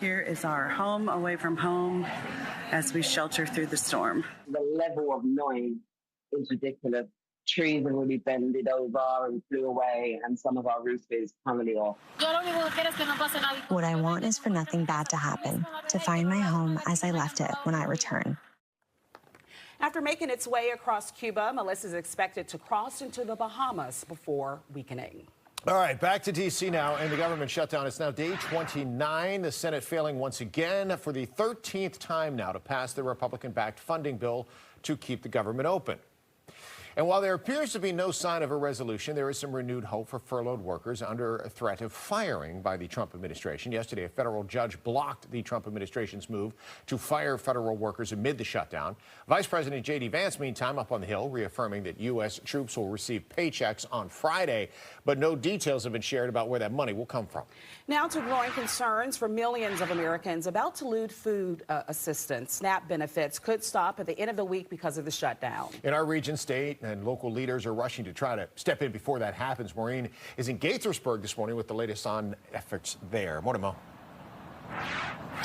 Here is our home away from home as we shelter through the storm. The level of noise is ridiculous. Trees are really bended over and flew away, and some of our roof is currently off. What I want is for nothing bad to happen, to find my home as I left it when I return. After making its way across Cuba, Melissa is expected to cross into the Bahamas before weakening. All right, back to D.C. now, and the government shutdown. It's now day 29. The Senate failing once again for the 13th time now to pass the Republican-backed funding bill to keep the government open. And while there appears to be no sign of a resolution, there is some renewed hope for furloughed workers under a threat of firing by the Trump administration. Yesterday, a federal judge blocked the Trump administration's move to fire federal workers amid the shutdown. Vice President J.D. Vance, meantime, up on the Hill, reaffirming that U.S. troops will receive paychecks on Friday, but no details have been shared about where that money will come from. Now to growing concerns for millions of Americans about to lose food assistance. SNAP benefits could stop at the end of the week because of the shutdown. In our region, state and local leaders are rushing to try to step in before that happens. Maureen is in Gaithersburg this morning with the latest on efforts there. Morning, Mo.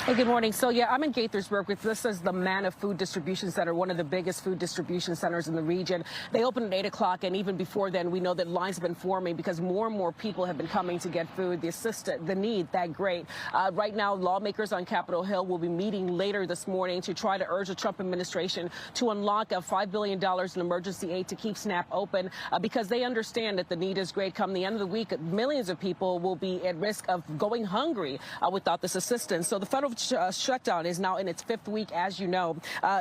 Hey, good morning. So, yeah, I'm in Gaithersburg. This is the Manna Food Distribution Center, one of the biggest food distribution centers in the region. They open at 8 o'clock, and even before then, we know that lines have been forming because more and more people have been coming to get food. The need that great. Right now, lawmakers on Capitol Hill will be meeting later this morning to try to urge the Trump administration to unlock $5 billion in emergency aid to keep SNAP open because they understand that the need is great. Come the end of the week, millions of people will be at risk of going hungry without this assistance. So the federal shutdown is now in its 5th week, as you know.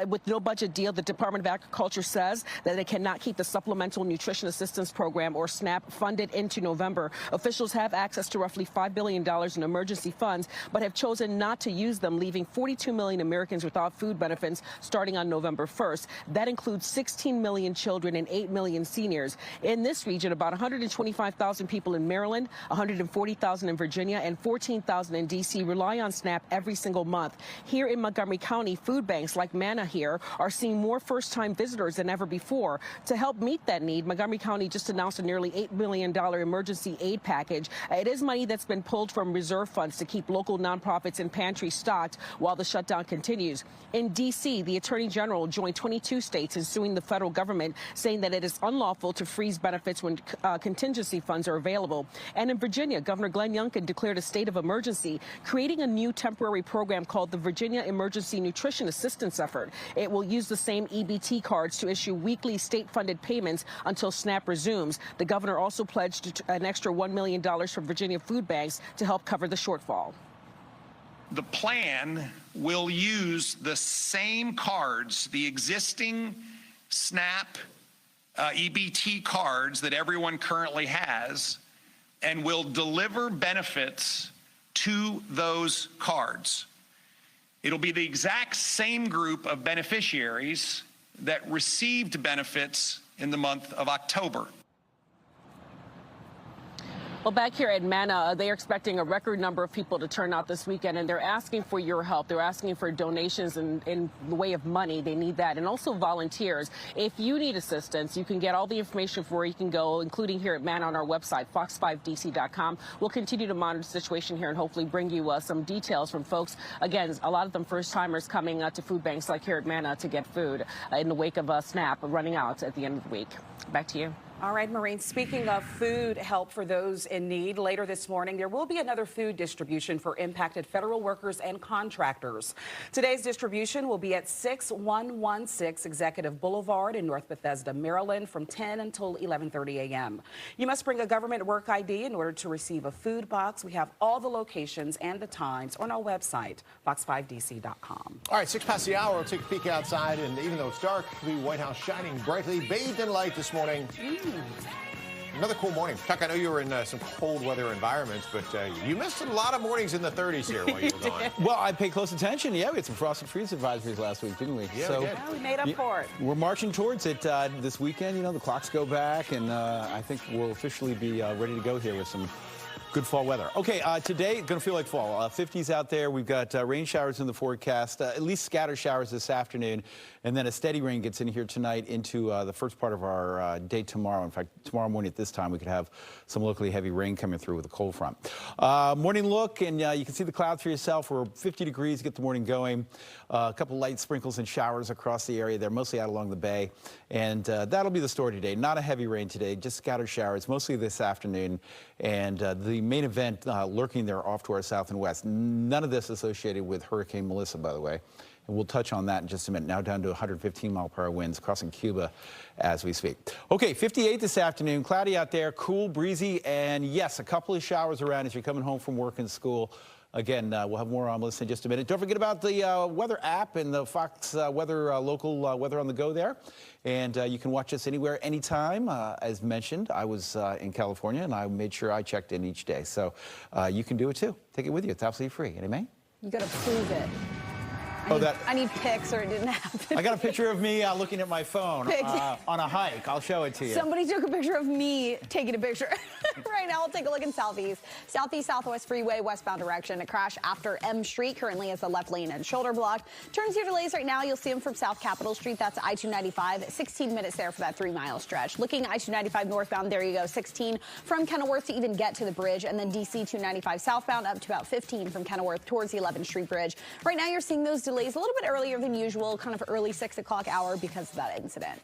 With no budget deal, the Department of Agriculture says that they cannot keep the Supplemental Nutrition Assistance Program, or SNAP, funded into November. Officials have access to roughly $5 billion in emergency funds, but have chosen not to use them, leaving 42 million Americans without food benefits starting on November 1st. That includes 16 million children and 8 million seniors. In this region, about 125,000 people in Maryland, 140,000 in Virginia, and 14,000 in D.C. rely on SNAP every single month. Here in Montgomery County, food banks like Manna here are seeing more first-time visitors than ever before. To help meet that need, Montgomery County just announced a nearly $8 million emergency aid package. It is money that's been pulled from reserve funds to keep local nonprofits and pantries stocked while the shutdown continues. In D.C., the Attorney General joined 22 states in suing the federal government, saying that it is unlawful to freeze benefits when contingency funds are available. And in Virginia, Governor Glenn Youngkin declared a state of emergency, creating a new temporary program called the Virginia Emergency Nutrition Assistance Effort. It will use the same EBT cards to issue weekly state-funded payments until SNAP resumes. The governor also pledged an extra $1 million for Virginia food banks to help cover the shortfall. The plan will use the same cards, the existing SNAP EBT cards that everyone currently has, and will deliver benefits to those cards. It'll be the exact same group of beneficiaries that received benefits in the month of October. Well, back here at Manna, they are expecting a record number of people to turn out this weekend, and they're asking for your help. They're asking for donations in the way of money. They need that, and also volunteers. If you need assistance, you can get all the information for where you can go, including here at Manna on our website, fox5dc.com. We'll continue to monitor the situation here and hopefully bring you some details from folks. Again, a lot of them first-timers coming to food banks like here at Manna to get food in the wake of SNAP running out at the end of the week. Back to you. All right, Maureen, speaking of food help for those in need, later this morning, there will be another food distribution for impacted federal workers and contractors. Today's distribution will be at 6116 Executive Boulevard in North Bethesda, Maryland, from 10 until 11:30 a.m. You must bring a government work ID in order to receive a food box. We have all the locations and the times on our website, fox5dc.com. All right, 6 past the hour. We'll take a peek outside, and even though it's dark, the White House shining brightly, bathed in light this morning. Another cool morning. Chuck, I know you were in some cold weather environments, but you missed a lot of mornings in the 30s here while you were gone. Well, I paid close attention. Yeah, we had some frost and freeze advisories last week, didn't we? Yeah, so, we did. We made up for it. We're marching towards it this weekend. You know, the clocks go back, and I think we'll officially be ready to go here with some good fall weather. Okay, today, going to feel like fall. 50s out there. We've got rain showers in the forecast, at least scattered showers this afternoon. And then a steady rain gets in here tonight into the first part of our day tomorrow. In fact, tomorrow morning at this time, we could have some locally heavy rain coming through with a cold front. Morning look, and you can see the clouds for yourself. We're 50 degrees, get the morning going. A couple light sprinkles and showers across the area. They're mostly out along the bay. And that'll be the story today. Not a heavy rain today, just scattered showers, mostly this afternoon. And the main event lurking there off to our south and west. None of this associated with Hurricane Melissa, by the way. And we'll touch on that in just a minute. Now down to 115-mile-per-hour winds crossing Cuba as we speak. Okay, 58 this afternoon. Cloudy out there, cool, breezy, and yes, a couple of showers around as you're coming home from work and school. Again, we'll have more on Melissa in just a minute. Don't forget about the weather app and the Fox weather, local weather on the go there. And you can watch us anywhere, anytime. As mentioned, I was in California, and I made sure I checked in each day. So you can do it, too. Take it with you. It's absolutely free. Amen? You got to prove it. I need pics, or it didn't happen. I got a picture of me looking at my phone on a hike. I'll show it to you. Somebody took a picture of me taking a picture. Right now, we'll take a look in Southeast. Southeast-Southwest Freeway, westbound direction. A crash after M Street currently is the left lane and shoulder blocked. Turns your delays right now. You'll see them from South Capitol Street. That's I-295. 16 minutes there for that 3-mile stretch. Looking I-295 northbound, there you go. 16 from Kenilworth to even get to the bridge. And then DC-295 southbound up to about 15 from Kenilworth towards the 11th Street Bridge. Right now, you're seeing those delays a little bit earlier than usual, kind of early 6 o'clock hour because of that incident.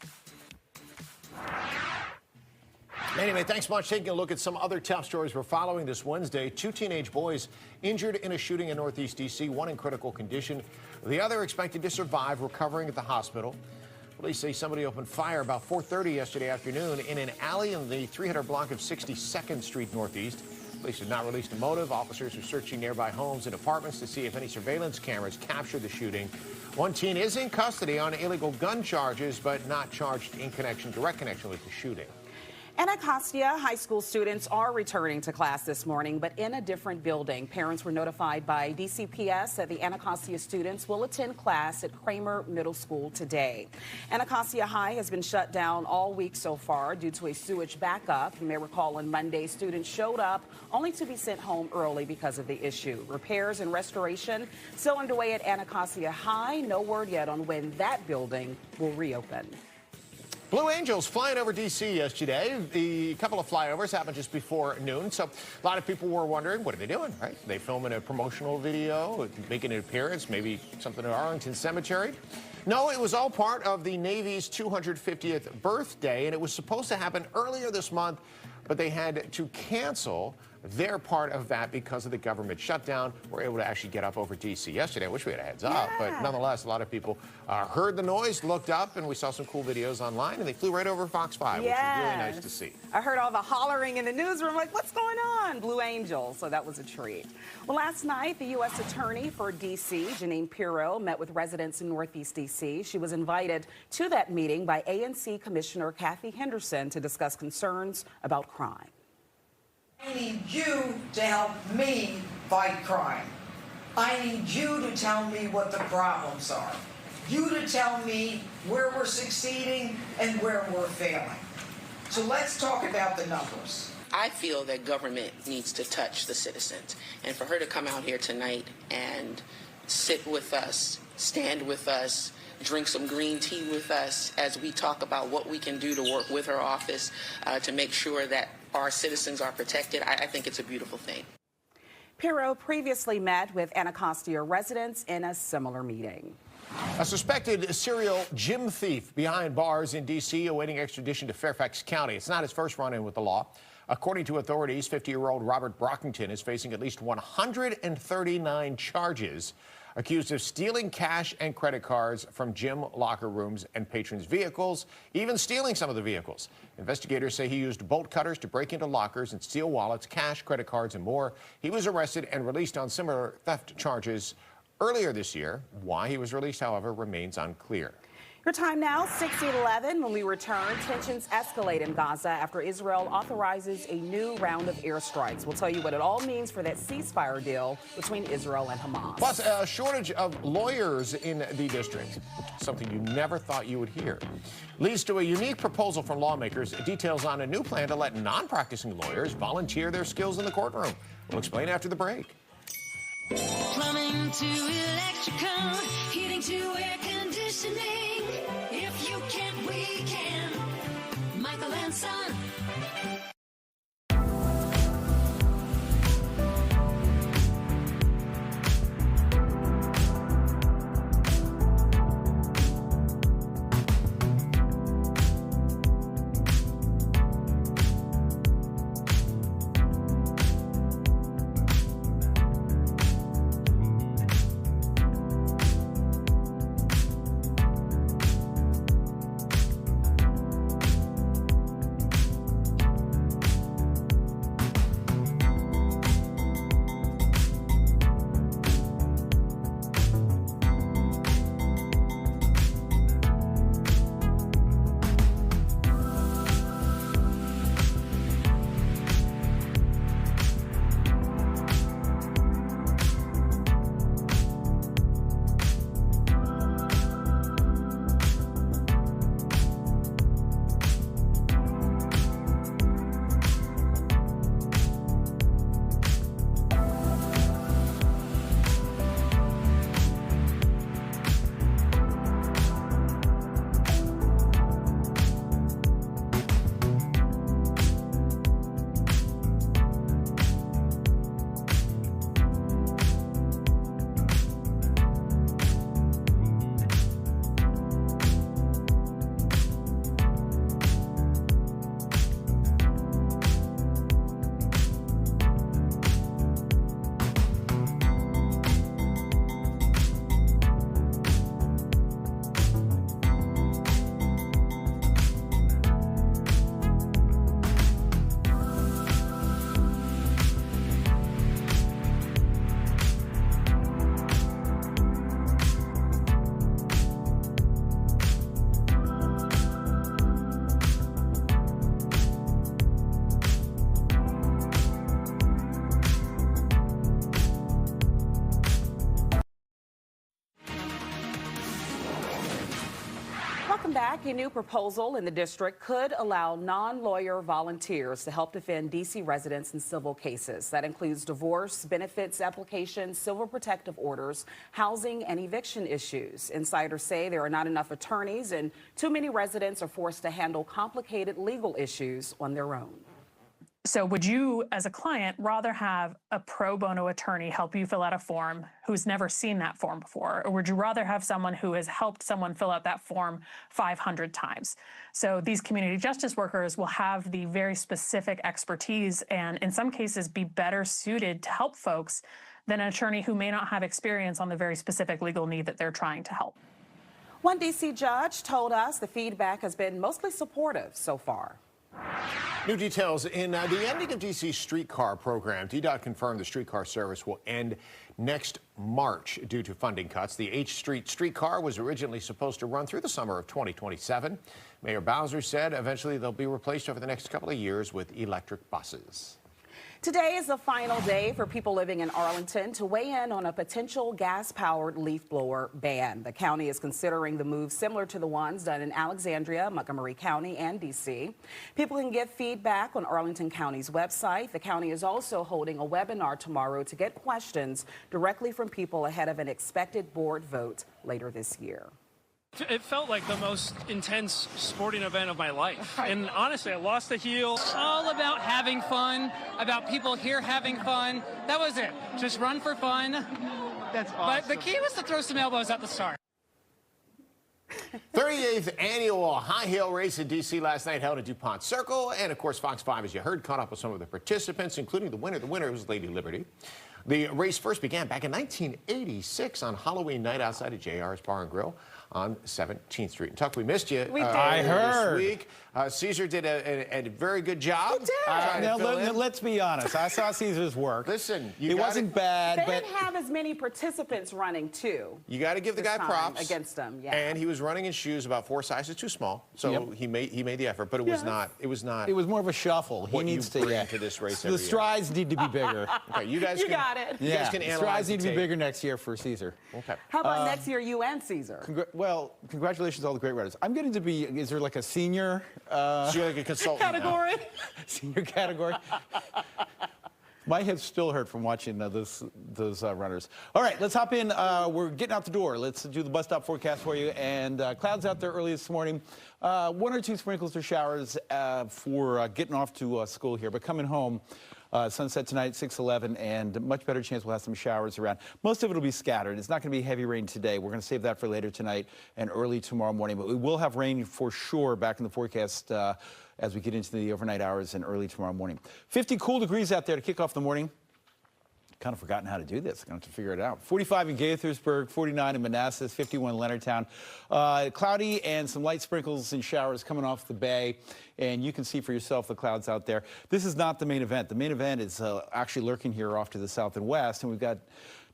Anyway, thanks much. Taking a look at some other top stories we're following this Wednesday. 2 teenage boys injured in a shooting in Northeast D.C., one in critical condition. The other expected to survive, recovering at the hospital. Police say somebody opened fire about 4:30 yesterday afternoon in an alley in the 300 block of 62nd Street Northeast. Police have not released a motive. Officers are searching nearby homes and apartments to see if any surveillance cameras captured the shooting. One teen is in custody on illegal gun charges, but not charged in direct connection with the shooting. Anacostia high school students are returning to class this morning, but in a different building. Parents were notified by DCPS that the Anacostia students will attend class at Kramer Middle School today. Anacostia High has been shut down all week so far due to a sewage backup. You may recall on Monday, students showed up only to be sent home early because of the issue. Repairs and restoration still underway at Anacostia High. No word yet on when that building will reopen. Blue Angels flying over D.C. yesterday. The couple of flyovers happened just before noon, so a lot of people were wondering, what are they doing, right? They filming a promotional video, making an appearance, maybe something at Arlington Cemetery? No, it was all part of the Navy's 250th birthday, and it was supposed to happen earlier this month, but they had to cancel their part of that because of the government shutdown. We're able to actually get up over D.C. yesterday. I wish we had a heads up, but nonetheless, a lot of people heard the noise, looked up, and we saw some cool videos online, and they flew right over Fox 5, which was really nice to see. I heard all the hollering in the newsroom, like, what's going on? Blue Angels, so that was a treat. Well, last night, the U.S. Attorney for D.C., Janine Pirro, met with residents in Northeast D.C. She was invited to that meeting by ANC Commissioner Kathy Henderson to discuss concerns about crime. I need you to help me fight crime. I need you to tell me what the problems are. You to tell me where we're succeeding and where we're failing. So let's talk about the numbers. I feel that government needs to touch the citizens. And for her to come out here tonight and sit with us, stand with us, drink some green tea with us as we talk about what we can do to work with her office to make sure that our citizens are protected, I think it's a beautiful thing. Pirro previously met with Anacostia residents in a similar meeting. A suspected serial gym thief behind bars in D.C. awaiting extradition to Fairfax County. It's not his first run-in with the law. According to authorities, 50-year-old Robert Brockington is facing at least 139 charges, accused of stealing cash and credit cards from gym locker rooms and patrons' vehicles, even stealing some of the vehicles. Investigators say he used bolt cutters to break into lockers and steal wallets, cash, credit cards, and more. He was arrested and released on similar theft charges earlier this year. Why he was released, however, remains unclear. Your time now, 6:11. When we return, tensions escalate in Gaza after Israel authorizes a new round of airstrikes. We'll tell you what it all means for that ceasefire deal between Israel and Hamas. Plus, a shortage of lawyers in the district, something you never thought you would hear, leads to a unique proposal from lawmakers. Details on a new plan to let non-practicing lawyers volunteer their skills in the courtroom. We'll explain after the break. Plumbing to electrical, heating to air conditioning. listening. If you can't, we can. Michael and Son. Welcome back. A new proposal in the district could allow non-lawyer volunteers to help defend D.C. residents in civil cases. That includes divorce, benefits applications, civil protective orders, housing, and eviction issues. Insiders say there are not enough attorneys and too many residents are forced to handle complicated legal issues on their own. So would you, as a client, rather have a pro bono attorney help you fill out a form who's never seen that form before? Or would you rather have someone who has helped someone fill out that form 500 times? So these community justice workers will have the very specific expertise and in some cases be better suited to help folks than an attorney who may not have experience on the very specific legal need that they're trying to help. One D.C. judge told us the feedback has been mostly supportive so far. New details in the ending of D.C.'s streetcar program. DDOT confirmed the streetcar service will end next March due to funding cuts. The H Street streetcar was originally supposed to run through the summer of 2027. Mayor Bowser said eventually they'll be replaced over the next couple of years with electric buses. Today is the final day for people living in Arlington to weigh in on a potential gas-powered leaf blower ban. The county is considering the move similar to the ones done in Alexandria, Montgomery County, and D.C. People can give feedback on Arlington County's website. The county is also holding a webinar tomorrow to get questions directly from people ahead of an expected board vote later this year. It felt like the most intense sporting event of my life. And honestly, I lost the heel. All about having fun, about people here having fun. That was it. Just run for fun. That's awesome. But the key was to throw some elbows at the start. 38th annual high heel race in D.C. last night held at DuPont Circle. And, of course, Fox 5, as you heard, caught up with some of the participants, including the winner. The winner was Lady Liberty. The race first began back in 1986 on Halloween night outside of JR's Bar and Grill on 17th Street. And Tuck, we missed you. We did. I heard. This week. Caesar did a very good job. He did. Now, let's be honest. I saw Caesar's work. Listen, it wasn't bad, They but didn't have as many participants running, too. You got to give the guy props. Against them, yeah. And he was running in shoes about 4 sizes too small, so he made the effort. But it was not. It was not. it was more of a shuffle. He needs to bring to this race. The strides need to be bigger. Okay, you guys. You got it. You guys can analyze strides need the to be tape. bigger next year for Caesar. Okay. How about next year, you and Caesar? Well, congratulations to all the great riders. I'm getting to be. Is there like a senior? So you're like a consultant Category? Senior category. My head still hurt from watching those runners. All right, let's hop in. We're getting out the door. Let's do the bus stop forecast for you. And clouds out there early this morning. 1 or 2 sprinkles or showers for getting off to school here. But coming home, sunset tonight, 6:11, and much better chance we'll have some showers around. Most of it will be scattered. It's not going to be heavy rain today. We're going to save that for later tonight and early tomorrow morning. But we will have rain for sure back in the forecast as we get into the overnight hours and early tomorrow morning. 50 cool degrees out there to kick off the morning. Kind of forgotten how to do this. Going to have to figure it out. 45 in Gaithersburg, 49 in Manassas, 51 in Leonardtown. Cloudy and some light sprinkles and showers coming off the bay. And you can see for yourself the clouds out there. This is not the main event. The main event is actually lurking here off to the south and west. And we've got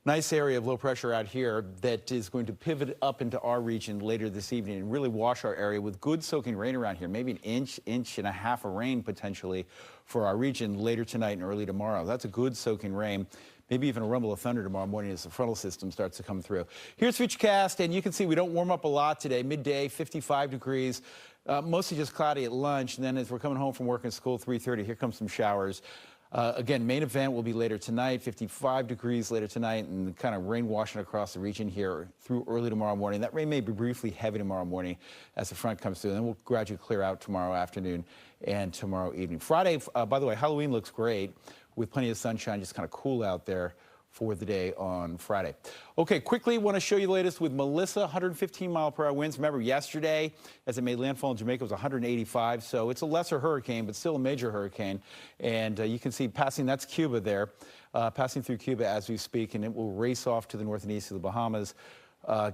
nice area of low pressure out here that is going to pivot up into our region later this evening and really wash our area with good soaking rain around here. Maybe an inch and a half of rain potentially for our region later tonight and early tomorrow. That's a good soaking rain. Maybe even a rumble of thunder tomorrow morning as the frontal system starts to come through. Here's Futurecast, and you can see we don't warm up a lot today. Midday, 55 degrees. Mostly just cloudy at lunch. And then as we're coming home from work and school, 3:30, here comes some showers. Again, main event will be later tonight, 55 degrees later tonight, and kind of rain washing across the region here through early tomorrow morning. That rain may be briefly heavy tomorrow morning as the front comes through. Then we'll gradually clear out tomorrow afternoon and tomorrow evening. Friday, by the way, Halloween looks great with plenty of sunshine, just kind of cool out there for the day on Friday. Okay, quickly want to show you the latest with Melissa, 115 mile per hour winds. Remember yesterday, as it made landfall in Jamaica, it was 185. So it's a lesser hurricane, but still a major hurricane. And you can see passing, that's Cuba there, passing through Cuba as we speak, and it will race off to the north and east of the Bahamas.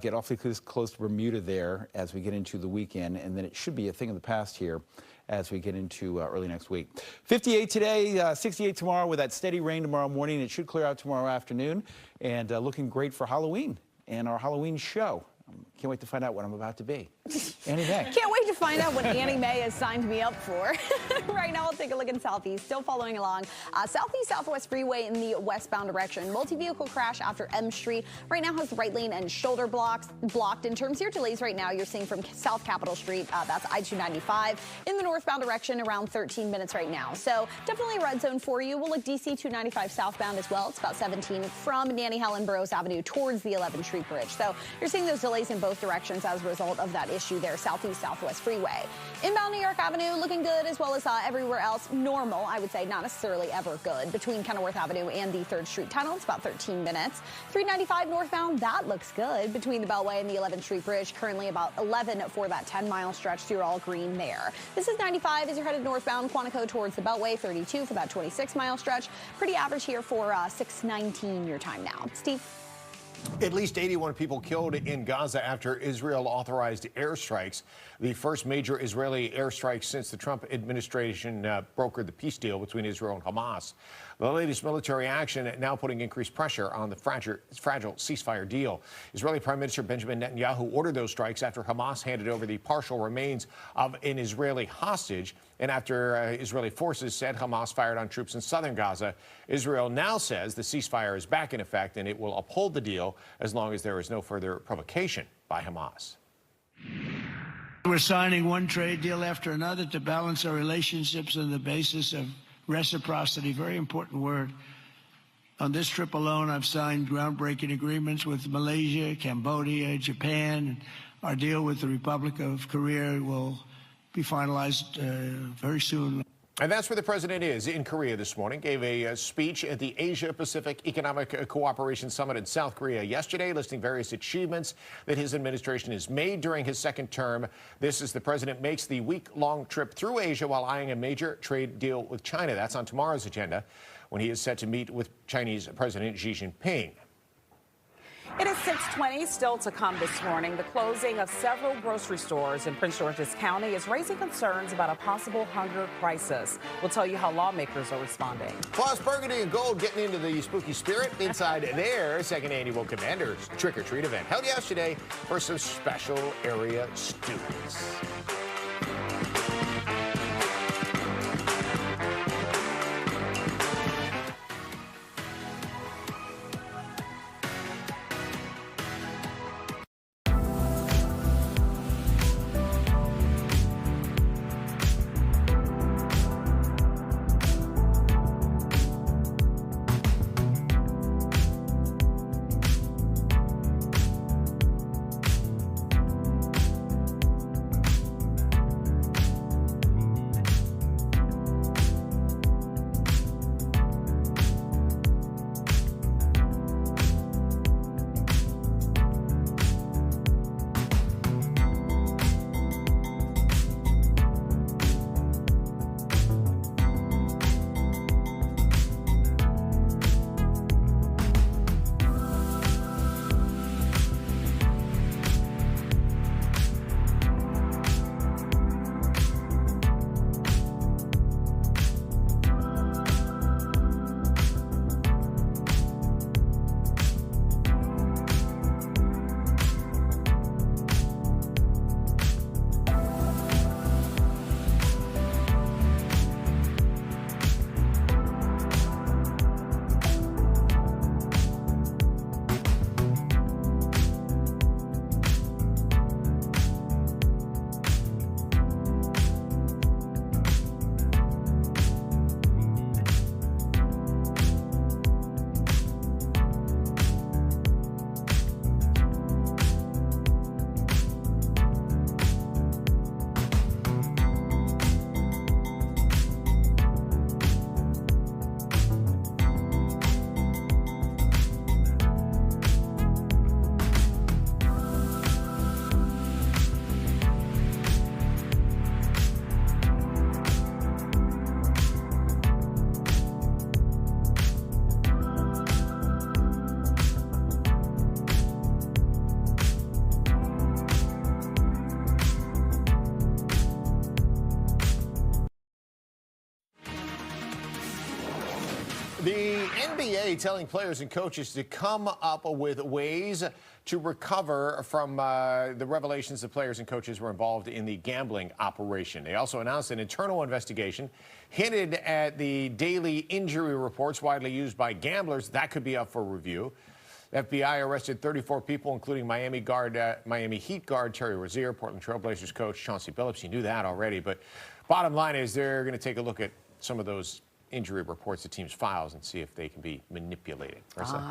Get awfully close to Bermuda there as we get into the weekend, and then it should be a thing of the past here as we get into early next week. 58 today, 68 tomorrow with that steady rain tomorrow morning. It should clear out tomorrow afternoon, and looking great for Halloween and our Halloween show. Can't wait to find out what I'm about to be. Annie May. Can't wait to find out what Annie May has signed me up for. Right now, we'll take a look in Southeast. Still following along. Southeast Southwest Freeway in the westbound direction. Multi-vehicle crash after M Street. Right now has the right lane and shoulder blocked. In terms of your delays right now, you're seeing from South Capitol Street. That's I-295. In the northbound direction, around 13 minutes right now. So definitely a red zone for you. We'll look DC-295 southbound as well. It's about 17 from Nanny Helen Burroughs Avenue towards the 11th Street Bridge. So you're seeing those delays in both directions as a result of that issue there, Southeast Southwest Freeway. Inbound New York Avenue looking good, as well as everywhere else normal, I would say, not necessarily ever good. Between Kenilworth Avenue and the 3rd Street Tunnel, it's about 13 minutes. 395 northbound, that looks good. Between the Beltway and the 11th Street Bridge, currently about 11 for that 10-mile stretch, so you're all green there. This is 95 as you're headed northbound, Quantico towards the Beltway, 32 for that 26-mile stretch. Pretty average here for 6:19 your time now. Steve? At least 81 people killed in Gaza after Israel authorized airstrikes. The first major Israeli airstrike since the Trump administration brokered the peace deal between Israel and Hamas. The latest military action now putting increased pressure on the fragile ceasefire deal. Israeli Prime Minister Benjamin Netanyahu ordered those strikes after Hamas handed over the partial remains of an Israeli hostage, and after Israeli forces said Hamas fired on troops in southern Gaza. Israel now says the ceasefire is back in effect and it will uphold the deal as long as there is no further provocation by Hamas. We're signing one trade deal after another to balance our relationships on the basis of reciprocity. Very important word. On this trip alone, I've signed groundbreaking agreements with Malaysia, Cambodia, Japan. Our deal with the Republic of Korea will be finalized very soon. And that's where the president is, in Korea this morning. Gave a speech at the Asia-Pacific Economic Cooperation Summit in South Korea yesterday, listing various achievements that his administration has made during his second term. This as the president makes the week-long trip through Asia while eyeing a major trade deal with China. That's on tomorrow's agenda, when he is set to meet with Chinese President Xi Jinping. It is 6:20, still to come this morning. The closing of several grocery stores in Prince George's County is raising concerns about a possible hunger crisis. We'll tell you how lawmakers are responding. Plus, burgundy and gold getting into the spooky spirit inside their second annual Commanders Trick-or-Treat event held yesterday for some special area students. NBA telling players and coaches to come up with ways to recover from the revelations that players and coaches were involved in the gambling operation. They also announced an internal investigation, hinted at the daily injury reports widely used by gamblers. That could be up for review. FBI arrested 34 people, including Miami Heat guard Terry Rozier, Portland Trail Blazers coach Chauncey Billups. You knew that already, but bottom line is they're going to take a look at some of those injury reports, the team's files, and see if they can be manipulated.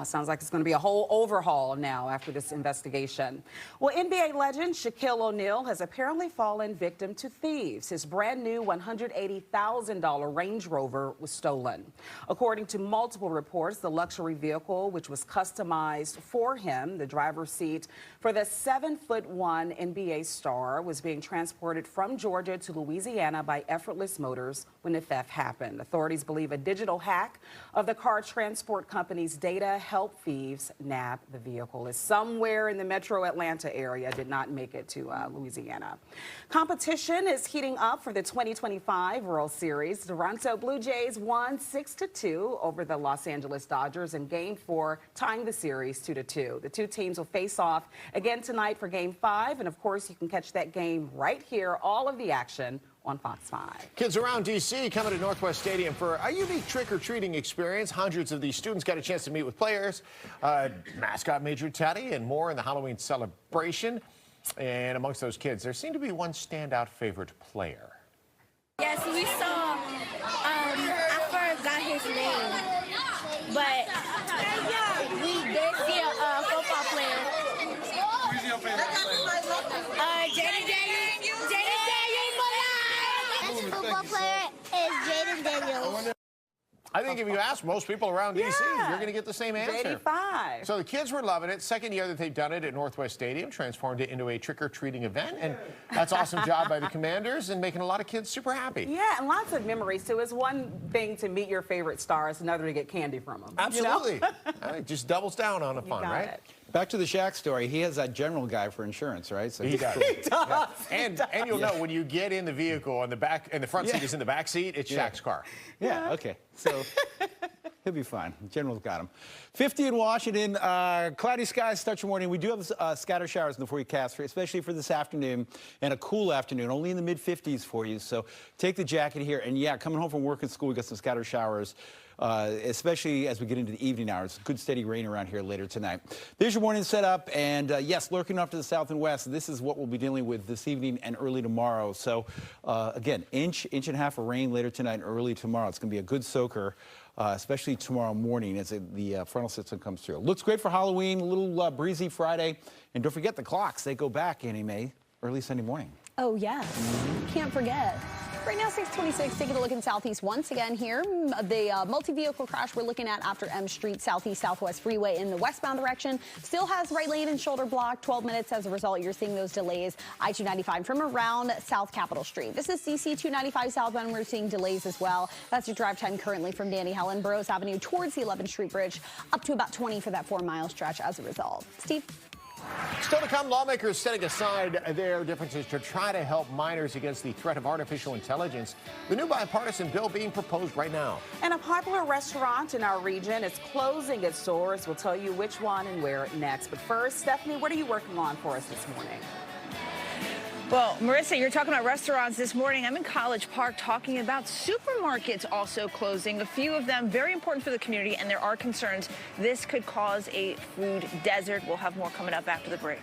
Sounds like it's going to be a whole overhaul now after this investigation. Well, NBA legend Shaquille O'Neal has apparently fallen victim to thieves. His brand new $180,000 Range Rover was stolen. According to multiple reports, the luxury vehicle, which was customized for him, the driver's seat for the 7'1" NBA star, was being transported from Georgia to Louisiana by Effortless Motors when the theft happened. Authorities believe a digital hack of the car transport company's data helped thieves nab the vehicle. It's somewhere in the metro Atlanta area, did not make it to Louisiana. Competition is heating up for the 2025 World Series. Toronto Blue Jays won 6-2 over the Los Angeles Dodgers in Game 4, tying the series 2-2. The two teams will face off again tonight for Game 5, and of course you can catch that game right here, all of the action on Fox 5. Kids around D.C. coming to Northwest Stadium for a unique trick-or-treating experience. Hundreds of these students got a chance to meet with players, mascot Major Teddy, and more in the Halloween celebration. And amongst those kids, there seemed to be one standout favorite player. Yes, we saw, I forgot his name, but we did see a football player. Who's your favorite player? Jaden Daniels. Football player is Jaden Daniels. I think if you ask most people around D.C., you're going to get the same answer. 85. So the kids were loving it. Second year that they've done it at Northwest Stadium, transformed it into a trick-or-treating event. And that's awesome job by the Commanders and making a lot of kids super happy. Yeah, and lots of memories, too. It's one thing to meet your favorite star. It's another to get candy from them. Absolutely. You know? It just doubles down on the fun, right? It. Back to the Shaq story. He has that general guy for insurance, right? So he does. Cool. He does. Yeah. And you'll know when you get in the vehicle and the front seat is in the back seat, it's Shaq's car. Yeah, okay. So he'll be fine. General's got him. 50 in Washington. Cloudy skies start your morning. We do have scatter showers in the forecast, especially for this afternoon, and a cool afternoon, only in the mid-50s for you. So take the jacket here. And yeah, coming home from work and school, we got some scatter showers. Especially as we get into the evening hours. Good steady rain around here later tonight. There's your morning setup, and yes, lurking off to the south and west. This is what we'll be dealing with this evening and early tomorrow. So again, inch and a half of rain later tonight and early tomorrow. It's going to be a good soaker, especially tomorrow morning as the frontal system comes through. Looks great for Halloween, a little breezy Friday. And don't forget the clocks. They go back, Annie Mae, early Sunday morning. Oh, yes. Can't forget. Right now, 626, taking a look in Southeast once again here. The multi-vehicle crash we're looking at after M Street, Southeast Southwest Freeway in the westbound direction. Still has right lane and shoulder blocked, 12 minutes. As a result, you're seeing those delays. I-295 from around South Capitol Street. This is DC 295 southbound. We're seeing delays as well. That's your drive time currently from Danny Helen, Burroughs Avenue towards the 11th Street Bridge, up to about 20 for that 4-mile stretch as a result. Steve? Still to come, lawmakers setting aside their differences to try to help minors against the threat of artificial intelligence. The new bipartisan bill being proposed right now. And a popular restaurant in our region is closing its doors. We'll tell you which one and where next. But first, Stephanie, what are you working on for us this morning? Well, Marissa, you're talking about restaurants this morning. I'm in College Park talking about supermarkets also closing, a few of them very important for the community, and there are concerns this could cause a food desert. We'll have more coming up after the break.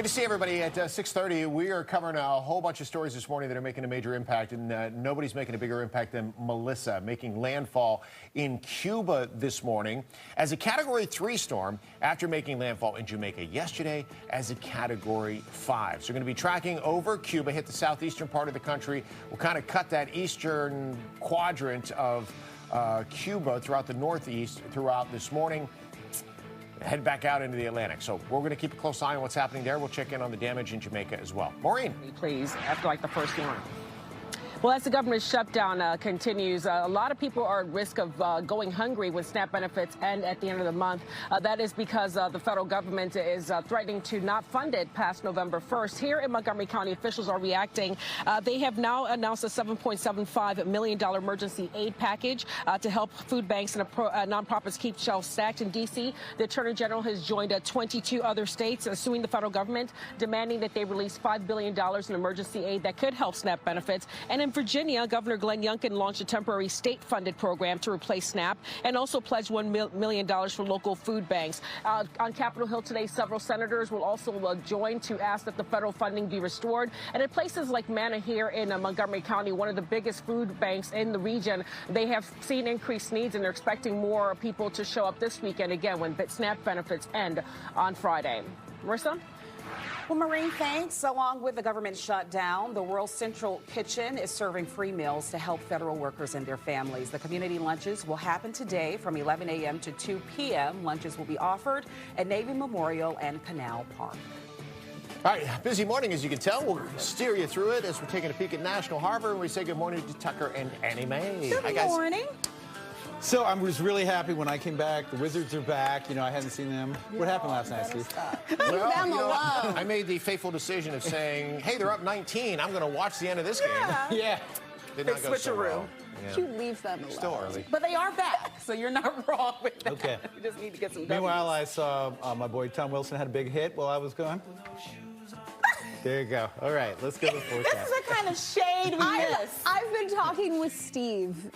Good to see everybody at 6:30. We are covering a whole bunch of stories this morning that are making a major impact, and nobody's making a bigger impact than Melissa, making landfall in Cuba this morning as a Category 3 storm after making landfall in Jamaica yesterday as a Category 5. So we're going to be tracking over Cuba, hit the southeastern part of the country. We'll kind of cut that eastern quadrant of Cuba throughout the northeast throughout this morning. Head back out into the Atlantic. So we're going to keep a close eye on what's happening there. We'll check in on the damage in Jamaica as well. Maureen. Please, after like the first one. Well, as the government shutdown continues, a lot of people are at risk of going hungry when SNAP benefits end at the end of the month. That is because the federal government is threatening to not fund it past November 1st. Here in Montgomery County, officials are reacting. They have now announced a $7.75 million emergency aid package to help food banks and nonprofits keep shelves stacked. In D.C., the Attorney General has joined 22 other states suing the federal government, demanding that they release $5 billion in emergency aid that could help SNAP benefits. And in Virginia, Governor Glenn Youngkin launched a temporary state-funded program to replace SNAP and also pledged $1 million for local food banks. On Capitol Hill today, several senators will also join to ask that the federal funding be restored. And in places like Manna here in Montgomery County, one of the biggest food banks in the region, they have seen increased needs, and they're expecting more people to show up this weekend again when SNAP benefits end on Friday. Marissa? Well, Maureen, thanks. Along with the government shutdown, the World Central Kitchen is serving free meals to help federal workers and their families. The community lunches will happen today from 11 a.m. to 2 p.m. Lunches will be offered at Navy Memorial and Canal Park. All right, busy morning, as you can tell. We'll steer you through it as we're taking a peek at National Harbor, and we say good morning to Tucker and Annie Mae. Good Hi, guys. morning. So I was really happy when I came back. The Wizards are back. You know, I hadn't seen them. What happened last night, Steve? Well, you know, I made the fateful decision of saying, hey, they're up 19. I'm going to watch the end of this game. Yeah. Did not go so well. Yeah. You leave them alone. Still early. But they are back, so you're not wrong with that. Okay. You just need to get some Meanwhile, I saw my boy Tom Wilson had a big hit while I was gone. There you go. All right, let's go to the forecast. This is the kind of shade we miss. I've been talking with Steve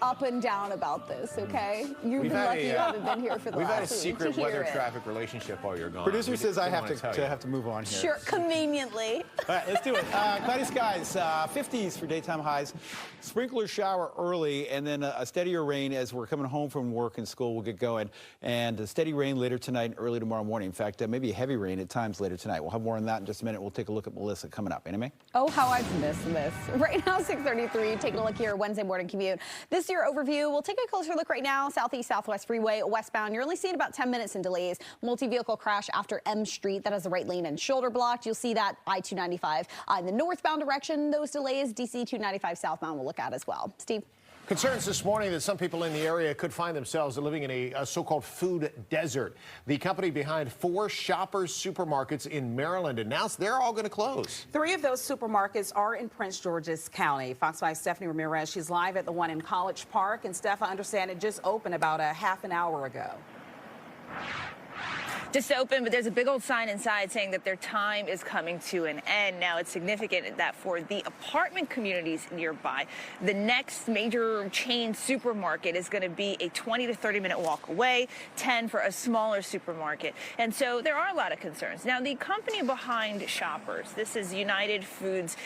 up and down about this, okay? You've been lucky you haven't been here for the last week. We've had a secret weather it. traffic relationship while you're gone. Producer says I have to move on here. Sure, conveniently. All right, let's do it. Cloudy skies, 50s for daytime highs. Sprinkler shower early, and then a steadier rain as we're coming home from work and school. We'll get going. And a steady rain later tonight and early tomorrow morning. In fact, maybe a heavy rain at times later tonight. We'll have more on that in just a minute. We'll take a look at Melissa coming up. Anime? Oh, how I've missed this. Right now, 6:33. Taking a look here, Wednesday morning commute. This year overview. We'll take a closer look right now. Southeast Southwest Freeway westbound. You're only seeing about 10 minutes in delays. Multi-vehicle crash after M Street. That has the right lane and shoulder blocked. You'll see that I-295 in the northbound direction. Those delays, DC 295 southbound we'll look at as well. Steve? Concerns this morning that some people in the area could find themselves living in a so-called food desert. The company behind 4 Shoppers supermarkets in Maryland announced they're all going to close. 3 of those supermarkets are in Prince George's County. Fox 5's Stephanie Ramirez, she's live at the one in College Park. And Steph, I understand it just opened about a half an hour ago. Just open, but there's a big old sign inside saying that their time is coming to an end. Now, it's significant that for the apartment communities nearby, the next major chain supermarket is going to be a 20 to 30-minute walk away, 10 for a smaller supermarket. And so there are a lot of concerns. Now, the company behind Shoppers, this is United Foods,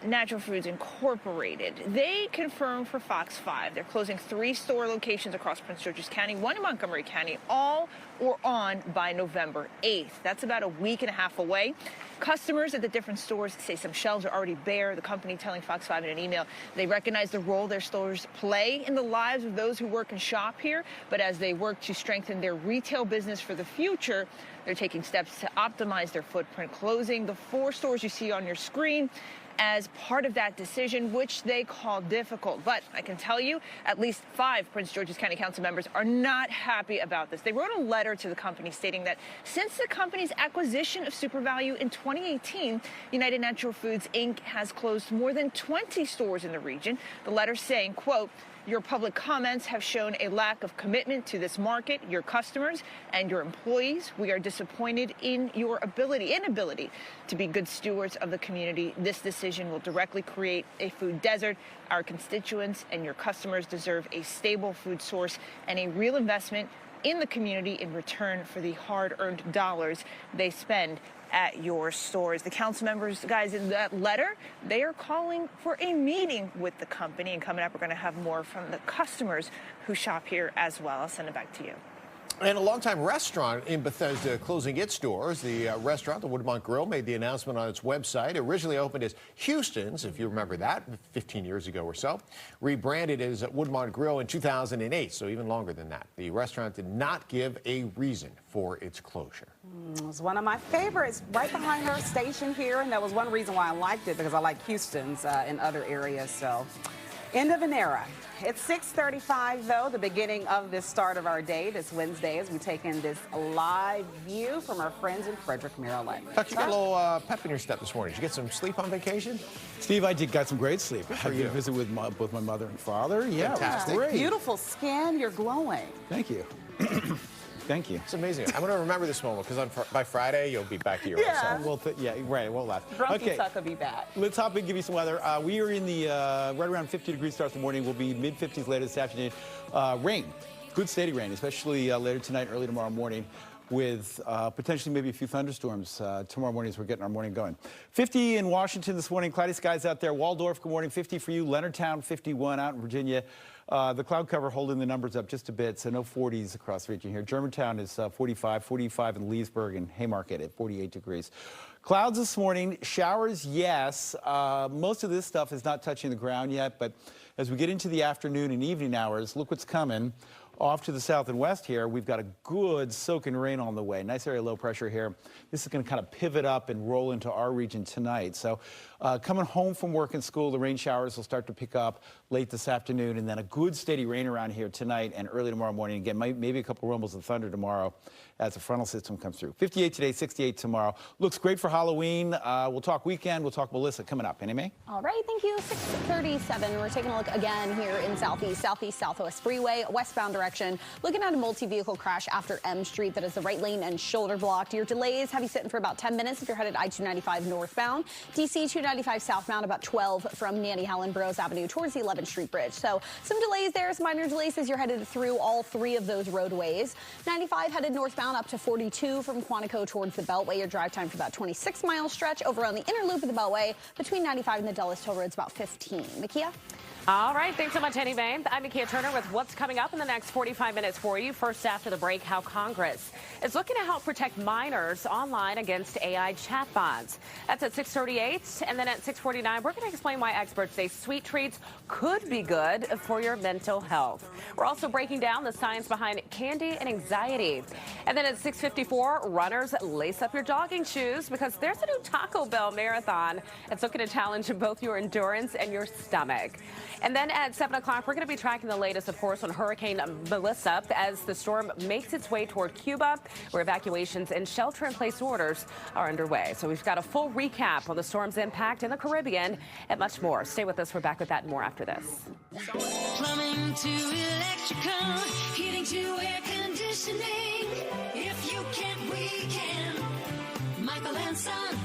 Natural Foods Incorporated. They confirmed for Fox 5 they're closing 3 store locations across Prince George's County, 1 in Montgomery County, all or on by November 8th. That's about a week and a half away. Customers at the different stores say some shelves are already bare. The company telling Fox 5 in an email they recognize the role their stores play in the lives of those who work and shop here, but as they work to strengthen their retail business for the future, they're taking steps to optimize their footprint, closing the 4 stores you see on your screen as part of that decision, which they call difficult. But I can tell you, at least 5 Prince George's County Council members are not happy about this. They wrote a letter to the company stating that since the company's acquisition of SuperValue in 2018, United Natural Foods, Inc. has closed more than 20 stores in the region. The letter saying, quote, your public comments have shown a lack of commitment to this market, your customers, and your employees. We are disappointed in your inability to be good stewards of the community. This decision will directly create a food desert. Our constituents and your customers deserve a stable food source and a real investment in the community in return for the hard-earned dollars they spend at your stores. The council members, guys, in that letter, they are calling for a meeting with the company. And coming up, we're going to have more from the customers who shop here as well. I'll send it back to you. And a longtime restaurant in Bethesda closing its doors. The restaurant, the Woodmont Grill, made the announcement on its website. It originally opened as Houston's, if you remember that, 15 years ago or so. Rebranded as Woodmont Grill in 2008, so even longer than that. The restaurant did not give a reason for its closure. It was one of my favorites, right behind her station here, and that was one reason why I liked it, because I like Houston's in other areas. So, end of an era. It's 6:35, though, the beginning of this start of our day, this Wednesday, as we take in this live view from our friends in Frederick, Maryland. I thought you got a little pep in your step this morning. Did you get some sleep on vacation? Steve, I got some great sleep. I you. did a visit with both my mother and father. Yeah, Fantastic. it was great. Beautiful skin, you're glowing. Thank you. Thank you. It's amazing. I'm going to remember this moment because by Friday, you'll be back to your own self. Well, yeah, right. It won't last. Grumpy Tuck will be back. Let's hop in and give you some weather. We are in the right around 50 degrees start the morning. We'll be mid-50s later this afternoon. Rain, good steady rain, especially later tonight, early tomorrow morning, with potentially maybe a few thunderstorms tomorrow morning as we're getting our morning going. 50 in Washington this morning. Cloudy skies out there. Waldorf, good morning. 50 for you. Leonardtown, 51 out in Virginia. The cloud cover holding the numbers up just a bit, so no 40s across the region here. Germantown is 45, 45 in Leesburg and Haymarket at 48 degrees. Clouds this morning, showers, yes. Most of this stuff is not touching the ground yet, but as we get into the afternoon and evening hours, look what's coming. Off to the south and west here, we've got a good soaking rain on the way. Nice area of low pressure here. This is going to kind of pivot up and roll into our region tonight. So coming home from work and school, the rain showers will start to pick up late this afternoon, and then a good steady rain around here tonight and early tomorrow morning. Again, maybe a couple rumbles of thunder tomorrow as the frontal system comes through. 58 today, 68 tomorrow. Looks great for Halloween. We'll talk weekend. We'll talk Melissa coming up. Annie Mae? All right, thank you. 6:37. We're taking a look again here in Southwest Freeway, westbound direction. Looking at a multi-vehicle crash after M Street that is the right lane and shoulder blocked. Your delays have you sitting for about 10 minutes if you're headed I-295 northbound. DC 295 southbound about 12 from Nanny Helen Burroughs Avenue towards the 11th Street Bridge. So some delays there, some minor delays as you're headed through all three of those roadways. 95 headed northbound up to 42 from Quantico towards the Beltway. Your drive time for about 26-mile stretch. Over on the inner loop of the Beltway between 95 and the Dulles Toll Road is about 15. Makia? All right, thanks so much, Annie Mae. I'm Makia Turner with what's coming up in the next 45 minutes for you. First, after the break, how Congress is looking to help protect minors online against AI chatbots. That's at 6:38, and then at 6:49, we're going to explain why experts say sweet treats could be good for your mental health. We're also breaking down the science behind candy and anxiety. And then at 6:54, runners, lace up your jogging shoes because there's a new Taco Bell marathon. It's looking to challenge both your endurance and your stomach. And then at 7 o'clock, we're going to be tracking the latest, of course, on Hurricane Melissa as the storm makes its way toward Cuba, where evacuations and shelter-in-place orders are underway. So we've got a full recap on the storm's impact in the Caribbean and much more. Stay with us. We're back with that and more after this. Plumbing to electrical, heating to air conditioning. If you can't, we can. Michael and Son.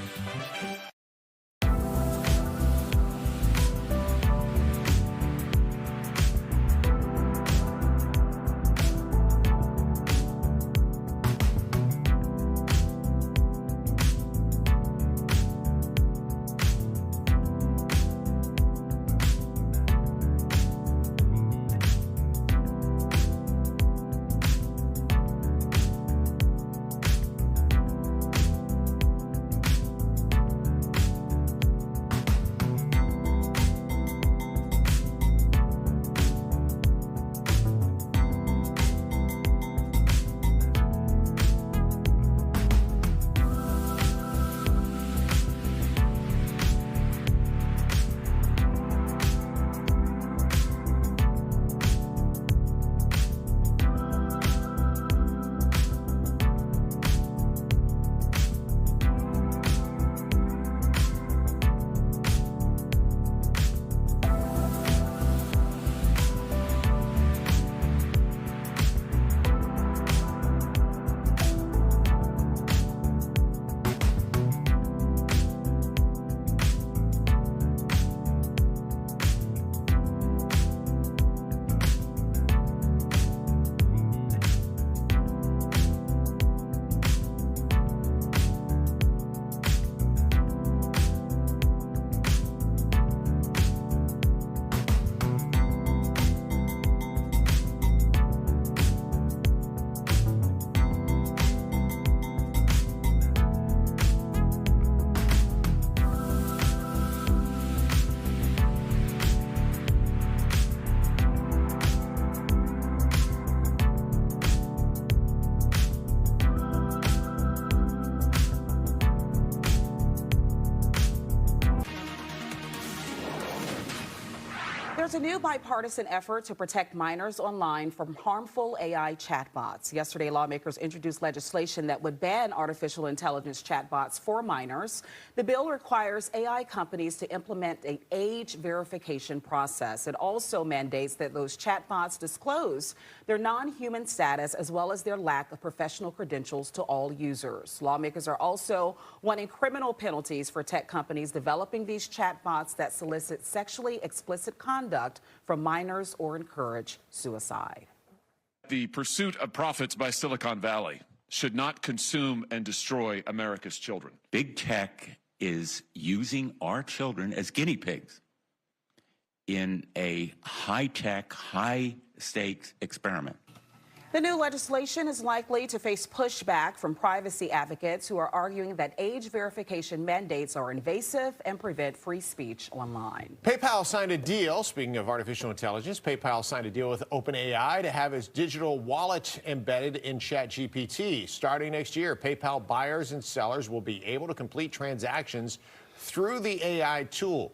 There's a new bipartisan effort to protect minors online from harmful AI chatbots. Yesterday, lawmakers introduced legislation that would ban artificial intelligence chatbots for minors. The bill requires AI companies to implement an age verification process. It also mandates that those chatbots disclose their non-human status as well as their lack of professional credentials to all users. Lawmakers are also wanting criminal penalties for tech companies developing these chatbots that solicit sexually explicit content from minors or encourage suicide. The pursuit of profits by Silicon Valley should not consume and destroy America's children. Big tech is using our children as guinea pigs in a high-tech, high-stakes experiment. The new legislation is likely to face pushback from privacy advocates who are arguing that age verification mandates are invasive and prevent free speech online. PayPal signed a deal, speaking of artificial intelligence, PayPal signed a deal with OpenAI to have its digital wallet embedded in ChatGPT. Starting next year, PayPal buyers and sellers will be able to complete transactions through the AI tool.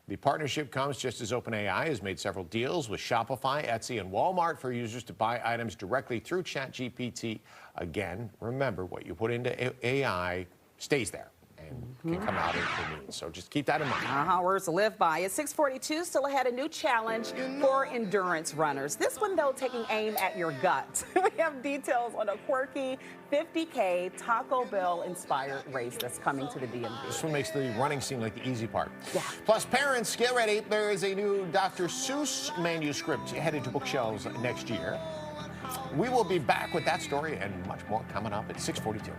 The partnership comes just as OpenAI has made several deals with Shopify, Etsy, and Walmart for users to buy items directly through ChatGPT. Again, remember, what you put into AI stays there and can come out in means. So just keep that in mind. Words to live by. At 6:42, still ahead, a new challenge for endurance runners. This one, though, taking aim at your gut. We have details on a quirky 50K Taco Bell-inspired race that's coming to the DMV. This one makes the running seem like the easy part. Yeah. Plus, parents, get ready. There is a new Dr. Seuss manuscript headed to bookshelves next year. We will be back with that story and much more coming up at 6:42.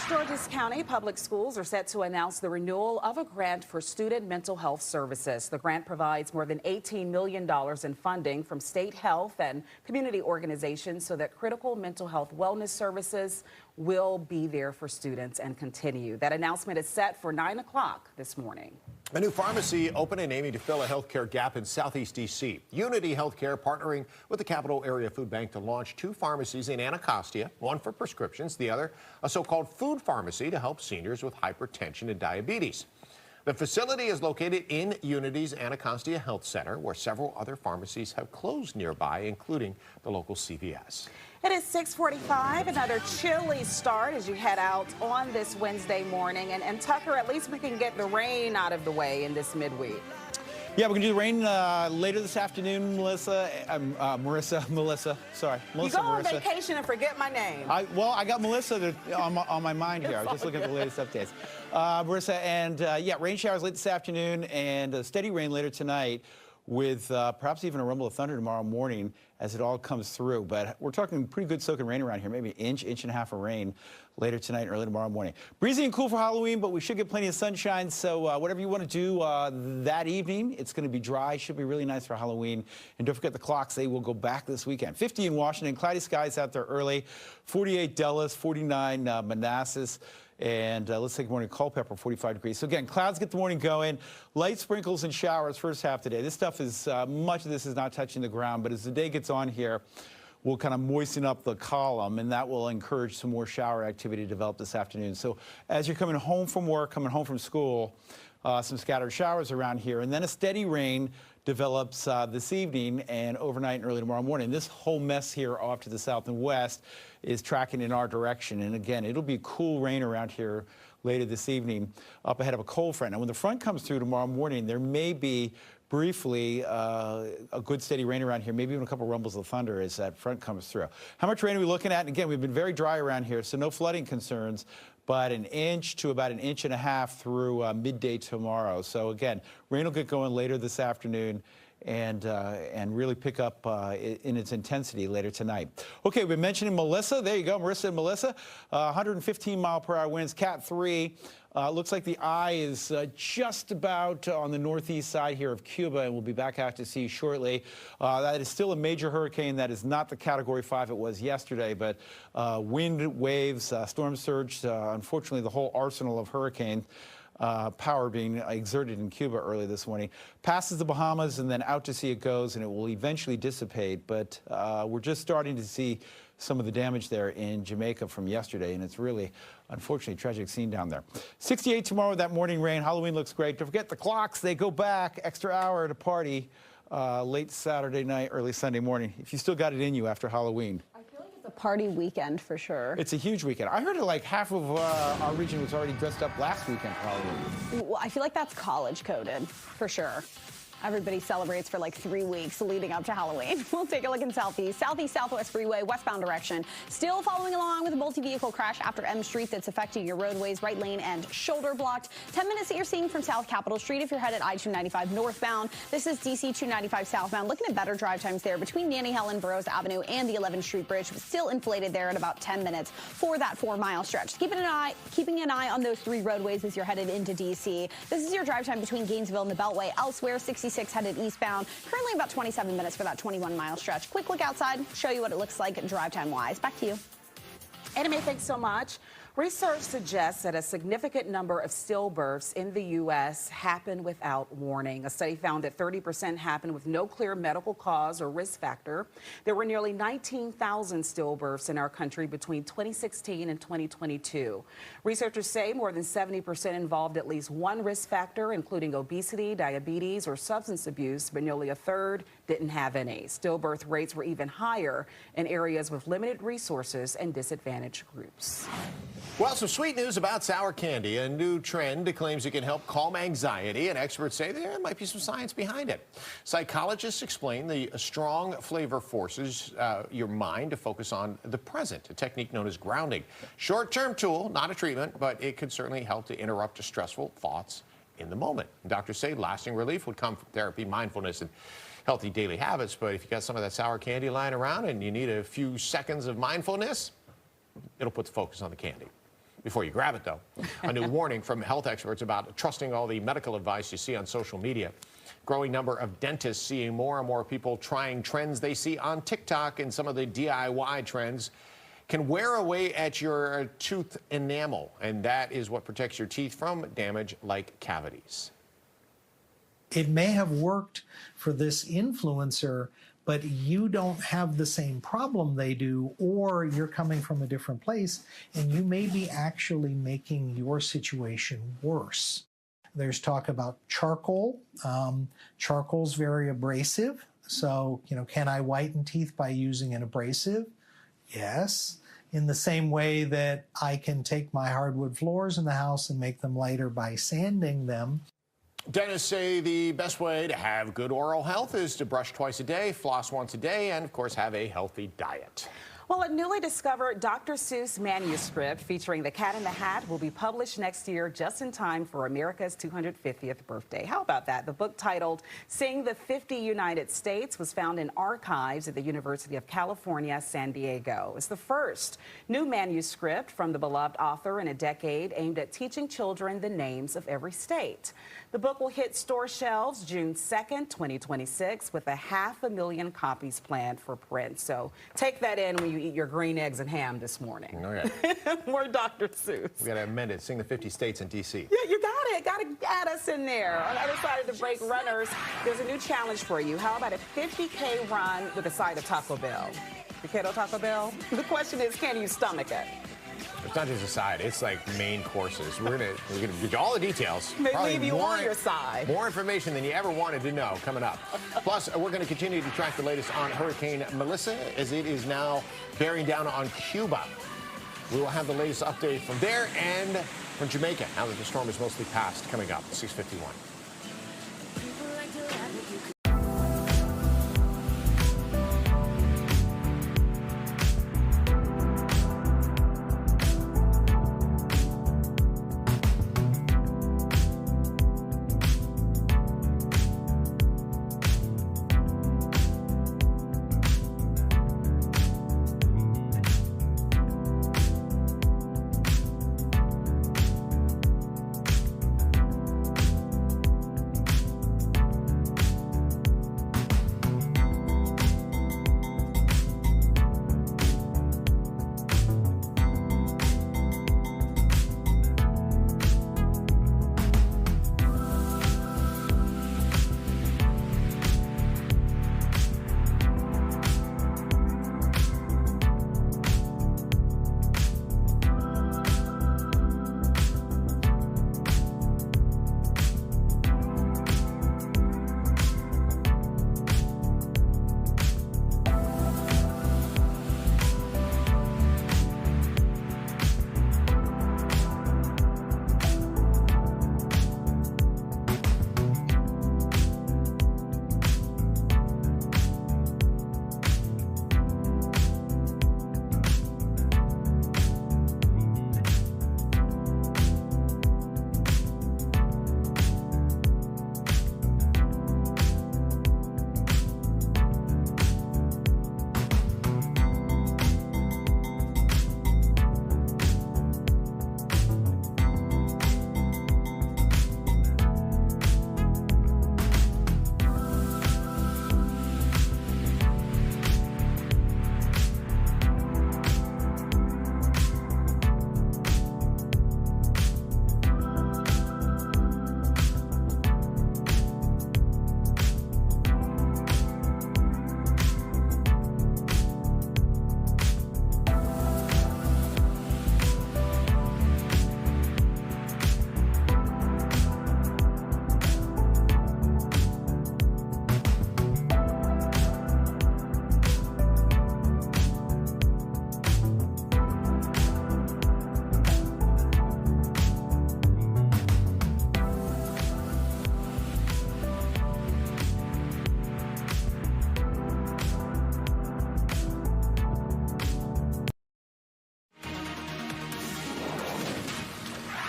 Georges County Public Schools are set to announce the renewal of a grant for student mental health services. The grant provides more than $18 million in funding from state health and community organizations so that critical mental health wellness services will be there for students and continue. That announcement is set for 9 o'clock this morning. A new pharmacy open and aiming to fill a healthcare gap in Southeast D.C. Unity Healthcare partnering with the Capital Area Food Bank to launch 2 pharmacies in Anacostia, one for prescriptions, the other a so-called food pharmacy to help seniors with hypertension and diabetes. The facility is located in Unity's Anacostia Health Center, where several other pharmacies have closed nearby, including the local CVS. It is 6:45, another chilly start as you head out on this Wednesday morning. And Tucker, at least we can get the rain out of the way in this midweek. Yeah, we're going to do the rain later this afternoon, Melissa. Melissa. Sorry. Melissa, you go on Marissa. vacation and forget my name. I got Melissa on my mind here. I was just looking at the latest updates. Marissa, and yeah, rain showers late this afternoon and steady rain later tonight with perhaps even a rumble of thunder tomorrow morning as it all comes through. But we're talking pretty good soaking rain around here, maybe an inch and a half of rain later tonight and early tomorrow morning. Breezy and cool for Halloween, but we should get plenty of sunshine. So whatever you want to do that evening, it's going to be dry. Should be really nice for Halloween. And don't forget the clocks. They will go back this weekend. 50 in Washington, cloudy skies out there early. 48 Dallas, 49 Manassas. And let's take morning Culpeper, 45 degrees. So again, clouds get the morning going. Light sprinkles and showers first half today. This stuff is, much of this is not touching the ground, but as the day gets on here, we'll kind of moisten up the column, and that will encourage some more shower activity to develop this afternoon. So as you're coming home from work, coming home from school, some scattered showers around here, and then a steady rain develops this evening and overnight and early tomorrow morning. This whole mess here off to the south and west is tracking in our direction. And again, it'll be cool rain around here later this evening up ahead of a cold front. And when the front comes through tomorrow morning, there may be briefly a good steady rain around here, maybe even a couple rumbles of thunder as that front comes through. How much rain are we looking at? And again, we've been very dry around here, so no flooding concerns, but an inch to about an inch and a half through midday tomorrow. So again, rain will get going later this afternoon and really pick up in its intensity later tonight. Okay, we've been mentioning Melissa. There you go, Marissa and Melissa. 115 mile per hour winds, Cat 3. Looks like the eye is just about on the northeast side here of Cuba, and we'll be back out to sea shortly. That is still a major hurricane. That is not the Category 5 it was yesterday, but wind, waves, storm surge, unfortunately the whole arsenal of hurricane power being exerted in Cuba early this morning. Passes the Bahamas and then out to sea it goes, and it will eventually dissipate, but we're just starting to see some of the damage there in Jamaica from yesterday, and it's really, unfortunately, a tragic scene down there. 68 tomorrow with that morning rain. Halloween looks great. Don't forget the clocks. They go back. Extra hour to party late Saturday night, early Sunday morning, if you still got it in you after Halloween. I feel like it's a party weekend for sure. It's a huge weekend. I heard like half of our region was already dressed up last weekend for Halloween. Well, I feel like that's college coded for sure. Everybody celebrates for like 3 weeks leading up to Halloween. We'll take a look in Southeast Southwest Freeway, westbound direction. Still following along with a multi-vehicle crash after M Street that's affecting your roadways, right lane and shoulder blocked. 10 minutes that you're seeing from South Capitol Street if you're headed I-295 northbound. This is DC 295 southbound. Looking at better drive times there between Nanny Helen, Burroughs Avenue and the 11th Street Bridge. Still inflated there at about 10 minutes for that 4-mile stretch. Keeping an eye on those 3 roadways as you're headed into DC. This is your drive time between Gainesville and the Beltway. Elsewhere, 66 headed eastbound. Currently about 27 minutes for that 21-mile stretch. Quick look outside, show you what it looks like drive time-wise. Back to you. Anime, thanks so much. Research suggests that a significant number of stillbirths in the U.S. happen without warning. A study found that 30% happened with no clear medical cause or risk factor. There were nearly 19,000 stillbirths in our country between 2016 and 2022. Researchers say more than 70% involved at least one risk factor, including obesity, diabetes, or substance abuse, but nearly a third didn't have any. Stillbirth rates were even higher in areas with limited resources and disadvantaged groups. Well, some sweet news about sour candy. A new trend claims it can help calm anxiety, and experts say there might be some science behind it. Psychologists explain the strong flavor forces your mind to focus on the present, a technique known as grounding. Short-term tool, not a treatment, but it could certainly help to interrupt stressful thoughts in the moment. Doctors say lasting relief would come from therapy, mindfulness, and healthy daily habits. But if you got some of that sour candy lying around and you need a few seconds of mindfulness, it'll put the focus on the candy. Before you grab it, though, a new warning from health experts about trusting all the medical advice you see on social media. Growing number of dentists seeing more and more people trying trends they see on TikTok, and some of the DIY trends can wear away at your tooth enamel, and that is what protects your teeth from damage like cavities. It may have worked for this influencer, but you don't have the same problem they do, or you're coming from a different place, and you may be actually making your situation worse. There's talk about charcoal. Charcoal's very abrasive. So, can I whiten teeth by using an abrasive? Yes. In the same way that I can take my hardwood floors in the house and make them lighter by sanding them. Dentists say the best way to have good oral health is to brush twice a day, floss once a day, and of course have a healthy diet. Well, a newly discovered Dr. Seuss manuscript featuring the Cat in the Hat will be published next year just in time for America's 250th birthday. How about that? The book, titled Sing the 50 United States, was found in archives at the University of California, San Diego. It's the first new manuscript from the beloved author in a decade aimed at teaching children the names of every state. The book will hit store shelves June 2nd, 2026, with 500,000 copies planned for print. So take that in when you eat your green eggs and ham this morning. Okay. More Dr. Seuss. We got to amend it. Sing the 50 states in D.C. Yeah, you got it. Got to add us in there. On the other side of the break, runners, there's a new challenge for you. How about a 50K run with a side of Taco Bell? The keto Taco Bell? The question is, can you stomach it? It's not just a side, it's like main courses. We're gonna get you all the details. They Probably leave you on your side. More information than you ever wanted to know coming up. Plus, we're going to continue to track the latest on Hurricane Melissa as it is now bearing down on Cuba. We will have the latest update from there and from Jamaica now that the storm is mostly past, coming up at 6:51.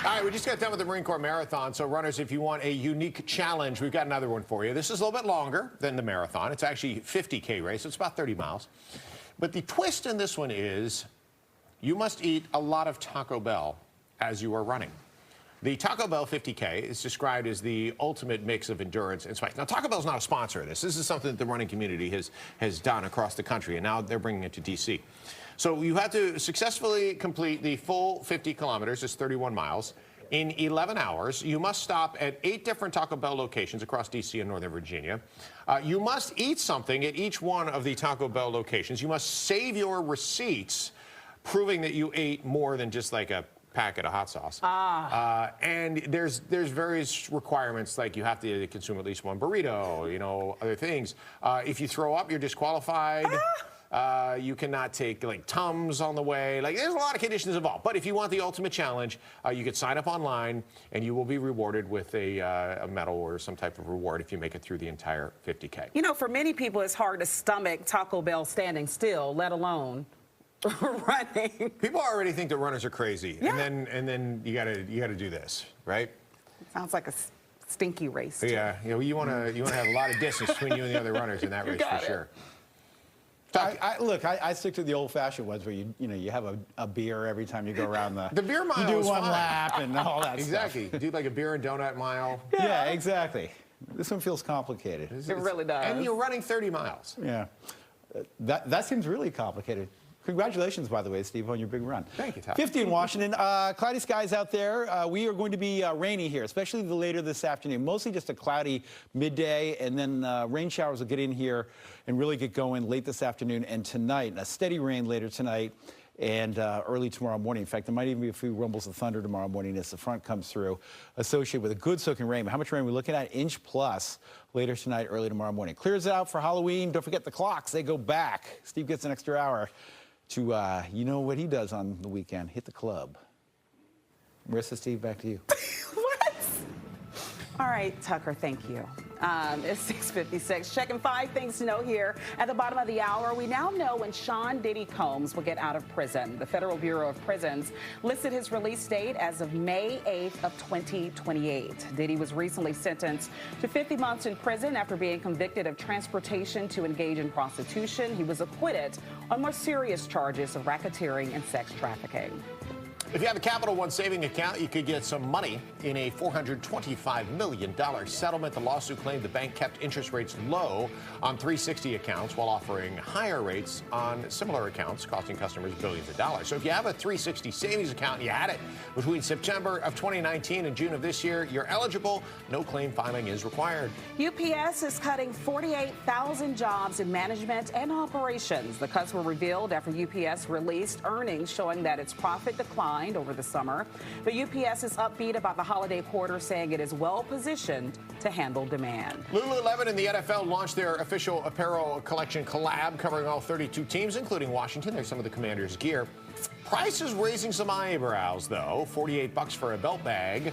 All right, we just got done with the Marine Corps Marathon. So runners, if you want a unique challenge, we've got another one for you. This is a little bit longer than the marathon. It's actually a 50K race. It's about 30 miles. But the twist in this one is you must eat a lot of Taco Bell as you are running. The Taco Bell 50K is described as the ultimate mix of endurance and spice. Now, Taco Bell's not a sponsor of this. This is something that the running community has done across the country, and now they're bringing it to D.C. So you have to successfully complete the full 50 kilometers, it's 31 miles, in 11 hours. You must stop at 8 different Taco Bell locations across D.C. and Northern Virginia. You must eat something at each one of the Taco Bell locations. You must save your receipts, proving that you ate more than just like a packet of hot sauce. And there's various requirements, like you have to consume at least one burrito, you know, other things. If you throw up, you're disqualified. You cannot take like Tums on the way. Like, there's a lot of conditions involved. But if you want the ultimate challenge, you could sign up online, and you will be rewarded with a medal or some type of reward if you make it through the entire 50K. You know, for many people, it's hard to stomach Taco Bell standing still, let alone running. People already think that runners are crazy, yeah. and then you gotta do this, right? It sounds like a stinky race. Yeah, you want to have a lot of distance between you and the other runners in that race for sure. Look, I stick to the old-fashioned ones where you have a beer every time you go around the beer mile. You do is one fine. lap and all that exactly. stuff. Do like a beer and donut mile. Yeah, exactly. This one feels complicated. It really does. And you're running 30 miles. Yeah, that seems really complicated. Congratulations, by the way, Steve, on your big run. Thank you, Tom. 50 in Washington. Cloudy skies out there. We are going to be rainy here, especially later this afternoon. Mostly just a cloudy midday, and then rain showers will get in here and really get going late this afternoon and tonight. A steady rain later tonight and early tomorrow morning. In fact, there might even be a few rumbles of thunder tomorrow morning as the front comes through, associated with a good soaking rain. But how much rain are we looking at? Inch plus later tonight, early tomorrow morning. Clears it out for Halloween. Don't forget the clocks. They go back. Steve gets an extra hour to, you know what he does on the weekend, hit the club. Marissa, Steve, back to you. What? All right, Tucker, thank you. It's 6:56. Checking 5 things to know here at the bottom of the hour. We now know when Sean Diddy Combs will get out of prison. The Federal Bureau of Prisons listed his release date as of May 8th of 2028. Diddy was recently sentenced to 50 months in prison after being convicted of transportation to engage in prostitution. He was acquitted on more serious charges of racketeering and sex trafficking. If you have a Capital One saving account, you could get some money in a $425 million settlement. The lawsuit claimed the bank kept interest rates low on 360 accounts while offering higher rates on similar accounts, costing customers billions of dollars. So if you have a 360 savings account and you had it between September of 2019 and June of this year, you're eligible. No claim filing is required. UPS is cutting 48,000 jobs in management and operations. The cuts were revealed after UPS released earnings showing that its profit declined over the summer. But UPS is upbeat about the holiday quarter, saying it is well positioned to handle demand. Lululemon and the NFL launched their official apparel collection collab covering all 32 teams, including Washington. There's some of the Commanders' gear. Price is raising some eyebrows, though. $48 for a belt bag.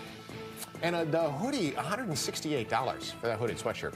And the hoodie, $168 for that hooded sweatshirt.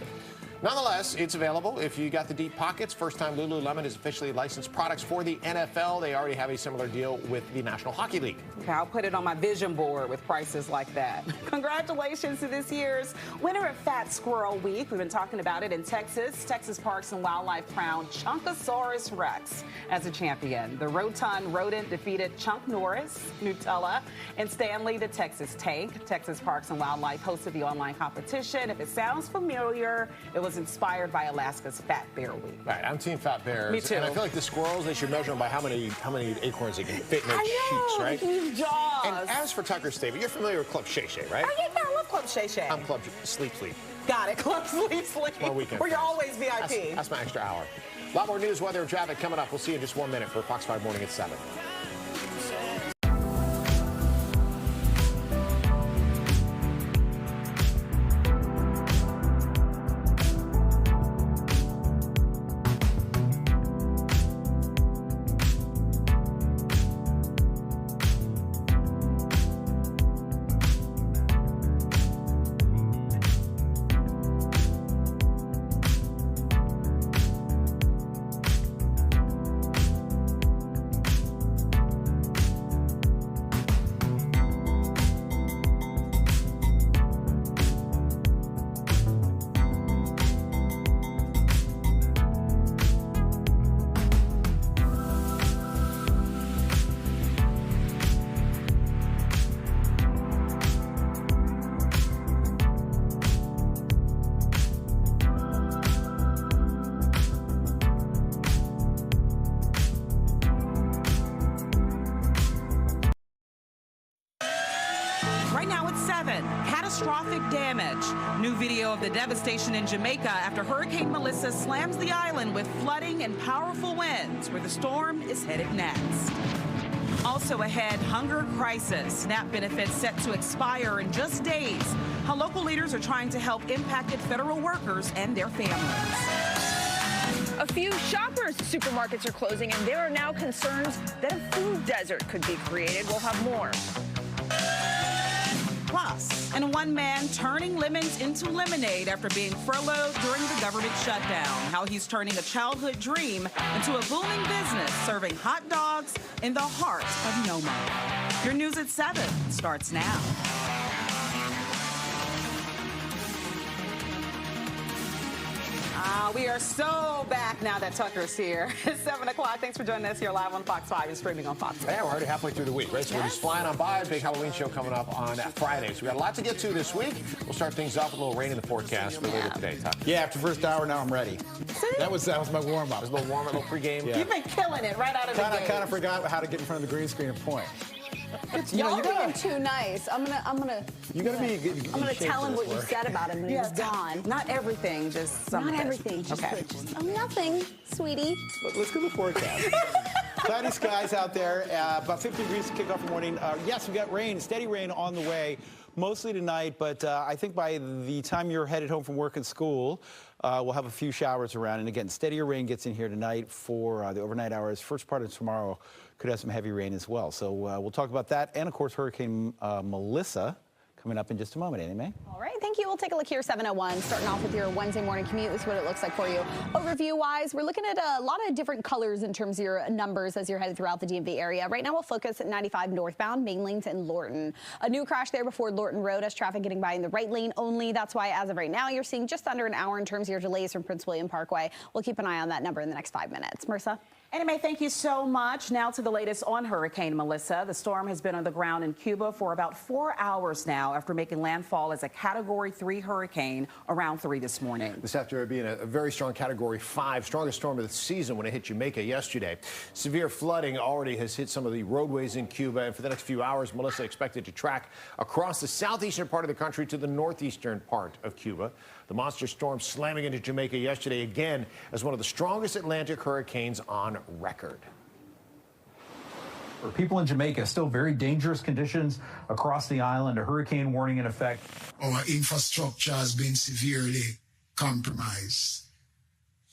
Nonetheless, it's available if you got the deep pockets. First time Lululemon has officially licensed products for the NFL. They already have a similar deal with the National Hockey League. Okay, I'll put it on my vision board with prices like that. Congratulations to this year's winner of Fat Squirrel Week. We've been talking about it in Texas. Texas Parks and Wildlife crowned Chunkosaurus Rex as a champion. The rotund rodent defeated Chunk Norris, Nutella, and Stanley the Texas Tank. Texas Parks and Wildlife hosted the online competition. If it sounds familiar, it was inspired by Alaska's Fat Bear Week. Right, I'm Team Fat Bears. Me too. And I feel like the squirrels, they should measure them by how many acorns they can fit in their cheeks, right? They can use jaws. And as for Tucker's statement, you're familiar with Club Shay Shay, right? Oh, yeah, I love Club Shay Shay. I'm Club Sleep Sleep. Got it, Club Sleep Sleep. My weekend. Where you're always VIP. That's my extra hour. A lot more news, weather, and traffic coming up. We'll see you in just 1 minute for Fox 5 Morning at 7. Catastrophic damage. New video of the devastation in Jamaica after Hurricane Melissa slams the island with flooding and powerful winds, where the storm is headed next. Also ahead, hunger crisis. SNAP benefits set to expire in just days. How local leaders are trying to help impacted federal workers and their families. A few Shoppers supermarkets are closing, and there are now concerns that a food desert could be created. We'll have more. Plus, and one man turning lemons into lemonade after being furloughed during the government shutdown. How he's turning a childhood dream into a booming business, serving hot dogs in the heart of Noma. Your news at 7 starts now. We are so back now that Tucker's here. It's 7 o'clock. Thanks for joining us here live on Fox 5 and streaming on Fox. Yeah, we're already halfway through the week, right? So we're just flying on by. Big Halloween show coming up on Friday. So we got a lot to get to this week. We'll start things off with a little rain in the forecast for later today. Tucker. Yeah, after first hour, now I'm ready. That was my warm-up. A little warm-up, a little pregame. Yeah. You've been killing it right out of the gate. Kind of forgot how to get in front of the green screen and point. Y'all being too nice. I'm gonna tell him what you said about him when he's gone. Not everything, just some. Not everything, just nothing, sweetie. Let's go to the forecast. Cloudy skies out there, about 50 degrees to kick off the morning. Yes, we got rain, steady rain on the way, mostly tonight, but I think by the time you're headed home from work and school, we'll have a few showers around. And again, steadier rain gets in here tonight for the overnight hours. First part of tomorrow could have some heavy rain as well. So we'll talk about that. And of course, Hurricane Melissa coming up in just a moment. Annie Mae? All right, thank you. We'll take a look here, 7:01. Starting off with your Wednesday morning commute. This is what it looks like for you. Overview-wise, we're looking at a lot of different colors in terms of your numbers as you're headed throughout the DMV area. Right now, we'll focus at 95 northbound, main lanes, and Lorton. A new crash there before Lorton Road as traffic getting by in the right lane only. That's why, as of right now, you're seeing just under an hour in terms of your delays from Prince William Parkway. We'll keep an eye on that number in the next 5 minutes. Marissa? Annie Mae, thank you so much. Now to the latest on Hurricane Melissa. The storm has been on the ground in Cuba for about 4 hours now after making landfall as a Category 3 hurricane around 3 this morning. This after being a very strong Category 5, strongest storm of the season when it hit Jamaica yesterday. Severe flooding already has hit some of the roadways in Cuba, and for the next few hours, Melissa expected to track across the southeastern part of the country to the northeastern part of Cuba. The monster storm slamming into Jamaica yesterday again as one of the strongest Atlantic hurricanes on record. For people in Jamaica, still very dangerous conditions across the island, a hurricane warning in effect. Our infrastructure has been severely compromised.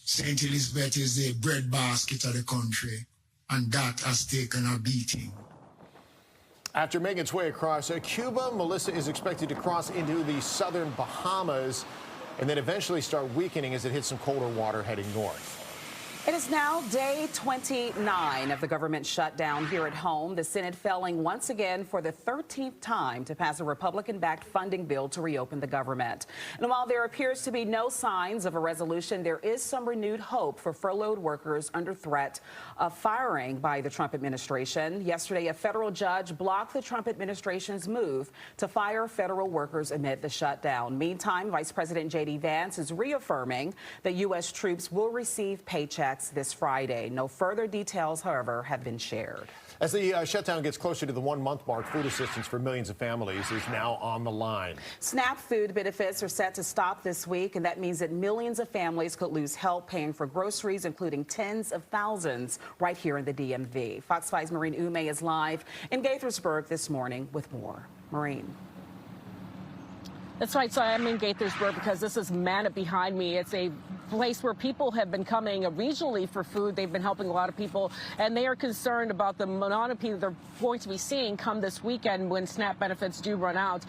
St. Elizabeth is the breadbasket of the country, and that has taken a beating. After making its way across Cuba, Melissa is expected to cross into the southern Bahamas and then eventually start weakening as it hits some colder water heading north. It is now day 29 of the government shutdown here at home. The Senate failing once again for the 13th time to pass a Republican-backed funding bill to reopen the government. And while there appears to be no signs of a resolution, there is some renewed hope for furloughed workers under threat of firing by the Trump administration. Yesterday, a federal judge blocked the Trump administration's move to fire federal workers amid the shutdown. Meantime, Vice President J.D. Vance is reaffirming that U.S. troops will receive paychecks this Friday. No further details, however, have been shared. As the shutdown gets closer to the 1-month mark, food assistance for millions of families is now on the line. SNAP food benefits are set to stop this week, and that means that millions of families could lose help paying for groceries, including tens of thousands right here in the DMV. Fox 5's Maureen Ume is live in Gaithersburg this morning with more. Maureen. That's right. So I'm in Gaithersburg because this is Manna behind me. It's a place where people have been coming regionally for food. They've been helping a lot of people, and they are concerned about the monotony they're going to be seeing come this weekend when SNAP benefits do run out.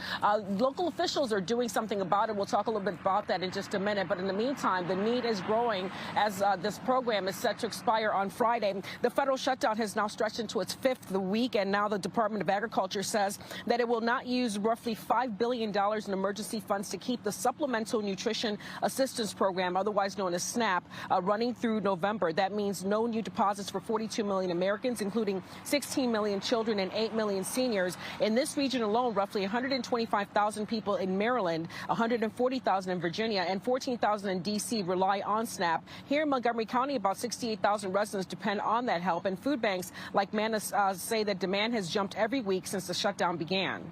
Local officials are doing something about it. We'll talk a little bit about that in just a minute. But in the meantime, the need is growing as this program is set to expire on Friday. The federal shutdown has now stretched into its 5th week, and now the Department of Agriculture says that it will not use roughly $5 billion in emergency funds to keep the Supplemental Nutrition Assistance Program, otherwise known as SNAP, running through November. That means no new deposits for 42 million Americans, including 16 million children and 8 million seniors. In this region alone, roughly 125,000 people in Maryland, 140,000 in Virginia, and 14,000 in D.C. rely on SNAP. Here in Montgomery County, about 68,000 residents depend on that help, and food banks like Manna say that demand has jumped every week since the shutdown began.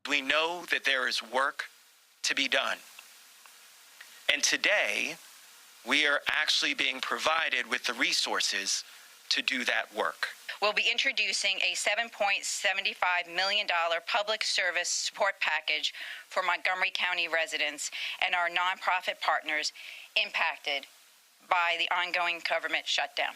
We know that there is work to be done. And today, we are actually being provided with the resources to do that work. We'll be introducing a $7.75 million public service support package for Montgomery County residents and our nonprofit partners impacted by the ongoing government shutdown.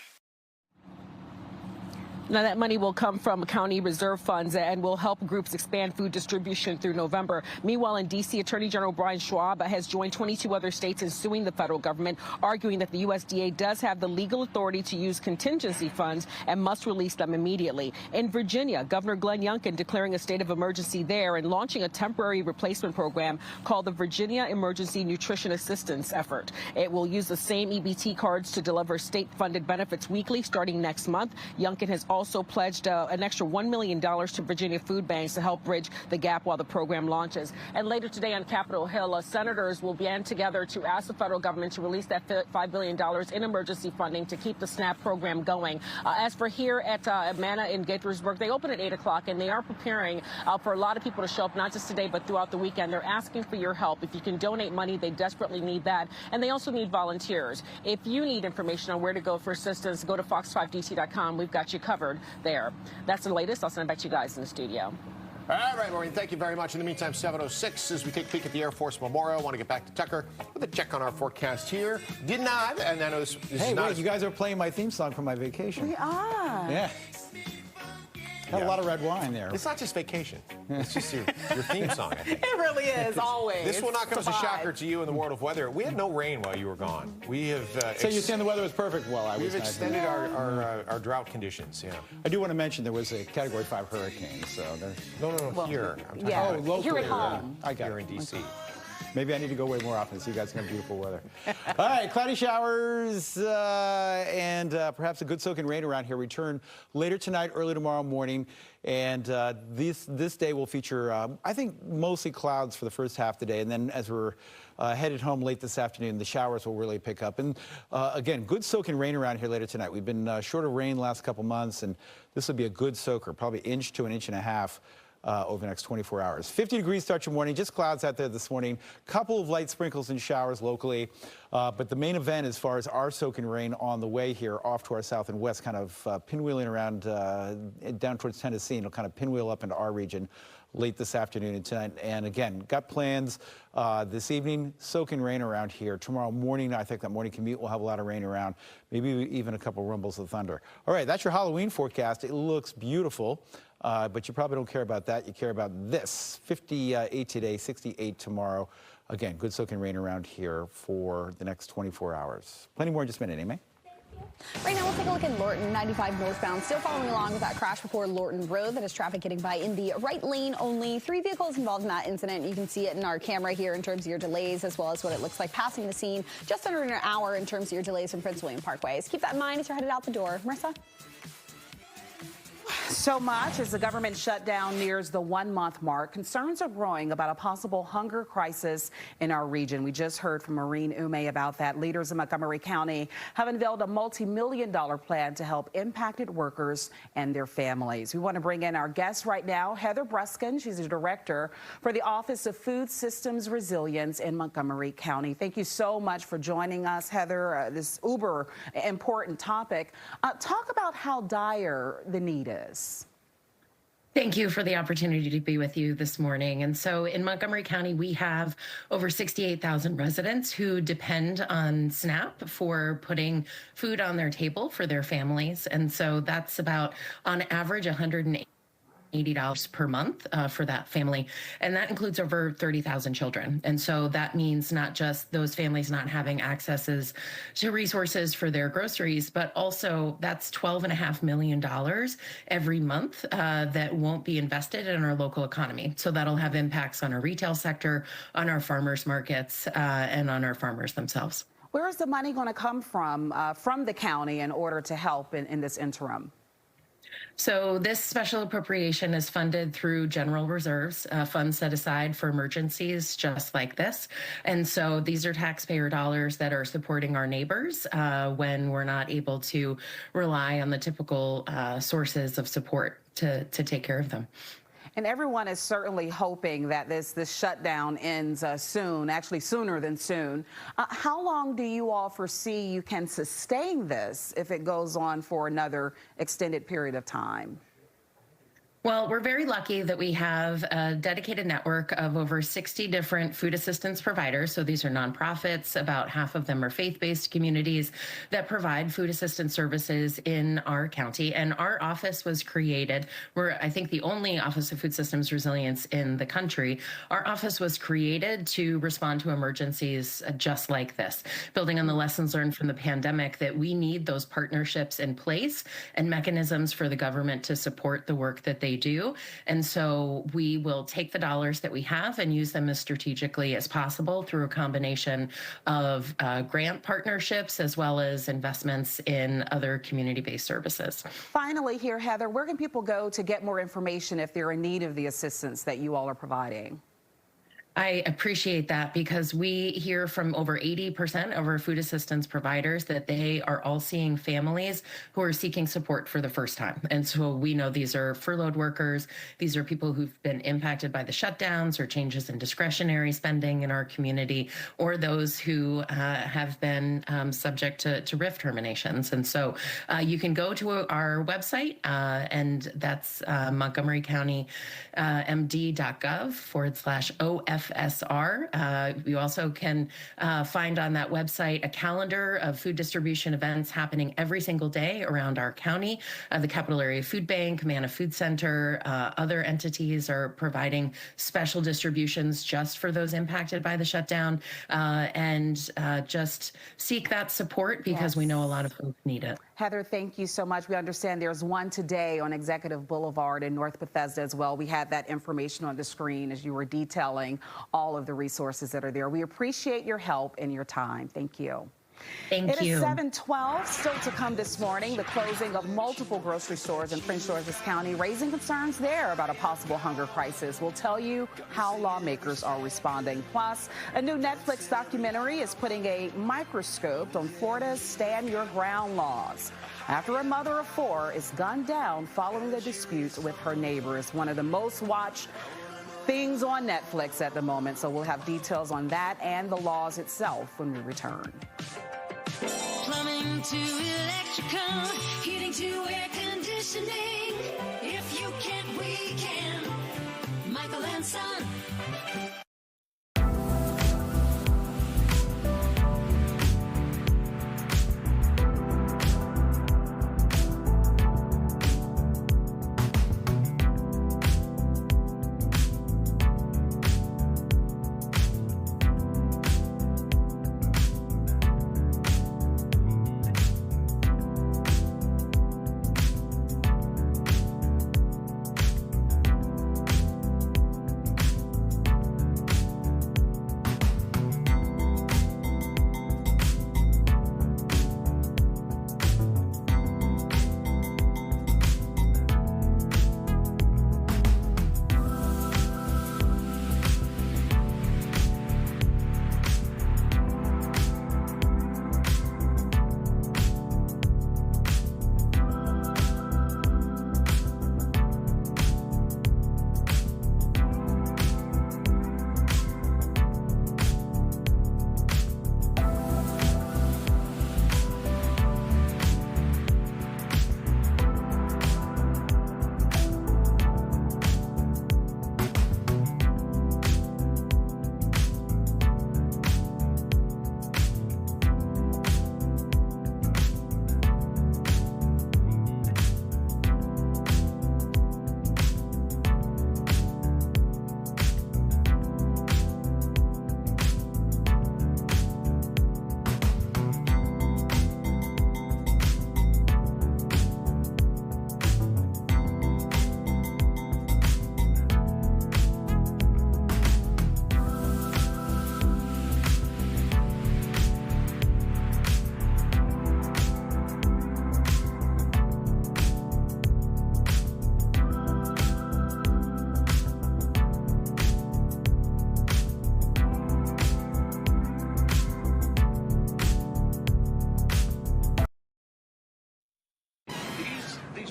Now, that money will come from county reserve funds and will help groups expand food distribution through November. Meanwhile, in D.C., Attorney General Brian Schwab has joined 22 other states in suing the federal government, arguing that the USDA does have the legal authority to use contingency funds and must release them immediately. In Virginia, Governor Glenn Youngkin declaring a state of emergency there and launching a temporary replacement program called the Virginia Emergency Nutrition Assistance Effort. It will use the same EBT cards to deliver state-funded benefits weekly starting next month. Youngkin has also pledged an extra $1 million to Virginia food banks to help bridge the gap while the program launches. And later today on Capitol Hill, senators will band together to ask the federal government to release that $5 billion in emergency funding to keep the SNAP program going. As for here at Manna in Gaithersburg, they open at 8 o'clock, and they are preparing for a lot of people to show up, not just today, but throughout the weekend. They're asking for your help. If you can donate money, they desperately need that. And they also need volunteers. If you need information on where to go for assistance, go to fox5dt.com. We've got you covered there. That's the latest. I'll send it back to you guys in the studio. All right, Maureen, thank you very much. In the meantime, 7:06 as we take a peek at the Air Force Memorial. I want to get back to Tucker with a check on our forecast here. Did not, and I know this hey, is not. Wait, you guys are playing my theme song from my vacation. We are. Yeah. Had a lot of red wine there. It's not just vacation. It's just your theme song, I think. It really is, always. This will not come as a shocker to you in the world of weather. We had no rain while you were gone. We have... so you're saying the weather was perfect? Well, I was... We've extended our drought conditions, yeah. I do want to mention there was a Category 5 hurricane, so... No, well, here. I'm talking about locally. Here at home. I got here in D.C. Maybe I need to go away more often so you guys can have beautiful weather. All right, cloudy showers and perhaps a good soaking rain around here return later tonight, early tomorrow morning. And this day will feature, I think, mostly clouds for the first half of the day. And then as we're headed home late this afternoon, the showers will really pick up. And again, good soaking rain around here later tonight. We've been short of rain the last couple months, and this will be a good soaker, probably inch to an inch and a half. Over the next 24 hours. 50 degrees start your morning, just clouds out there this morning. Couple of light sprinkles and showers locally. But the main event as far as our soaking rain on the way here off to our south and west, kind of pinwheeling around down towards Tennessee, and it'll kind of pinwheel up into our region late this afternoon and tonight. And again, got plans this evening, soaking rain around here. Tomorrow morning, I think that morning commute will have a lot of rain around, maybe even a couple rumbles of thunder. All right, that's your Halloween forecast. It looks beautiful. But you probably don't care about that. You care about this. 58 today, 68 tomorrow. Again, good soaking rain around here for the next 24 hours. Plenty more in just a minute, Amy. Right now, we'll take a look at Lorton, 95 northbound. Still following along with that crash before Lorton Road. That is traffic getting by in the right lane only. 3 vehicles involved in that incident. You can see it in our camera here in terms of your delays, as well as what it looks like passing the scene. Just under an hour in terms of your delays from Prince William Parkways. Keep that in mind as you're headed out the door. Marissa? So much as the government shutdown nears the 1-month mark, concerns are growing about a possible hunger crisis in our region. We just heard from Maureen Ume about that. Leaders in Montgomery County have unveiled a multi-million-dollar plan to help impacted workers and their families. We want to bring in our guest right now, Heather Bruskin. She's the director for the Office of Food Systems Resilience in Montgomery County. Thank you so much for joining us, Heather. This uber important topic. Talk about how dire the need is. Thank you for the opportunity to be with you this morning. And so in Montgomery County, we have over 68,000 residents who depend on SNAP for putting food on their table for their families. And so that's about, on average, $180 per month for that family. And that includes over 30,000 children. And so that means not just those families not having accesses to resources for their groceries, but also that's $12.5 million every month that won't be invested in our local economy. So that'll have impacts on our retail sector, on our farmers markets, and on our farmers themselves. Where is the money going to come from the county in order to help in this interim? So this special appropriation is funded through general reserves, funds set aside for emergencies just like this. And so these are taxpayer dollars that are supporting our neighbors when we're not able to rely on the typical sources of support to take care of them. And everyone is certainly hoping that this shutdown ends soon, actually sooner than soon. How long do you all foresee you can sustain this if it goes on for another extended period of time? Well, we're very lucky that we have a dedicated network of over 60 different food assistance providers. So these are nonprofits. About half of them are faith-based communities that provide food assistance services in our county. And our office was created. We're, I think, the only Office of Food Systems Resilience in the country. Our office was created to respond to emergencies just like this, building on the lessons learned from the pandemic, that we need those partnerships in place and mechanisms for the government to support the work that they do. And so we will take the dollars that we have and use them as strategically as possible through a combination of grant partnerships as well as investments in other community-based services. Finally here, Heather, where can people go to get more information if they're in need of the assistance that you all are providing? I appreciate that, because we hear from over 80% of our food assistance providers that they are all seeing families who are seeking support for the first time. And so we know these are furloughed workers. These are people who've been impacted by the shutdowns or changes in discretionary spending in our community, or those who have been subject to RIF terminations. And so you can go to our website, and that's montgomerycountymd.gov/OFSR. You also can find on that website a calendar of food distribution events happening every single day around our county. The Capital Area Food Bank, Manna Food Center, other entities are providing special distributions just for those impacted by the shutdown. And just seek that support, because we know a lot of folks need it. Heather, thank you so much. We understand there's one today on Executive Boulevard in North Bethesda as well. We had that information on the screen as you were detailing all of the resources that are there. We appreciate your help and your time. Thank you. Thank you. It is 7:12. Still to come this morning, the closing of multiple grocery stores in Prince George's County, raising concerns there about a possible hunger crisis. We'll tell you how lawmakers are responding. Plus, a new Netflix documentary is putting a microscope on Florida's Stand Your Ground laws, after a mother of 4 is gunned down following a dispute with her neighbors. One of the most watched things on Netflix at the moment. So we'll have details on that and the laws itself when we return. Plumbing to electrical, heating to air conditioning. If you can't, we can. Michael and Son.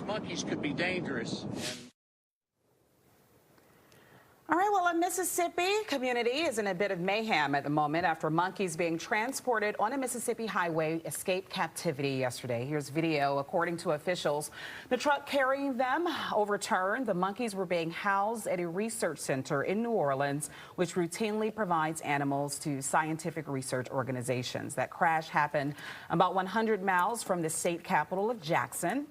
Monkeys could be dangerous. All right, well, Mississippi community is in a bit of mayhem at the moment after monkeys being transported on a Mississippi highway escaped captivity yesterday. Here's video. According to officials, the truck carrying them overturned. The monkeys were being housed at a research center in New Orleans, which routinely provides animals to scientific research organizations. That crash happened about 100 miles from the state capital of Jackson.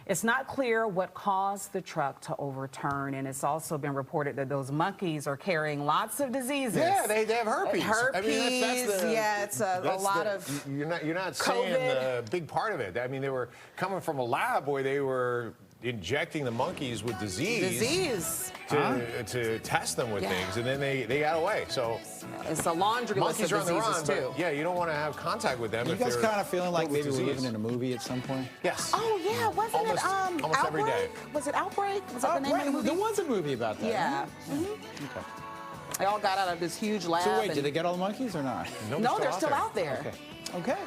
It's not clear what caused the truck to overturn, and it's also been reported that those monkeys are carrying lots of diseases. Yeah, they have herpes. Herpes, I mean, it's a lot of You're not COVID. saying the big part of it. I mean, they were coming from a lab where they were injecting the monkeys with disease. To test them with things, and then they got away. So it's a laundry list monkeys of are on the run, diseases, too. but yeah, you don't want to have contact with them. You if guys they're kind of feeling like filled with maybe we're disease. living in a movie at some point? Yes. Oh yeah, wasn't Almost it every day. Outbreak? Was it Outbreak? Was that the name of the movie? There was a movie about that. Yeah. Okay. They all got out of this huge lab. So wait, and- did they get all the monkeys or not? No, they're still out there. Okay.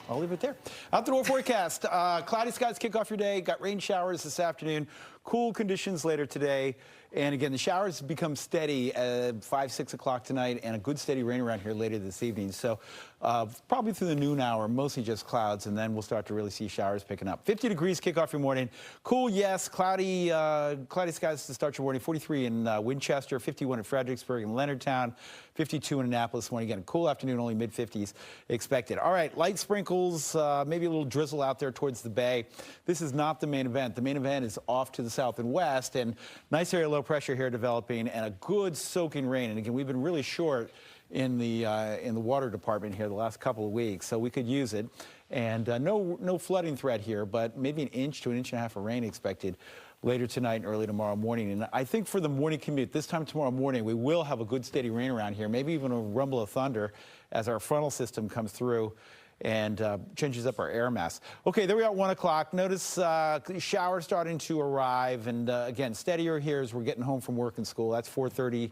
I'll leave it there. Out the door forecast. Cloudy skies kick off your day. Got rain showers this afternoon. Cool conditions later today. And again, the showers become steady at 5, 6 o'clock tonight, and a good steady rain around here later this evening. So probably through the noon hour, mostly just clouds, and then we'll start to really see showers picking up. 50 degrees kick off your morning. Cool, yes. Cloudy skies to start your morning. 43 in Winchester, 51 in Fredericksburg and Leonardtown, 52 in Annapolis. One again, cool afternoon, only mid-50s expected. All right, light sprinkles, maybe a little drizzle out there towards the bay. This is not the main event. The main event is off to the south and west, and nice area low pressure here developing, and a good soaking rain. And again, we've been really short in the water department here the last couple of weeks, so we could use it. And no flooding threat here, but maybe an inch to an inch and a half of rain expected later tonight and early tomorrow morning. And I think for the morning commute, this time tomorrow morning, we will have a good steady rain around here, maybe even a rumble of thunder as our frontal system comes through and changes up our air mass. Okay, there we are at 1 o'clock. Notice showers starting to arrive, and again, steadier here as we're getting home from work and school. That's 4:30.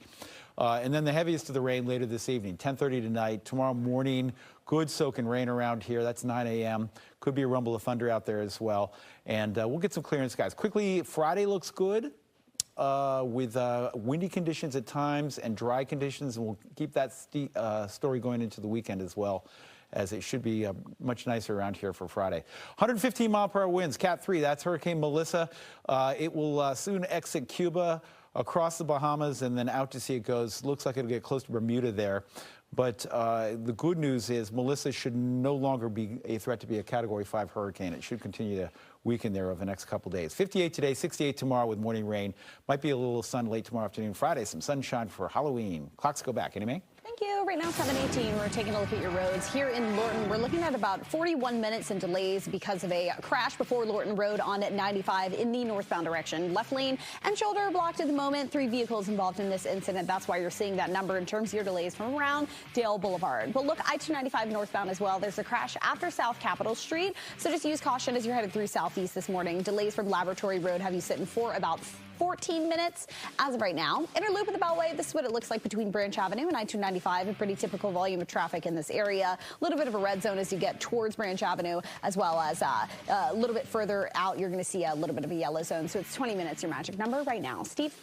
And then the heaviest of the rain later this evening, 10:30 tonight. Tomorrow morning, good soaking rain around here. That's 9 a.m. Could be a rumble of thunder out there as well. And we'll get some clearing skies. Quickly, Friday looks good with windy conditions at times and dry conditions, and we'll keep that story going into the weekend as well, as it should be much nicer around here for Friday. 115 mile per hour winds, Cat 3, that's Hurricane Melissa. It will soon exit Cuba, across the Bahamas, and then out to sea it goes. Looks like it'll get close to Bermuda there. But the good news is Melissa should no longer be a threat to be a Category 5 hurricane. It should continue to weaken there over the next couple days. 58 today, 68 tomorrow with morning rain. Might be a little sun late tomorrow afternoon. Friday, some sunshine for Halloween. Clocks go back. Annie Mae? Thank you. Right now, 7:18. We're taking a look at your roads here in Lorton. We're looking at about 41 minutes in delays because of a crash before Lorton Road on 95 in the northbound direction. Left lane and shoulder blocked at the moment. 3 vehicles involved in this incident. That's why you're seeing that number in terms of your delays from around Dale Boulevard. But look, I-295 northbound as well. There's a crash after South Capitol Street, so just use caution as you're headed through southeast this morning. Delays from Laboratory Road have you sitting for about 14 minutes as of right now. Inner loop of the Beltway, this is what it looks like between Branch Avenue and I-295. A pretty typical volume of traffic in this area. A little bit of a red zone as you get towards Branch Avenue, as well as a little bit further out, you're going to see a little bit of a yellow zone. So it's 20 minutes, your magic number right now. Steve?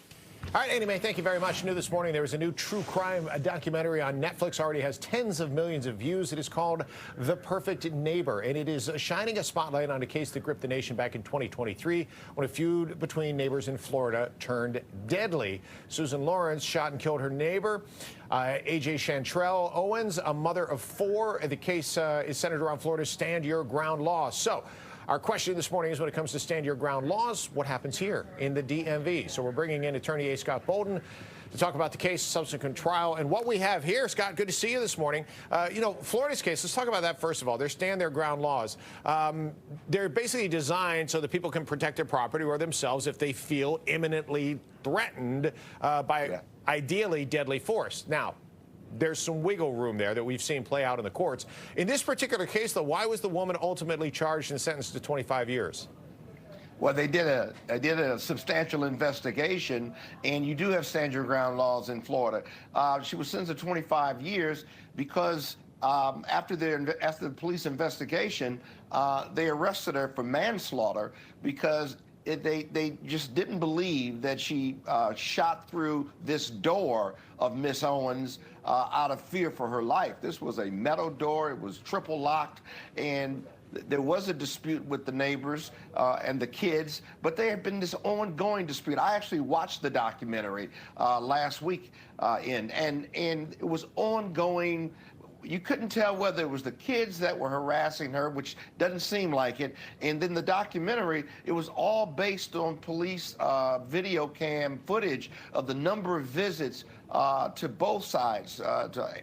All right, Annie Mae, thank you very much. New this morning, there was a new true crime documentary on Netflix. Already has tens of millions of views. It is called The Perfect Neighbor, and it is shining a spotlight on a case that gripped the nation back in 2023 when a feud between neighbors in Florida turned deadly. Susan Lawrence shot and killed her neighbor, A.J. Chantrell Owens, a mother of 4. The case is centered around Florida's Stand Your Ground law. So, our question this morning is, when it comes to stand your ground laws, what happens here in the DMV? So we're bringing in attorney A. Scott Bolden to talk about the case, subsequent trial, and what we have here. Scott, good to see you this morning. Florida's case, let's talk about that first of all. Their stand their ground laws. They're basically designed so that people can protect their property or themselves if they feel imminently threatened by ideally deadly force. Now, there's some wiggle room there that we've seen play out in the courts. In this particular case, though, why was the woman ultimately charged and sentenced to 25 years? Well, they did a substantial investigation, and you do have stand your ground laws in Florida. She was sentenced to 25 years because after the police investigation, they arrested her for manslaughter because they just didn't believe that she shot through this door of Miss Owens out of fear for her life. This was a metal door. It was triple locked, and there was a dispute with the neighbors and the kids, but there had been this ongoing dispute. I actually watched the documentary last week, and it was ongoing. You couldn't tell whether it was the kids that were harassing her, which doesn't seem like it. And then the documentary, it was all based on police video cam footage of the number of visits to both sides, to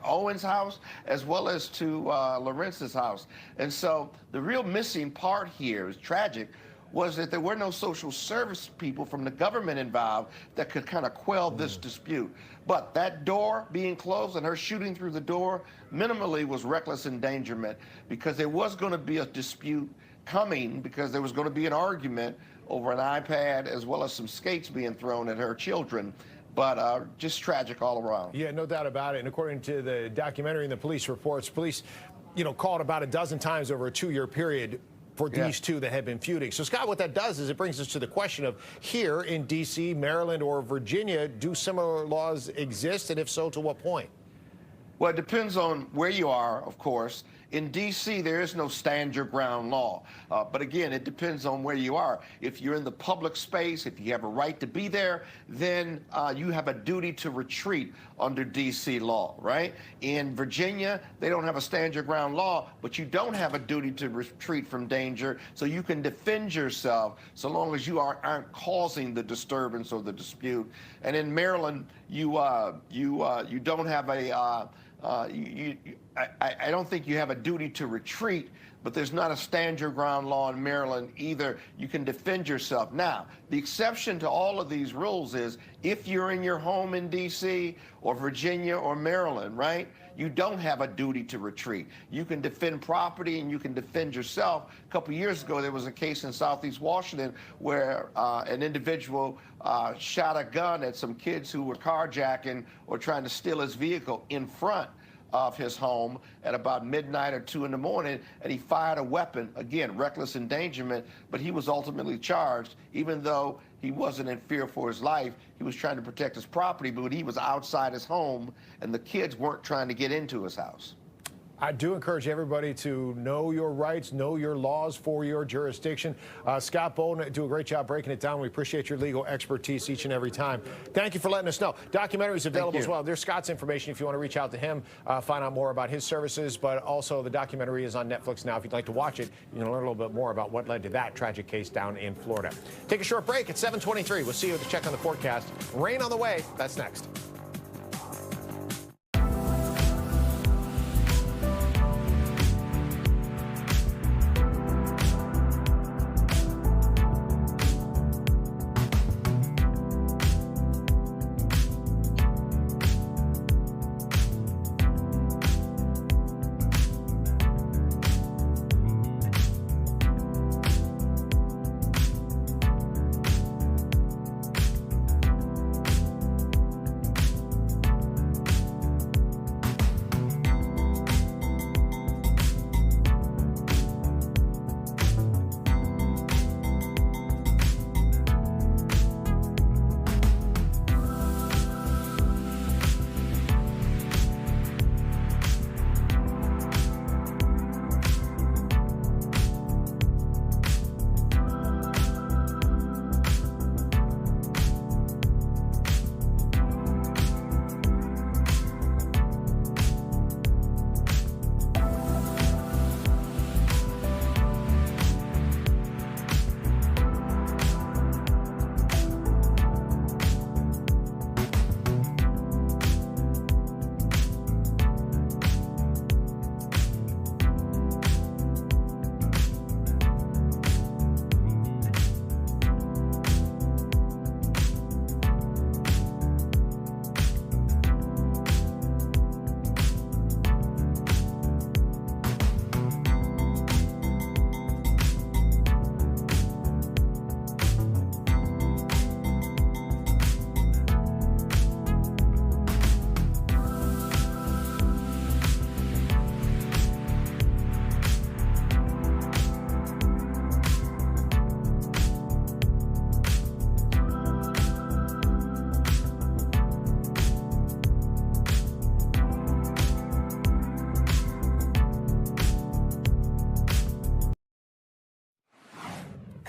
Owen's house as well as to Lawrence's house. And so the real missing part here is tragic, was that there were no social service people from the government involved that could kind of quell this dispute. But that door being closed and her shooting through the door minimally was reckless endangerment, because there was going to be a dispute coming, because there was going to be an argument over an iPad as well as some skates being thrown at her children. But just tragic all around. Yeah, no doubt about it. And according to the documentary and the police reports, police, called about a dozen times over a 2-year period for these two that had been feuding. So, Scott, what that does is it brings us to the question of, here in D.C., Maryland, or Virginia, do similar laws exist, and if so, to what point? Well, it depends on where you are, of course. In D.C., there is no stand your ground law. But again, it depends on where you are. If you're in the public space, if you have a right to be there, then you have a duty to retreat under D.C. law, right? In Virginia, they don't have a stand your ground law, but you don't have a duty to retreat from danger, so you can defend yourself so long as you aren't causing the disturbance or the dispute. And in Maryland, you don't have a I don't think you have a duty to retreat, but there's not a stand your ground law in Maryland either. You can defend yourself. Now, the exception to all of these rules is if you're in your home in D.C. or Virginia or Maryland, right, you don't have a duty to retreat. You can defend property and you can defend yourself. A couple years ago, there was a case in Southeast Washington where an individual shot a gun at some kids who were carjacking or trying to steal his vehicle in front of his home at about midnight or 2 in the morning, and he fired a weapon. Again, reckless endangerment, but he was ultimately charged, even though he wasn't in fear for his life. He was trying to protect his property, but he was outside his home, and the kids weren't trying to get into his house. I do encourage everybody to know your rights, know your laws for your jurisdiction. Scott Bolden, do a great job breaking it down. We appreciate your legal expertise each and every time. Thank you for letting us know. Documentary is available as well. There's Scott's information if you want to reach out to him, find out more about his services, but also the documentary is on Netflix now. If you'd like to watch it, you can learn a little bit more about what led to that tragic case down in Florida. Take a short break at 7:23. We'll see you at the check on the forecast. Rain on the way. That's next.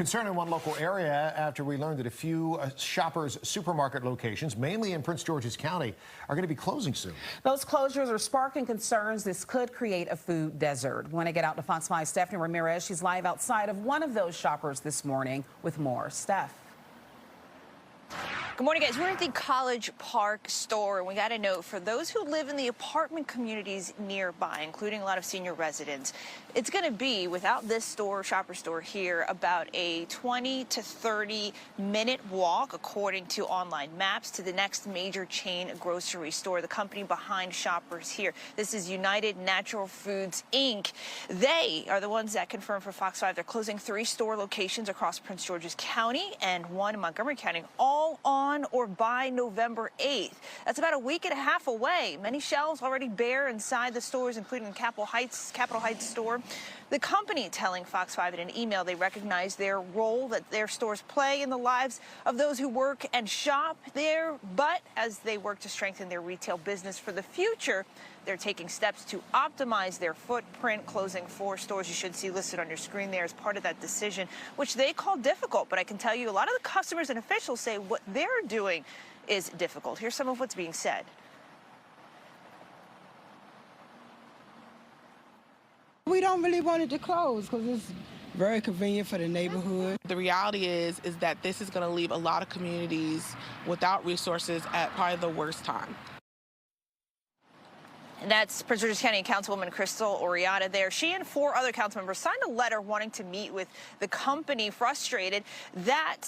Concern in one local area after we learned that a few Shoppers supermarket locations, mainly in Prince George's County, are going to be closing soon. Those closures are sparking concerns this could create a food desert. We want to get out to Fox 5's Stephanie Ramirez. She's live outside of one of those Shoppers this morning with more. Steph. Good morning, guys. We're at the College Park store, and we got a note for those who live in the apartment communities nearby, including a lot of senior residents. It's going to be, without this store, Shopper store here, about a 20 to 30-minute walk, according to online maps, to the next major chain grocery store, the company behind Shoppers here. This is United Natural Foods, Inc. They are the ones that confirmed for Fox 5 they're closing 3 store locations across Prince George's County and 1 in Montgomery County, all on or by November 8th. That's about a week and a half away. Many shelves already bare inside the stores, including the Capitol Heights store. The company telling Fox 5 in an email they recognize their role that their stores play in the lives of those who work and shop there, but as they work to strengthen their retail business for the future, they're taking steps to optimize their footprint, closing 4 stores you should see listed on your screen there as part of that decision, which they call difficult. But I can tell you a lot of the customers and officials say what they're doing is difficult. Here's some of what's being said. We don't really want it to close because it's very convenient for the neighborhood. The reality is that this is going to leave a lot of communities without resources at probably the worst time. And that's Prince George's County Councilwoman Crystal Oriata there. She and 4 other council members signed a letter wanting to meet with the company, frustrated that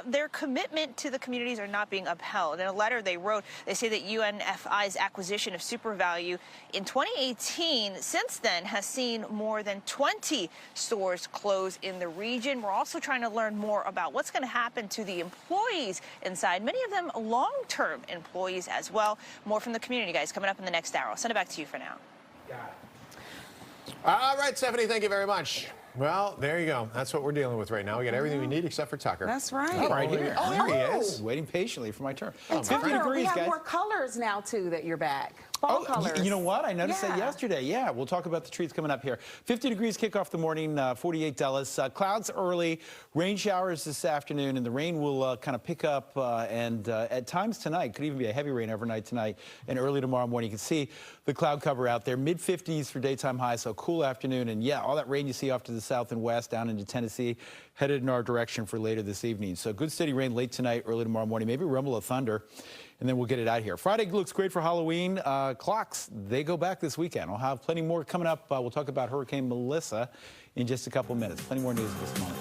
their commitment to the communities are not being upheld. In a letter they wrote, they say that UNFI's acquisition of SuperValue in 2018, since then, has seen more than 20 stores close in the region. We're also trying to learn more about what's going to happen to the employees inside, many of them long-term employees as well. More from the community, guys, coming up in the next hour. I'll send it back to you for now. All right, Stephanie, thank you very much. Well, there you go. That's what we're dealing with right now. We got everything we need except for Tucker. That's right. Oh, right here. Oh, there he is. Waiting patiently for my turn. And 50 Tucker, degrees, we have guys. more colors now, too, that you're back. Fall colors. You know what? I noticed that yesterday. Yeah, we'll talk about the trees coming up here. 50 degrees kick off the morning, 48 Dallas. Clouds early, rain showers this afternoon, and the rain will kind of pick up and at times tonight, could even be a heavy rain overnight tonight and early tomorrow morning. You can see the cloud cover out there, mid-50s for daytime highs, so cool afternoon. And yeah, all that rain you see off to the south and west down into Tennessee, headed in our direction for later this evening. So good steady rain late tonight, early tomorrow morning, maybe a rumble of thunder. And then we'll get it out here. Friday looks great for Halloween. Clocks, they go back this weekend. I'll have plenty more coming up. We'll talk about Hurricane Melissa in just a couple minutes. Plenty more news this morning.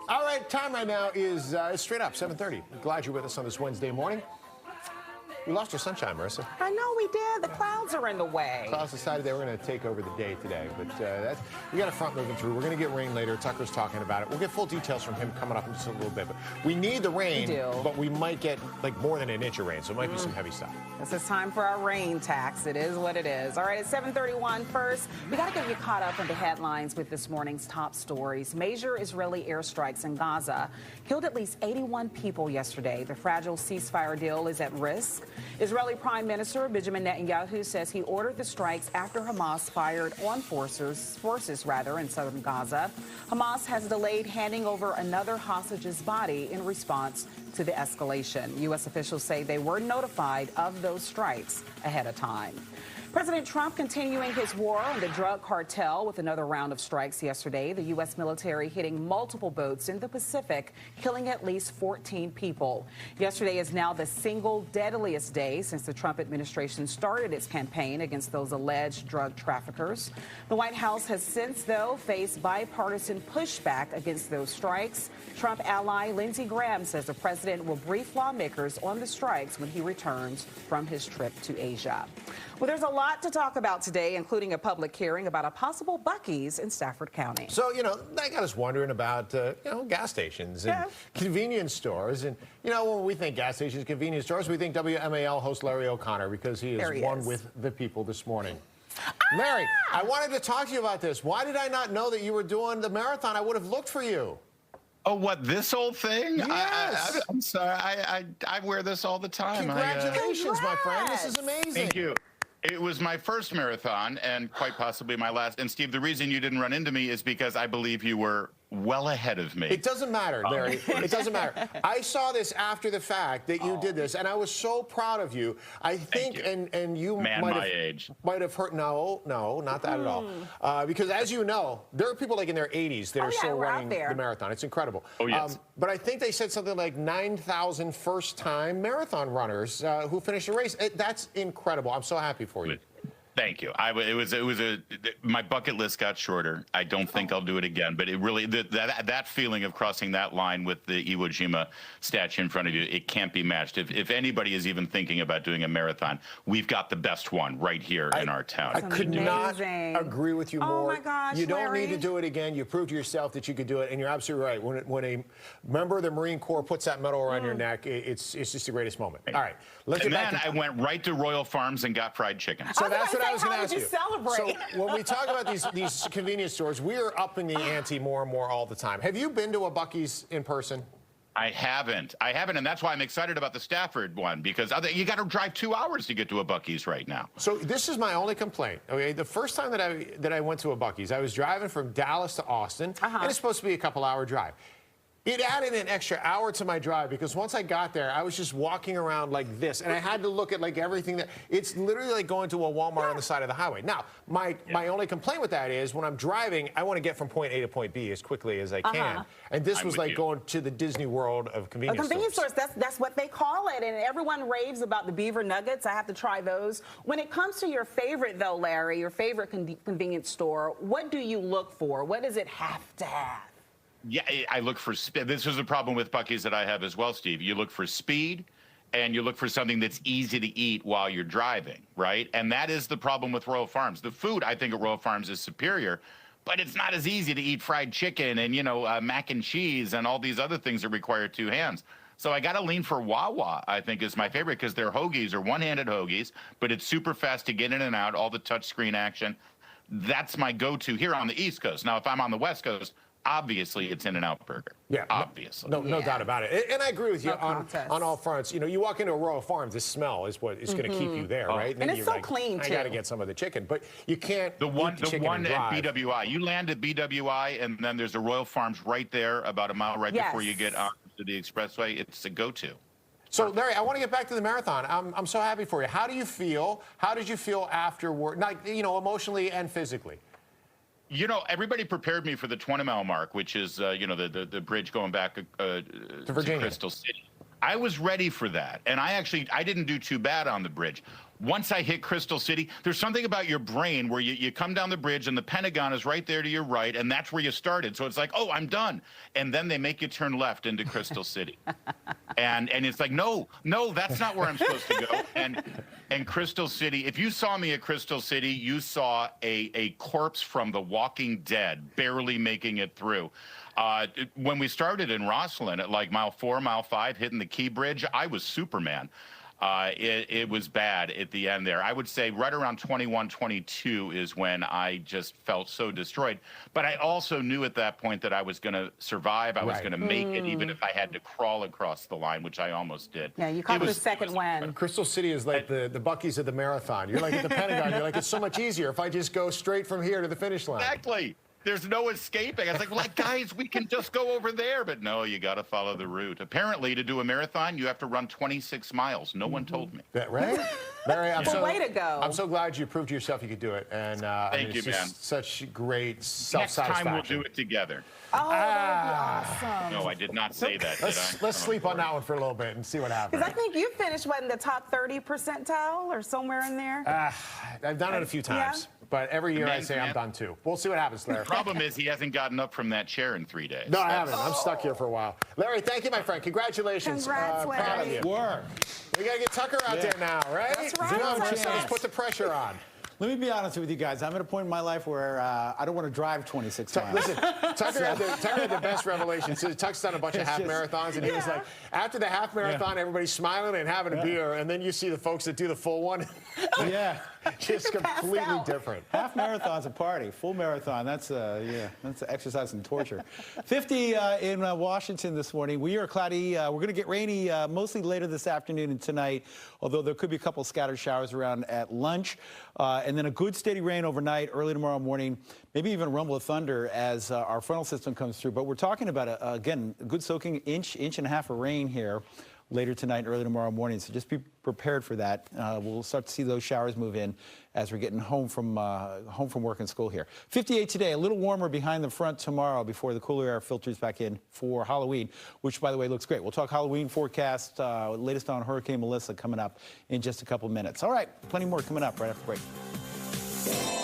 All right, time right now is straight up 7:30. Glad you're with us on this Wednesday morning. We lost our sunshine, Marissa. I know we did. The clouds are in the way. Clouds decided they were going to take over the day today, but we got a front moving through. We're going to get rain later. Tucker's talking about it. We'll get full details from him coming up in just a little bit. But we need the rain, but we might get like more than an inch of rain, so it might be some heavy stuff. This is time for our rain tax. It is what it is. All right, it's 7:31 first. We got to get you caught up in the headlines with this morning's top stories. Major Israeli airstrikes in Gaza killed at least 81 people yesterday. The fragile ceasefire deal is at risk. Israeli Prime Minister Benjamin Netanyahu says he ordered the strikes after Hamas fired on forces in southern Gaza. Hamas has delayed handing over another hostage's body in response to the escalation. U.S. officials say they were notified of those strikes ahead of time. President Trump continuing his war on the drug cartel with another round of strikes yesterday. The U.S. military hitting multiple boats in the Pacific, killing at least 14 people. Yesterday is now the single deadliest day since the Trump administration started its campaign against those alleged drug traffickers. The White House has since, though, faced bipartisan pushback against those strikes. Trump ally Lindsey Graham says the president will brief lawmakers on the strikes when he returns from his trip to Asia. Well, there's a lot to talk about today, including a public hearing about a possible Buc-ee's in Stafford County. So, that got us wondering about, gas stations and convenience stores. And, when we think gas stations, convenience stores, we think WMAL host Larry O'Connor because he is one with the people this morning. Larry, I wanted to talk to you about this. Why did I not know that you were doing the marathon? I would have looked for you. Oh, what, this old thing? Yes. I'm sorry. I wear this all the time. Congratulations, my friend. This is amazing. Thank you. It was my first marathon and quite possibly my last. And Steve, the reason you didn't run into me is because I believe you were well ahead of me. It doesn't matter, Larry. It doesn't matter. I saw this after the fact that you did this, and I was so proud of you. I think, and you might have heard. No, not that at all. Because as you know, there are people like in their 80s that are still running the marathon. It's incredible. Oh, yes. But I think they said something like 9,000 first-time marathon runners who finished the race. That's incredible. I'm so happy for you. Thank you. My bucket list got shorter. I don't think I'll do it again, but it really that feeling of crossing that line with the Iwo Jima statue in front of you, it can't be matched. If anybody is even thinking about doing a marathon, we've got the best one right here in our town. I could not agree with you more. Oh my gosh, you don't Larry. need to do it again. You proved to yourself that you could do it, and you're absolutely right. When a member of the Marine Corps puts that medal around your neck, it's just the greatest moment. All right, let's get back to I went right to Royal Farms and got fried chicken. So that's what I was going to ask you. Celebrate? So when we talk about these convenience stores, we are upping the ante more and more all the time. Have you been to a Buc-ee's in person? I haven't, and that's why I'm excited about the Stafford one, because you got to drive 2 hours to get to a Buc-ee's right now. So this is my only complaint. Okay, the first time that I went to a Buc-ee's, I was driving from Dallas to Austin, and it's supposed to be a couple-hour drive. It added an extra hour to my drive because once I got there, I was just walking around like this, and I had to look at like everything that. It's literally like going to a Walmart on the side of the highway. Now, my only complaint with that is when I'm driving, I want to get from point A to point B as quickly as I can, and this was like going to the Disney World of convenience stores. That's what they call it, and everyone raves about the beaver nuggets. I have to try those. When it comes to your favorite, though, Larry, your favorite convenience store, what do you look for? What does it have to have? Yeah, I look for speed. This is a problem with Buc-ee's that I have as well, Steve. You look for speed, and you look for something that's easy to eat while you're driving, right? And that is the problem with Royal Farms. The food, I think, at Royal Farms is superior, but it's not as easy to eat fried chicken and, mac and cheese and all these other things that require two hands. So I got to lean for Wawa, I think, is my favorite, because their hoagies are one-handed hoagies, but it's super fast to get in and out, all the touchscreen action. That's my go-to here on the East Coast. Now, if I'm on the West Coast, obviously, it's In-N-Out Burger. Yeah, obviously. No doubt about it. And I agree with you on all fronts. You walk into a Royal Farms, the smell is what is going to keep you there, right? And it's so clean, too. I got to get some of the chicken, but you can't. The one at BWI. You land at BWI, and then there's a Royal Farms right there, about a mile before you get onto the expressway. It's a go-to. So, Larry, I want to get back to the marathon. I'm so happy for you. How do you feel? How did you feel afterward? Emotionally and physically. Everybody prepared me for the 20-mile mark, which is, the bridge going back to Virginia. Crystal City. I was ready for that, and I didn't do too bad on the bridge. once I hit Crystal City, there's something about your brain where you come down the bridge and the Pentagon is right there to your right, and that's where you started. So it's like, oh, I'm done. And then they make you turn left into Crystal City. And it's like, no, that's not where I'm supposed to go. And Crystal City, if you saw me at Crystal City, you saw a corpse from The Walking Dead barely making it through. When we started in Rosslyn at like mile 4, mile 5, hitting the Key Bridge, I was Superman. It was bad at the end there. I would say right around 21, 22 is when I just felt so destroyed. But I also knew at that point that I was going to survive. I was going to make it, even if I had to crawl across the line, which I almost did. Yeah, you caught the second win. Crystal City is like the Buc-ee's of the marathon. You're like at the Pentagon. You're like, it's so much easier if I just go straight from here to the finish line. Exactly. There's no escaping. I was like, guys, we can just go over there. But no, you got to follow the route. Apparently, to do a marathon, you have to run 26 miles. No one told me. Yeah, right? Mary, way to go. I'm so glad you proved to yourself you could do it. And Thank you, man. Such great self-satisfaction. Next time we'll do it together. Oh, that would be awesome. No, I did not say that, did I? Let's sleep on that one for a little bit and see what happens. Because I think you finished, in the top 30 percentile or somewhere in there? I've done it a few times. But every year I say I'm done too. We'll see what happens, Larry. The problem is he hasn't gotten up from that chair in 3 days. No, I haven't. I'm stuck here for a while. Larry, thank you, my friend. Congratulations. Congrats, proud of you. Work. We got to get Tucker out there now, right? That's right. Let's put the pressure on. Let me be honest with you guys. I'm at a point in my life where I don't want to drive 26 miles. Listen, Tucker had the best revelation. So Tuck's done a bunch of half marathons, and he was like, after the half marathon, everybody's smiling and having a beer, and then you see the folks that do the full one. Yeah. Just completely different. Half marathon's a party. Full marathon, that's that's exercise and torture. 50 in Washington this morning. We are cloudy. We're going to get rainy mostly later this afternoon and tonight, although there could be a couple scattered showers around at lunch. And then a good steady rain overnight, early tomorrow morning, maybe even a rumble of thunder as our frontal system comes through. But we're talking about, again, a good soaking inch and a half of rain here later tonight and early tomorrow morning. So just be prepared for that. We'll start to see those showers move in as we're getting home from work and school here. 58 today, a little warmer behind the front tomorrow before the cooler air filters back in for Halloween, which, by the way, looks great. We'll talk Halloween forecast, latest on Hurricane Melissa coming up in just a couple minutes. All right, plenty more coming up right after break.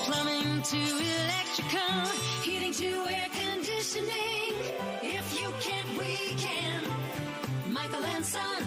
Plumbing to electrical, heating to air conditioning. If you can't, we can. Michael and Son.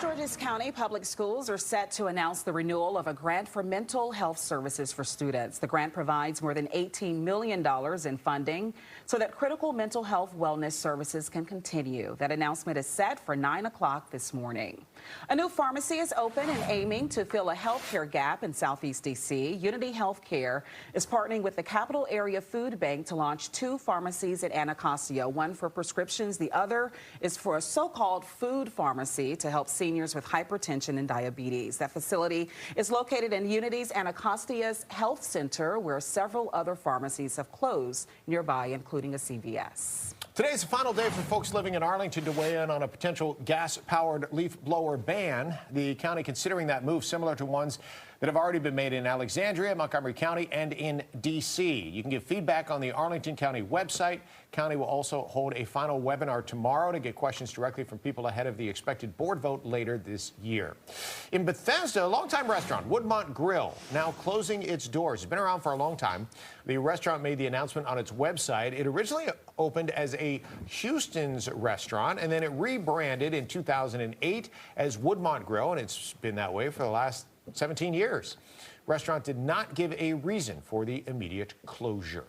Georges County Public Schools are set to announce the renewal of a grant for mental health services for students. The grant provides more than $18 million in funding so that critical mental health wellness services can continue. That announcement is set for 9 o'clock this morning. A new pharmacy is open and aiming to fill a healthcare gap in Southeast D.C. Unity Healthcare is partnering with the Capital Area Food Bank to launch 2 pharmacies at Anacostia, one for prescriptions, the other is for a so-called food pharmacy to help seniors with hypertension and diabetes. That facility is located in Unity's Anacostia's Health Center, where several other pharmacies have closed nearby, including a CVS. Today's the final day for folks living in Arlington to weigh in on a potential gas-powered leaf blower ban. The county considering that move similar to ones that have already been made in Alexandria, Montgomery County, and in D.C. You can give feedback on the Arlington County website. County will also hold a final webinar tomorrow to get questions directly from people ahead of the expected board vote later this year. In Bethesda, a longtime restaurant, Woodmont Grill, now closing its doors. It's been around for a long time. The restaurant made the announcement on its website. It originally opened as a Houston's restaurant, and then it rebranded in 2008 as Woodmont Grill, and it's been that way for the last 17 years. Restaurant did not give a reason for the immediate closure.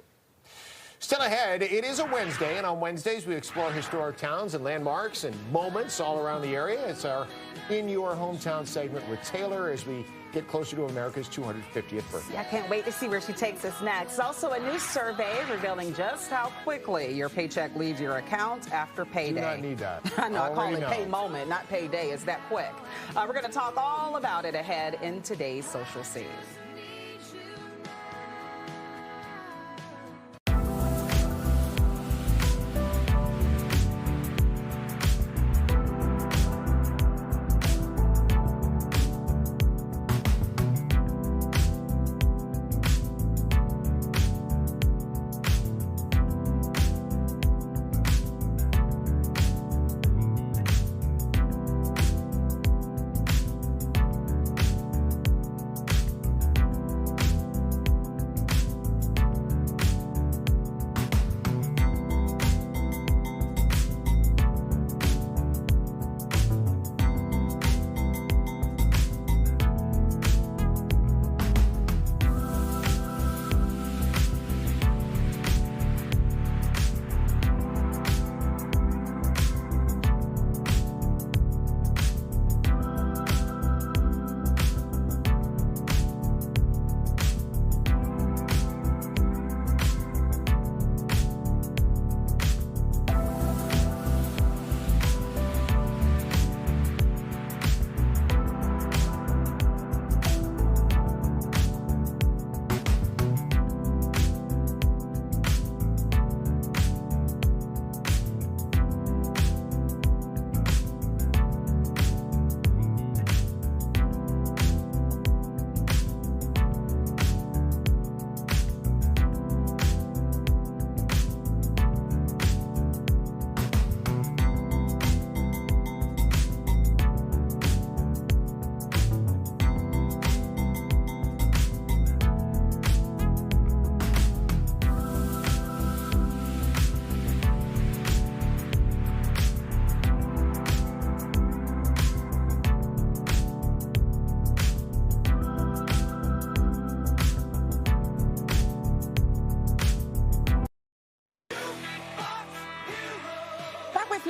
Still ahead, it is a Wednesday, and on Wednesdays we explore historic towns and landmarks and moments all around the area. It's our In Your Hometown segment with Taylor as we get closer to America's 250th birthday. Yeah, I can't wait to see where she takes us next. Also, a new survey revealing just how quickly your paycheck leaves your account after payday. Do not need that. I know, I call it pay moment, not payday. It's that quick. We're going to talk all about it ahead in today's Social Scene.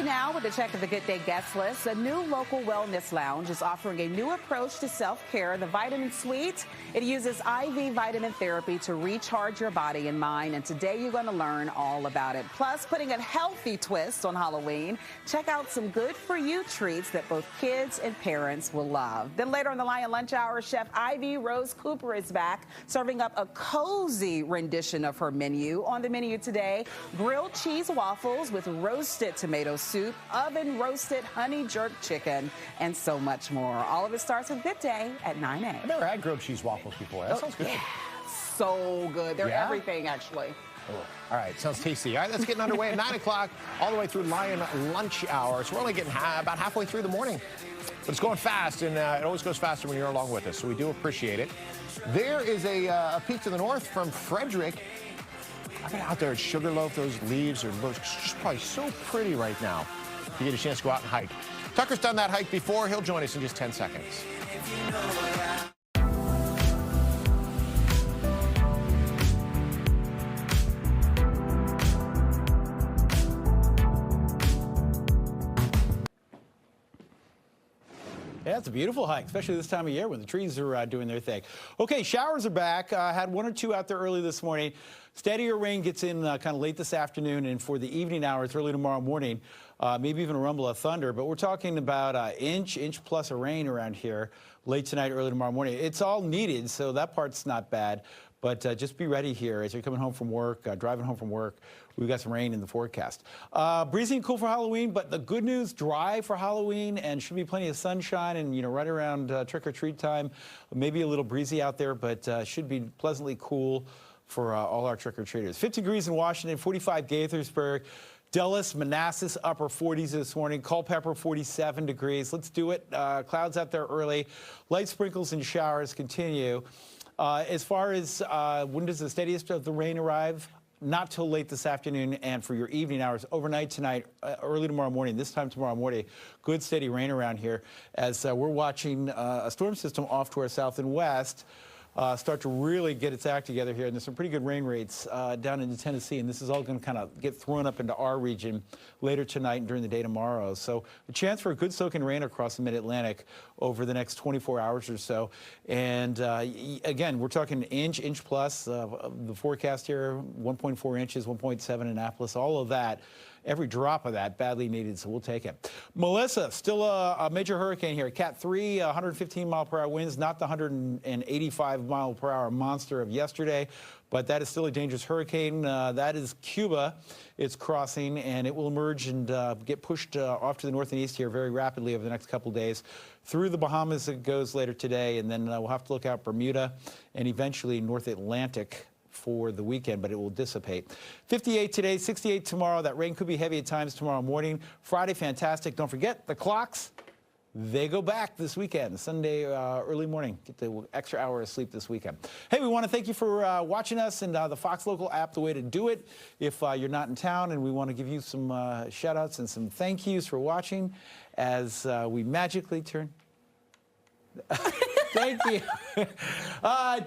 Now with a check of the Good Day guest list, a new local wellness lounge is offering a new approach to self-care, the Vitamin Suite. It uses IV vitamin therapy to recharge your body and mind, and today you're going to learn all about it. Plus, putting a healthy twist on Halloween, check out some good-for-you treats that both kids and parents will love. Then later on the Lion Lunch Hour, Chef Ivy Rose Cooper is back, serving up a cozy rendition of her menu. On the menu today, grilled cheese waffles with roasted tomato soup, oven roasted honey jerk chicken, and so much more. All of it starts with Good Day at 9 a.m. I've never had grilled cheese waffles before. That sounds good. Yeah, so good. They're everything, actually. Oh, all right, sounds tasty. All right, let's get underway at 9 o'clock, all the way through Lion Lunch Hour. So we're only getting about halfway through the morning. But it's going fast, and it always goes faster when you're along with us, so we do appreciate it. There is a peek to the north from Frederick. I've been out there at Sugarloaf. Those leaves are just probably so pretty right now. You get a chance to go out and hike. Tucker's done that hike before. He'll join us in just 10 seconds. Yeah, it's a beautiful hike, especially this time of year when the trees are doing their thing. Okay, showers are back. Had one or two out there early this morning. Steadier rain gets in kind of late this afternoon, and for the evening hours, early tomorrow morning, maybe even a rumble of thunder. But we're talking about inch plus of rain around here late tonight, early tomorrow morning. It's all needed, so that part's not bad. But just be ready here as you're coming home from work, driving home from work. We've got some rain in the forecast. Breezy and cool for Halloween, but the good news, dry for Halloween, and should be plenty of sunshine and, right around trick-or-treat time. Maybe a little breezy out there, but should be pleasantly cool for all our trick-or-treaters. 50 degrees in Washington, 45 Gaithersburg. Dulles, Manassas, upper 40s this morning. Culpeper, 47 degrees. Let's do it. Clouds out there early. Light sprinkles and showers continue. As far as when does the steadiest of the rain arrive? Not till late this afternoon, and for your evening hours, overnight tonight, early tomorrow morning, this time tomorrow morning, good steady rain around here as we're watching a storm system off to our south and west start to really get its act together here. And there's some pretty good rain rates down into Tennessee, and this is all going to kind of get thrown up into our region later tonight and during the day tomorrow. So a chance for a good soaking rain across the mid-Atlantic over the next 24 hours or so. And again, we're talking inch plus. The forecast here, 1.4 inches, 1.7 Annapolis, all of that. Every drop of that badly needed, so we'll take it. Melissa, still a major hurricane here. Cat 3, 115 mile per hour winds, not the 185 mile per hour monster of yesterday, but that is still a dangerous hurricane. That is Cuba. It's crossing, and it will emerge and get pushed off to the north and east here very rapidly over the next couple days. Through the Bahamas it goes later today, and then we'll have to look out Bermuda and eventually North Atlantic for the weekend, but it will dissipate. 58 today, 68 tomorrow. That rain could be heavy at times tomorrow morning. Friday, fantastic. Don't forget, the clocks, they go back this weekend, Sunday early morning. Get the extra hour of sleep this weekend. Hey, we want to thank you for watching us, and the Fox Local app, the way to do it if you're not in town, and we want to give you some shout-outs and some thank yous for watching as we magically turn... Thank you.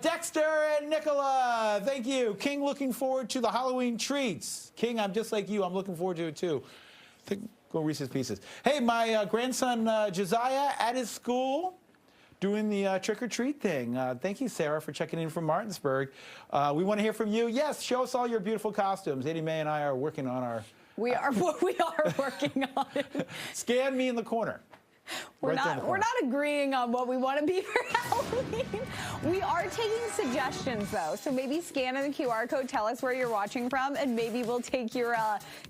Dexter and Nicola, thank you. King, looking forward to the Halloween treats. King, I'm just like you. I'm looking forward to it, too. Go Reese's Pieces. Hey, my grandson Josiah at his school doing the trick-or-treat thing. Thank you, Sarah, for checking in from Martinsburg. We want to hear from you. Yes, show us all your beautiful costumes. Eddie Mae and I are working on our... We are working on it. Scan me in the corner. We're not agreeing on what we want to be for Halloween. We are taking suggestions, though. So maybe scan in the QR code, tell us where you're watching from, and maybe we'll take your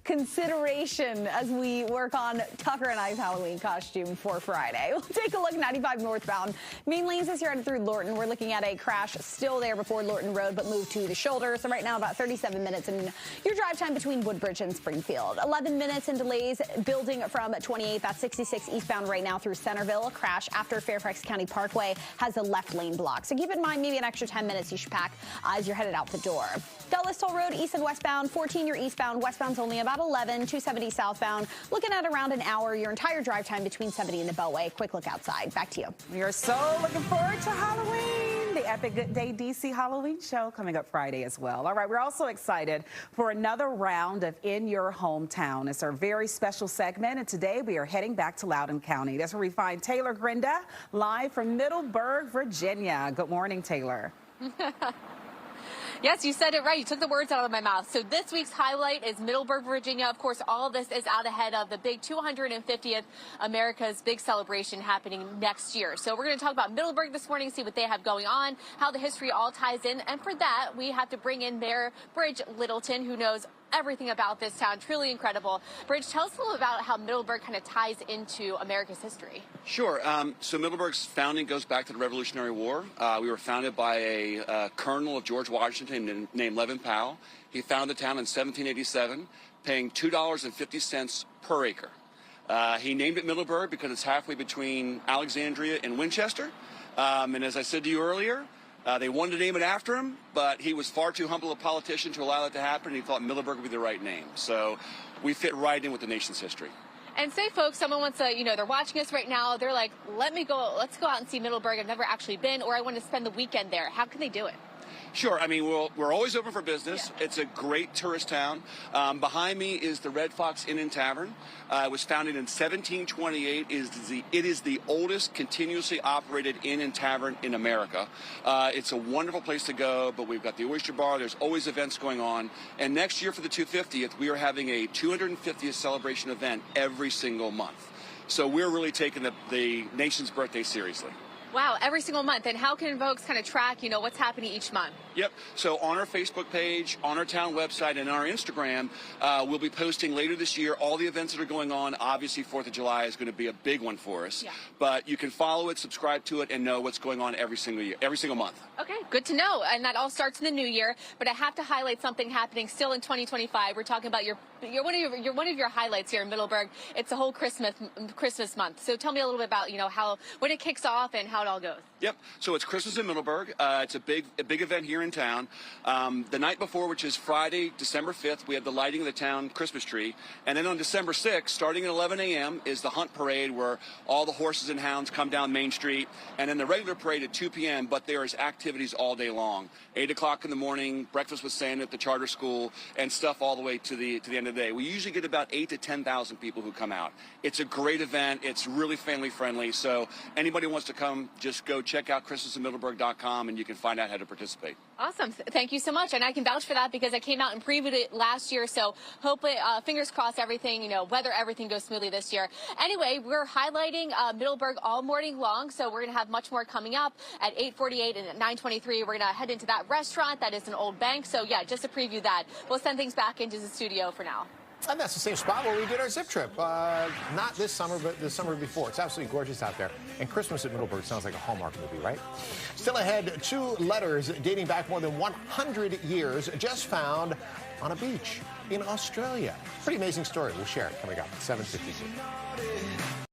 consideration as we work on Tucker and I's Halloween costume for Friday. We'll take a look 95 northbound. Main lanes as you're headed through Lorton. We're looking at a crash still there before Lorton Road, but moved to the shoulder. So right now about 37 minutes in your drive time between Woodbridge and Springfield. 11 minutes in delays building from 28. That's 66 eastbound right now through Centerville. A crash after Fairfax County Parkway has a left lane block. So keep in mind maybe an extra 10 minutes you should pack as you're headed out the door. Dulles Toll Road east and westbound, 14 you're eastbound. Westbound's only about 11, 270 southbound. Looking at around an hour, your entire drive time between 70 and the Beltway. Quick look outside. Back to you. We are so looking forward to Halloween. The Epic Good Day DC Halloween show coming up Friday as well. All right, we're also excited for another round of In Your Hometown. It's our very special segment, and today we are heading back to Loudoun County. That's where we find Taylor Grinda live from Middleburg, Virginia. Good morning, Taylor. Yes, you said it right. You took the words out of my mouth. So this week's highlight is Middleburg, Virginia. Of course, all of this is out ahead of the big 250th America's big celebration happening next year. So we're going to talk about Middleburg this morning, see what they have going on, how the history all ties in. And for that, we have to bring in Mayor Bridge Littleton, who knows everything about this town. Truly incredible. Bridge, tell us a little about how Middleburg kind of ties into America's history. Sure. So Middleburg's founding goes back to the Revolutionary War. We were founded by a colonel of George Washington named Levin Powell. He founded the town in 1787, paying $2.50 per acre. He named it Middleburg because it's halfway between Alexandria and Winchester. And as I said to you earlier, they wanted to name it after him, but he was far too humble a politician to allow that to happen, and he thought Middleburg would be the right name. So we fit right in with the nation's history. And say, folks, someone wants to, they're watching us right now. They're like, let's go out and see Middleburg. I've never actually been, or I want to spend the weekend there. How can they do it? Sure. I mean, we're always open for business. Yeah. It's a great tourist town. Behind me is the Red Fox Inn and Tavern. It was founded in 1728. It is the oldest continuously operated inn and tavern in America. It's a wonderful place to go, but we've got the Oyster Bar. There's always events going on. And next year for the 250th, we are having a 250th celebration event every single month. So we're really taking the nation's birthday seriously. Wow, every single month. And how can folks kind of track, what's happening each month? Yep. So on our Facebook page, on our town website, and on our Instagram, we'll be posting later this year all the events that are going on. Obviously, 4th of July is going to be a big one for us. Yeah. But you can follow it, subscribe to it, and know what's going on every single month. Okay, good to know. And that all starts in the new year. But I have to highlight something happening still in 2025. We're talking about one of your highlights here in Middleburg. It's the whole Christmas month. So tell me a little bit about when it kicks off and how it all goes. Yep. So it's Christmas in Middleburg. It's a big event here in town. The night before, which is Friday, December 5th, we have the lighting of the town Christmas tree. And then on December 6th, starting at 11 a.m., is the hunt parade where all the horses and hounds come down Main Street. And then the regular parade at 2 p.m., but there is activities all day long. 8 o'clock in the morning, breakfast with Santa at the charter school, and stuff all the way to the end of the day. We usually get about 8,000 to 10,000 people who come out. It's a great event. It's really family friendly. So anybody who wants to come, just go check out christmasinmiddleburg.com and you can find out how to participate. Awesome. Thank you so much. And I can vouch for that because I came out and previewed it last year. So hopefully, fingers crossed, everything, whether everything goes smoothly this year. Anyway, we're highlighting Middleburg all morning long. So we're going to have much more coming up at 8:48 and at 9:23. We're going to head into that restaurant that is an old bank. So yeah, just to preview that, we'll send things back into the studio for now. And that's the same spot where we did our zip trip. Not this summer, but the summer before. It's absolutely gorgeous out there. And Christmas at Middleburg sounds like a Hallmark movie, right? Still ahead, 2 letters dating back more than 100 years just found on a beach in Australia. Pretty amazing story. We'll share it coming up at 7:52.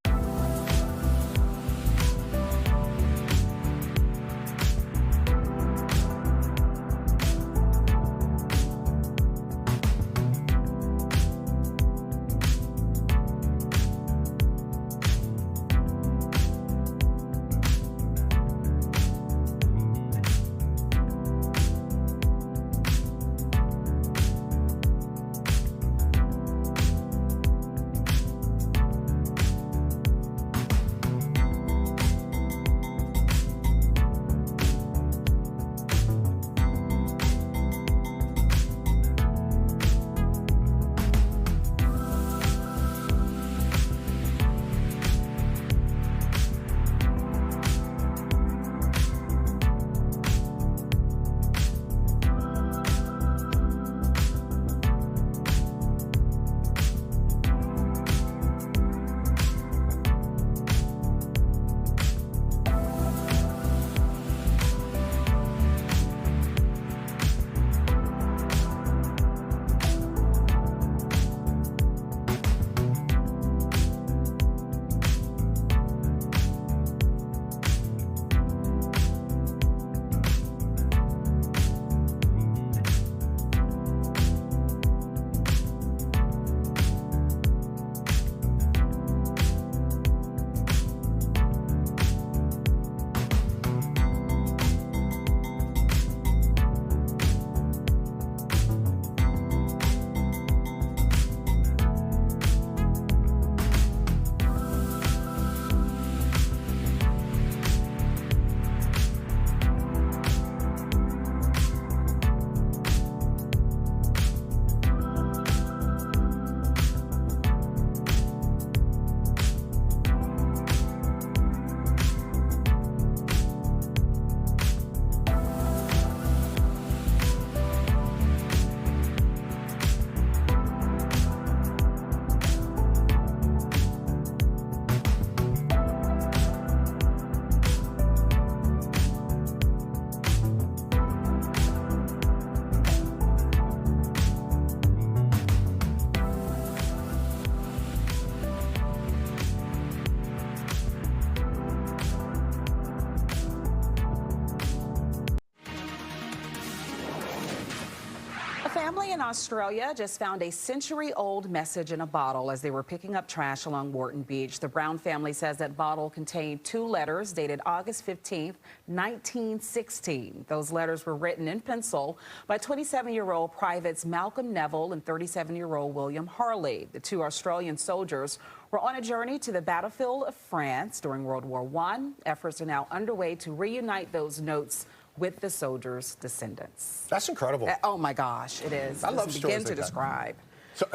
family in Australia just found a century-old message in a bottle as they were picking up trash along Wharton Beach. The Brown family says that bottle contained 2 letters dated August 15th, 1916. Those letters were written in pencil by 27-year-old privates Malcolm Neville and 37-year-old William Harley. The 2 Australian soldiers were on a journey to the battlefield of France during World War I. Efforts are now underway to reunite those notes with the soldiers' descendants. That's incredible. Oh my gosh, it is. I love Begin stories to like that. describe. So,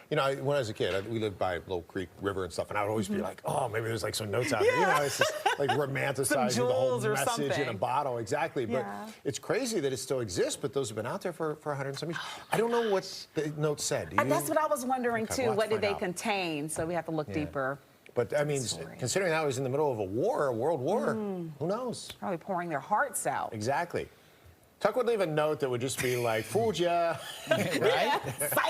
when I was a kid, we lived by Little Creek River and stuff, and I would always be like, oh, maybe there's like some notes out there. It's just like romanticizing the whole message in a bottle. Exactly. But it's crazy that it still exists, but those have been out there for 100 and some years. I don't know what the note said. That's what I was wondering too. We'll What did they contain? So we have to look deeper. But I mean, considering that was in the middle of a war, a world war, who knows? Probably pouring their hearts out. Exactly. Tuck would leave a note that would just be like, fooled ya. Right?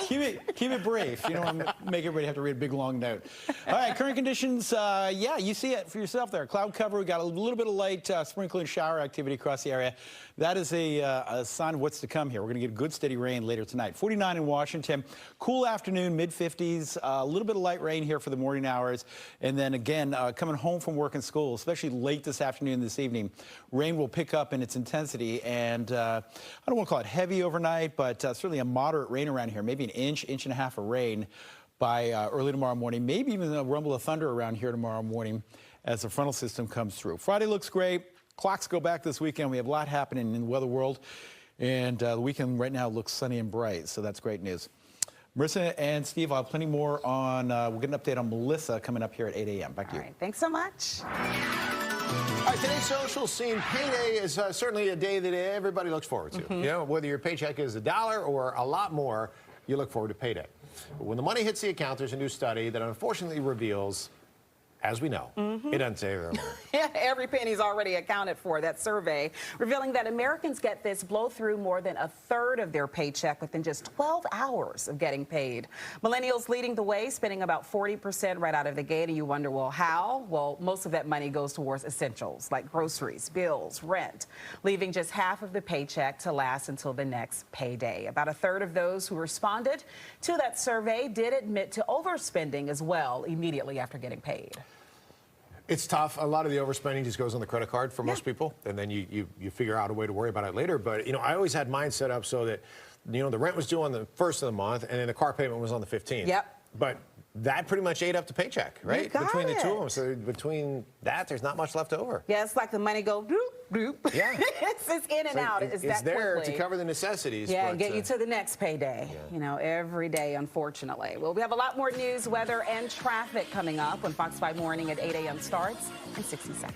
keep it brief. You don't want to make everybody have to read a big, long note. All right, current conditions, you see it for yourself there. Cloud cover, we got a little bit of light sprinkling shower activity across the area. That is a sign of what's to come here. We're going to get good, steady rain later tonight. 49 in Washington. Cool afternoon, mid-50s. A little bit of light rain here for the morning hours. And then again, coming home from work and school, especially late this afternoon, this evening, rain will pick up in its intensity. And I don't want to call it heavy overnight, but certainly a moderate rain around here. Maybe an inch and a half of rain by early tomorrow morning. Maybe even a rumble of thunder around here tomorrow morning as the frontal system comes through. Friday looks great. Clocks go back this weekend. We have a lot happening in the weather world. And the weekend right now looks sunny and bright, so that's great news. Marissa and Steve, I'll have plenty more on, we'll get an update on Melissa coming up here at 8 a.m. Back to you. All right, thanks so much. All right, today's social scene payday is certainly a day that everybody looks forward to. You know, whether your paycheck is $1 or a lot more, you look forward to payday. But when the money hits the account, there's a new study that unfortunately reveals, as we know, it doesn't save everyone. Every penny's already accounted for. That survey revealing that Americans get this blow through more than a third of their paycheck within just 12 hours of getting paid. Millennials leading the way, spending about 40% right out of the gate. And you wonder, well, how? Well, most of that money goes towards essentials like groceries, bills, rent, leaving just half of the paycheck to last until the next payday. About a third of those who responded to that survey did admit to overspending as well immediately after getting paid. It's tough. A lot of the overspending just goes on the credit card for most people, and then you figure out a way to worry about it later. But, I always had mine set up so that, the rent was due on the 1st of the month, and then the car payment was on the 15th. Yep. But that pretty much ate up the paycheck, right? You got Between the two it. of them. So between that, there's not much left over. Yeah, it's like the money go bloop, bloop. Yeah. it's in and out. It's that there quickly. to cover the necessities. Yeah, but, and get you to the next payday, every day, unfortunately. Well, we have a lot more news, weather, and traffic coming up when Fox 5 Morning at 8 a.m. starts in 60 seconds.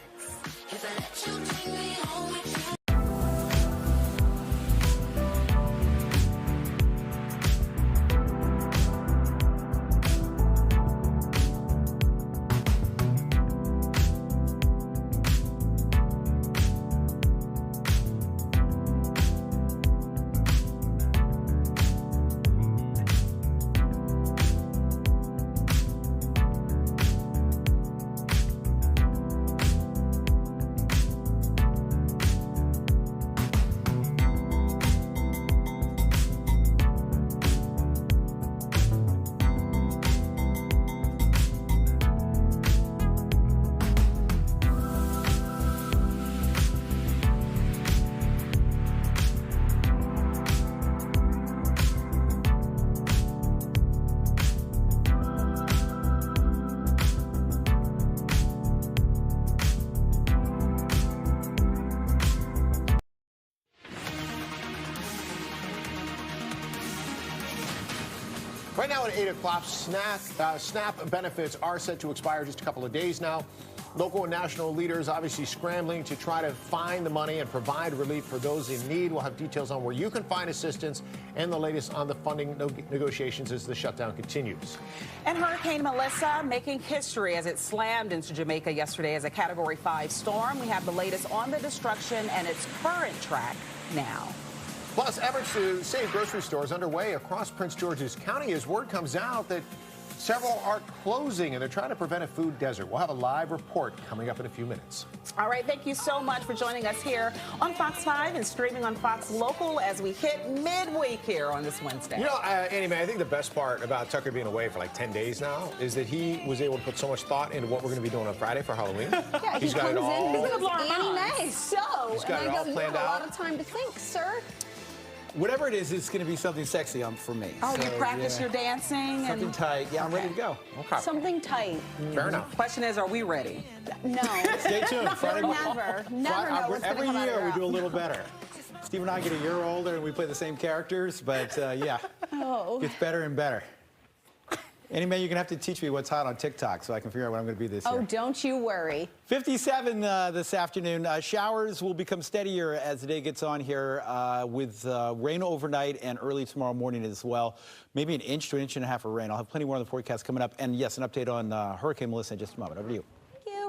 Right now at 8 o'clock, SNAP benefits are set to expire just a couple of days now. Local and national leaders obviously scrambling to try to find the money and provide relief for those in need. We'll have details on where you can find assistance and the latest on the funding negotiations as the shutdown continues. And Hurricane Melissa making history as it slammed into Jamaica yesterday as a Category 5 storm. We have the latest on the destruction and its current track now. Plus, efforts to save grocery stores underway across Prince George's County as word comes out that Several are closing, and they're trying to prevent a food desert. We'll have a live report coming up in a few minutes. All right, thank you so much for joining us here on Fox 5 and streaming on Fox Local as we hit midweek here on this Wednesday. You know, Annie Mae, I think the best part about Tucker being away for like 10 days now is that he was able to put so much thought into what we're going to be doing on Friday for Halloween. Yeah, he's got it all. He's Annie Mae. So, he's got it all planned out. A lot of time to think, sir. Whatever it is, it's going to be something sexy for me. Oh, so, you practice your dancing? Something tight. Yeah, I'm ready to go. Okay. Something tight. Fair enough. Question is, are we ready? No. Stay tuned. Friday morning. Never know what's Every gonna come out of year your we do a mouth. little better. Steve and I get a year older and we play the same characters, but yeah, it gets better and better. Annie Mae, you're going to have to teach me what's hot on TikTok so I can figure out what I'm going to be this year. Oh, don't you worry. 57 this afternoon. Showers will become steadier as the day gets on here with rain overnight and early tomorrow morning as well. Maybe an inch to an inch and a half of rain. I'll have plenty more on the forecast coming up. And yes, an update on Hurricane Melissa in just a moment. Over to you.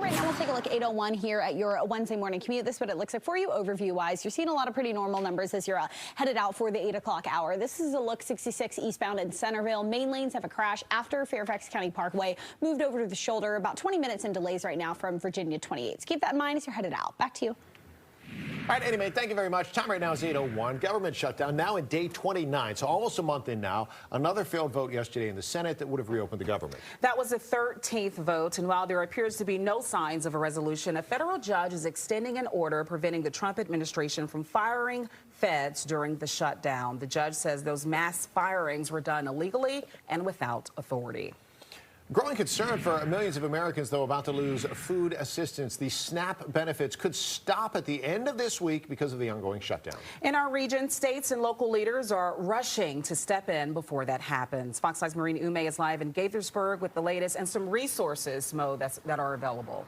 Right now, we'll take a look at 8:01 here at your Wednesday morning commute. This is what it looks like for you overview-wise. You're seeing a lot of pretty normal numbers as you're headed out for the 8 o'clock hour. This is a look 66 eastbound in Centerville. Main lanes have a crash after Fairfax County Parkway moved over to the shoulder. About 20 minutes in delays right now from Virginia 28. So keep that in mind as you're headed out. Back to you. All right, Annie Mae, thank you very much. Time right now is 8:01. Government shutdown now in day 29, so almost a month in now. Another failed vote yesterday in the Senate that would have reopened the government. That was the 13th vote, and while there appears to be no signs of a resolution, a federal judge is extending an order preventing the Trump administration from firing feds during the shutdown. The judge says those mass firings were done illegally and without authority. Growing concern for millions of Americans, though, about to lose food assistance. The SNAP benefits could stop at the end of this week because of the ongoing shutdown. In our region, states and local leaders are rushing to step in before that happens. Fox 5's Maureen Ume is live in Gaithersburg with the latest and some resources, Mo, that are available.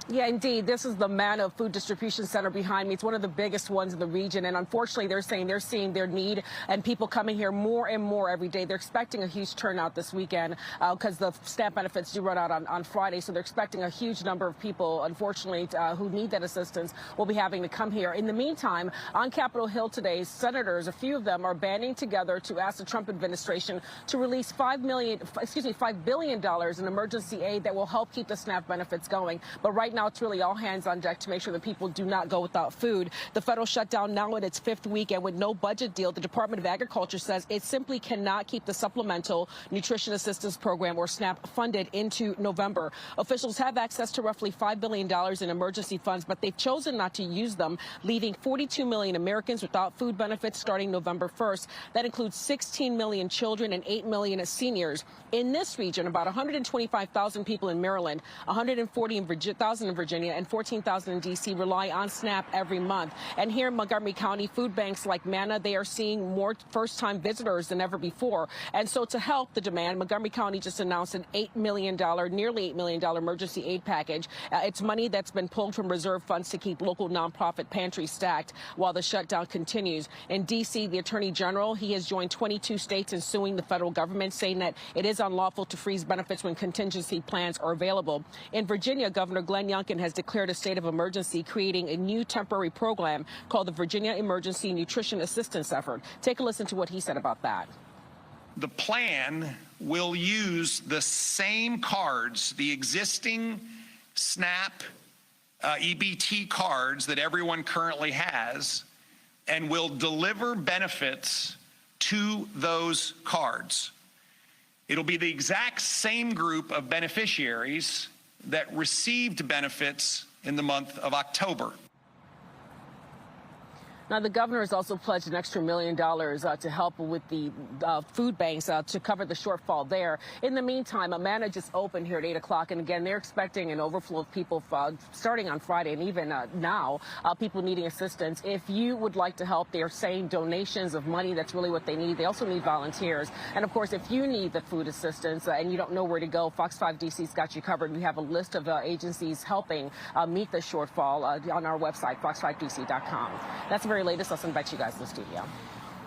Yeah, indeed. This is the Manna Food Distribution Center behind me. It's one of the biggest ones in the region. And unfortunately, they're saying they're seeing their need and people coming here more and more every day. They're expecting a huge turnout this weekend because the SNAP benefits do run out on Friday. So they're expecting a huge number of people, unfortunately, who need that assistance will be having to come here. In the meantime, on Capitol Hill today, senators, a few of them are banding together to ask the Trump administration to release $5 billion in emergency aid that will help keep the SNAP benefits going. But right now, it's really all hands on deck to make sure that people do not go without food. The federal shutdown now in its 5th week, and with no budget deal, the Department of Agriculture says it simply cannot keep the Supplemental Nutrition Assistance Program, or SNAP, funded into November. Officials have access to roughly $5 billion in emergency funds, but they've chosen not to use them, leaving 42 million Americans without food benefits starting November 1st. That includes 16 million children and 8 million seniors. In this region, about 125,000 people in Maryland, 140,000 in Virginia, and 14,000 in D.C. rely on SNAP every month. And here in Montgomery County, food banks like Manna, they are seeing more first-time visitors than ever before. And so to help the demand, Montgomery County just announced an nearly $8 million emergency aid package. It's money that's been pulled from reserve funds to keep local nonprofit pantries stacked while the shutdown continues. In D.C., the Attorney General, he has joined 22 states in suing the federal government, saying that it is unlawful to freeze benefits when contingency plans are available. In Virginia, Governor Glenn Youngkin has declared a state of emergency, creating a new temporary program called the Virginia Emergency Nutrition Assistance Effort. Take a listen to what he said about that. The plan will use the same cards, the existing SNAP EBT cards that everyone currently has, and will deliver benefits to those cards. It'll be the exact same group of beneficiaries that received benefits in the month of October. Now, the governor has also pledged an extra $1 million to help with the food banks to cover the shortfall there. In the meantime, Manna just opened here at 8 o'clock, and again, they're expecting an overflow of people starting on Friday, and even now, people needing assistance. If you would like to help, they are saying donations of money. That's really what they need. They also need volunteers. And of course, if you need the food assistance and you don't know where to go, Fox 5 DC's got you covered. We have a list of agencies helping meet the shortfall on our website, fox5dc.com. That's the very latest. I'll send back to you guys in the studio.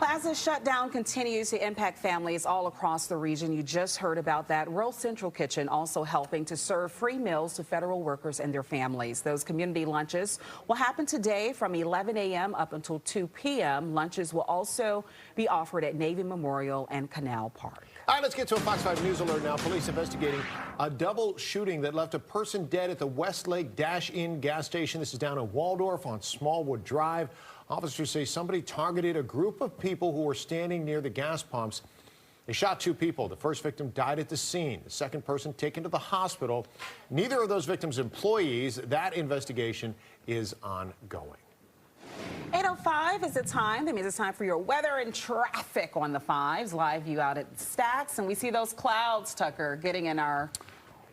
Well, as the shutdown continues to impact families all across the region, you just heard about that. Rural Central Kitchen also helping to serve free meals to federal workers and their families. Those community lunches will happen today from 11 a.m. up until 2 p.m. Lunches will also be offered at Navy Memorial and Canal Park. All right, let's get to a Fox 5 News alert now. Police investigating a double shooting that left a person dead at the Westlake Dash-In gas station. This is down in Waldorf on Smallwood Drive. Officers say somebody targeted a group of people who were standing near the gas pumps. They shot 2 people. The first victim died at the scene. The second person taken to the hospital. Neither of those victims employees. That investigation is ongoing. 8:05 is the time. That means it's time for your weather and traffic on the 5s. Live view out at Stacks. And we see those clouds, Tucker, getting in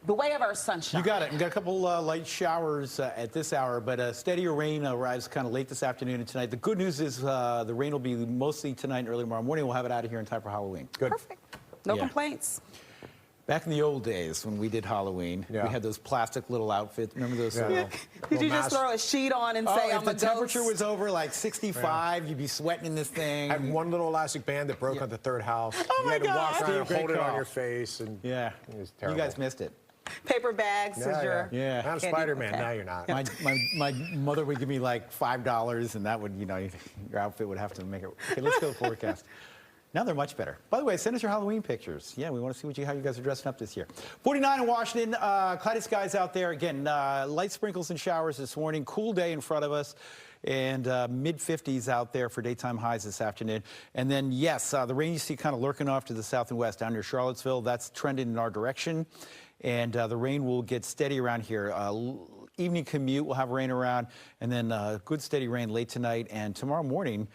the way of our sunshine. You got it. We got a couple light showers at this hour, but steadier rain arrives kind of late this afternoon and tonight. The good news is the rain will be mostly tonight and early tomorrow morning. We'll have it out of here in time for Halloween. Good. Perfect. No complaints. Back in the old days when we did Halloween, we had those plastic little outfits. Remember those? Did you just throw a sheet on and say, I'm a ghost? If the temperature was over like 65, you'd be sweating in this thing. I had one little elastic band that broke on the third house. You had to walk around and hold it on your face. And it was terrible. You guys missed it. Paper bags is your I'm Spider-Man. Now you're not. My mother would give me like $5, and that would, your outfit would have to make it. Okay, let's go to the forecast. Now they're much better. By the way, send us your Halloween pictures. Yeah, we want to see how you guys are dressing up this year. 49 in Washington, cloudy skies out there. Again, light sprinkles and showers this morning. Cool day in front of us. And mid-50s out there for daytime highs this afternoon. And then, yes, the rain you see kind of lurking off to the south and west down near Charlottesville. That's trending in our direction. And the rain will get steady around here. Evening commute, we'll have rain around. And then good steady rain late tonight and tomorrow morning.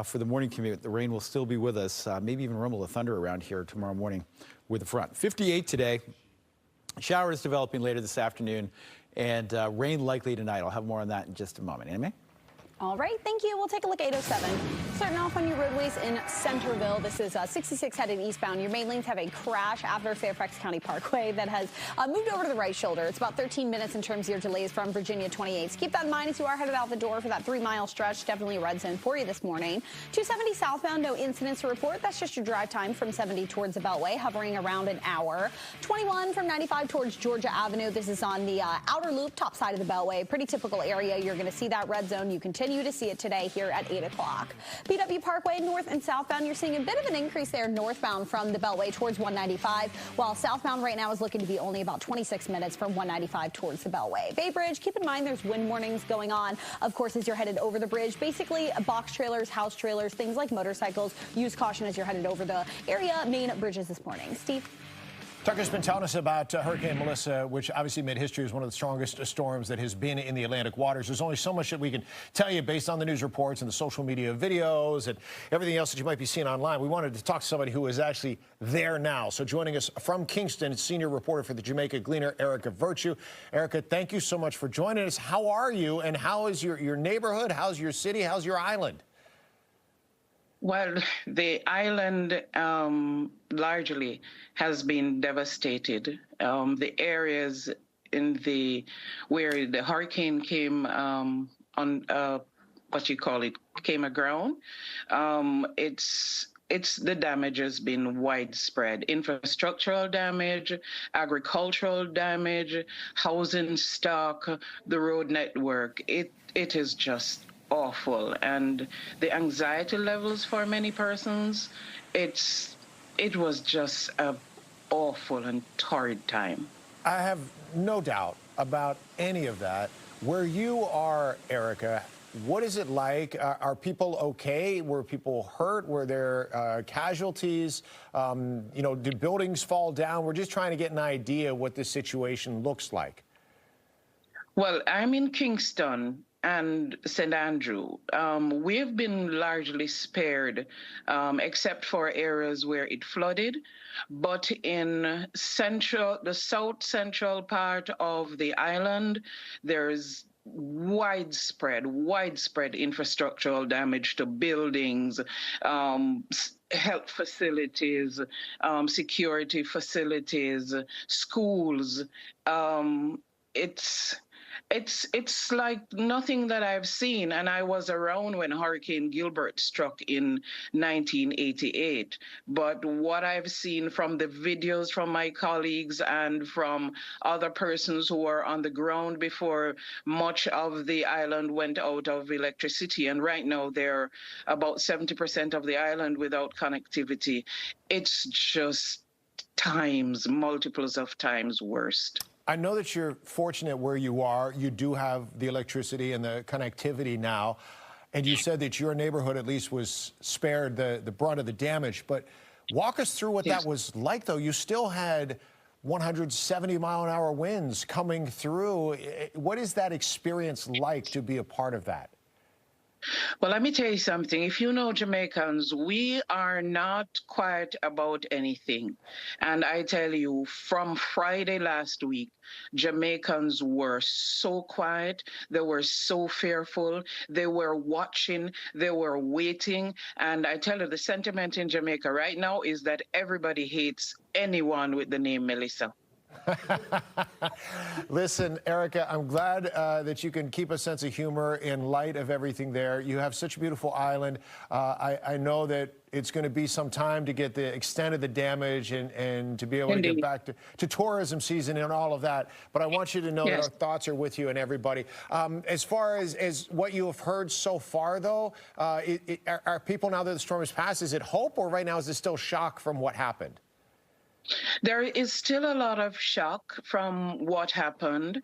For the morning commute, the rain will still be with us, maybe even rumble of thunder around here tomorrow morning with the front. 58 today, showers developing later this afternoon, and rain likely tonight. I'll have more on that in just a moment. Anime? All right, thank you. We'll take a look at 807. Starting off on your roadways in Centerville. This is 66 headed eastbound. Your main lanes have a crash after Fairfax County Parkway that has moved over to the right shoulder. It's about 13 minutes in terms of your delays from Virginia 28. So keep that in mind as you are headed out the door for that 3-mile stretch. Definitely a red zone for you this morning. 270 southbound, no incidents to report. That's just your drive time from 70 towards the Beltway, hovering around an hour. 21 from 95 towards Georgia Avenue. This is on the outer loop, top side of the Beltway. Pretty typical area. You're going to see that red zone. You continue to see it today here at 8 o'clock. BW Parkway, north and southbound, you're seeing a bit of an increase there northbound from the Beltway towards 195, while southbound right now is looking to be only about 26 minutes from 195 towards the Beltway. Bay Bridge, keep in mind there's wind warnings going on, of course, as you're headed over the bridge. Basically, box trailers, house trailers, things like motorcycles. Use caution as you're headed over the area main bridges this morning. Steve? Tucker's been telling us about Hurricane Melissa, which obviously made history as one of the strongest storms that has been in the Atlantic waters. There's only so much that we can tell you based on the news reports and the social media videos and everything else that you might be seeing online. We wanted to talk to somebody who is actually there now. So joining us from Kingston, senior reporter for the Jamaica Gleaner, Erica Virtue. Erica, thank you so much for joining us. How are you, and how is your neighborhood? How's your city? How's your island? Well, the island largely has been devastated. The areas where the hurricane came on came aground. The damage has been widespread. Infrastructural damage, agricultural damage, housing stock, the road network. It is just awful, and the anxiety levels for many persons, it was just an awful and torrid time. I have no doubt about any of that. Where you are, Erica, what is it like? Are people okay? Were people hurt? Were there casualties? Did buildings fall down? We're just trying to get an idea what this situation looks like. Well, I'm in Kingston and St. Andrew. We've been largely spared, except for areas where it flooded. But in the south central part of the island, there's widespread infrastructural damage to buildings, health facilities, security facilities, schools. It's like nothing that I've seen, and I was around when Hurricane Gilbert struck in 1988. But what I've seen from the videos from my colleagues and from other persons who were on the ground before much of the island went out of electricity, and right now they're about 70% of the island without connectivity. It's just multiples of times worse. I know that you're fortunate where you are. You do have the electricity and the connectivity now. And you said that your neighborhood at least was spared the brunt of the damage. But walk us through what that was like, though. You still had 170-mile-an-hour winds coming through. What is that experience like to be a part of that? Well, let me tell you something. If you know Jamaicans, we are not quiet about anything. And I tell you, from Friday last week, Jamaicans were so quiet. They were so fearful. They were watching. They were waiting. And I tell you, the sentiment in Jamaica right now is that everybody hates anyone with the name Melissa. Listen, Erica, I'm glad that you can keep a sense of humor in light of everything there. You have such a beautiful island. I know that it's going to be some time to get the extent of the damage and to be able to get back to tourism season and all of that. But I want you to know that our thoughts are with you and everybody. As far as what you have heard so far, though, are people, now that the storm has passed, is it hope, or right now is it still shock from what happened? There is still a lot of shock from what happened.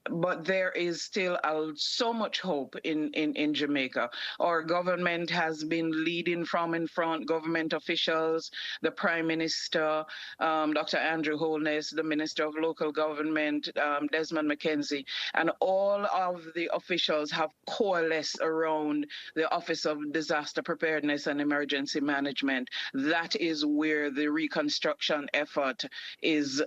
But there is still so much hope in Jamaica. Our government has been leading from in front, government officials, the Prime Minister, Dr. Andrew Holness, the Minister of Local Government, Desmond McKenzie, and all of the officials have coalesced around the Office of Disaster Preparedness and Emergency Management. That is where the reconstruction effort is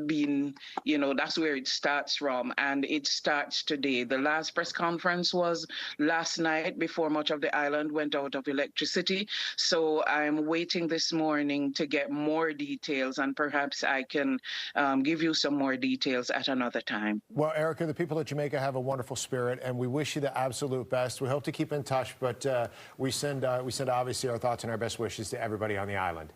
being, that's where it starts from. And it starts today. The last press conference was last night before much of the island went out of electricity. So I'm waiting this morning to get more details, and perhaps I can give you some more details at another time. Well, Erica, the people of Jamaica have a wonderful spirit, and we wish you the absolute best. We hope to keep in touch, but we send obviously our thoughts and our best wishes to everybody on the island.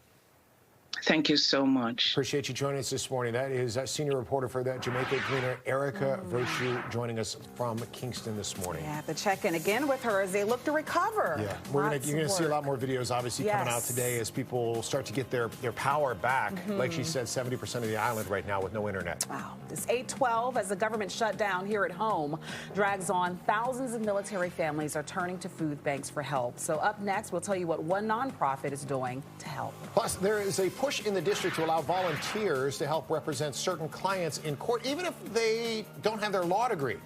Thank you so much. Appreciate you joining us this morning. That is senior reporter for the Jamaica Gleaner, Erica Virtue, joining us from Kingston this morning. Yeah, to check in again with her as they look to recover. Yeah, you're going to see a lot more videos, obviously, coming out today as people start to get their power back. Like she said, 70% of the island right now with no internet. Wow. It's 8:12 as the government shutdown here at home drags on. Thousands of military families are turning to food banks for help. So up next, we'll tell you what one nonprofit is doing to help. Plus, there is a push in the district to allow volunteers to help represent certain clients in court, even if they don't have their law degree.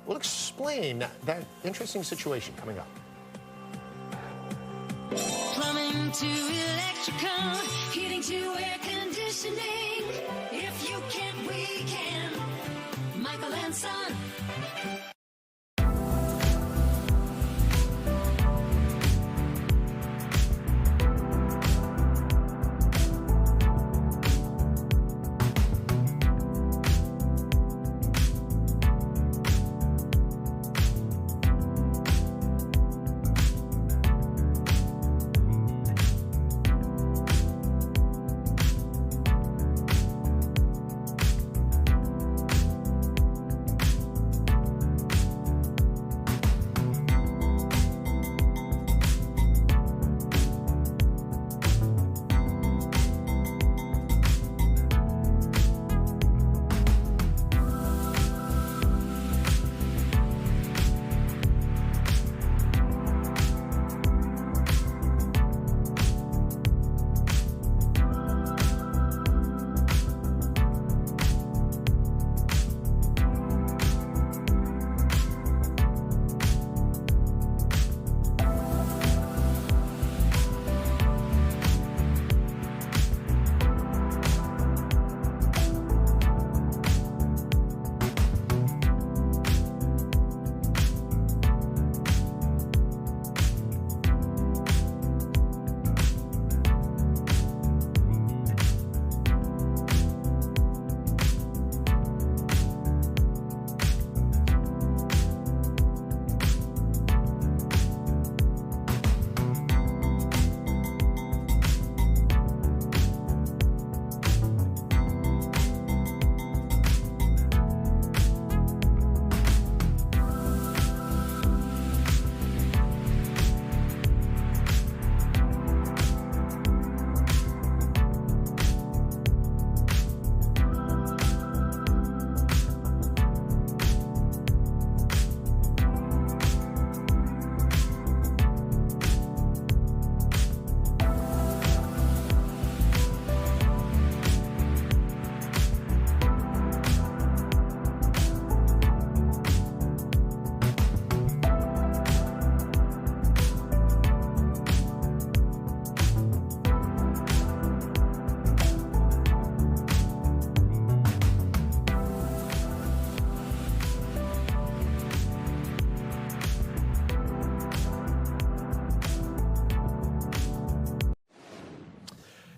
We'll explain that interesting situation coming up. Plumbing to electrical, heating to air conditioning. If you can, we can. Michael and Son.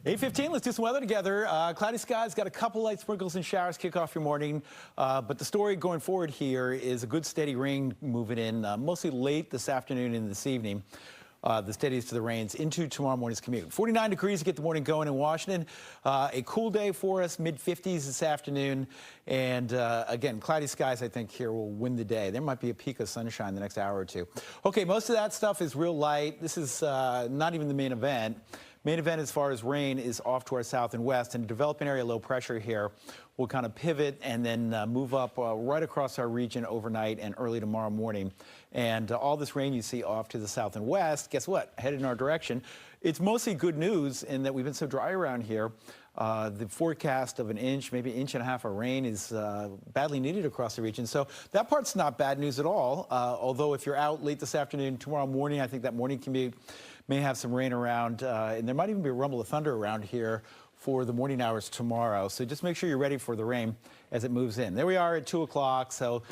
8:15, let's do some weather together. Cloudy skies, got a couple light sprinkles and showers kick off your morning. But the story going forward here is a good steady rain moving in, mostly late this afternoon and this evening. The steadiest to the rains into tomorrow morning's commute. 49 degrees to get the morning going in Washington. A cool day for us, mid-50s this afternoon. And again, cloudy skies, I think, here will win the day. There might be a peak of sunshine the next hour or two. Okay, most of that stuff is real light. This is not even the main event. Main event as far as rain is off to our south and west, and developing area low pressure here will kind of pivot and then move up right across our region overnight and early tomorrow morning. And all this rain you see off to the south and west, guess what? Headed in our direction. It's mostly good news in that we've been so dry around here. The forecast of an inch, maybe an inch and a half of rain is badly needed across the region. So that part's not bad news at all. Although if you're out late this afternoon, tomorrow morning, I think that morning commute may have some rain around, and there might even be a rumble of thunder around here for the morning hours tomorrow. So just make sure you're ready for the rain as it moves in. There we are at 2 o'clock. So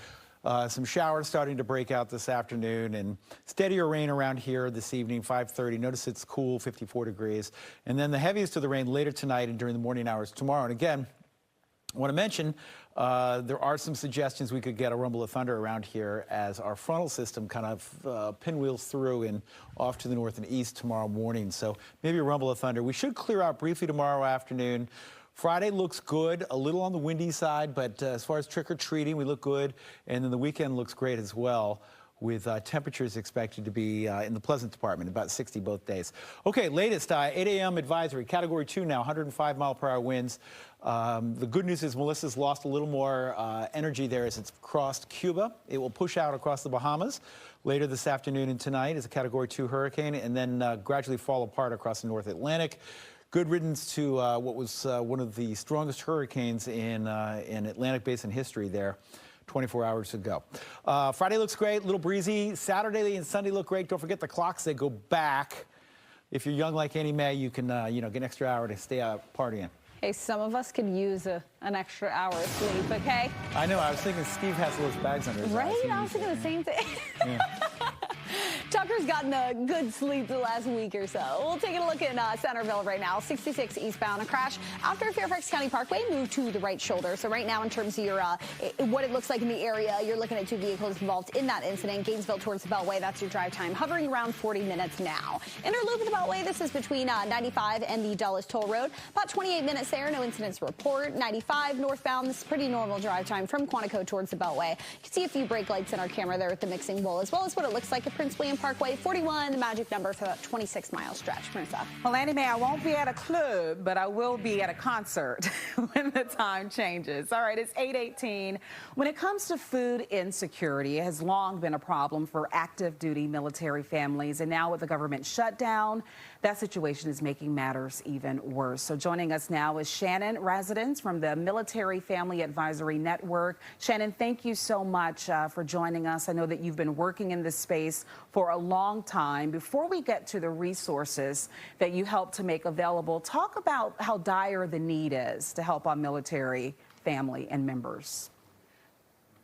some showers starting to break out this afternoon, and steadier rain around here this evening, 5:30. Notice it's cool, 54 degrees. And then the heaviest of the rain later tonight and during the morning hours tomorrow. And again, I want to mention there are some suggestions we could get a rumble of thunder around here as our frontal system kind of pinwheels through and off to the north and east tomorrow morning. So maybe a rumble of thunder. We should clear out briefly tomorrow afternoon. Friday looks good, a little on the windy side, but as far as trick-or-treating, we look good. And then the weekend looks great as well, with temperatures expected to be in the pleasant department, about 60 both days. Okay, latest 8 a.m. advisory, Category 2 now, 105-mile-per-hour winds. The good news is Melissa's lost a little more energy there as it's crossed Cuba. It will push out across the Bahamas later this afternoon and tonight as a Category 2 hurricane, and then gradually fall apart across the North Atlantic. Good riddance to what was one of the strongest hurricanes in Atlantic Basin history there 24 hours ago. Friday looks great, a little breezy. Saturday and Sunday look great. Don't forget the clocks, they go back. If you're young like Annie Mae, you can get an extra hour to stay out partying. Hey, some of us could use an extra hour of sleep, okay? I know, I was thinking Steve has those bags under his eyes. Right? I was thinking the same thing. Yeah. Tucker's gotten a good sleep the last week or so. We'll take a look at Centerville right now. 66 eastbound, a crash after Fairfax County Parkway moved to the right shoulder. So right now, in terms of your what it looks like in the area, you're looking at 2 vehicles involved in that incident. Gainesville towards the Beltway, that's your drive time, hovering around 40 minutes now. Interloop of the Beltway, this is between 95 and the Dulles Toll Road. About 28 minutes there, no incidents to report. 95 northbound, this is pretty normal drive time from Quantico towards the Beltway. You can see a few brake lights in our camera there at the mixing bowl, as well as what it looks like at Prince William Parkway. 41, the magic number for that 26-mile stretch. Marissa. Well, Annie Mae, I won't be at a club, but I will be at a concert when the time changes. All right, it's 8:18. When it comes to food insecurity, it has long been a problem for active duty military families. And now with the government shutdown, that situation is making matters even worse. So joining us now is Shannon Residence from the Military Family Advisory Network. Shannon, thank you so much for joining us. I know that you've been working in this space for a long time. Before we get to the resources that you help to make available, talk about how dire the need is to help our military family and members.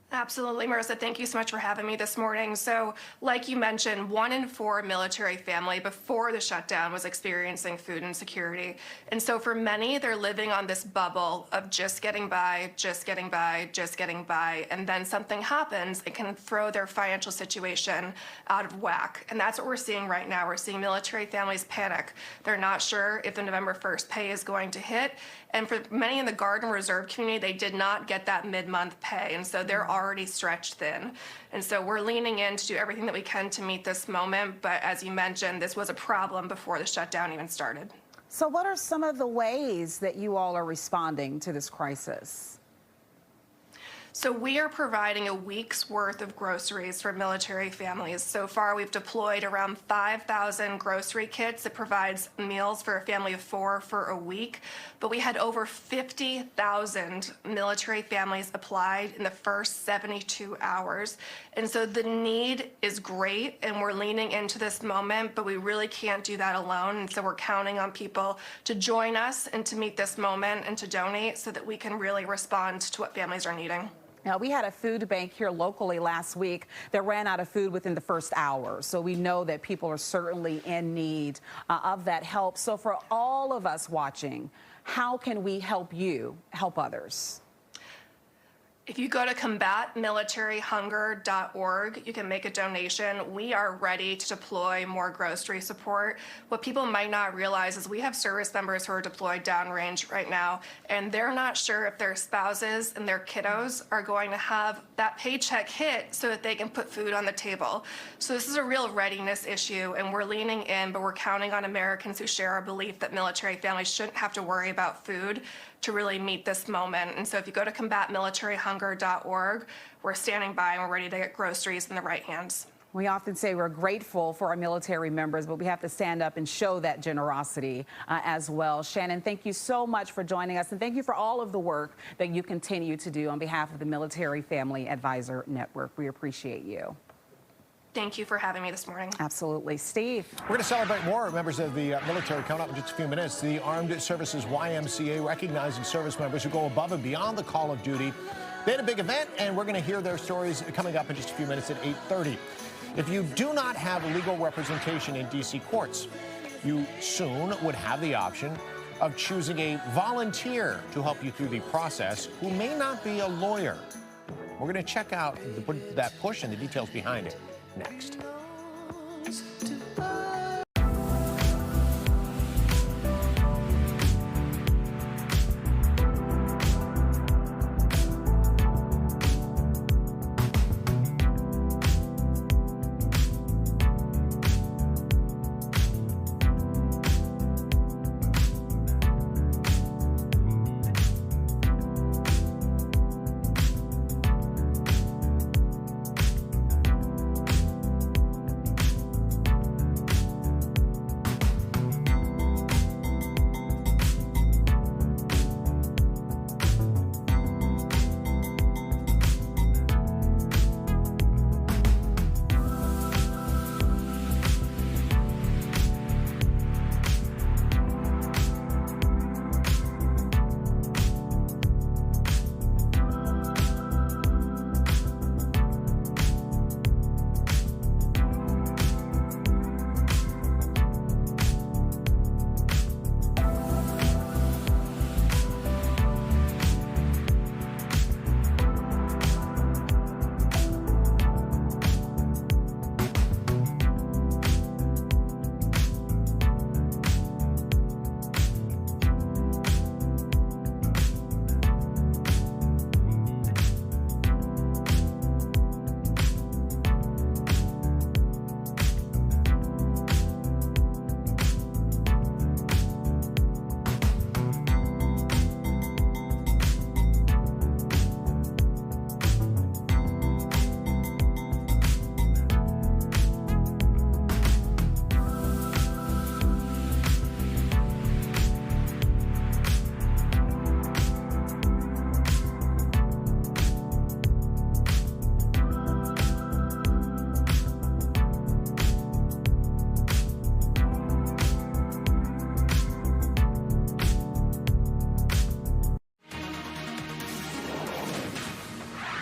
Absolutely, Marissa. Thank you so much for having me this morning. So, like you mentioned, 1 in 4 military family before the shutdown was experiencing food insecurity. And so for many, they're living on this bubble of just getting by, just getting by, just getting by. And then something happens, it can throw their financial situation out of whack. And that's what we're seeing right now. We're seeing military families panic. They're not sure if the November 1st pay is going to hit. And for many in the Guard and Reserve community, they did not get that mid-month pay. And so they're already stretched thin. And so we're leaning in to do everything that we can to meet this moment. But as you mentioned, this was a problem before the shutdown even started. So what are some of the ways that you all are responding to this crisis? So we are providing a week's worth of groceries for military families. So far, we've deployed around 5,000 grocery kits that provides meals for a family of 4 for a week. But we had over 50,000 military families applied in the first 72 hours. And so the need is great, and we're leaning into this moment, but we really can't do that alone. And so we're counting on people to join us and to meet this moment and to donate so that we can really respond to what families are needing. Now, we had a food bank here locally last week that ran out of food within the first hour. So we know that people are certainly in need of that help. So for all of us watching, how can we help you help others? If you go to combatmilitaryhunger.org, you can make a donation. We are ready to deploy more grocery support. What people might not realize is we have service members who are deployed downrange right now, and they're not sure if their spouses and their kiddos are going to have that paycheck hit so that they can put food on the table. So this is a real readiness issue, and we're leaning in, but we're counting on Americans who share our belief that military families shouldn't have to worry about food to really meet this moment. And so if you go to combatmilitaryhunger.org, we're standing by and we're ready to get groceries in the right hands. We often say we're grateful for our military members, but we have to stand up and show that generosity as well. Shannon, thank you so much for joining us, and thank you for all of the work that you continue to do on behalf of the Military Family Advisor Network. We appreciate you. Thank you for having me this morning. Absolutely. Steve. We're going to celebrate more members of the military coming up in just a few minutes. The Armed Services YMCA recognizing service members who go above and beyond the call of duty. They had a big event, and we're going to hear their stories coming up in just a few minutes at 8:30. If you do not have legal representation in D.C. courts, you soon would have the option of choosing a volunteer to help you through the process who may not be a lawyer. We're going to check out that push and the details behind it next.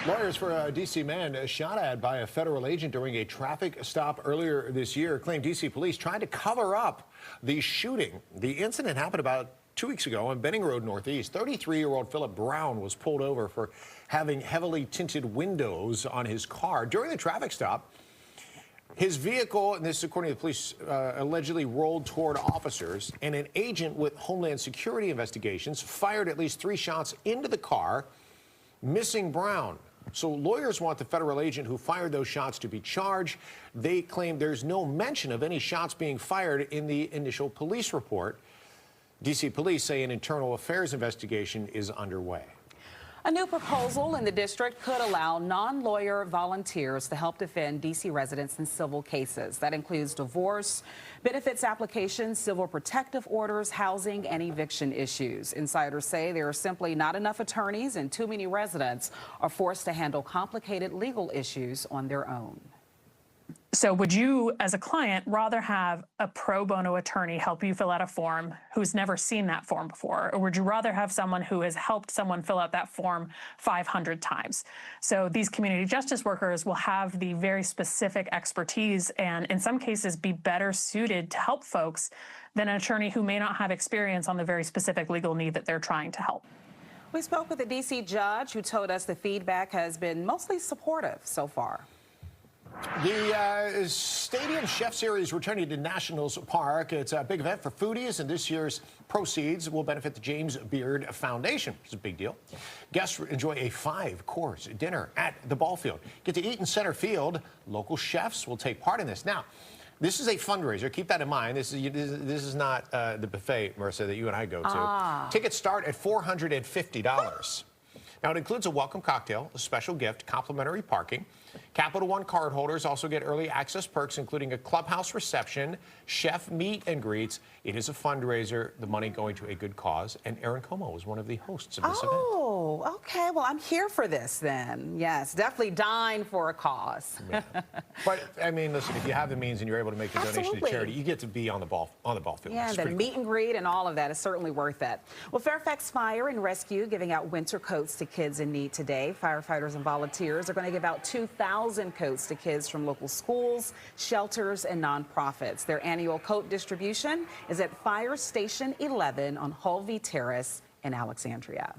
Lawyers for a D.C. man shot at by a federal agent during a traffic stop earlier this year claim D.C. police tried to cover up the shooting. The incident happened about 2 weeks ago on Benning Road Northeast. 33-year-old Philip Brown was pulled over for having heavily tinted windows on his car. During the traffic stop, his vehicle, and this is according to the police, allegedly rolled toward officers, and an agent with Homeland Security Investigations fired at least 3 shots into the car, missing Brown. So lawyers want the federal agent who fired those shots to be charged. They claim there's no mention of any shots being fired in the initial police report. D.C. police say an internal affairs investigation is underway. A new proposal in the district could allow non-lawyer volunteers to help defend D.C. residents in civil cases. That includes divorce, benefits applications, civil protective orders, housing, and eviction issues. Insiders say there are simply not enough attorneys, and too many residents are forced to handle complicated legal issues on their own. So would you, as a client, rather have a pro bono attorney help you fill out a form who's never seen that form before? Or would you rather have someone who has helped someone fill out that form 500 times? So these community justice workers will have the very specific expertise and in some cases be better suited to help folks than an attorney who may not have experience on the very specific legal need that they're trying to help. We spoke with a D.C. judge who told us the feedback has been mostly supportive so far. The Stadium Chef Series returning to Nationals Park. It's a big event for foodies, and this year's proceeds will benefit the James Beard Foundation, which is a big deal. Guests enjoy a 5-course dinner at the ball field. Get to eat in center field. Local chefs will take part in this. Now, this is a fundraiser. Keep that in mind. This is not the buffet, Marissa, that you and I go to. Tickets start at $450. Now, it includes a welcome cocktail, a special gift, complimentary parking. Capital One cardholders also get early access perks, including a clubhouse reception, chef meet and greets. It is a fundraiser, the money going to a good cause, and Erin Como was one of the hosts of this event. Oh, okay. Well, I'm here for this then. Yes, definitely dine for a cause. Yeah. But, I mean, listen, if you have the means and you're able to make the donation to charity, you get to be on the ball field. Yeah, the meet and greet and all of that is certainly worth it. Well, Fairfax Fire and Rescue giving out winter coats to kids in need today. Firefighters and volunteers are going to give out 2,000 coats to kids from local schools, shelters, and nonprofits. Their annual coat distribution is at Fire Station 11 on Hulvey Terrace in Alexandria.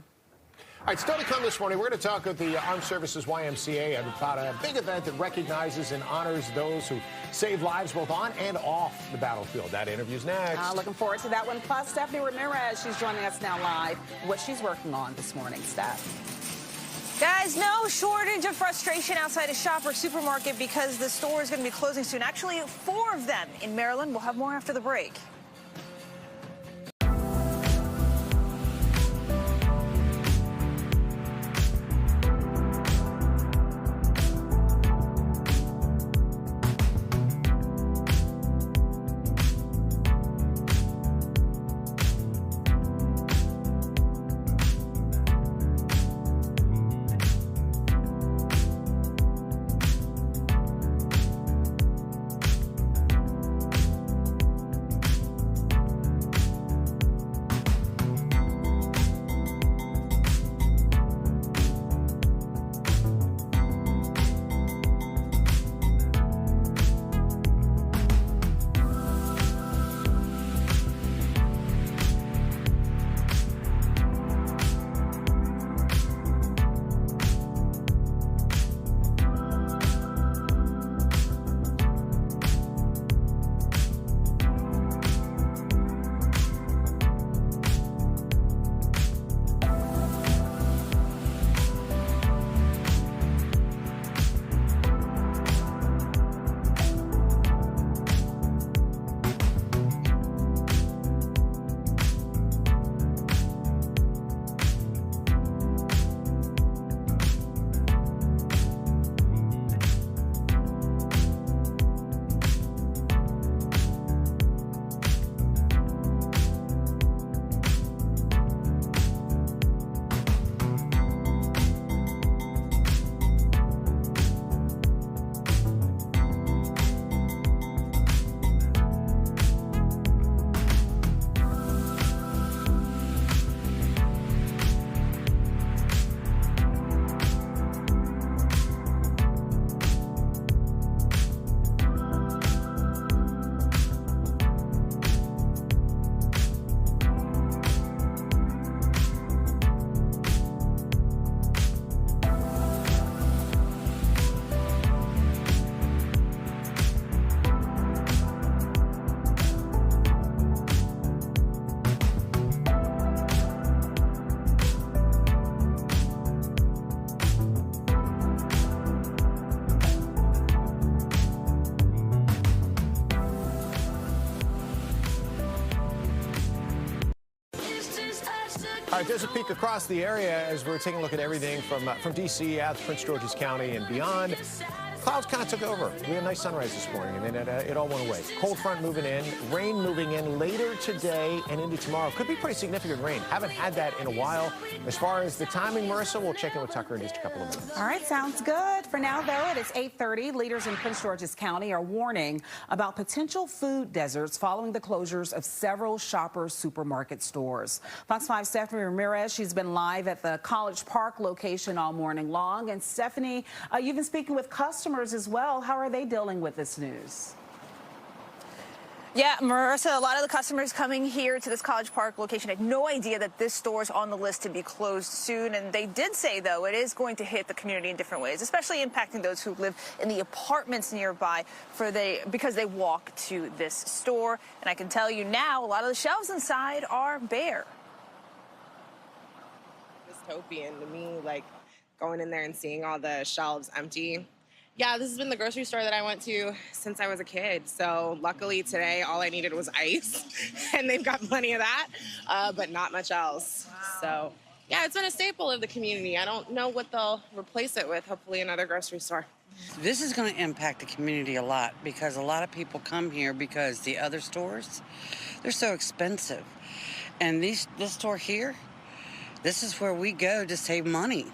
All right, still to come this morning, we're going to talk with the Armed Services YMCA about a big event that recognizes and honors those who save lives both on and off the battlefield. That interview's next. Looking forward to that one. Plus, Stephanie Ramirez, she's joining us now live. What she's working on this morning, Steph. Guys, no shortage of frustration outside a Shoppers supermarket because the store is going to be closing soon. Actually, 4 of them in Maryland. We'll have more after the break. All right, there's a peek across the area as we're taking a look at everything from D.C. out to Prince George's County and beyond. clouds kind of took over. We had a nice sunrise this morning, and then it all went away. Cold front moving in, rain moving in later today and into tomorrow. Could be pretty significant rain. Haven't had that in a while. As far as the timing, Marissa, we'll check in with Tucker in just a couple of minutes. All right, sounds good. For now, though, it is 8:30. Leaders in Prince George's County are warning about potential food deserts following the closures of several Shoppers supermarket stores. Fox 5 Stephanie Ramirez, she's been live at the College Park location all morning long. And Stephanie, you've been speaking with customers as well. How are they dealing with this news? Yeah, Marissa, a lot of the customers coming here to this College Park location had no idea that this store is on the list to be closed soon. And they did say, though, it is going to hit the community in different ways, especially impacting those who live in the apartments nearby because they walk to this store. And I can tell you now, a lot of the shelves inside are bare. Dystopian to me, like going in there and seeing all the shelves empty. Yeah, this has been the grocery store that I went to since I was a kid. So luckily today, all I needed was ice and they've got plenty of that, but not much else. Wow. So yeah, it's been a staple of the community. I don't know what they'll replace it with, hopefully another grocery store. This is going to impact the community a lot because a lot of people come here because the other stores, they're so expensive. And this store here, this is where we go to save money.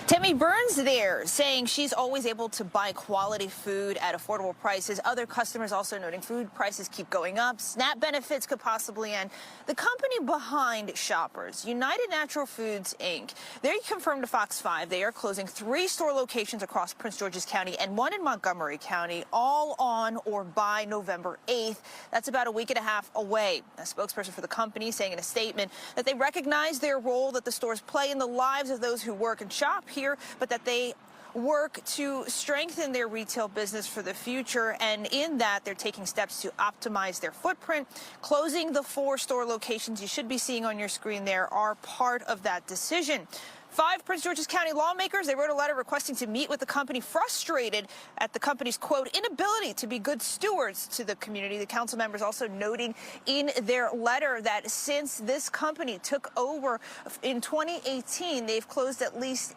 Tammy Burns there saying she's always able to buy quality food at affordable prices. Other customers also noting food prices keep going up. SNAP benefits could possibly end. The company behind Shoppers, United Natural Foods, Inc., they confirmed to Fox 5 they are closing 3 store locations across Prince George's County and 1 in Montgomery County, all on or by November 8th. That's about a week and a half away. A spokesperson for the company saying in a statement that they recognize their role that the stores play in the lives of those who work and shop here, but that they work to strengthen their retail business for the future, and in that they're taking steps to optimize their footprint. Closing the 4 store locations you should be seeing on your screen there are part of that decision. 5 Prince George's County lawmakers, they wrote a letter requesting to meet with the company, frustrated at the company's, quote, inability to be good stewards to the community. The council members also noting in their letter that since this company took over in 2018, they've closed at least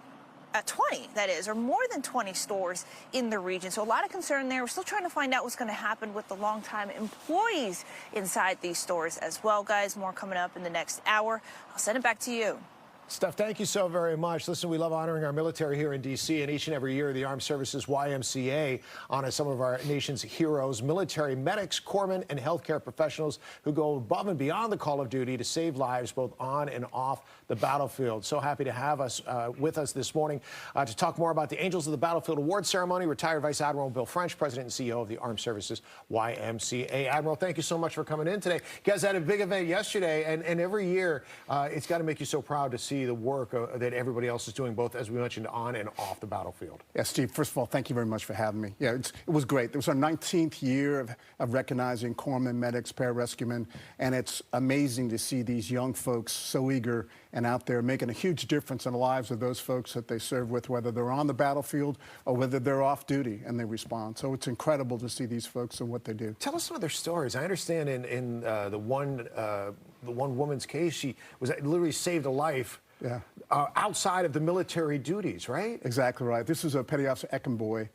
20, that is, or more than 20 stores in the region. So a lot of concern there. We're still trying to find out what's going to happen with the longtime employees inside these stores as well, guys. More coming up in the next hour. I'll send it back to you. Steph, thank you so very much. Listen, we love honoring our military here in D.C., and each and every year the Armed Services YMCA honors some of our nation's heroes, military medics, corpsmen, and healthcare professionals who go above and beyond the call of duty to save lives both on and off the battlefield. So happy to have us with us this morning to talk more about the Angels of the Battlefield Award Ceremony. Retired Vice Admiral Bill French, President and CEO of the Armed Services YMCA. Admiral, thank you so much for coming in today. You guys had a big event yesterday, and every year it's got to make you so proud to see the work that everybody else is doing, both, as we mentioned, on and off the battlefield. Yeah, Steve, first of all, thank you very much for having me. Yeah, it was great. It was our 19th year of recognizing corpsmen, medics, pararescuemen, and it's amazing to see these young folks so eager and out there making a huge difference in the lives of those folks that they serve with, whether they're on the battlefield or whether they're off duty and they respond. So it's incredible to see these folks and what they do. Tell us some of their stories. I understand in the one woman's case, she was literally saved a life. Yeah. Outside of the military duties, right? Exactly right. This was a Petty Officer Eckenboy.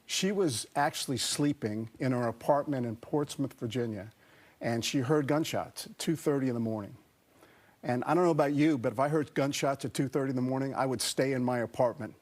She was actually sleeping in her apartment in Portsmouth, Virginia, and she heard gunshots at 2:30 in the morning. And I don't know about you, but if I heard gunshots at 2:30 in the morning, I would stay in my apartment.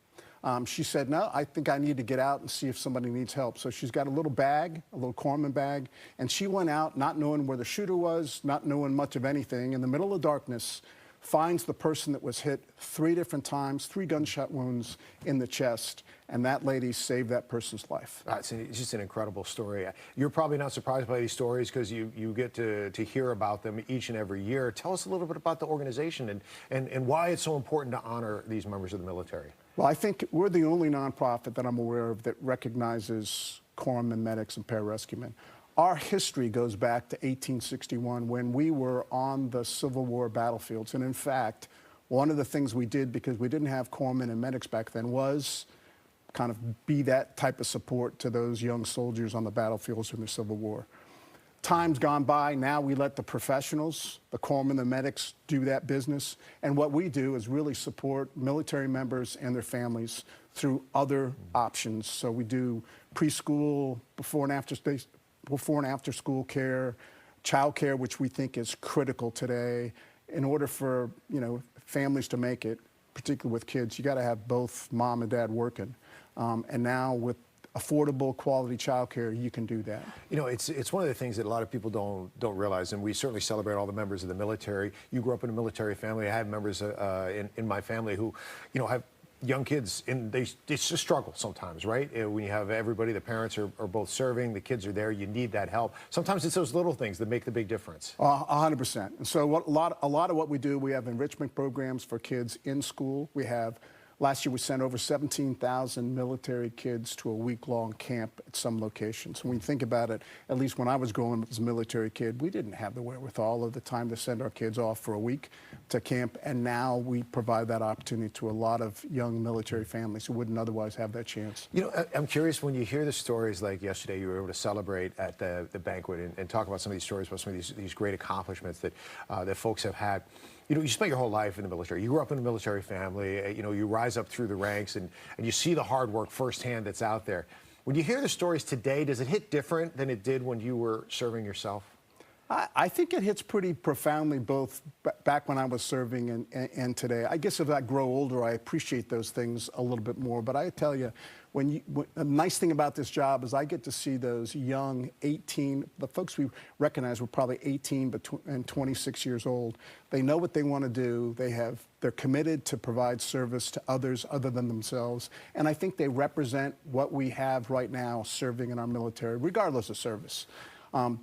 She said, no, I think I need to get out and see if somebody needs help. So she's got a little bag, a little corpsman bag, and she went out not knowing where the shooter was, not knowing much of anything, in the middle of darkness, finds the person that was hit 3 different times, 3 gunshot wounds in the chest, and that lady saved that person's life. It's just an incredible story. You're probably not surprised by these stories because you get to hear about them each and every year. Tell us a little bit about the organization and why it's so important to honor these members of the military. Well, I think we're the only nonprofit that I'm aware of that recognizes corpsmen, medics, and pararescuemen. Our history goes back to 1861 when we were on the Civil War battlefields. And in fact, one of the things we did, because we didn't have corpsmen and medics back then, was kind of be that type of support to those young soldiers on the battlefields in the Civil War. Time's gone by. Now we let the professionals, the corpsmen, the medics, do that business. And what we do is really support military members and their families through other options. So we do preschool, before and after school care, child care, which we think is critical today. In order for families to make it, particularly with kids, you got to have both mom and dad working. And now with affordable, quality child care, you can do that. It's one of the things that a lot of people don't realize, and we certainly celebrate all the members of the military. You grew up in a military family. I have members in my family who, have young kids, and it's a struggle sometimes, right? When you have everybody, the parents are both serving, the kids are there, you need that help. Sometimes it's those little things that make the big difference. 100%. And so a lot of what we do, we have enrichment programs for kids in school. Last year, we sent over 17,000 military kids to a week-long camp at some locations. When you think about it, at least when I was growing up as a military kid, we didn't have the wherewithal of the time to send our kids off for a week to camp, and now we provide that opportunity to a lot of young military families who wouldn't otherwise have that chance. I'm curious, when you hear the stories like yesterday, you were able to celebrate at the banquet and talk about some of these stories, about some of these great accomplishments that folks have had. You spent your whole life in the military. You grew up in a military family. You rise up through the ranks, and you see the hard work firsthand that's out there. When you hear the stories today, does it hit different than it did when you were serving yourself? I think it hits pretty profoundly, both back when I was serving and today. I guess as I grow older, I appreciate those things a little bit more. But I tell you, the nice thing about this job is I get to see those young 18, the folks we recognize were probably 18 and 26 years old. They know what they want to do. They're committed to provide service to others other than themselves. And I think they represent what we have right now serving in our military, regardless of service.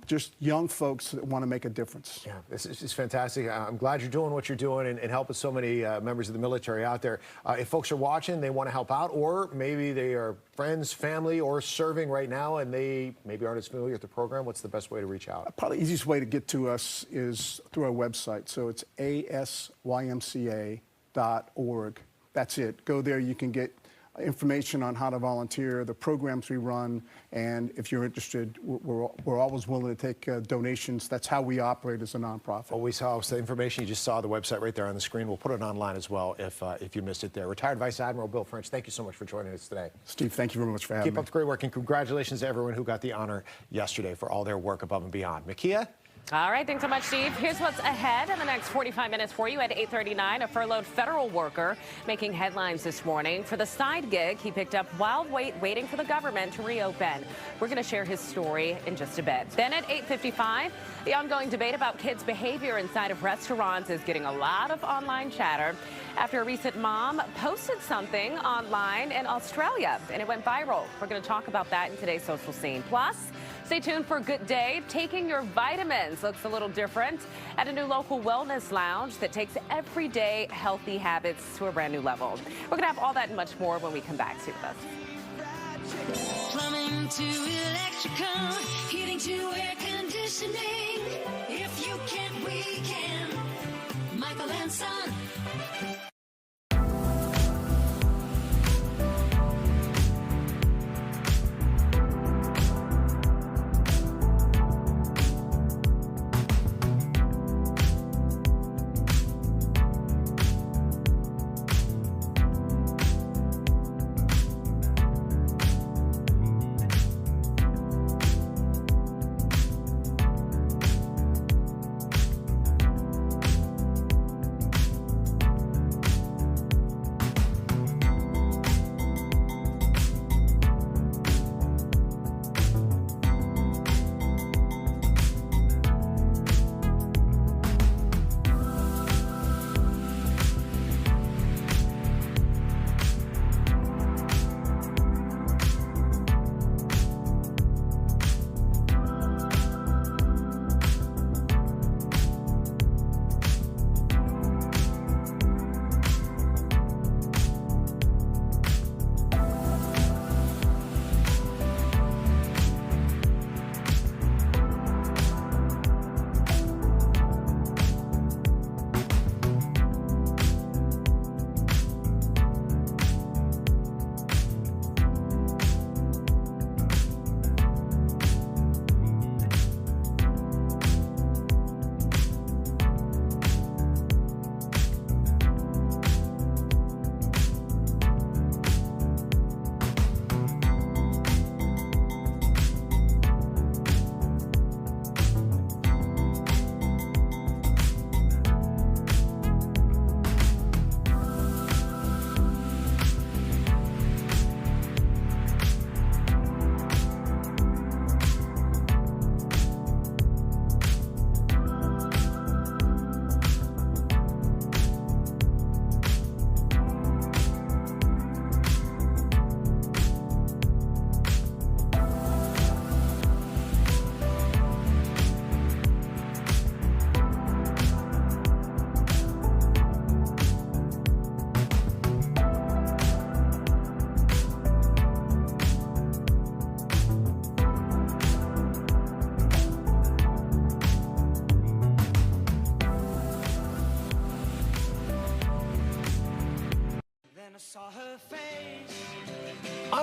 Just young folks that want to make a difference. Yeah, this is fantastic. I'm glad you're doing what you're doing and helping so many members of the military out there. If folks are watching, they want to help out, or maybe they are friends, family, or serving right now, and they maybe aren't as familiar with the program, what's the best way to reach out? Probably the easiest way to get to us is through our website. So it's asymca.org. That's it. Go there. You can get information on how to volunteer, the programs we run, and if you're interested, we're always willing to take donations. That's how we operate as a nonprofit. Always helps. The information you just saw, the website right there on the screen. We'll put it online as well if you missed it there. Retired Vice Admiral Bill French, thank you so much for joining us today. Steve, thank you very much for having me. Keep up the great work, and congratulations to everyone who got the honor yesterday for all their work above and beyond. Makia? All right, thanks so much, Steve. Here's what's ahead in the next 45 minutes for you. At 8:39, a furloughed federal worker making headlines this morning for the side gig he picked up while waiting for the government to reopen. We're going to share his story in just a bit. Then at 8:55, the ongoing debate about kids' behavior inside of restaurants is getting a lot of online chatter after a recent mom posted something online in Australia, and it went viral. We're going to talk about that in today's social scene. Plus, stay tuned for Good Day. Taking your vitamins looks a little different at a new local wellness lounge that takes everyday healthy habits to a brand new level. We're going to have all that and much more when we come back. Stay with us. Plumbing to electrical, heating to air conditioning. If you can't, we can. Michael and Son.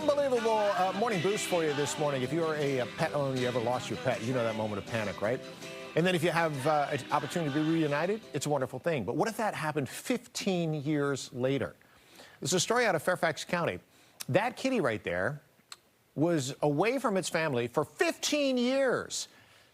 Unbelievable morning boost for you this morning. If you're a pet owner, you ever lost your pet, you know that moment of panic, right? And then if you have an opportunity to be reunited, it's a wonderful thing. But what if that happened 15 years later? There's a story out of Fairfax County. That kitty right there was away from its family for 15 years.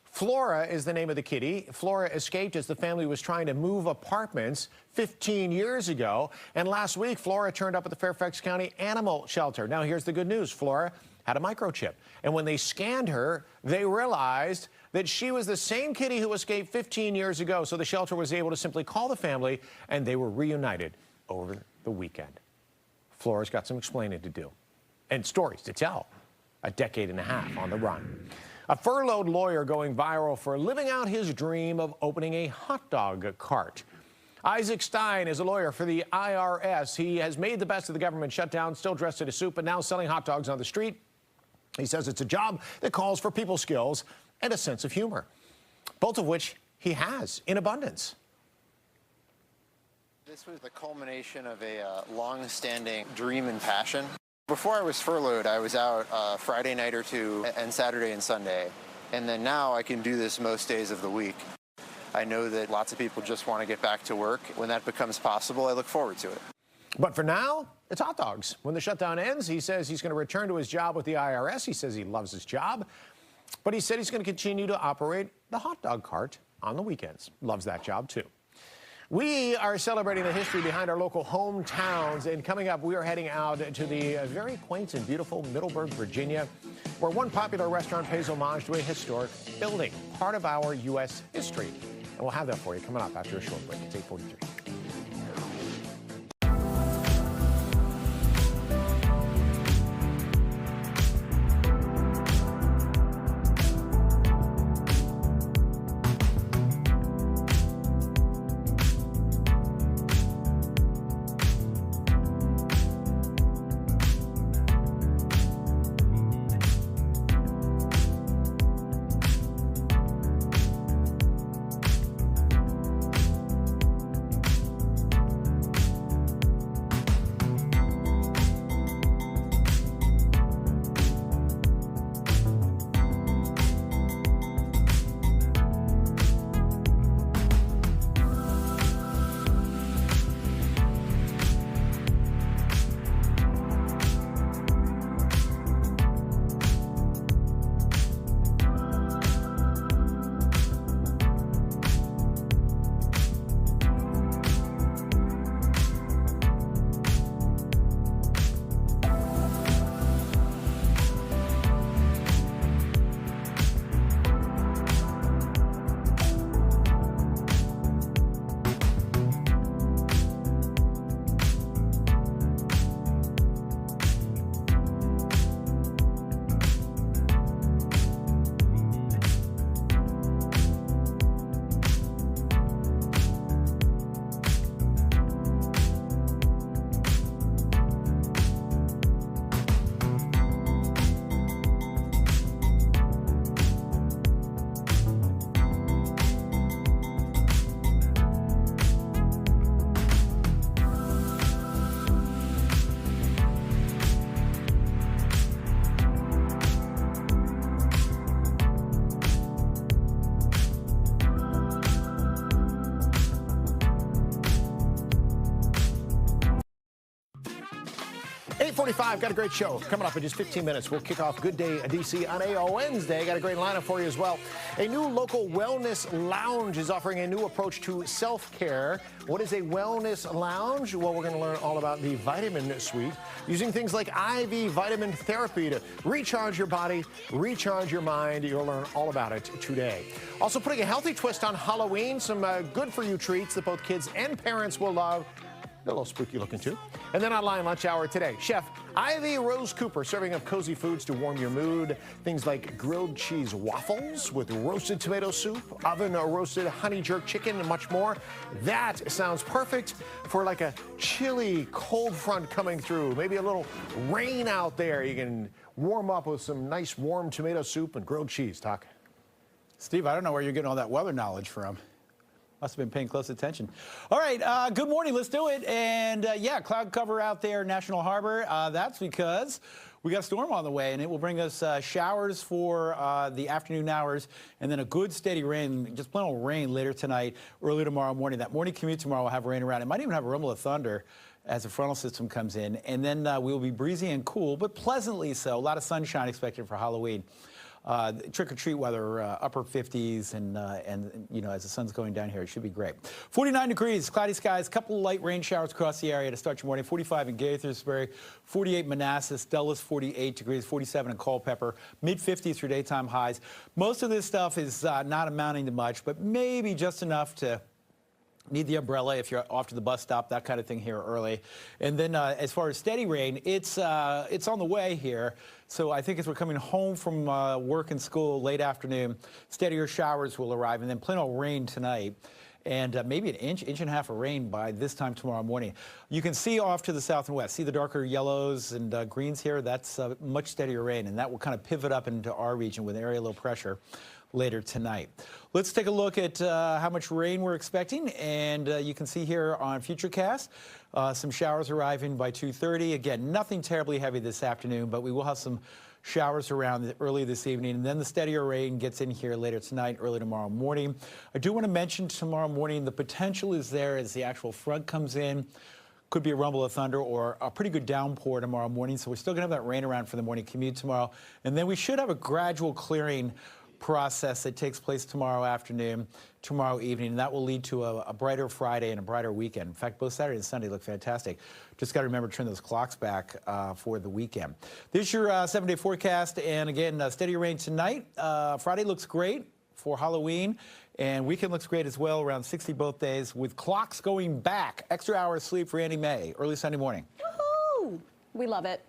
Flora is the name of the kitty. Flora escaped as the family was trying to move apartments 15 years ago. And last week, Flora turned up at the Fairfax County Animal Shelter. Now, here's the good news. Flora had a microchip. And when they scanned her, they realized that she was the same kitty who escaped 15 years ago. So the shelter was able to simply call the family, and they were reunited over the weekend. Flora's got some explaining to do and stories to tell. A decade and a half on the run. A furloughed lawyer going viral for living out his dream of opening a hot dog cart. Isaac Stein is a lawyer for the IRS. He has made the best of the government shutdown, still dressed in a suit, but now selling hot dogs on the street. He says it's a job that calls for people skills and a sense of humor, both of which he has in abundance. This was the culmination of a long-standing dream and passion. Before I was furloughed, I was out Friday night or two and Saturday and Sunday. And then now I can do this most days of the week. I know that lots of people just want to get back to work. When that becomes possible, I look forward to it. But for now, it's hot dogs. When the shutdown ends, he says he's going to return to his job with the IRS. He says he loves his job. But he said he's going to continue to operate the hot dog cart on the weekends. Loves that job, too. We are celebrating the history behind our local hometowns, and coming up, we are heading out to the very quaint and beautiful Middleburg, Virginia, where one popular restaurant pays homage to a historic building, part of our U.S. history. And we'll have that for you coming up after a short break. It's 8:43. 8:45, got a great show coming up in just 15 minutes. We'll kick off Good Day DC on a Wednesday. Got a great lineup for you as well. A new local wellness lounge is offering a new approach to self-care. What is a wellness lounge? Well, we're going to learn all about the vitamin suite, using things like IV vitamin therapy to recharge your body, recharge your mind. You'll learn all about it today. Also putting a healthy twist on Halloween, some good-for-you treats that both kids and parents will love. A little spooky looking too. And then online lunch hour today, Chef Ivy Rose Cooper serving up cozy foods to warm your mood. Things like grilled cheese waffles with roasted tomato soup, oven roasted honey jerk chicken, and much more. That sounds perfect for like a chilly cold front coming through. Maybe a little rain out there. You can warm up with some nice warm tomato soup and grilled cheese. Talk. Steve, I don't know where you're getting all that weather knowledge from. Must have been paying close attention. All right, good morning. Let's do it. And yeah, cloud cover out there, National Harbor. That's because we got a storm on the way, and it will bring us showers for the afternoon hours, and then a good steady rain, just plain old rain later tonight, early tomorrow morning. That morning commute tomorrow will have rain around. It might even have a rumble of thunder as the frontal system comes in, and then we will be breezy and cool, but pleasantly so. A lot of sunshine expected for Halloween. Trick-or-treat weather, upper 50s, and you know, as the sun's going down here, it should be great. 49 degrees, cloudy skies, couple of light rain showers across the area to start your morning. 45 in Gaithersburg, 48 Manassas, Dulles 48 degrees, 47 in Culpeper, mid-50s for daytime highs. Most of this stuff is not amounting to much, but maybe just enough to need the umbrella if you're off to the bus stop, that kind of thing here early. And then as far as steady rain, it's on the way here. So I think as we're coming home from work and school late afternoon, steadier showers will arrive, and then plain old rain tonight. And maybe an inch and a half of rain by this time tomorrow morning. You can see off to the south and west. See the darker yellows and greens here? That's much steadier rain, and that will kind of pivot up into our region with area low pressure later tonight. Let's take a look at how much rain we're expecting, and you can see here on Futurecast some showers arriving by 2:30. Again, nothing terribly heavy this afternoon, but we will have some showers around early this evening, and then the steadier rain gets in here later tonight, early tomorrow morning. I do want to mention tomorrow morning the potential is there as the actual front comes in. Could be a rumble of thunder or a pretty good downpour tomorrow morning, so we're still going to have that rain around for the morning commute tomorrow, and then we should have a gradual clearing process that takes place tomorrow afternoon, tomorrow evening, and that will lead to a brighter Friday and a brighter weekend. In fact, both Saturday and Sunday look fantastic. Just got to remember to turn those clocks back for the weekend. This is your 7-day forecast, and again, steady rain tonight. Friday looks great for Halloween, and weekend looks great as well, around 60 both days, with clocks going back. Extra hour of sleep for Andy May, early Sunday morning. Woohoo! We love it.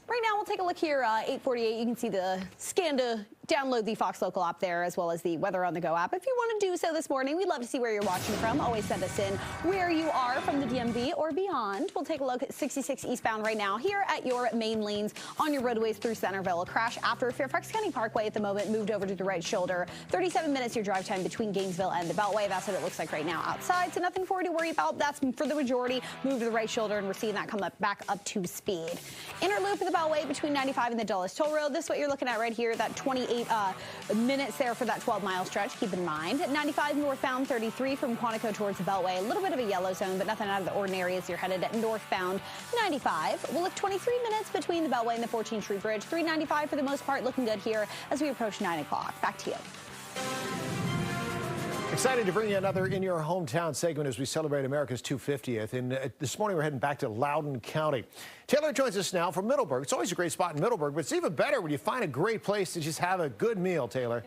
Right now, we'll take a look here, 8:48. You can see the scan to download the Fox Local app there, as well as the Weather on the Go app. If you want to do so this morning, we'd love to see where you're watching from. Always send us in where you are from the DMV or beyond. We'll take a look at 66 eastbound right now here at your main lanes on your roadways through Centerville. A crash after Fairfax County Parkway at the moment moved over to the right shoulder. 37 minutes your drive time between Gainesville and the Beltway. That's what it looks like right now outside, so nothing for you to worry about. That's for the majority. Move to the right shoulder, and we're seeing that come back up to speed. Inner loop of the Beltway between 95 and the Dulles Toll Road. This is what you're looking at right here, that 28 minutes there for that 12-mile stretch. Keep in mind, 95 northbound, 33 from Quantico towards the Beltway. A little bit of a yellow zone, but nothing out of the ordinary as you're headed northbound. 95. We'll look 23 minutes between the Beltway and the 14th Street Bridge. 395 for the most part, looking good here as we approach 9 o'clock. Back to you. Excited to bring you another In Your Hometown segment as we celebrate America's 250th. And this morning we're heading back to Loudoun County. Taylor joins us now from Middleburg. It's always a great spot in Middleburg, but it's even better when you find a great place to just have a good meal, Taylor.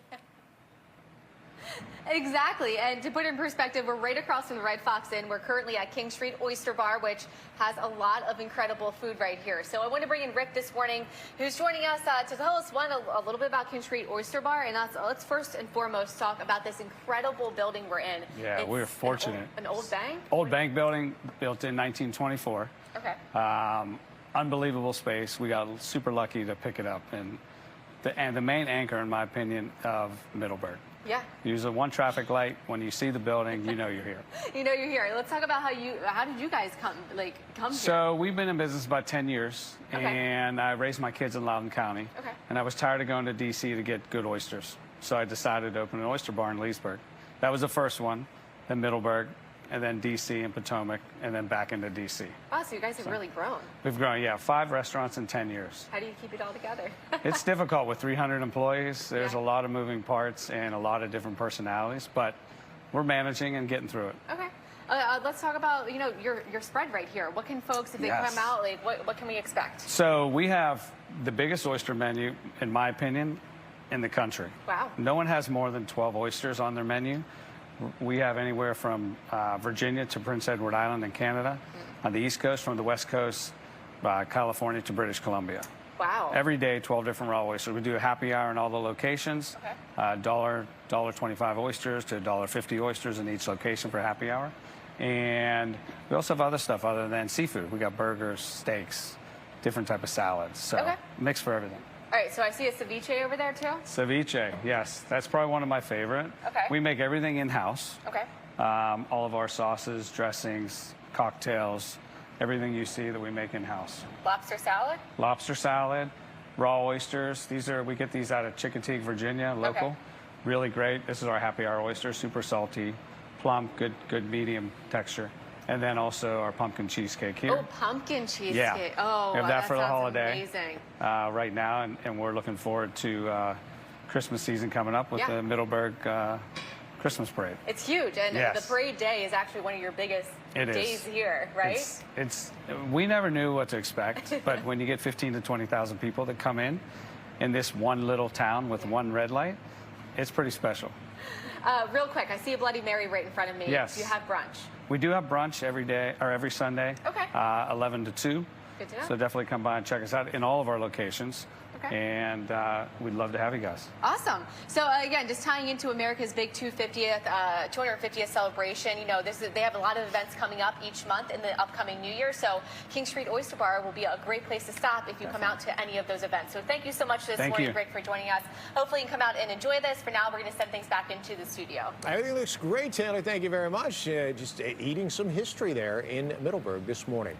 Exactly, and to put it in perspective, we're right across from the Red Fox Inn. We're currently at King Street Oyster Bar, which has a lot of incredible food right here. So I want to bring in Rick this morning, who's joining us to tell us, a little bit about King Street Oyster Bar, and let's first and foremost talk about this incredible building we're in. Yeah, we're fortunate. An old bank? Old bank building, built in 1924. Okay. Unbelievable space. We got super lucky to pick it up, and the main anchor, in my opinion, of Middleburg. Yeah. Use a one traffic light. When you see the building, you know you're here. You know you're here. Let's talk about how did you guys come here? So we've been in business about 10 years, Okay. and I raised my kids in Loudoun County. Okay. And I was tired of going to D.C. to get good oysters. So I decided to open an oyster bar in Leesburg. That was the first one, then Middleburg, and then D.C. and Potomac, and then back into D.C. Wow, so you guys have really grown. We've grown, yeah, 5 restaurants in 10 years. How do you keep it all together? It's difficult with 300 employees. There's a lot of moving parts and a lot of different personalities, but we're managing and getting through it. Okay. Let's talk about, your spread right here. What can folks, if they Yes. come out, what can we expect? So we have the biggest oyster menu, in my opinion, in the country. Wow. No one has more than 12 oysters on their menu. We have anywhere from Virginia to Prince Edward Island in Canada, on the East Coast, from the West Coast, California to British Columbia. Wow. Every day, 12 different raw oysters. We do a happy hour in all the locations. Okay. $1.25 oysters to $1.50 oysters in each location for happy hour. And we also have other stuff other than seafood. We got burgers, steaks, different type of salads. So Okay. mix for everything. All right, so I see a ceviche over there too? Ceviche, yes. That's probably one of my favorite. Okay. We make everything in-house. Okay. all of our sauces, dressings, cocktails, everything you see that we make in-house. Lobster salad? Lobster salad, raw oysters. We get these out of Chickateague, Virginia, local. Okay. Really great. This is our happy hour oyster, super salty, plump, good medium texture. And then also our pumpkin cheesecake here. Oh, pumpkin cheesecake. Yeah. Oh, we have that for the sounds holiday amazing. right now, and we're looking forward to Christmas season coming up with the Middleburg Christmas parade. It's huge, and Yes. the parade day is actually one of your biggest It is. days here, right? We never knew what to expect, but when you get 15 to 20,000 people that come in this one little town with one red light, it's pretty special. Real quick, I see a Bloody Mary right in front of me. Yes. Do you have brunch? We do have brunch every day or every Sunday, Okay. 11 to 2. Good to know. So definitely come by and check us out in all of our locations. Okay. And we'd love to have you guys. Awesome. So again, just tying into America's big 250th celebration. You know, they have a lot of events coming up each month in the upcoming New Year. So King Street Oyster Bar will be a great place to stop if you come out to any of those events. So thank you so much this morning, Rick, for joining us. Hopefully you can come out and enjoy this. For now, we're going to send things back into the studio. Everything looks great, Taylor. Thank you very much. Just eating some history there in Middleburg this morning.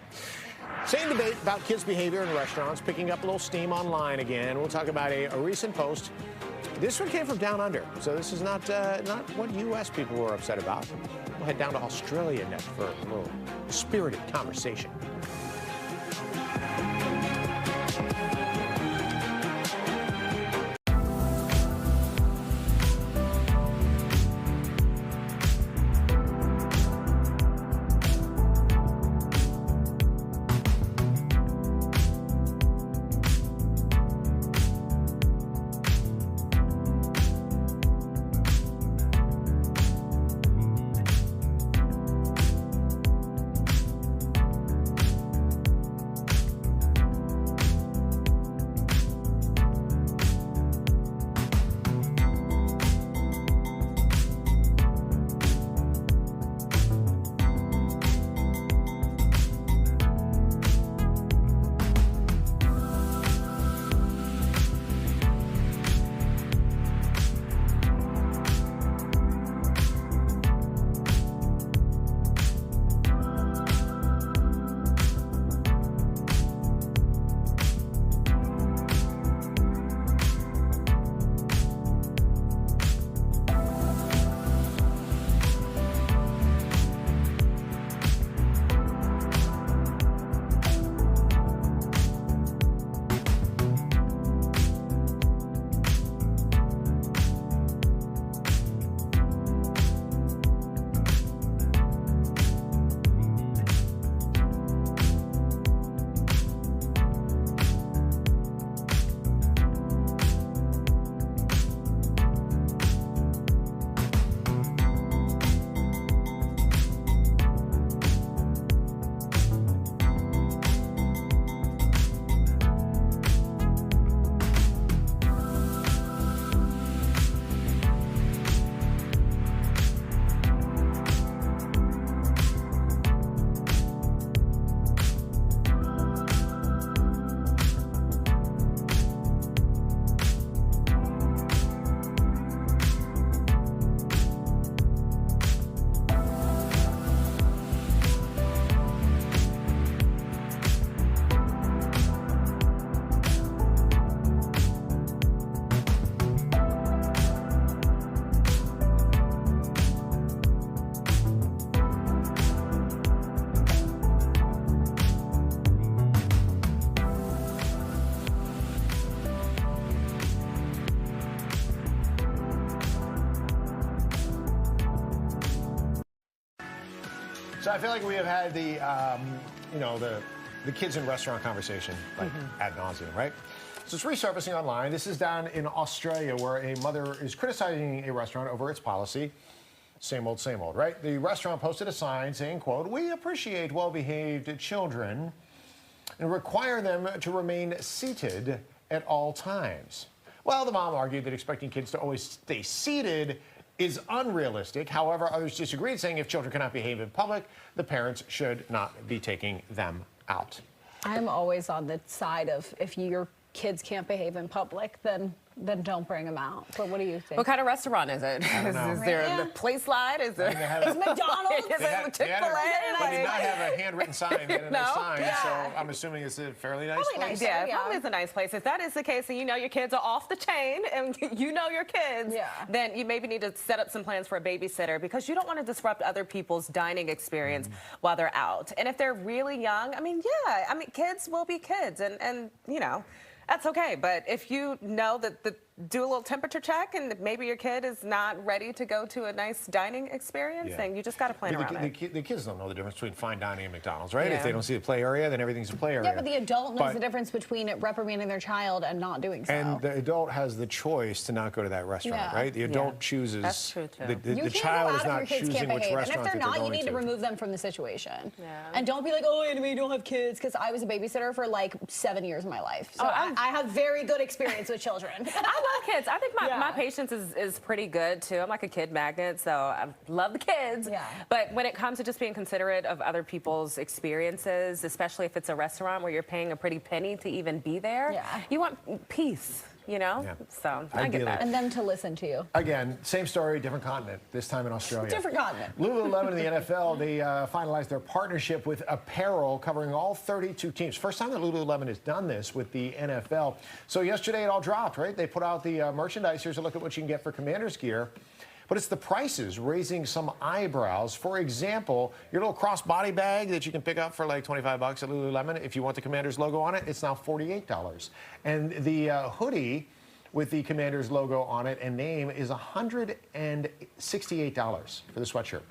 Same debate about kids' behavior in restaurants, picking up a little steam online again. We'll talk about a recent post. This one came from down under, so this is not what U.S. people were upset about. We'll head down to Australia next for a little spirited conversation. So I feel like we have had the, the kids in restaurant conversation like ad nauseum, right? So it's resurfacing online. This is down in Australia where a mother is criticizing a restaurant over its policy. Same old, right? The restaurant posted a sign saying, quote, "We appreciate well-behaved children and require them to remain seated at all times." Well, the mom argued that expecting kids to always stay seated is unrealistic. However, others disagreed, saying if children cannot behave in public, the parents should not be taking them out. I'm always on the side of if your kids can't behave in public, then then don't bring them out. But what do you think? What kind of restaurant is it? Is there a play slide? Is there Is McDonald's? Is it Chick-fil-A? They did not have a handwritten sign. They had no sign, so I'm assuming it's a fairly nice place. Yeah, probably is a nice place. If that is the case, and you know your kids are off the chain, and you know your kids, then you maybe need to set up some plans for a babysitter, because you don't want to disrupt other people's dining experience while they're out. And if they're really young, I mean, kids will be kids, and you know, that's okay. But if you know that do a little temperature check, and maybe your kid is not ready to go to a nice dining experience, then you just got to plan around it. The kids don't know the difference between fine dining and McDonald's, right? If they don't see the play area, then everything's a play area. Yeah, but the adult knows the difference between it reprimanding their child and not doing so. And the adult has the choice to not go to that restaurant, right? The adult chooses. That's true, too. The child is not choosing which restaurant. And if they're not, you need to remove them from the situation. And don't be like, oh, anyway, you don't have kids, because I was a babysitter for like 7 years of my life. So I have very good experience with children. I love kids. I think my patience is pretty good, too. I'm like a kid magnet, so I love the kids. But when it comes to just being considerate of other people's experiences, especially if it's a restaurant where you're paying a pretty penny to even be there, you want peace, you know? So I get that. And them to listen to you. Again, same story, different continent, this time in Australia. Different continent. Lululemon and the NFL, they finalized their partnership with apparel covering all 32 teams. First time that Lululemon has done this with the NFL. So yesterday it all dropped, right? They put out the merchandise. Here's a look at what you can get for Commanders gear. But it's the prices raising some eyebrows. For example, your little crossbody bag that you can pick up for like 25 bucks at Lululemon, if you want the Commanders logo on it, it's now $48. And the hoodie with the Commanders logo on it and name is $168 for the sweatshirt.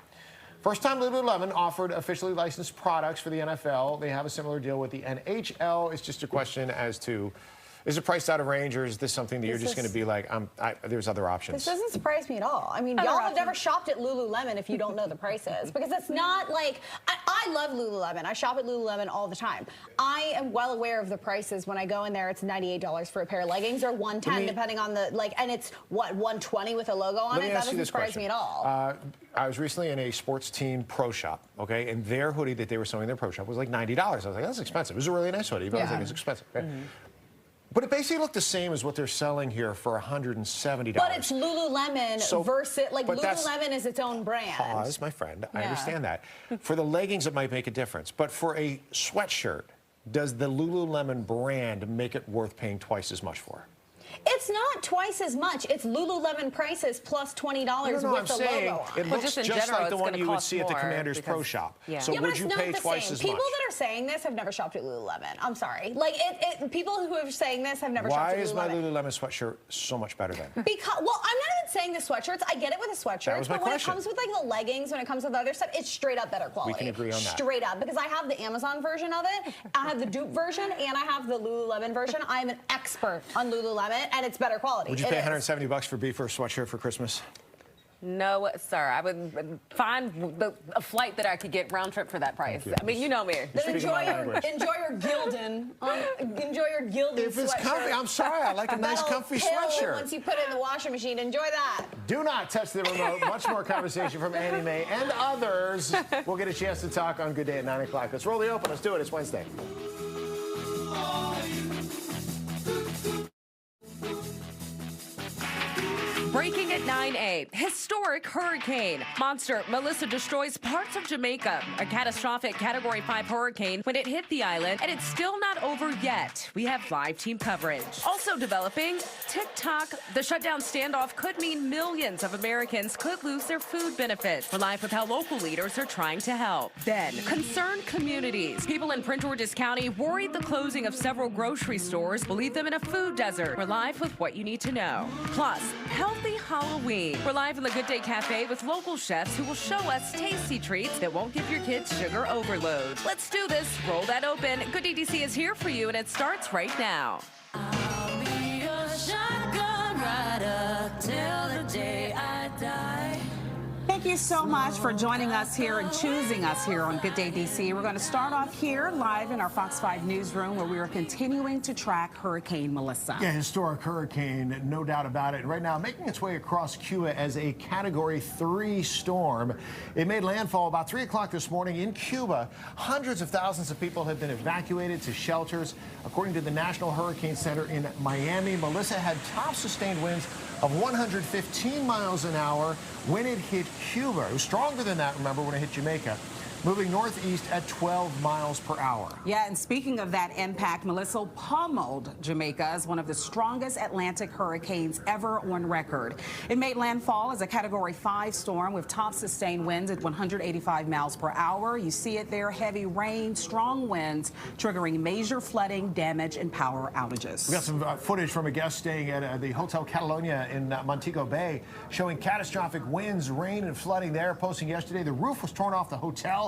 First time Lululemon offered officially licensed products for the NFL. They have a similar deal with the NHL. It's just a question as to, is it priced out of range, or is this something that you're just going to be like, there's other options? This doesn't surprise me at all. I mean, y'all have never shopped at Lululemon if you don't know the prices, because it's not like, I love Lululemon. I shop at Lululemon all the time. I am well aware of the prices. When I go in there, it's $98 for a pair of leggings, or $110 depending on the, and it's, what, $120 with a logo on it? That doesn't surprise me at all. I was recently in a sports team pro shop, okay, and their hoodie that they were selling in their pro shop was like $90. I was like, that's expensive. It was a really nice hoodie, but I was like, it's expensive. Okay? But it basically looked the same as what they're selling here for $170. But it's Lululemon versus, like, Lululemon is its own brand. Pause, my friend. I understand that. For the leggings, it might make a difference. But for a sweatshirt, does the Lululemon brand make it worth paying twice as much for? It's not twice as much. It's Lululemon prices plus $20 with the logo on it. Looks just like the one you would see at the Commander's Pro Shop. So would you pay twice as much? People that are saying this have never shopped at Lululemon. I'm sorry. Like, people who are saying this have never shopped at Lululemon. Why is my Lululemon sweatshirt so much better then? Because, well, I'm not even saying the sweatshirts. I get it with the sweatshirts. That was my but when question. it comes with, like, the leggings, when it comes with other stuff, it's straight up better quality. We can agree on that. Straight up. Because I have the Amazon version of it, I have the dupe version, and I have the Lululemon version. I'm an expert on Lululemon, and it's better quality. Would you pay $170 for a sweatshirt for Christmas? No, sir. I would find a flight that I could get round trip for that price. I mean, you know me. Enjoy your Gildan. Enjoy your Gildan If it's comfy, I'm sorry. I like a nice comfy sweatshirt. Once you put it in the washing machine, enjoy that. Do not touch the remote. Much more conversation from Annie Mae and others. We'll get a chance to talk on Good Day at 9 o'clock. Let's roll the open. Let's do it. It's Wednesday. Breaking at 9/8, historic hurricane. Monster Melissa destroys parts of Jamaica. A catastrophic Category 5 hurricane when it hit the island, and it's still not over yet. We have live team coverage. Also developing, TikTok. The shutdown standoff could mean millions of Americans could lose their food benefits. We're live with how local leaders are trying to help. Then, concerned communities. People in Prince George's County worried the closing of several grocery stores will leave them in a food desert. We're live with what you need to know. Plus, healthy Halloween. We're live in the Good Day Cafe with local chefs who will show us tasty treats that won't give your kids sugar overload. Let's do this. Roll that open. Good DDC is here for you, and it starts right now. I'll be your shotgun rider till the day I die. Thank you so much for joining us here and choosing us here on Good Day DC. We're going to start off here live in our Fox 5 newsroom where we are continuing to track Hurricane Melissa. Yeah, historic hurricane, no doubt about it. Right now, making its way across Cuba as a Category 3 storm. It made landfall about 3 o'clock this morning in Cuba. Hundreds of thousands of people have been evacuated to shelters. According to the National Hurricane Center in Miami, Melissa had top sustained winds of 115 miles an hour when it hit Cuba. It was stronger than that, remember, when it hit Jamaica. Moving northeast at 12 miles per hour. Yeah, and speaking of that impact, Melissa pummeled Jamaica as one of the strongest Atlantic hurricanes ever on record. It made landfall as a Category 5 storm with top sustained winds at 185 miles per hour. You see it there, heavy rain, strong winds, triggering major flooding, damage, and power outages. We got some footage from a guest staying at the Hotel Catalonia in Montego Bay showing catastrophic winds, rain, and flooding there. Posting yesterday, the roof was torn off the hotel.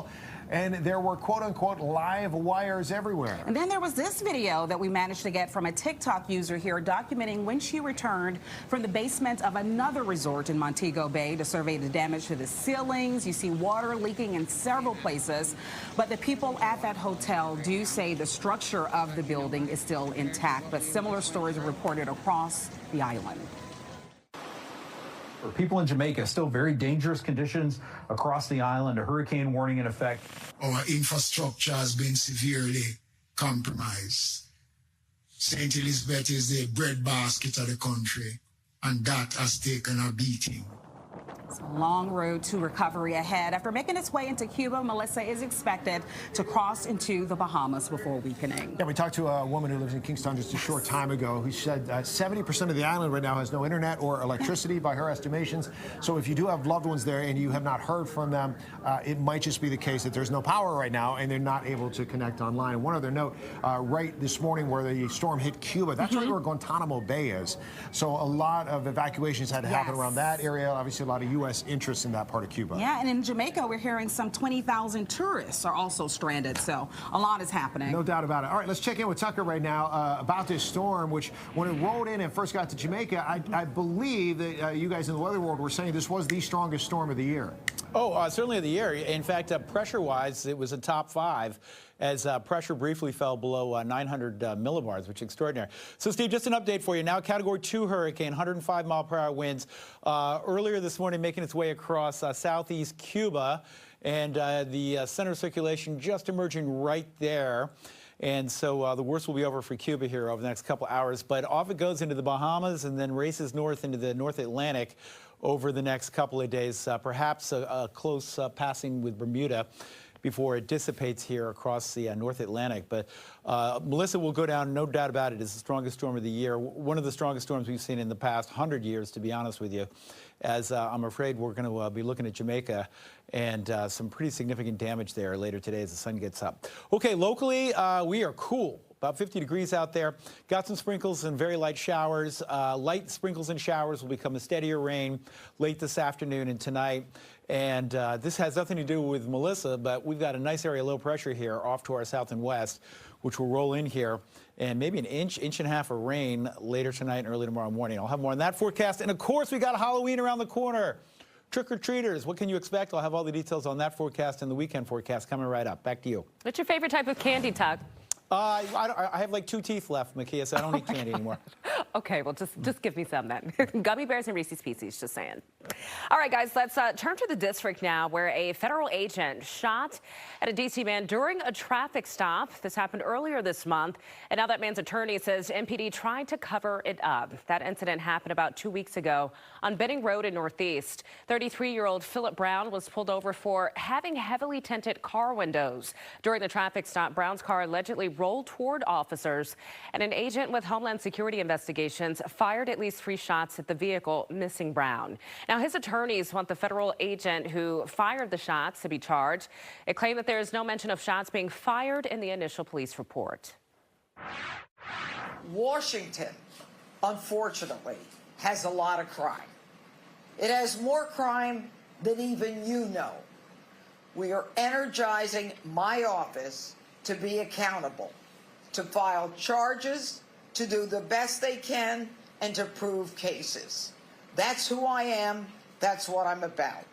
And there were quote-unquote live wires everywhere. And then there was this video that we managed to get from a TikTok user here documenting when she returned from the basement of another resort in Montego Bay to survey the damage to the ceilings. You see water leaking in several places, but the people at that hotel do say the structure of the building is still intact, but similar stories are reported across the island. For people in Jamaica, still very dangerous conditions across the island, a hurricane warning in effect. Our infrastructure has been severely compromised. St. Elizabeth is the breadbasket of the country, and that has taken a beating. It's a long road to recovery ahead. After making its way into Cuba, Melissa is expected to cross into the Bahamas before weakening. Yeah, we talked to a woman who lives in Kingston just a short time ago who said 70% of the island right now has no internet or electricity by her estimations. So if you do have loved ones there and you have not heard from them, it might just be the case that there's no power right now and they're not able to connect online. And one other note, right this morning where the storm hit Cuba, that's right where Guantanamo Bay is. So a lot of evacuations had to happen around that area. Obviously, a lot of U.S. interest in that part of Cuba. Yeah, and in Jamaica, we're hearing some 20,000 tourists are also stranded, so a lot is happening. No doubt about it. All right, let's check in with Tucker right now about this storm, which when it rolled in and first got to Jamaica, I believe that you guys in the weather world were saying this was the strongest storm of the year. Oh, certainly of the year. In fact, pressure-wise, it was a top 5 as pressure briefly fell below 900 millibars, which is extraordinary. So, Steve, just an update for you. Now, Category 2 hurricane, 105-mile-per-hour winds. Earlier this morning, making its way across southeast Cuba, and the center of circulation just emerging right there. And so the worst will be over for Cuba here over the next couple hours. But off it goes into the Bahamas and then races north into the North Atlantic over the next couple of days, perhaps a close passing with Bermuda before it dissipates here across the North Atlantic. But Melissa will go down, no doubt about it, as the strongest storm of the year, one of the strongest storms we've seen in the past 100 years, to be honest with you, as I'm afraid we're going to be looking at Jamaica and some pretty significant damage there later today as the sun gets up. Okay, locally, we are cool. About 50 degrees out there. Got some sprinkles and very light showers. Light sprinkles and showers will become a steadier rain late this afternoon and tonight. And this has nothing to do with Melissa, but we've got a nice area of low pressure here off to our south and west, which will roll in here. And maybe an inch and a half of rain later tonight and early tomorrow morning. I'll have more on that forecast. And, of course, we got Halloween around the corner. Trick-or-treaters, what can you expect? I'll have all the details on that forecast and the weekend forecast coming right up. Back to you. What's your favorite type of candy, Tuck? I have like 2 teeth left, Makia, so I don't eat candy anymore. Okay, well, just give me some then. Gummy bears and Reese's Pieces, just saying. All right, guys, let's turn to the district now, where a federal agent shot at a D.C. man during a traffic stop. This happened earlier this month, and now that man's attorney says MPD tried to cover it up. That incident happened about 2 weeks ago on Benning Road in Northeast. 33-year-old Philip Brown was pulled over for having heavily tinted car windows. During the traffic stop, Brown's car allegedly rolled toward officers, and an agent with Homeland Security Investigations fired at least 3 shots at the vehicle, missing Brown. Now, his attorneys want the federal agent who fired the shots to be charged. It claimed that there is no mention of shots being fired in the initial police report. Washington, unfortunately, has a lot of crime. It has more crime than even you know. We are energizing my office to be accountable, to file charges, to do the best they can, and to prove cases. That's who I am. That's what I'm about.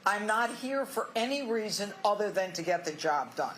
I'm not here for any reason other than to get the job done.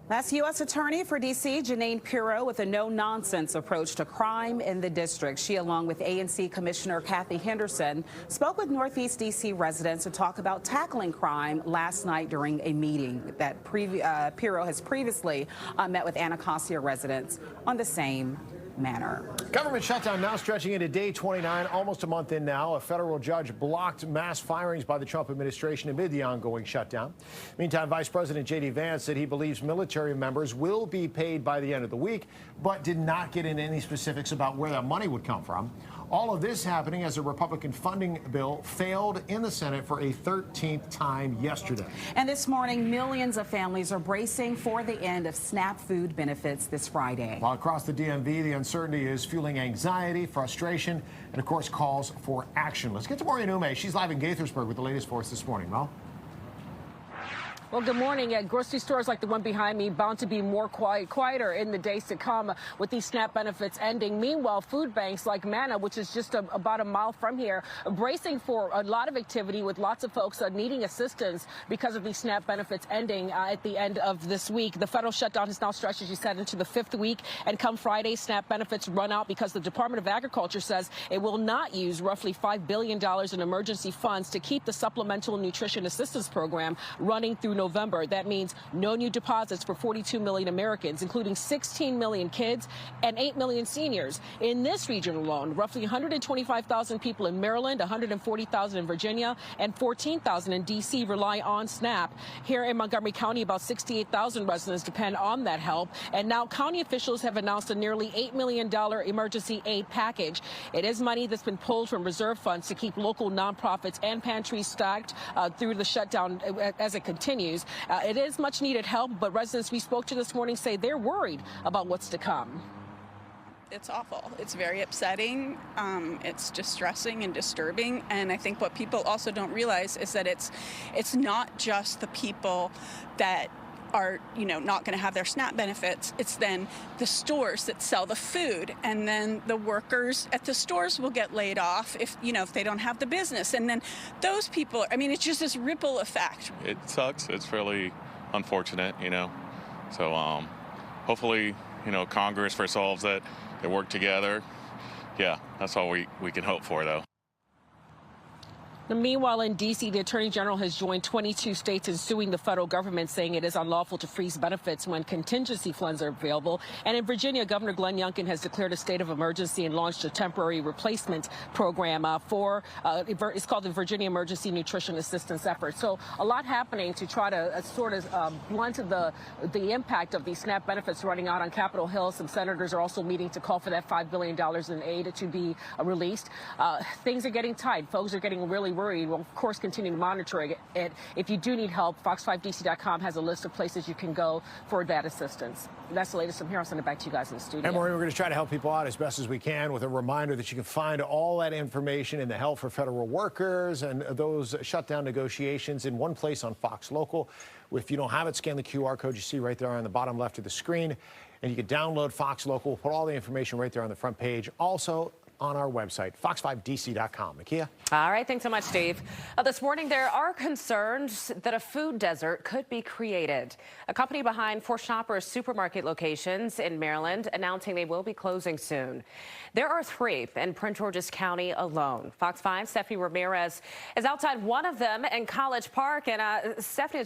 That's U.S. Attorney for D.C. Janine Pirro with a no-nonsense approach to crime in the district. She, along with ANC Commissioner Kathy Henderson, spoke with Northeast D.C. residents to talk about tackling crime last night during a meeting that Pirro has previously met with Anacostia residents on the same manner. Government shutdown now stretching into day 29, almost a month in now. A federal judge blocked mass firings by the Trump administration amid the ongoing shutdown. Meantime, Vice President J.D. Vance said he believes military members will be paid by the end of the week, but did not get into any specifics about where that money would come from. All of this happening as a Republican funding bill failed in the Senate for a 13th time yesterday. And this morning, millions of families are bracing for the end of SNAP food benefits this Friday. While across the DMV, the uncertainty is fueling anxiety, frustration, and, of course, calls for action. Let's get to Maureen Ume. She's live in Gaithersburg with the latest for us this morning. Mo? Well, good morning. Grocery stores like the one behind me bound to be more quieter in the days to come with these SNAP benefits ending. Meanwhile, food banks like Manna, which is just about a mile from here, bracing for a lot of activity with lots of folks needing assistance because of these SNAP benefits ending at the end of this week. The federal shutdown has now stretched, as you said, into the 5th week. And come Friday, SNAP benefits run out because the Department of Agriculture says it will not use roughly $5 billion in emergency funds to keep the Supplemental Nutrition Assistance Program running through November. That means no new deposits for 42 million Americans, including 16 million kids and 8 million seniors. In this region alone, roughly 125,000 people in Maryland, 140,000 in Virginia, and 14,000 in D.C. rely on SNAP. Here in Montgomery County, about 68,000 residents depend on that help. And now county officials have announced a nearly $8 million emergency aid package. It is money that's been pulled from reserve funds to keep local nonprofits and pantries stocked through the shutdown as it continues. It is much needed help, but residents we spoke to this morning say they're worried about what's to come. It's awful. It's very upsetting. It's distressing and disturbing. And I think what people also don't realize is that it's not just the people that are, not going to have their SNAP benefits. It's then the stores that sell the food, and then the workers at the stores will get laid off if they don't have the business. And then those people, it's just this ripple effect. It sucks. It's really unfortunate, So hopefully, Congress resolves it. They work together. Yeah, that's all we can hope for, though. Meanwhile, in D.C., the Attorney General has joined 22 states in suing the federal government, saying it is unlawful to freeze benefits when contingency funds are available. And in Virginia, Governor Glenn Youngkin has declared a state of emergency and launched a temporary replacement program it's called the Virginia Emergency Nutrition Assistance Effort. So a lot happening to try to sort of blunt the impact of these SNAP benefits running out on Capitol Hill. Some senators are also meeting to call for that $5 billion in aid to be released. Things are getting tight. Folks are getting really worried. We'll, of course, continue to monitor it. If you do need help, fox5dc.com has a list of places you can go for that assistance. That's the latest from here. I'll send it back to you guys in the studio. And Maureen, we're going to try to help people out as best as we can with a reminder that you can find all that information in the Help for Federal Workers and those shutdown negotiations in one place on Fox Local. If you don't have it, scan the QR code you see right there on the bottom left of the screen, and you can download Fox Local. We'll put all the information right there on the front page. Also, on our website, fox5dc.com. Makia? All right. Thanks so much, Steve. This morning, there are concerns that a food desert could be created. A company behind 4 Shoppers supermarket locations in Maryland announcing they will be closing soon. There are 3 in Prince George's County alone. Fox 5's Stephanie Ramirez is outside one of them in College Park. And Stephanie,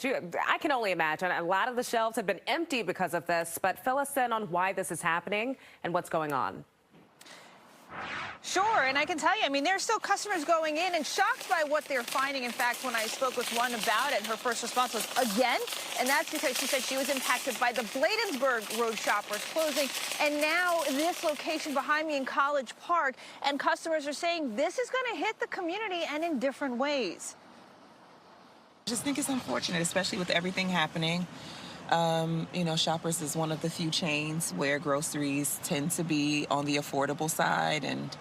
I can only imagine a lot of the shelves have been empty because of this. But fill us in on why this is happening and what's going on. Sure, and I can tell you, there's still customers going in and shocked by what they're finding. In fact, when I spoke with one about it, her first response was, again? And that's because she said she was impacted by the Bladensburg Road Shoppers closing, and now this location behind me in College Park, and customers are saying this is going to hit the community and in different ways. I just think it's unfortunate, especially with everything happening. Shoppers is one of the few chains where groceries tend to be on the affordable side. And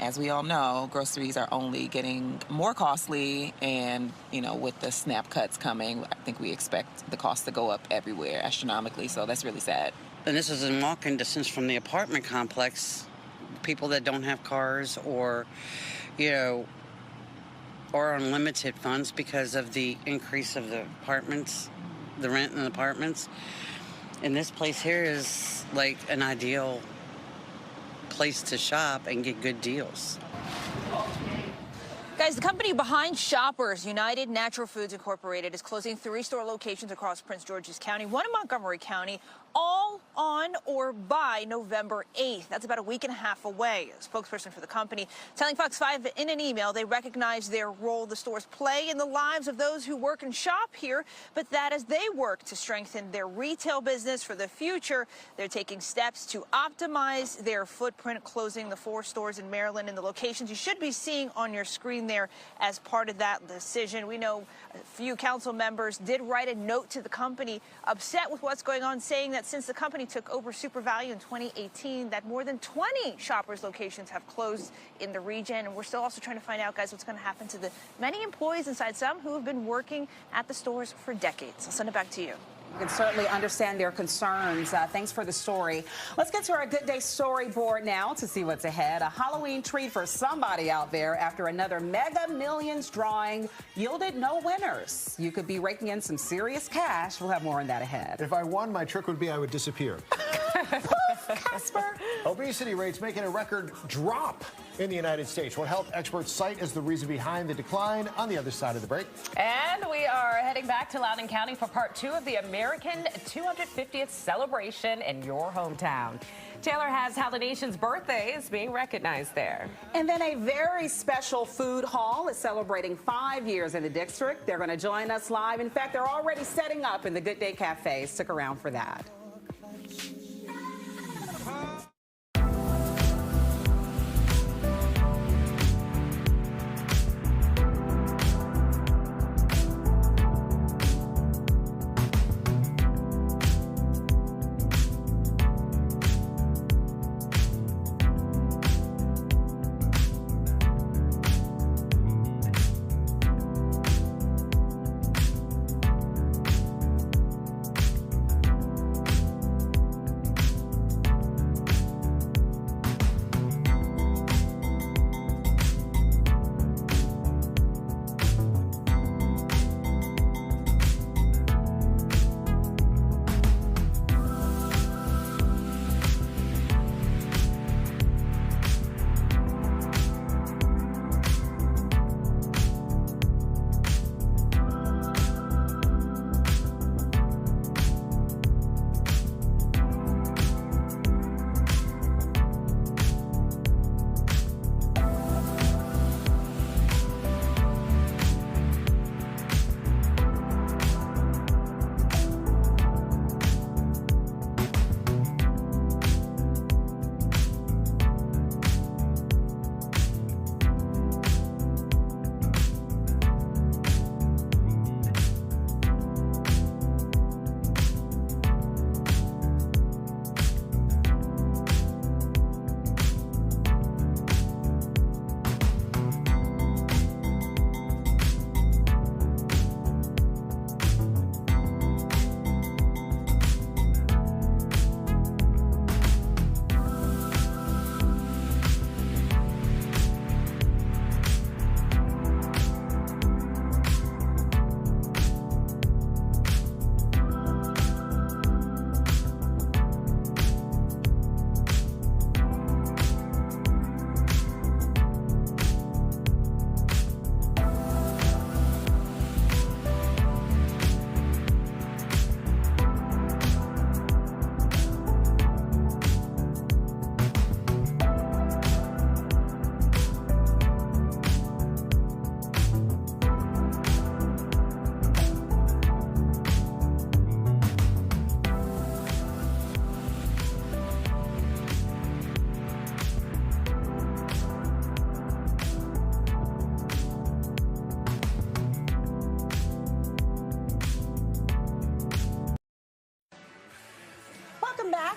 as we all know, groceries are only getting more costly. And, with the SNAP cuts coming, I think we expect the cost to go up everywhere astronomically. So that's really sad. And this is in walking distance from the apartment complex. People that don't have cars or, or unlimited funds because of the increase of the apartments, the rent in the apartments. And this place here is like an ideal place to shop and get good deals. Guys, the company behind Shoppers, United Natural Foods Incorporated, is closing 3 store locations across Prince George's County, 1 in Montgomery County, all on or by November 8th. That's about a week and a half away. A spokesperson for the company telling Fox 5 in an email they recognize their role the stores play in the lives of those who work and shop here, but that as they work to strengthen their retail business for the future, they're taking steps to optimize their footprint, closing the 4 stores in Maryland and the locations you should be seeing on your screen there as part of that decision. We know a few council members did write a note to the company upset with what's going on, saying that since the company took over Super Value in 2018, that more than 20 Shoppers locations have closed in the region. And we're still also trying to find out, guys, what's going to happen to the many employees inside, some who have been working at the stores for decades. I'll send it back to you. You can certainly understand their concerns. Thanks for the story. Let's get to our Good Day storyboard now to see what's ahead. A Halloween treat for somebody out there after another Mega Millions drawing yielded no winners. You could be raking in some serious cash. We'll have more on that ahead. If I won, my trick would be I would disappear. Casper. Obesity rates making a record drop in the United States. What health experts cite as the reason behind the decline on the other side of the break. And we are heading back to Loudoun County for part 2 of the American 250th celebration in your hometown. Taylor has how the nation's birthday is being recognized there. And then a very special food hall is celebrating 5 years in the district. They're going to join us live. In fact, they're already setting up in the Good Day Cafe. Stick around for that.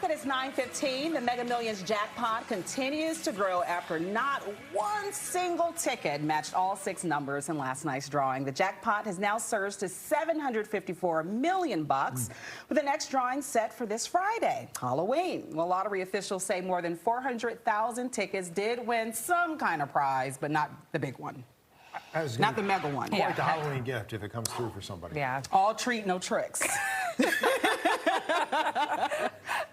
It is 9:15. The Mega Millions jackpot continues to grow after not one single ticket matched all 6 numbers in last night's drawing. The jackpot has now surged to $754 million, with the next drawing set for this Friday, Halloween. Well, lottery officials say more than 400,000 tickets did win some kind of prize, but not the big one. Not the mega one. Quite the Halloween gift if it comes through for somebody. Yeah. All treat, no tricks.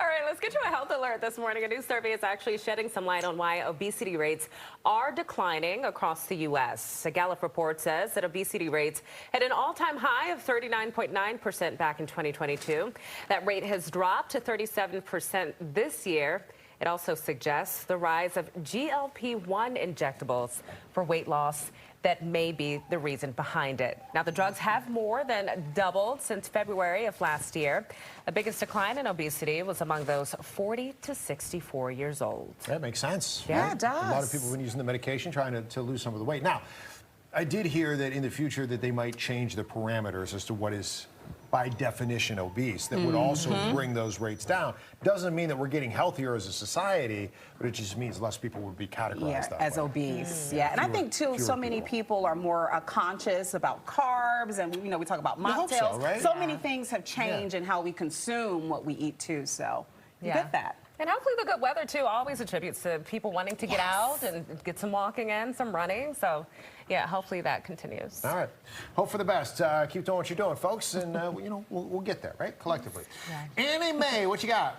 All right, let's get to a health alert this morning. A new survey is actually shedding some light on why obesity rates are declining across the U.S. A Gallup report says that obesity rates had an all-time high of 39.9% back in 2022. That rate has dropped to 37% this year. It also suggests the rise of GLP-1 injectables for weight loss that may be the reason behind it. Now, the drugs have more than doubled since February of last year. The biggest decline in obesity was among those 40 to 64 years old. That makes sense. Yeah, right? it does. A lot of people have been using the medication trying to lose some of the weight. Now, I did hear that in the future that they might change the parameters as to what is by definition obese, that would also bring those rates down. Doesn't mean that we're getting healthier as a society, but it just means less people would be categorized that as way. obese. Yeah, and I think too, so many people are more conscious about carbs, and we talk about mocktails. So, right? So many things have changed in how we consume what we eat too. So you get that. And hopefully the good weather, too, always attributes to people wanting to get out and get some walking in, some running. So, yeah, hopefully that continues. All right. Hope for the best. Keep doing what you're doing, folks, and, we'll get there, right, collectively. Yeah. Annie Mae, what you got?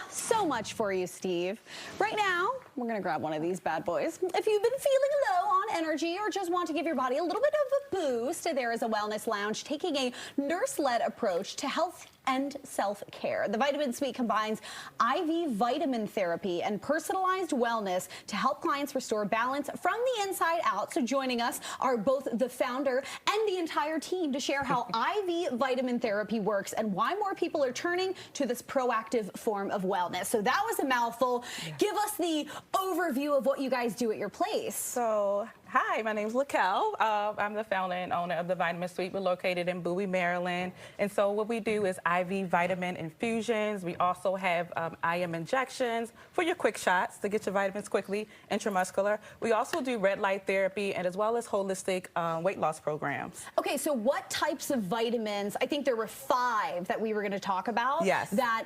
So much for you, Steve. Right now, we're going to grab one of these bad boys. If you've been feeling low on energy or just want to give your body a little bit of a boost, there is a wellness lounge taking a nurse-led approach to health and self-care. The Vitamin Suite combines IV vitamin therapy and personalized wellness to help clients restore balance from the inside out. So joining us are both the founder and the entire team to share how IV vitamin therapy works and why more people are turning to this proactive form of wellness. So that was a mouthful. Give us the overview of what you guys do at your place. So, hi, my name's Laquel. I'm the founder and owner of the Vitamin Suite. We're located in Bowie, Maryland. And so what we do is IV vitamin infusions. We also have IM injections for your quick shots to get your vitamins quickly, intramuscular. We also do red light therapy and as well as holistic weight loss programs. Okay, so what types of vitamins, I think there were 5 that we were going to talk about. Yes. That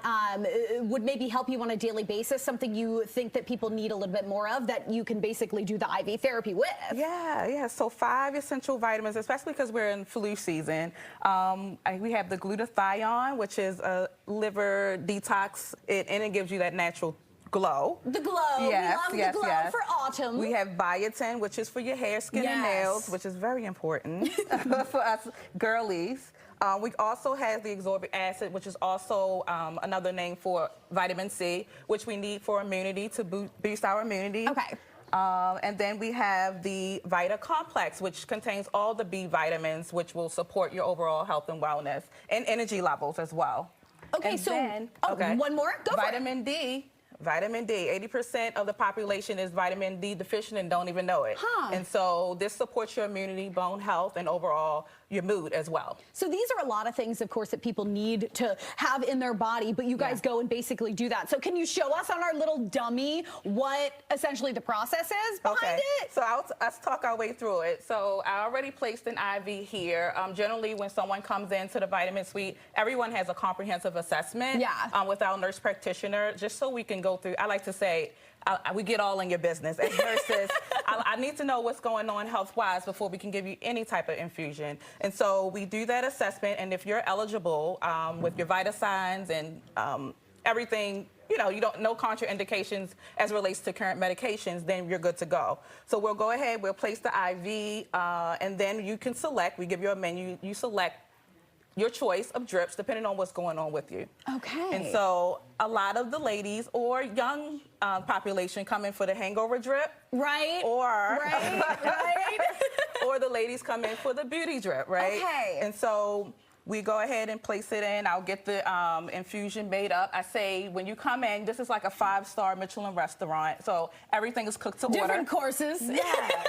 would maybe help you on a daily basis, something you think that people need a little bit more of that you can basically do the IV therapy with. Yeah. So 5 essential vitamins, especially because we're in flu season. We have the glutathione, which is a liver detox, and it gives you that natural glow. The glow. Yes, we love the glow for autumn. We have biotin, which is for your hair, skin, and nails, which is very important for us girlies. We also have the ascorbic acid, which is also another name for vitamin C, which we need for immunity, to boost our immunity. Okay. And then we have the Vita Complex, which contains all the B vitamins, which will support your overall health and wellness and energy levels as well. Okay, and so then, one more? Go for it. Vitamin D. Vitamin D. 80% of the population is vitamin D deficient and don't even know it. And so this supports your immunity, bone health, and overall your mood as well. So these are a lot of things, of course, that people need to have in their body, but you guys go and basically do that. So can you show us on our little dummy what essentially the process is behind it? So let's talk our way through it. So I already placed an IV here. Generally, when someone comes into the Vitamin Suite, everyone has a comprehensive assessment with our nurse practitioner, just so we can go through. I like to say, we get all in your business. As nurses, I need to know what's going on health-wise before we can give you any type of infusion. And so we do that assessment, and if you're eligible with your Vita signs and everything, no contraindications as relates to current medications, then you're good to go. So we'll go ahead, we'll place the IV, and then you can select. We give you a menu. You select your choice of drips depending on what's going on with you. Okay. And so a lot of the ladies or young population come in for the hangover drip. Right. Or right. or the ladies come in for the beauty drip, right? Okay. And so we go ahead and place it in. I'll get the infusion made up. I say when you come in, this is like a 5-star Michelin restaurant, so everything is cooked to order. Different courses. Yes.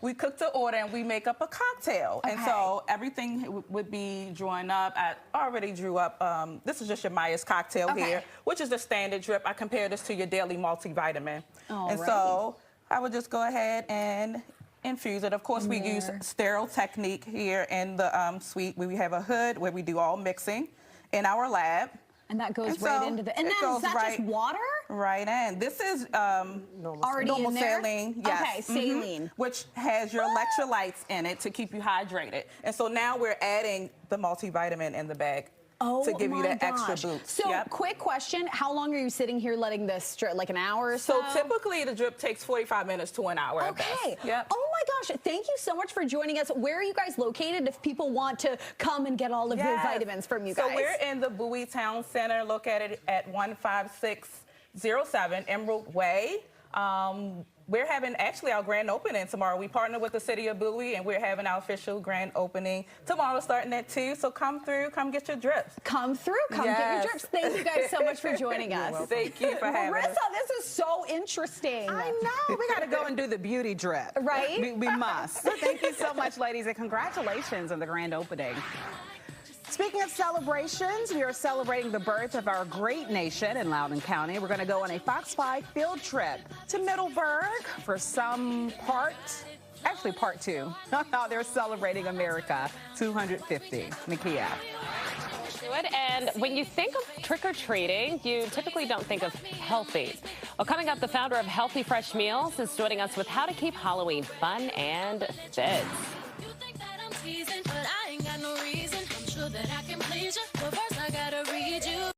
We cook to order and we make up a cocktail. Okay. And so everything would be drawn up. I already drew up, this is just your Myers cocktail here, which is the standard drip. I compare this to your daily multivitamin. And so I would just go ahead and infuse it. Of course, we use sterile technique here in the suite. We have a hood where we do all mixing in our lab. And that goes right into the... And then is that just water? right in. This is already normal in there? saline. Yes. Okay, saline. Which has your electrolytes in it to keep you hydrated. And so now we're adding the multivitamin in the bag. To give you that extra boost. So, quick question: how long are you sitting here letting this drip? Like an hour or so? So typically the drip takes 45 minutes to an hour. Okay. Yep. Oh my gosh! Thank you so much for joining us. Where are you guys located? If people want to come and get all of your vitamins from you guys. So we're in the Bowie Town Center, located at 15607 Emerald Way. We're having actually our grand opening tomorrow. We partner with the city of Bowie, and we're having our official grand opening tomorrow starting at 2. So come through, come get your drips. Come through, come get your drips. Thank you guys so much for joining us. Thank you for having us. Marissa, this is so interesting. I know. We got to go and do the beauty drip. Right? We must. Thank you so much, ladies, and congratulations on the grand opening. Speaking of celebrations, we are celebrating the birth of our great nation in Loudoun County. We're going to go on a Fox 5 field trip to Middleburg for some part 2. They're celebrating America 250. Nakia. And when you think of trick-or-treating, you typically don't think of healthy. Well, coming up, the founder of Healthy Fresh Meals is joining us with how to keep Halloween fun and fit. That I can please you, but first I gotta read you.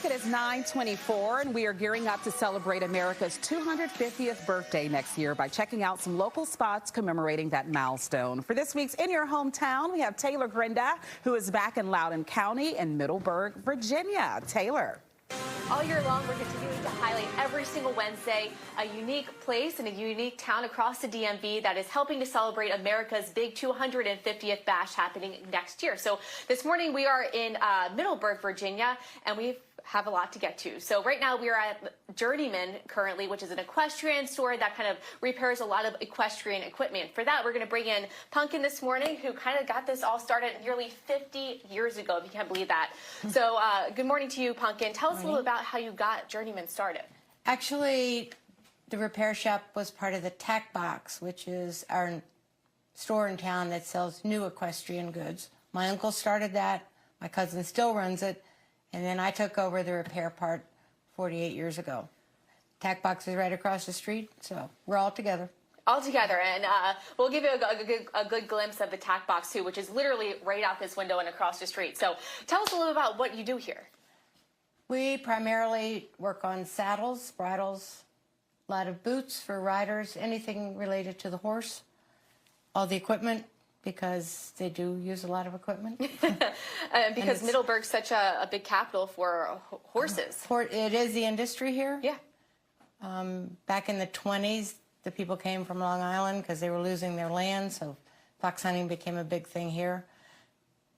It is 9:24, and we are gearing up to celebrate America's 250th birthday next year by checking out some local spots commemorating that milestone. For this week's In Your Hometown, we have Taylor Grinda, who is back in Loudoun County in Middleburg, Virginia. Taylor. All year long, we're continuing to highlight every single Wednesday a unique place in a unique town across the DMV that is helping to celebrate America's big 250th bash happening next year. So this morning we are in Middleburg, Virginia, and we have a lot to get to. So right now we are at Journeyman currently, which is an equestrian store that kind of repairs a lot of equestrian equipment. For that, we're going to bring in Pumpkin this morning, who kind of got this all started nearly 50 years ago, if you can't believe that. So good morning to you, Pumpkin. Tell us a little about how you got Journeyman started. Actually, the repair shop was part of the Tack Box, which is our store in town that sells new equestrian goods. My uncle started that. My cousin still runs it. And then I took over the repair part 48 years ago. Tack box is right across the street, so we're all together. All together, and we'll give you a good glimpse of the tack box too, which is literally right out this window and across the street. So tell us a little about what you do here. We primarily work on saddles, bridles, a lot of boots for riders, anything related to the horse, all the equipment, because they do use a lot of equipment. Because Middleburg's such a big capital for horses. It is the industry here. Yeah. Back in the 20s, the people came from Long Island because they were losing their land, so fox hunting became a big thing here.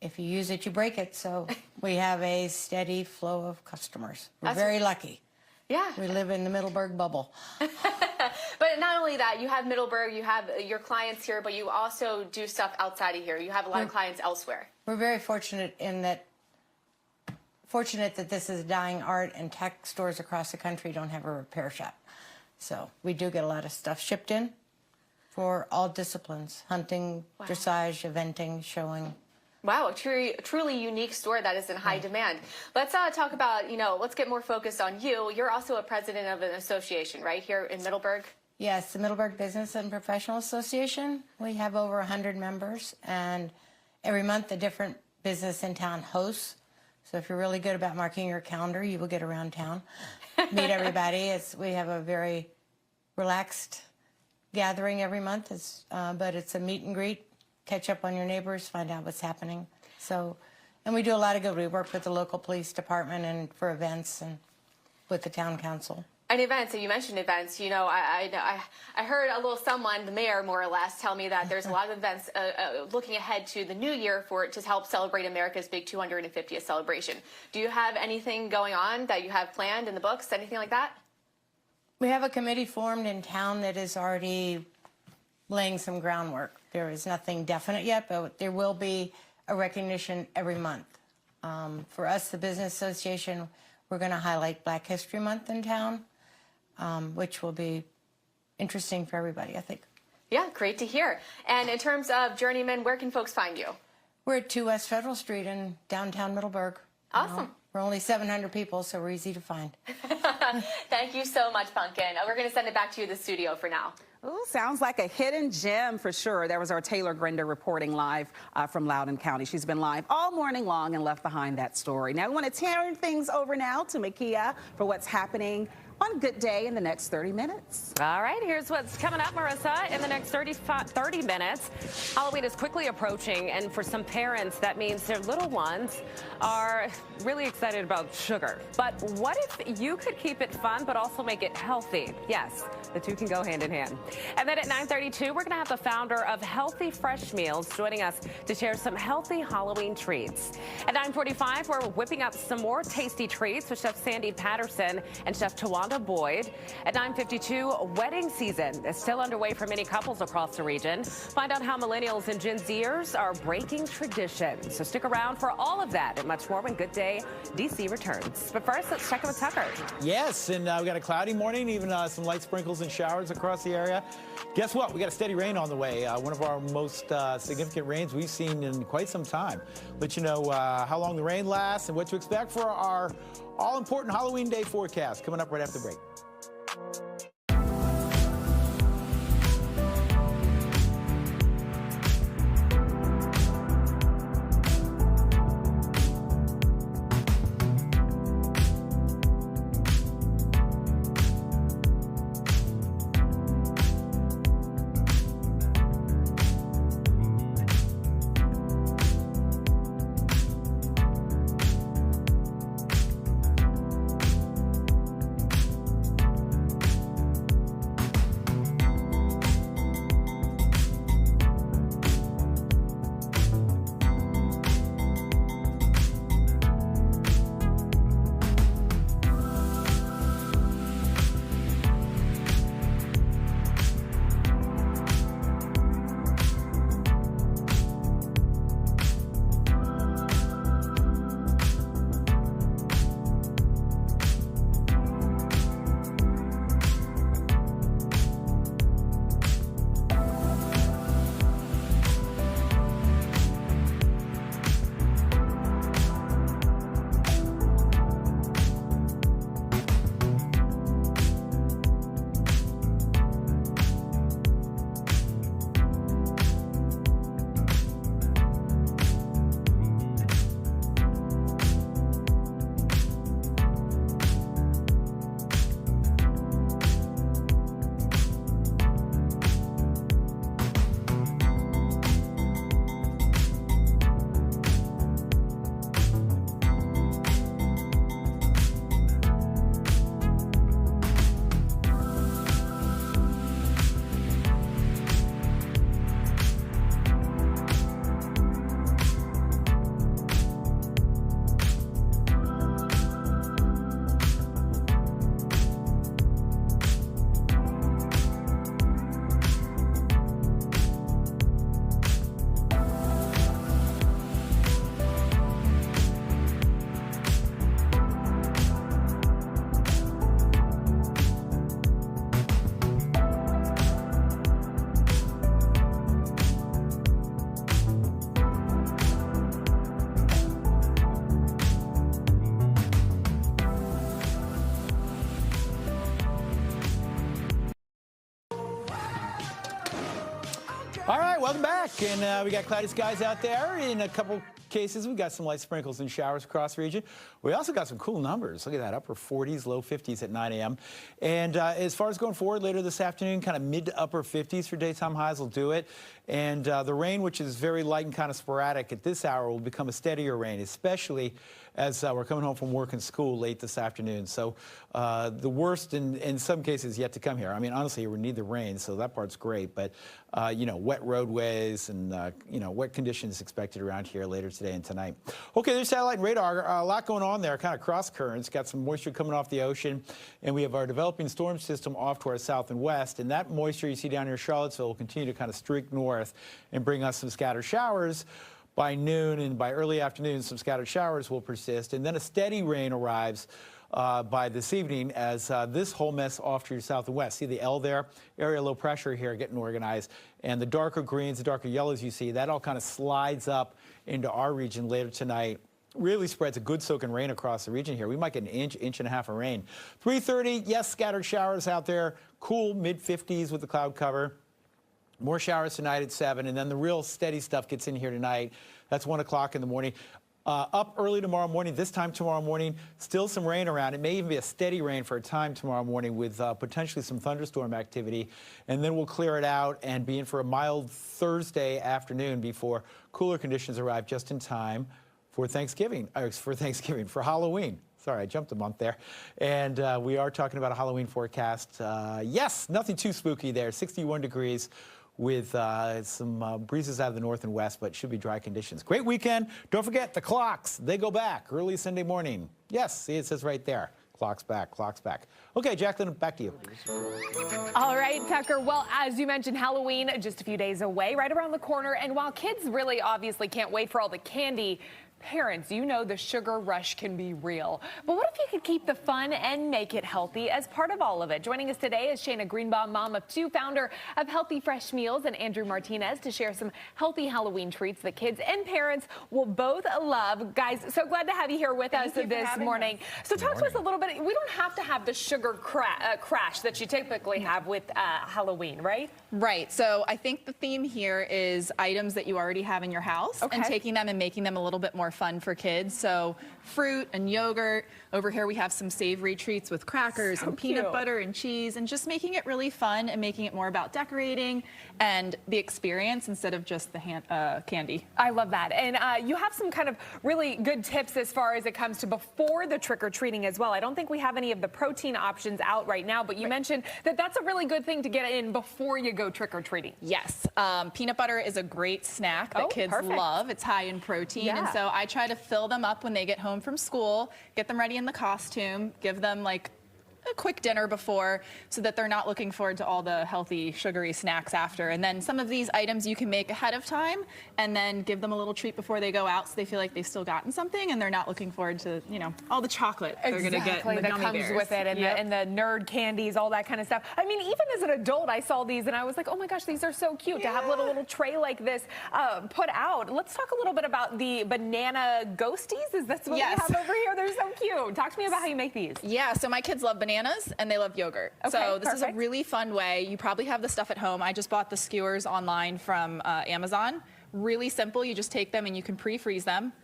If you use it, you break it, so we have a steady flow of customers. We're very lucky. Yeah. We live in the Middleburg bubble. But not only that, you have Middleburg, you have your clients here, but you also do stuff outside of here. You have a lot of clients elsewhere. We're very fortunate that this is a dying art, and tech stores across the country don't have a repair shop. So we do get a lot of stuff shipped in for all disciplines: hunting, dressage, eventing, showing. Wow, a truly unique store that is in high demand. Let's talk about, let's get more focused on you. You're also a president of an association, right, here in Middleburg? Yes, the Middleburg Business and Professional Association. We have over 100 members, and every month a different business in town hosts. So if you're really good about marking your calendar, you will get around town, meet everybody. We have a very relaxed gathering every month, but it's a meet and greet, catch up on your neighbors, find out what's happening. So, and we do a lot of good. We work with the local police department and for events and with the town council. And events, and you mentioned events, I heard a little someone, the mayor more or less, tell me that there's a lot of events looking ahead to the new year to help celebrate America's big 250th celebration. Do you have anything going on that you have planned in the books, anything like that? We have a committee formed in town that is already laying some groundwork. There is nothing definite yet, but there will be a recognition every month. For us, the Business Association, we're going to highlight Black History Month in town, which will be interesting for everybody, I think. Yeah, great to hear. And in terms of Journeyman, where can folks find you? We're at 2 West Federal Street in downtown Middleburg. Awesome. We're only 700 people, so we're easy to find. Thank you so much, Pumpkin. We're going to send it back to you in the studio for now. Ooh, sounds like a hidden gem for sure. That was our Taylor Grinder reporting live from Loudoun County. She's been live all morning long and left behind that story. Now, we want to turn things over now to Makia for what's happening on Good Day in the next 30 minutes. All right, here's what's coming up, Marissa, in the next 30 minutes. Halloween is quickly approaching, and for some parents, that means their little ones are really excited about sugar. But what if you could keep it fun, but also make it healthy? Yes, the two can go hand in hand. And then at 9:32, we're going to have the founder of Healthy Fresh Meals joining us to share some healthy Halloween treats. At 9:45, we're whipping up some more tasty treats with Chef Sandy Patterson and Chef Tawanda Boyd. At 9:52, wedding season is still underway for many couples across the region. Find out how millennials and Gen Zers are breaking tradition. So stick around for all of that and much more when Good Day DC returns. But first, let's check in with Tucker. Yes, and we got a cloudy morning, even some light sprinkles and showers across the area. Guess what? We got a steady rain on the way. One of our most significant rains we've seen in quite some time. Let you know how long the rain lasts and what to expect for our all-important Halloween Day forecast coming up right after the break. All right, welcome back. And we got cloudy skies out there. In a couple cases, we've got some light sprinkles and showers across the region. We also got some cool numbers. Look at that, upper 40s, low 50s at 9 a.m. And as far as going forward later this afternoon, kind of mid to upper 50s for daytime highs will do it. And the rain, which is very light and kind of sporadic at this hour, will become a steadier rain, especially as we're coming home from work and school late this afternoon. So the worst in some cases yet to come here. I mean, honestly, we need the rain, so that part's great. But, you know, wet roadways and, you know, wet conditions expected around here later today and tonight. Okay, there's satellite and radar. A lot going on there, kind of cross currents. Got some moisture coming off the ocean. And we have our developing storm system off to our south and west. And that moisture you see down here in Charlottesville will continue to kind of streak north and bring us some scattered showers. By noon and by early afternoon, some scattered showers will persist, and then a steady rain arrives by this evening as this whole mess off to your south and west. See the L there? Area low pressure here getting organized, and the darker greens, the darker yellows you see, that all kind of slides up into our region later tonight. Really spreads a good soaking rain across the region here. We might get an inch, inch and a half of rain. 3:30, yes, scattered showers out there. Cool, mid-50s with the cloud cover. More showers tonight at 7, and then the real steady stuff gets in here tonight. That's 1 o'clock in the morning. Up early tomorrow morning, this time tomorrow morning, still some rain around. It may even be a steady rain for a time tomorrow morning with potentially some thunderstorm activity. And then we'll clear it out and be in for a mild Thursday afternoon before cooler conditions arrive just in time for for Halloween. Sorry, I jumped a month there. And we are talking about a Halloween forecast. Yes, nothing too spooky there, 61 degrees. With some breezes out of the north and west, but should be dry conditions. Great weekend. Don't forget the clocks. They go back early Sunday morning. Yes, see, it says right there. Clock's back, clock's back. Okay, Jacqueline, back to you. All right, Tucker. Well, as you mentioned, Halloween just a few days away, right around the corner. And while kids really obviously can't wait for all the candy, parents, you know the sugar rush can be real. But what if you could keep the fun and make it healthy as part of all of it? Joining us today is Shayna Greenbaum, mom of 2, founder of Healthy Fresh Meals, and Andrew Martinez to share some healthy Halloween treats that kids and parents will both love. Guys, so glad to have you here with us this morning. So talk to us a little bit. We don't have to have the sugar crash that you typically have with Halloween, right? Right. So I think the theme here is items that you already have in your house and taking them and making them a little bit more fun for kids. So fruit and yogurt. Over here we have some savory treats with crackers and peanut butter and cheese, and just making it really fun and making it more about decorating and the experience instead of just the candy. I love that. And you have some kind of really good tips as far as it comes to before the trick-or-treating as well. I don't think we have any of the protein options out right now, but you mentioned that that's a really good thing to get in before you go trick-or-treating. Yes. Peanut butter is a great snack that kids love. It's high in protein. And so I try to fill them up when they get home from school, get them ready in the costume, give them like a quick dinner before so that they're not looking forward to all the healthy sugary snacks after. And then some of these items you can make ahead of time and then give them a little treat before they go out so they feel like they've still gotten something and they're not looking forward to, you know, all the chocolate they're going to get in the that gummy comes bears. with it, and the nerd candies, all that kind of stuff. I mean, even as an adult, I saw these and I was like, oh my gosh, these are so cute to have a little tray like this put out. Let's talk a little bit about the banana ghosties. Is that what we have over here? They're so cute. Talk to me about how you make these. Yeah, so my kids love bananas and they love yogurt. So this is a really fun way. You probably have the stuff at home. I just bought the skewers online from Amazon. Really simple. You just take them and you can pre-freeze them,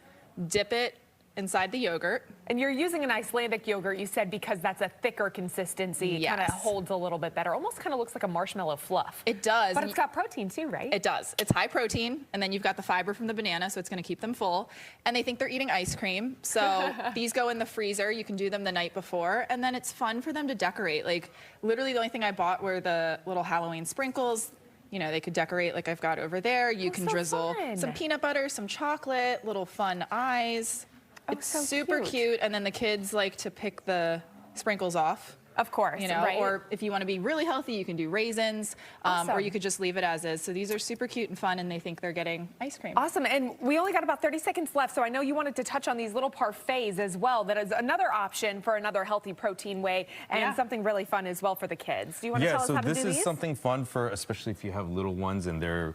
dip it inside the yogurt. And you're using an Icelandic yogurt, you said, because that's a thicker consistency. It kind of holds a little bit better. Almost kind of looks like a marshmallow fluff. It does. But it's got protein too, right? It does. It's high protein, and then you've got the fiber from the banana, so it's going to keep them full. And they think they're eating ice cream, so these go in the freezer. You can do them the night before, and then it's fun for them to decorate. Like, literally the only thing I bought were the little Halloween sprinkles. You know, they could decorate like I've got over there. You can drizzle some peanut butter, some chocolate, little fun eyes. It's super cute, and then the kids like to pick the sprinkles off. Of course, you know, or if you want to be really healthy, you can do raisins, or you could just leave it as is. So these are super cute and fun, and they think they're getting ice cream. Awesome, and we only got about 30 seconds left, so I know you wanted to touch on these little parfaits as well. That is another option for another healthy protein way, and something really fun as well for the kids. Do you want to tell us how to do these? Yeah, so this is something fun for, especially if you have little ones and they're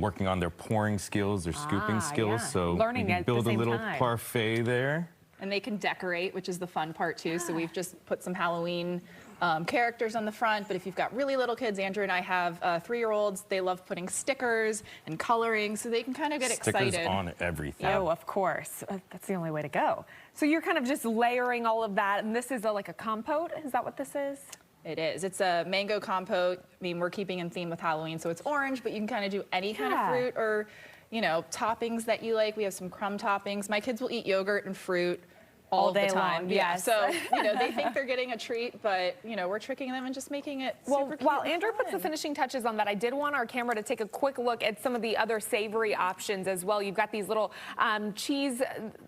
working on their pouring skills, their scooping skills. So learning you can build a little parfait there. And they can decorate, which is the fun part too. So we've just put some Halloween characters on the front. But if you've got really little kids, Andrew and I have 3-year-olds. They love putting stickers and coloring, so they can kind of get excited. Stickers on everything. Oh, of course. That's the only way to go. So you're kind of just layering all of that, and this is like a compote? Is that what this is? It is. It's a mango compote. I mean, we're keeping in theme with Halloween, so it's orange, but you can kind of do any kind of fruit or, you know, toppings that you like. We have some crumb toppings. My kids will eat yogurt and fruit all day the time. long, Yeah. yes. So, you know, they think they're getting a treat, but, you know, we're tricking them and just making it super cute while and Andrew puts the fun. finishing touches on that, I did want our camera to take a quick look at some of the other savory options as well. You've got these little cheese,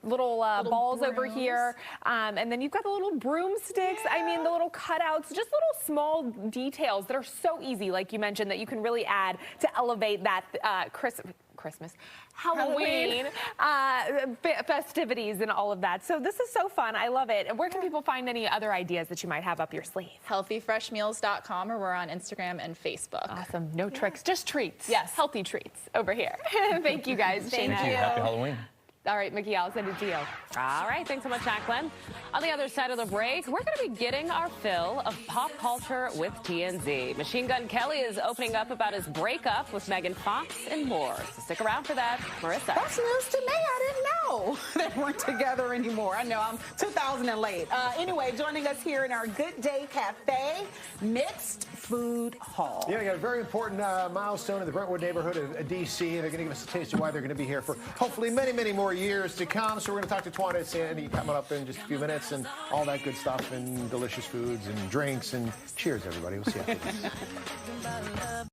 little balls over here, and then you've got the little broomsticks. I mean, the little cutouts, just little small details that are so easy, like you mentioned, that you can really add to elevate that Halloween festivities and all of that. So this is so fun. I love it. And where can people find any other ideas that you might have up your sleeve? Healthyfreshmeals.com, or we're on Instagram and Facebook. Awesome. No tricks, just treats. Yes. Healthy treats over here. Thank you guys. Thank Shayna. you. Happy Halloween. All right, Mickey, I'll send it to you. All right, thanks so much, Jacqueline. On the other side of the break, we're going to be getting our fill of pop culture with TNZ. Machine Gun Kelly is opening up about his breakup with Megan Fox and more. So stick around for that. Marissa. That's news to me. I didn't know they weren't together anymore. I know I'm 2000 and late. Anyway, joining us here in our Good Day Cafe, Mixed Food Hall. Yeah, we got a very important milestone in the Brentwood neighborhood of D.C. They're going to give us a taste of why they're going to be here for hopefully many, many more years to come. So we're going to talk to Twana and Sandy coming up in just a few minutes and all that good stuff and delicious foods and drinks. And cheers, everybody. We'll see you after this.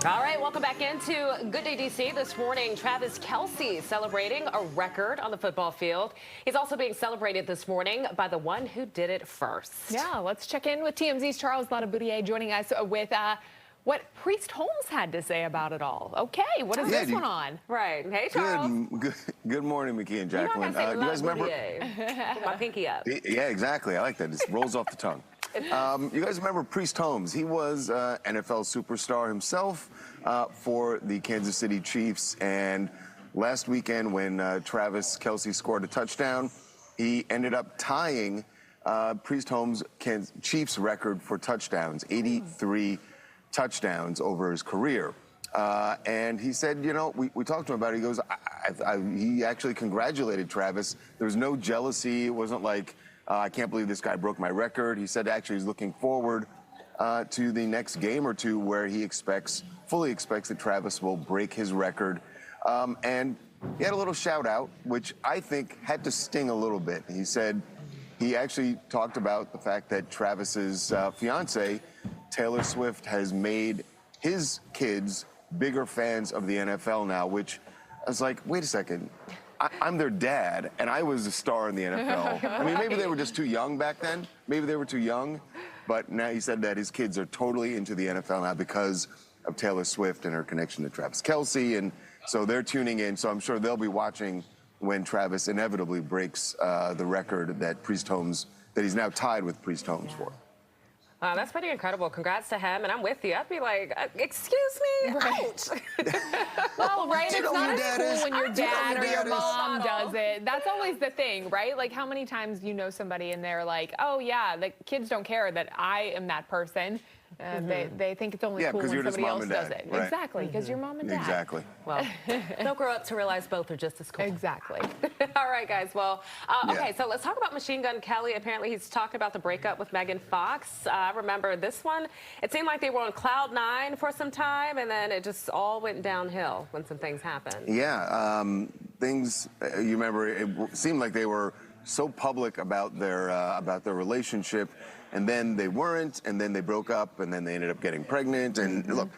All right, welcome back into Good Day DC. This morning, Travis Kelce celebrating a record on the football field. He's also being celebrated this morning by the one who did it first. Yeah, let's check in with TMZ's Charles Ladaboudier joining us with what Priest Holmes had to say about it all. Okay, what is this one on? Right. Hey, Charles. Good morning, Mickey and Jacqueline. You guys remember? Put my pinky up. Yeah, exactly. I like that. It rolls off the tongue. You guys remember Priest Holmes? He was NFL superstar himself for the Kansas City Chiefs. And last weekend when Travis Kelce scored a touchdown, he ended up tying Priest Holmes' Chiefs record for touchdowns, 83 touchdowns over his career. And he said, you know, we talked to him about it. He goes, he actually congratulated Travis. There was no jealousy. It wasn't like, I can't believe this guy broke my record. He said actually he's looking forward to the next game or two where he fully expects that Travis will break his record. And he had a little shout out, which I think had to sting a little bit. He said he actually talked about the fact that Travis's fiance, Taylor Swift, has made his kids bigger fans of the NFL now, which I was like, wait a second. I'm their dad, and I was a star in the NFL. I mean, maybe they were just too young back then. Maybe they were too young. But now he said that his kids are totally into the NFL now because of Taylor Swift and her connection to Travis Kelce. And so they're tuning in. So I'm sure they'll be watching when Travis inevitably breaks the record that he's now tied with Priest Holmes for. Wow, that's pretty incredible. Congrats to him, and I'm with you. I'd be like, excuse me? Ouch. Well, right, it's not as cool when your dad or your mom does it. That's always the thing, right? Like, how many times you know somebody and they're like, oh, yeah, the kids don't care that I am that person. They think it's only cool when somebody else does it. Right. Exactly, because you're mom and dad. Exactly. Well, they'll grow up to realize both are just as cool. Exactly. All right, guys. Well, okay, so let's talk about Machine Gun Kelly. Apparently, he's talking about the breakup with Megan Fox. I remember this one. It seemed like they were on cloud 9 for some time, and then it just all went downhill when some things happened. Yeah, you remember, it seemed like they were so public about their relationship, and then they weren't, and then they broke up, and then they ended up getting pregnant. And look,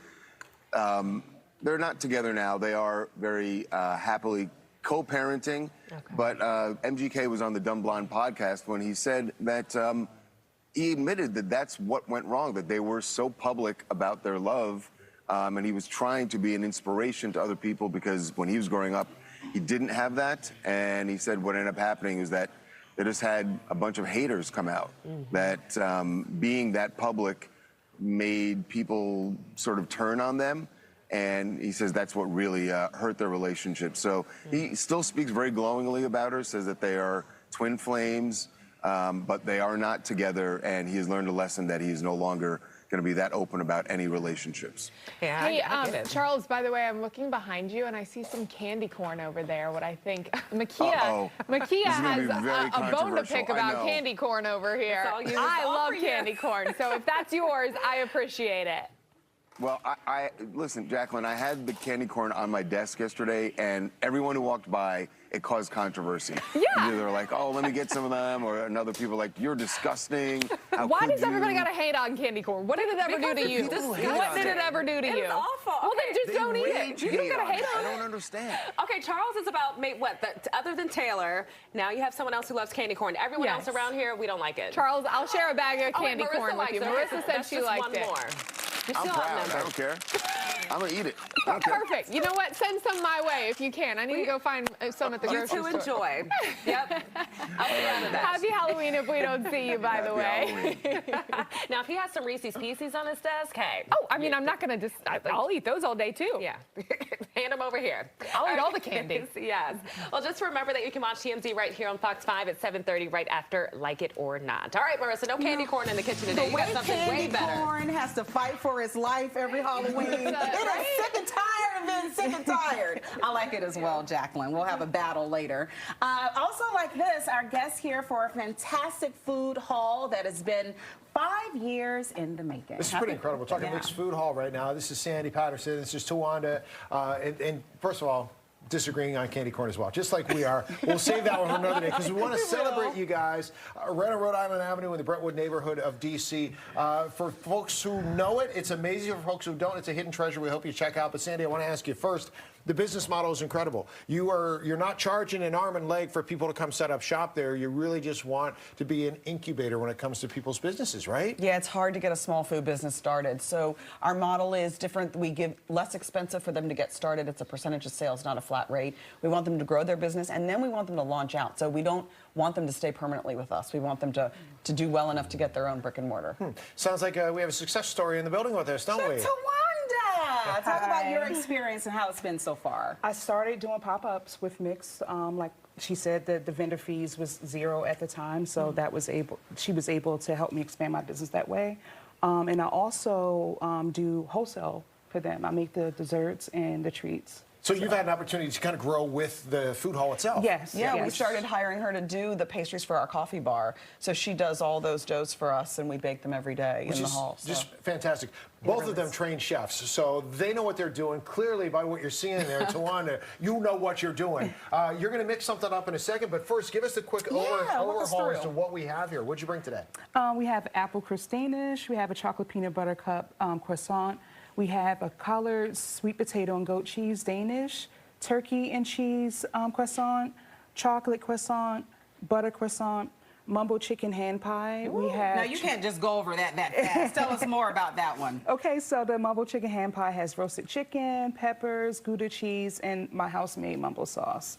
they're not together now. They are very happily co-parenting. Okay. But MGK was on the Dumb Blonde podcast when he said that he admitted that that's what went wrong, that they were so public about their love, and he was trying to be an inspiration to other people because when he was growing up, he didn't have that. And he said what ended up happening is that they just had a bunch of haters come out, that being that public made people sort of turn on them. And he says that's what really hurt their relationship. So he still speaks very glowingly about her, says that they are twin flames, but they are not together. And he has learned a lesson that he is no longer going to be that open about any relationships. Yeah, hey, Charles, by the way, I'm looking behind you and I see some candy corn over there. What I think Makia has a bone to pick about candy corn over here. I love candy corn. So if that's yours, I appreciate it. Well, listen, Jacqueline, I had the candy corn on my desk yesterday, and everyone who walked by, it caused controversy. Yeah. Either they're like, oh, let me get some of them, or another people like, you're disgusting. Why does everybody got to hate on candy corn? What did it ever do to you? What did it ever do to you? It's awful. Well, then just don't eat it. You don't got to hate on it. I don't understand. Okay, Charles is about, other than Taylor, now you have someone else who loves candy corn. Everyone else around here, we don't like it. Charles, I'll share a bag of candy corn with you. Marissa said she liked it. I'm proud. I don't care. I'm going to eat it. Perfect. You know what? Send some my way if you can. I need to go find some at the grocery store. You to enjoy. Yep. Happy Halloween if we don't see you, by the way. Now, if he has some Reese's Pieces on his desk, hey. Oh, I mean, I'm not going to just, I'll eat those all day, too. Yeah. Hand them over here. I'll eat all the candy. Yes. Well, just remember that you can watch TMZ right here on Fox 5 at 7:30 right after Like It or Not. All right, Marissa, no candy corn in the kitchen today. You got something way better. Candy corn has to fight for its life every Halloween. It is sick and tired of being sick and tired. I like it as well, Jacqueline. We'll have a battle later. Also like this, our guest here for a fantastic food haul that has been 5 years in the making. This is pretty incredible. We're talking mixed food hall right now. This is Sandy Patterson. This is Tawanda. And first of all, disagreeing on candy corn as well, just like we are. We'll save that one for another day because we want to celebrate you guys right on Rhode Island Avenue in the Brentwood neighborhood of D.C. For folks who know it, it's amazing. For folks who don't, it's a hidden treasure we hope you check out. But Sandy, I want to ask you first, the business model is incredible. You're not charging an arm and leg for people to come set up shop there. You really just want to be an incubator when it comes to people's businesses, right? Yeah, it's hard to get a small food business started. So our model is different. We give less expensive for them to get started. It's a percentage of sales, not a flat rate. We want them to grow their business, and then we want them to launch out. So we don't want them to stay permanently with us. We want them to do well enough to get their own brick and mortar. Sounds like we have a success story in the building with us, don't we? Tawanda! Talk about your experience and how it's been so far. I started doing pop-ups with Mix. Like she said, the vendor fees was $0 at the time, so she was able to help me expand my business that way. And I also do wholesale for them. I make the desserts and the treats. So you've had an opportunity to kind of grow with the food hall itself. Yes. Yeah, we started hiring her to do the pastries for our coffee bar. So she does all those doughs for us, and we bake them every day in the hall. Just fantastic. Both of them trained chefs, so they know what they're doing. Clearly, by what you're seeing there, Tawanda, you know what you're doing. You're going to mix something up in a second, but first, give us a quick overhaul as to what we have here. What'd you bring today? We have apple crisp Danish. We have a chocolate peanut butter cup croissant. We have a collared sweet potato and goat cheese Danish, turkey and cheese croissant, chocolate croissant, butter croissant, mumbo chicken hand pie. Ooh. Now, you can't just go over that fast. Tell us more about that one. Okay, so the mumbo chicken hand pie has roasted chicken, peppers, Gouda cheese, and my house-made mumbo sauce.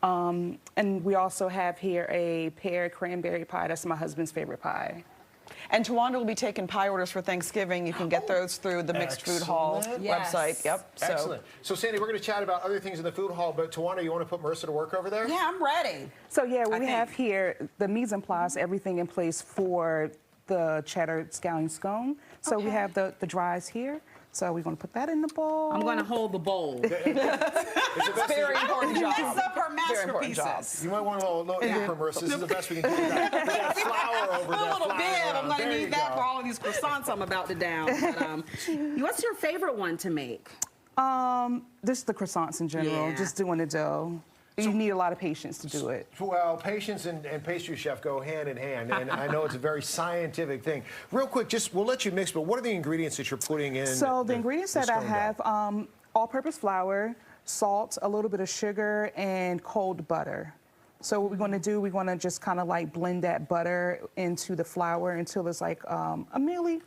And we also have here a pear cranberry pie. That's my husband's favorite pie. And Tawanda will be taking pie orders for Thanksgiving. You can get those through the Mixed Food Hall website. Yep. Excellent. So, Sandy, we're going to chat about other things in the food hall, but Tawanda, you want to put Marissa to work over there? Yeah, I'm ready. So, yeah, we have here the mise en place, everything in place for the cheddar scallion scone. So we have the dries here. So we're going to put that in the bowl. I'm going to hold the bowl. It's a very important job. Mess up her masterpieces. You might want a little for Marissa. This is the best we can do. We got flour over there. A little bit. I'm going to need that for all of these croissants I'm about to down. But, what's your favorite one to make? Just the croissants in general. Just doing the dough. You need a lot of patience to do it. Well, patience and pastry chef go hand in hand, and I know it's a very scientific thing. Real quick, we'll let you mix, but what are the ingredients that you're putting in? So the ingredients that I have, all-purpose flour, salt, a little bit of sugar, and cold butter. So what we're going to do, we're going to just kind of like blend that butter into the flour until it's like a mealy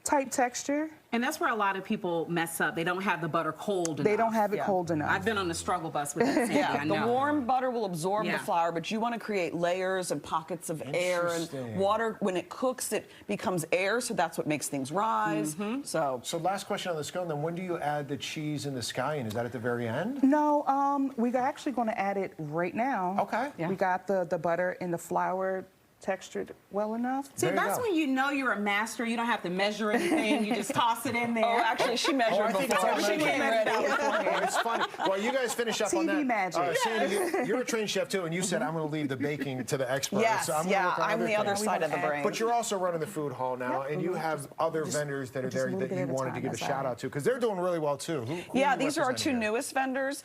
type texture. And that's where a lot of people mess up. They don't have the butter cold enough. They don't have it cold enough. I've been on the struggle bus with that. Yeah, the warm butter will absorb the flour, but you want to create layers and pockets of air and water. When it cooks, it becomes air, so that's what makes things rise. So last question on the scone, then when do you add the cheese and the scallion? Is that at the very end? No, we're actually going to add it right now. Okay. Yeah. We got the butter and the flour textured well enough. See, that's when you know you're a master. You don't have to measure anything. You just toss it in there. Oh, actually, she measured before. She came ready. It's funny. Well, you guys finish up on that. TV magic. Sandy, you're a trained chef, too, and you said, I'm going to leave the baking to the experts. Yes, so I'm the other side of the brain. But you're also running the food hall now, and you have other vendors that are there that you wanted to give a shout-out to, because they're doing really well, too. Yeah, these are our two newest vendors.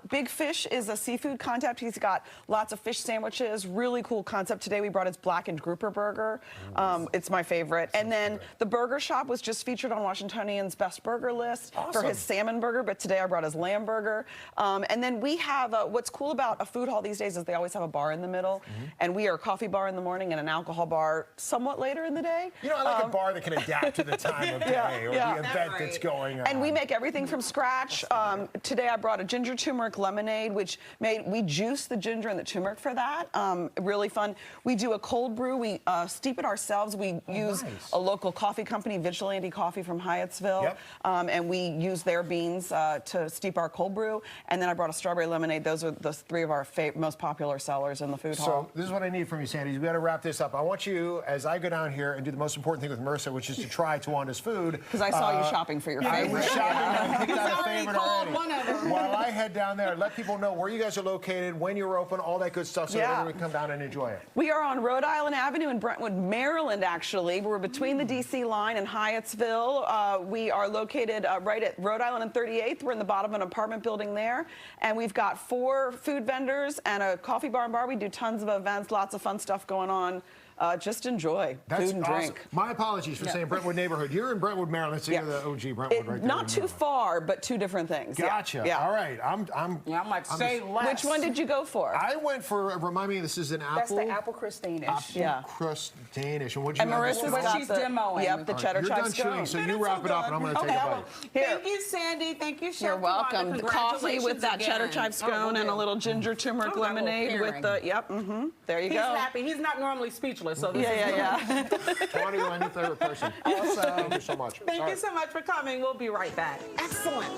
Big Fish is a seafood concept. He's got lots of fish sandwiches. Really cool concept. Today we brought his blackened grouper burger. It's my favorite. And then the Burger Shop was just featured on Washingtonian's Best Burger list for his salmon burger, but today I brought his lamb burger. And then we have, what's cool about a food hall these days is they always have a bar in the middle, and we are a coffee bar in the morning and an alcohol bar somewhat later in the day. You know, I like a bar that can adapt to the time of day or the event that's going on. And we make everything from scratch. Today I brought a ginger turmeric lemonade, which we juice the ginger and the turmeric for that. Really fun. We do a cold brew. We steep it ourselves. We use a local coffee company, Vigilante Coffee from Hyattsville, and we use their beans to steep our cold brew. And then I brought a strawberry lemonade. Those are the three of our most popular sellers in the food hall. So this is what I need from you, Sandy. We got to wrap this up. I want you, as I go down here and do the most important thing with Marissa, which is to try Tawanda's food. Because I saw you shopping for your favorite. I was shopping. I picked out a favorite already. One of them. While I head down there, let people know where you guys are located, when you're open, all that good stuff, so that everyone can come down and enjoy it. We are on Rhode Rhode Island Avenue in Brentwood, Maryland, actually. We're between the D.C. line and Hyattsville. We are located right at Rhode Island and 38th. We're in the bottom of an apartment building there. And we've got 4 food vendors and a coffee bar and bar. We do tons of events, lots of fun stuff going on. Just enjoy food and drink. My apologies for saying Brentwood neighborhood. You're in Brentwood, Maryland, so you're the OG Brentwood right there. Not too far, but 2 different things. Gotcha. Yeah. All right. I'm like, say less. Which one did you go for? I went for, remind me, this is an apple. That's the apple crust Danish. Apple crust Danish. And what'd you And have? Marissa's got the demoing. Yep, the cheddar You're chive done chewing, scone. so you wrap it up, and I'm going to take a bite. Thank you, Sandy. Thank you, Chef. You're welcome. The coffee with that Congratulations cheddar again. chive scone and a little ginger turmeric lemonade with the, there you He's go. happy. He's not normally speechless, so this is yeah. Tony, you're my new favorite person. Awesome. Thank you so much. Thank you so much for coming. We'll be right back. Excellent.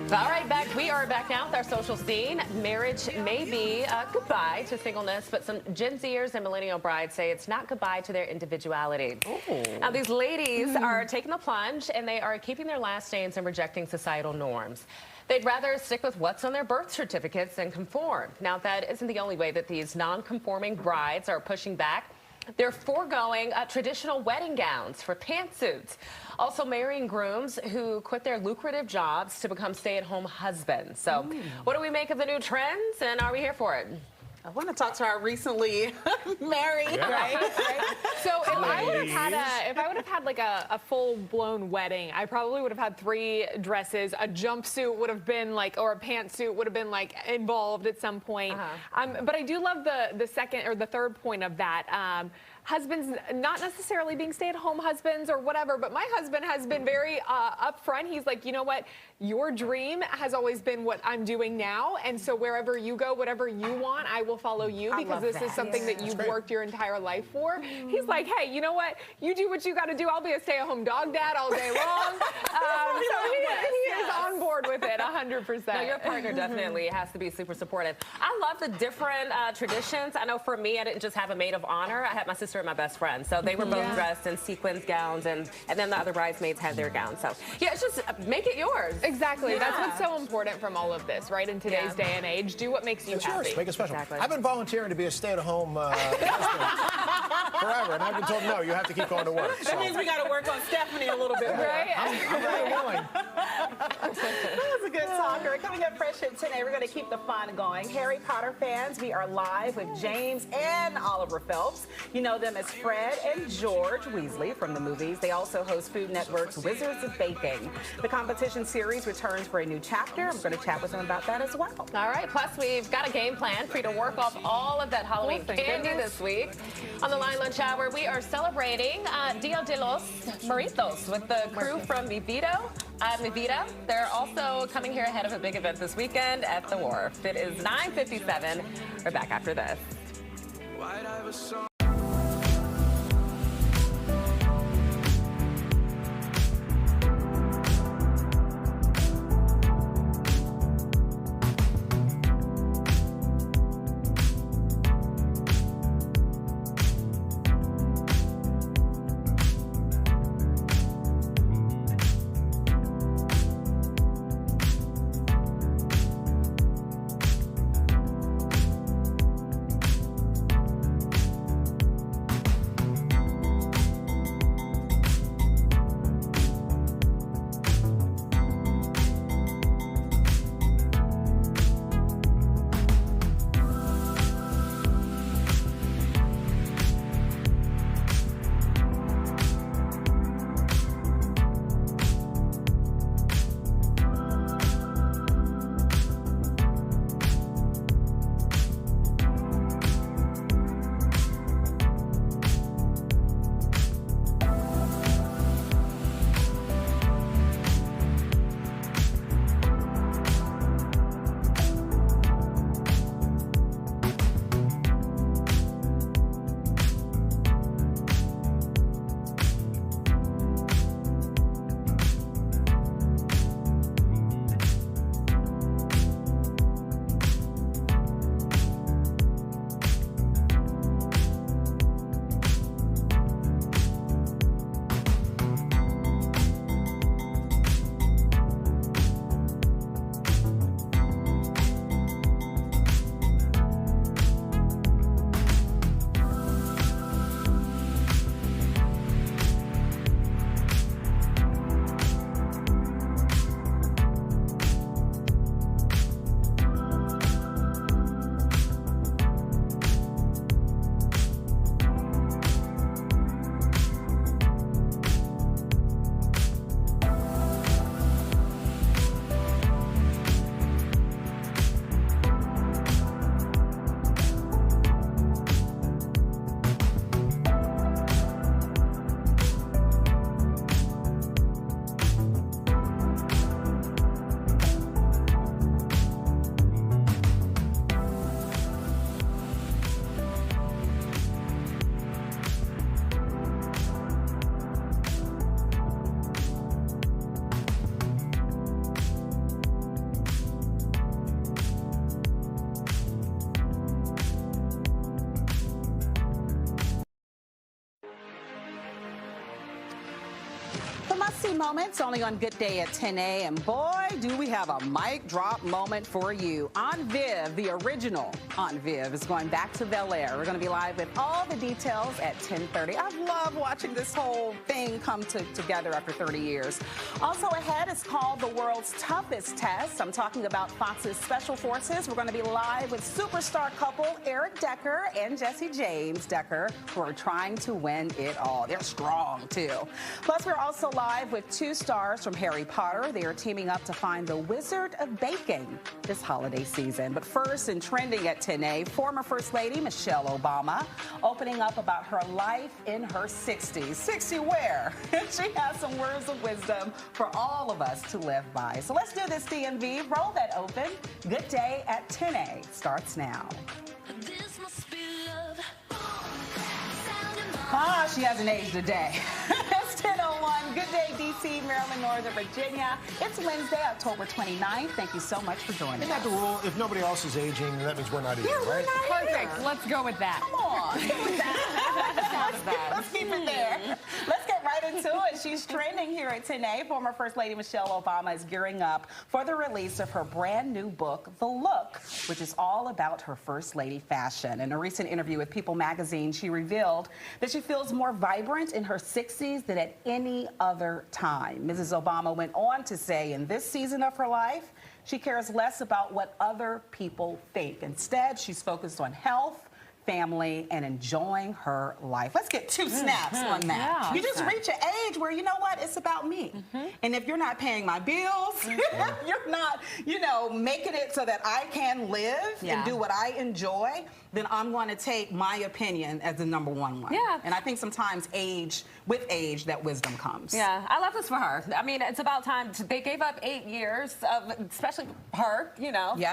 All right, we are back now with our social scene. Marriage may be goodbye to singleness, but some Gen Zers and millennial brides say it's not goodbye to their individuality. Ooh. Now, these ladies are taking the plunge, and they are keeping their last names and rejecting societal norms. They'd rather stick with what's on their birth certificates than conform. Now, that isn't the only way that these non-conforming brides are pushing back. They're foregoing traditional wedding gowns for pantsuits. Also marrying grooms who quit their lucrative jobs to become stay-at-home husbands. So what do we make of the new trends, and are we here for it? I want to talk to our recently married, right? So if I would have had like a full-blown wedding, I probably would have had 3 dresses. A jumpsuit would have been like, or a pantsuit would have been like involved at some point. But I do love the second or the third point of that. husbands not necessarily being stay-at-home husbands or whatever, but my husband has been very upfront. He's like, you know what? Your dream has always been what I'm doing now, and so wherever you go, whatever you want, I will follow you because this is something that you've worked your entire life for. He's like, hey, you know what? You do what you got to do. I'll be a stay-at-home dog dad all day long. So he is on board with it 100%. No, your partner definitely has to be super supportive. I love the different traditions. I know for me, I didn't just have a maid of honor. I had my sister and my best friend. So they were both dressed in sequins gowns, and then the other bridesmaids had their gowns. So yeah, it's just make it yours. Exactly. Yeah. That's what's so important from all of this, right? In today's day and age, do what makes you happy. Yours. Make it special. Exactly. I've been volunteering to be a stay-at-home husband forever, and I've been told, no, you have to keep going to work. That means we got to work on Stephanie a little bit, right? I'm very willing. That was a good talker. Coming up fresh at 10 a, we're going to keep the fun going. Harry Potter fans, we are live with James and Oliver Phelps. You know them as Fred and George Weasley from the movies. They also host Food Network's Wizards of Baking. The competition series returns for a new chapter. I'm going to chat with them about that as well. All right. Plus, we've got a game plan for you to work off all of that Halloween candy this week. On the Line Lunch Hour, we are celebrating Dia de los Muertos with the crew from Mi Vida. They're also coming here ahead of a big event this weekend at the Wharf. It is 9:57. We're back after this. Must-see moments only on Good Day at 10 a.m. Boy, do we have a mic drop moment for you. Aunt Viv, the original Aunt Viv, is going back to Bel Air. We're going to be live with all the details at 10:30. I love watching this whole thing come together after 30 years. Also ahead is called the world's toughest test. I'm talking about Fox's Special Forces. We're going to be live with superstar couple Eric Decker and Jesse James Decker, who are trying to win it all. They're strong, too. Plus, we're also live live with two stars from Harry Potter. They are teaming up to find the Wizard of Bacon this holiday season. But first, and trending at 10A, former First Lady Michelle Obama opening up about her life in her 60s. 60 where? She has some words of wisdom for all of us to live by. So let's do this, DMV. Roll that open. Good Day at 10A starts now. She hasn't aged a day. It's 10:01. Good day, D.C., Maryland, Northern Virginia. It's Wednesday, October 29th. Thank you so much for joining us. Isn't that the rule? If nobody else is aging, that means we're not aging, right? Perfect. Let's go with that. Come on. Let's keep it there. Let's get right into it. She's trending here at 10A. Former First Lady Michelle Obama is gearing up for the release of her brand new book, The Look, which is all about her First Lady fashion. In a recent interview with People magazine, she revealed that she feels more vibrant in her 60s than at any other time. Mrs. Obama went on to say in this season of her life, she cares less about what other people think. Instead, she's focused on health, family, and enjoying her life. Let's get two snaps on that. Yeah. You just reach an age where, you know what, it's about me. And if you're not paying my bills, you're not, making it so that I can live and do what I enjoy, then I'm going to take my opinion as the number one. Yeah. And I think sometimes with age, that wisdom comes. Yeah, I love this for her. I mean, it's about time. They gave up 8 years of, especially her,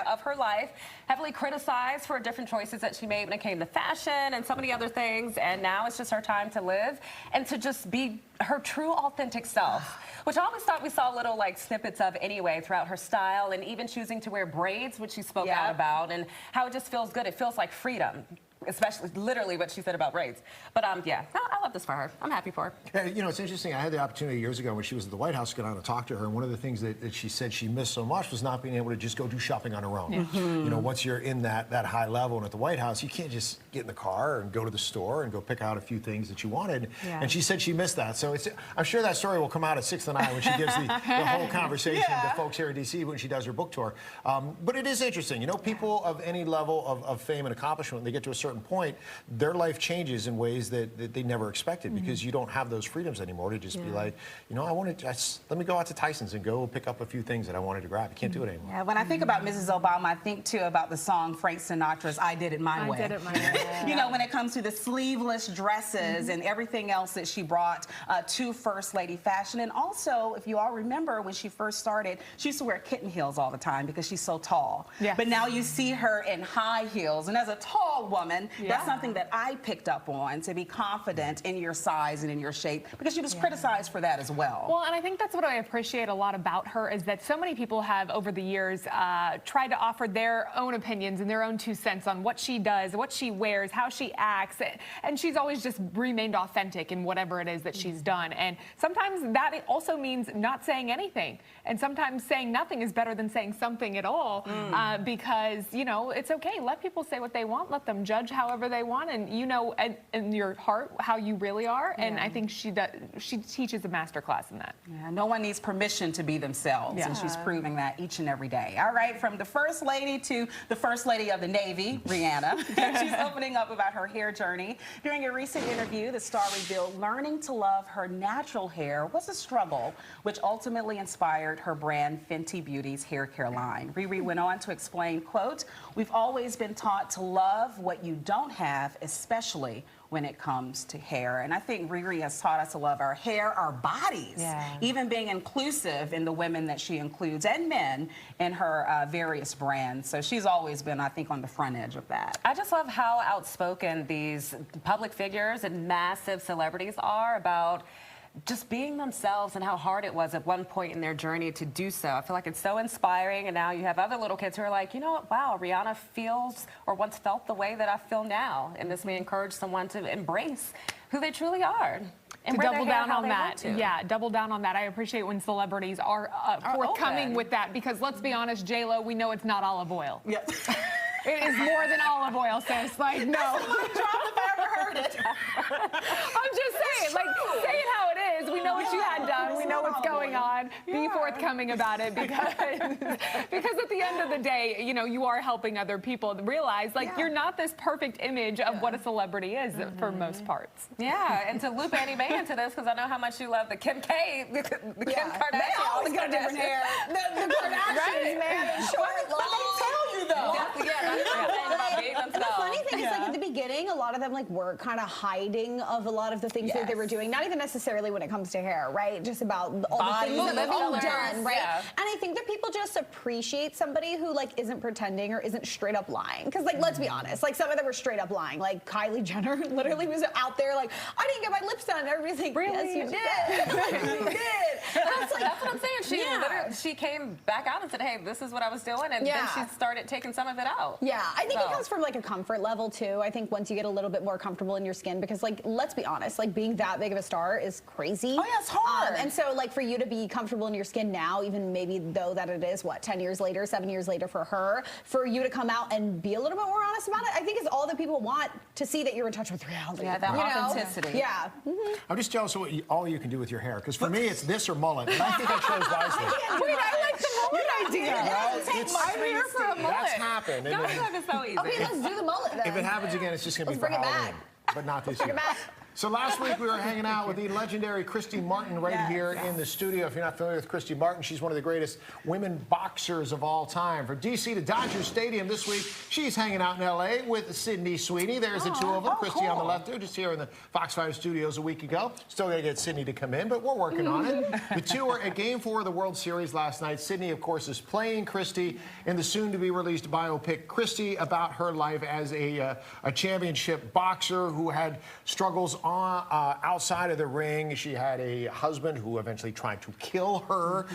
of her life, heavily criticized for different choices that she made when it came to fashion and so many other things. And now it's just her time to live and to just be her true, authentic self, which I always thought we saw little snippets of anyway throughout her style, and even choosing to wear braids, which she spoke out about, and how it just feels good. It feels like freedom. Especially, literally, what she said about braids. But yeah, I love this for her. I'm happy for her. Yeah, it's interesting. I had the opportunity years ago when she was at the White House to get on and talk to her, and one of the things that she said she missed so much was not being able to just go do shopping on her own. Once you're in that high level and at the White House, you can't just get in the car and go to the store and go pick out a few things that you wanted. And she said she missed that. So I'm sure that story will come out at 6 to 9 when she gives the whole conversation to folks here at DC when she does her book tour. But it is interesting. People of any level of fame and accomplishment, when they get to a certain point, their life changes in ways that they never expected because you don't have those freedoms anymore to just be like, I want to let me go out to Tyson's and go pick up a few things that I wanted to grab. You can't do it anymore. Yeah, when I think about Mrs. Obama, I think too about the song Frank Sinatra's I Did It My Way. I did it my way. When it comes to the sleeveless dresses and everything else that she brought to First Lady fashion. And also, if you all remember, when she first started, she used to wear kitten heels all the time because she's so tall. Yeah. But now you see her in high heels. And as a tall woman, that's something that I picked up on, to be confident in your size and in your shape, because she was criticized for that as well. Well, and I think that's what I appreciate a lot about her, is that so many people have, over the years, tried to offer their own opinions and their own 2 cents on what she does, what she wears, how she acts, and she's always just remained authentic in whatever it is that she's done. And sometimes that also means not saying anything, and sometimes saying nothing is better than saying something at all, because, it's okay. Let people say what they want. Let them judge however they want, and in your heart how you really are. And I think she teaches a master class in that. Yeah, no one needs permission to be themselves, and she's proving that each and every day. All right, from the First Lady to the First Lady of the Navy, Rihanna. She's opening up about her hair journey. During a recent interview, the star revealed learning to love her natural hair was a struggle, which ultimately inspired her brand Fenty Beauty's hair care line. Riri went on to explain, quote, "We've always been taught to love what you don't have, especially when it comes to hair." And I think Riri has taught us to love our hair, our bodies, even being inclusive in the women that she includes, and men, in her various brands. So she's always been, I think, on the front edge of that. I just love how outspoken these public figures and massive celebrities are about just being themselves, and how hard it was at one point in their journey to do so. I feel like it's so inspiring, and now you have other little kids who are like, you know what, wow, Rihanna feels or once felt the way that I feel now, and this may encourage someone to embrace who they truly are. And to double down on that. Yeah, double down on that. I appreciate when celebrities are forthcoming with that, because let's be honest, J-Lo, we know it's not olive oil. Yeah. It is more than olive oil, sis. Like, no. Heard it. I'm just saying, like, say it how it is. We know what you had done. We know what's going on. Be forthcoming about it because at the end of the day, you know, you are helping other people realize, like, you're not this perfect image of what a celebrity is for most parts. Yeah, and to loop Annie Mae into this, because I know how much you love the Kim K, the Kim Kardashian. They always got different hair. The Kardashians, man, they're short, long. Let me tell you, though. The funny thing is, like, at the beginning, a lot of them, like, were kind of hiding of a lot of the things that they were doing. Not even necessarily when it comes to hair, right? Just about all the things that they've all done, right? Yeah. And I think that people just appreciate somebody who, like, isn't pretending or isn't straight up lying. Because, like, let's be honest, like, some of them were straight up lying. Like, Kylie Jenner literally was out there, like, I didn't get my lips done. Everybody's like, yes, you did. You did. That's what I'm saying. She literally, she came back out and said, hey, this is what I was doing. And then she started taking some of it out. Yeah, I think it comes from, like, a comfort level, too. I think once you get a little bit more comfortable in your skin, because, like, let's be honest, like, being that big of a star is crazy. Oh, yeah, it's hard. And so, like, for you to be comfortable in your skin now, even maybe though that it is, what, 10 years later, 7 years later for her, for you to come out and be a little bit more honest about it, I think is all that people want to see, that you're in touch with reality. Yeah, that authenticity. Yeah. I'm just jealous of what all you can do with your hair, because for me, it's this or mullet, and I think I chose wisely. Wait, I like the mullet idea. I'm here for a mullet. That's happened. Don't have it so easy. Okay, let's do the mullet then. If it happens again, it's just going to be for Halloween. But not this year. So last week we were hanging out with the legendary Christy Martin right here in the studio. If you're not familiar with Christy Martin, she's one of the greatest women boxers of all time. From D.C. to Dodger Stadium this week, she's hanging out in L.A. with Sydney Sweeney. There's the two of them. Christy on the left there, just here in the Fox 5 studios a week ago. Still got to get Sydney to come in, but we're working on it. The two were at Game 4 of the World Series last night. Sydney, of course, is playing Christy in the soon-to-be-released biopic Christy, about her life as a championship boxer who had struggles outside of the ring. She had a husband who eventually tried to kill her.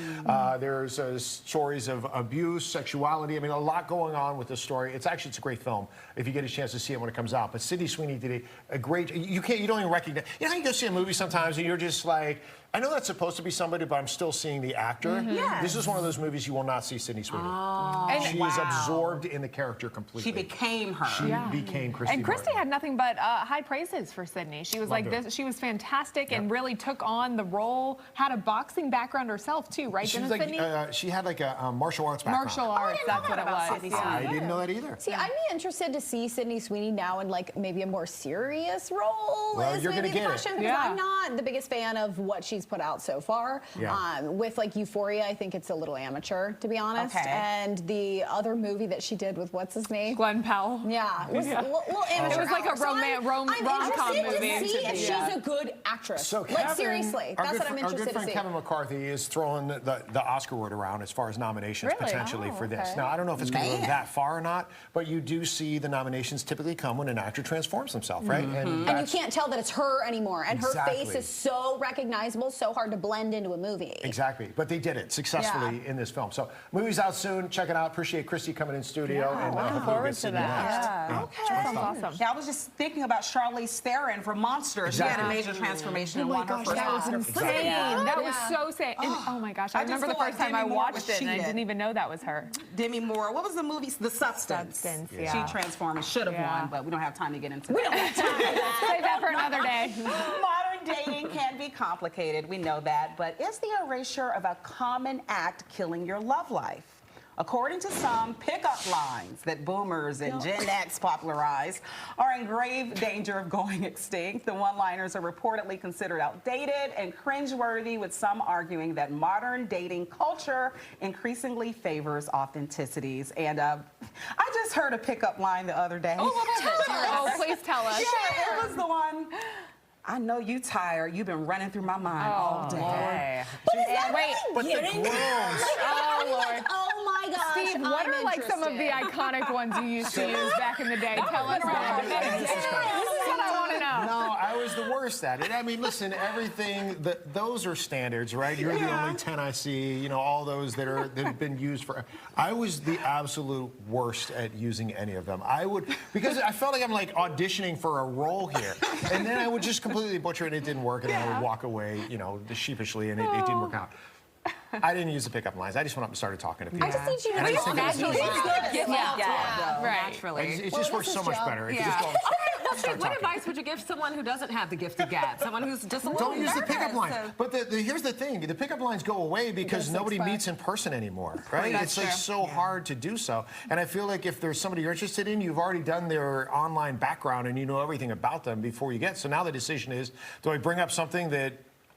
There's stories of abuse, sexuality. I mean, a lot going on with this story. It's a great film if you get a chance to see it when it comes out. But Sydney Sweeney did a great. You don't even recognize. You know how you go see a movie sometimes and you're just like, I know that's supposed to be somebody, but I'm still seeing the actor. This is one of those movies you will not see Sydney Sweeney. And she is absorbed in the character completely. She became her. She became Christy And Christy Martin. had nothing but high praises for Sydney. She was she was fantastic and really took on the role, had a boxing background herself too, right? She was like, she had like a martial arts background. Martial arts, that's what it was. I didn't know that either. See, I'd be interested to see Sydney Sweeney now in, like, maybe a more serious role. Well, you're going to get it. Because I'm not the biggest fan of what she's put out so far. With, like, Euphoria, I think it's a little amateur, to be honest. And the other movie that she did with, what's his name? Glenn Powell. Yeah. It was a little amateur. It was like a rom-com movie. I'm interested to see if she's a good actress. So like, Kevin, seriously, that's what I'm interested to see. Our good friend Kevin McCarthy is throwing the Oscar word around as far as nominations potentially for this. Now, I don't know if it's going to go that far or not, but you do see the nominations typically come when an actor transforms himself, right? And you can't tell that it's her anymore. And her face is so recognizable, so hard to blend into a movie. Exactly. But they did it successfully in this film. So, movie's out soon. Check it out. Appreciate Christy coming in studio. And looking forward to that. Okay. Sounds awesome. Yeah, I was just thinking about Charlize Theron from Monsters. She had a major transformation and won her first Oscar. That was insane. That was so sad. And, oh my gosh, I remember the first time I watched it and I didn't even know that was her. Demi Moore. What was the movie? The Substance. She transformed and should have won, but we don't have time to get into that. We don't have time. Save that for another day. Modern dating can be complicated. We know that. But is the erasure of a common act killing your love life? According to some, pickup lines that boomers and Gen X popularized are in grave danger of going extinct. The one-liners are reportedly considered outdated and cringeworthy, with some arguing that modern dating culture increasingly favors authenticities. And I just heard a pickup line the other day. Oh, please tell us. Yeah, it was the one. I know you tired. You've been running through my mind all day. But the grooms. Oh, Lord. Oh, my gosh. Steve, what are like some of the iconic ones you used to use back in the day? Tell us that. This is what I want to know. No, I was the worst at it. I mean, listen, everything, those are standards, right? You're the only 10 I see, you know, all those that have been used for. I was the absolute worst at using any of them. Because I felt like I'm like auditioning for a role here. And then I would just completely butcher it, it didn't work, and I would walk away, you know, sheepishly, and it didn't work out. I didn't use the pickup lines. I just went up and started talking to people. I just need you to And I just talk. think it was easy. Naturally. It just works so much better. If you just go Well, Steve, start what talking. advice would you give someone who doesn't have the gift of gab? Someone who's just a little Don't use the pickup line. nervous? But here's the thing. The pickup lines go away because nobody meets in person anymore, right? That's It's like true. so hard to do so. And I feel like if there's somebody you're interested in, you've already done their online background and you know everything about them before you get. So now the decision is, do I bring up something that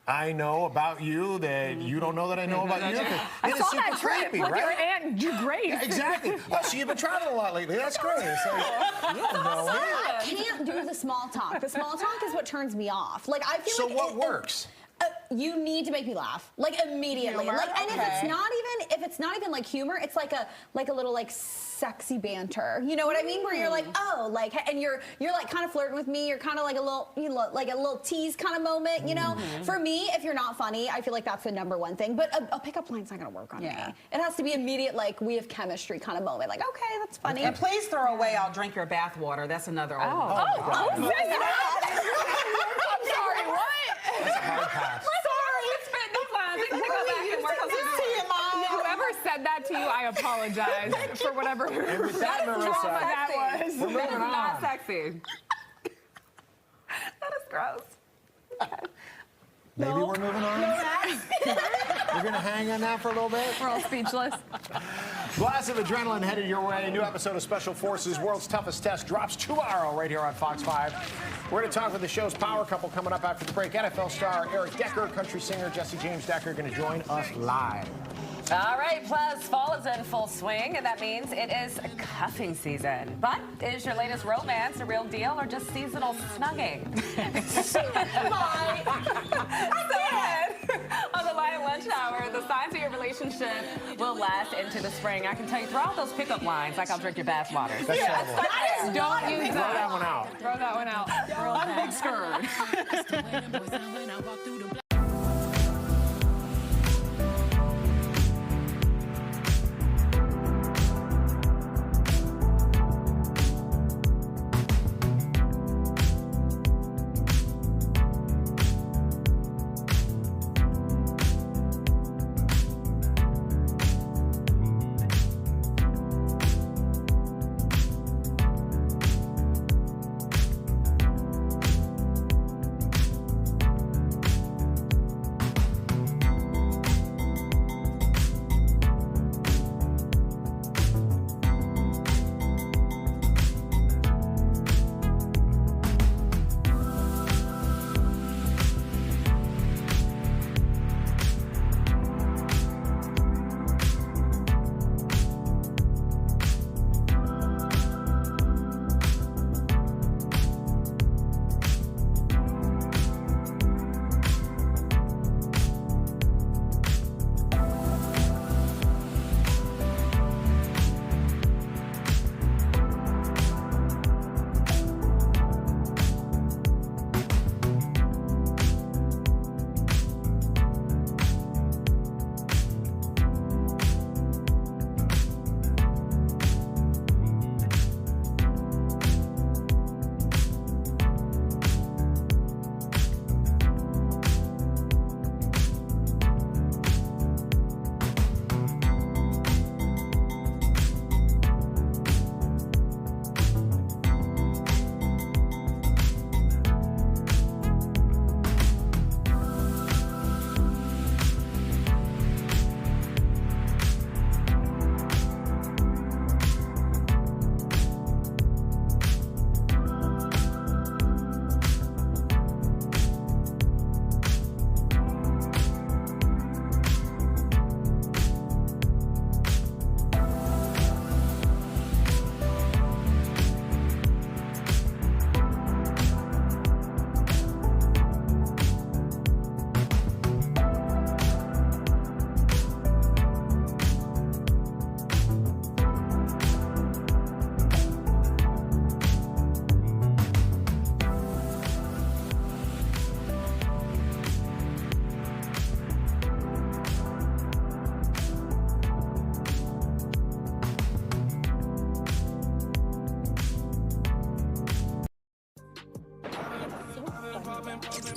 I know about you that you don't know that I know about you? I saw that trip creepy, with your right? Aunt Grace. Yeah, exactly. Oh, so you've been traveling a lot lately. That's great. It's like, you don't know me. I can't do the small talk. The small talk is what turns me off. Like I feel So like what works? You need to make me laugh, like immediately. Humor? Like, and Okay. if it's not even like humor, it's like a little like sexy banter. You know what I mean? Where you're like, oh, like, and you're like kind of flirting with me. You're kind of like a little tease kind of moment. You know, for me, if you're not funny, I feel like that's the #1 thing. But a pickup line's not gonna work on me. It has to be immediate, like we have chemistry kind of moment. Like, okay, that's funny. And please throw away "I'll drink your bath water." That's another old one. I'm sorry, what? That's a hard pass. Whoever said that to you, I apologize for whatever And with that, Marissa, that was. we're moving Not on. sexy. That is gross. Maybe we're moving on. We're going to hang on that for a little bit. We're all speechless. Blast of adrenaline headed your way. A new episode of Special Forces World's Toughest Test drops tomorrow right here on Fox 5. We're going to talk with the show's power couple coming up after the break. NFL star Eric Decker, country singer Jesse James Decker are going to join us live. All right, plus fall is in full swing, and that means it is cuffing season. But is your latest romance a real deal or just seasonal snugging? So ahead on the Lion Lunch Hour, the signs of your relationship will last into the spring. I can tell you, throw out those pickup lines like "I'll drink your bath water." That's terrible. Don't use Throw that one out. Throw that one out. I'm big scared.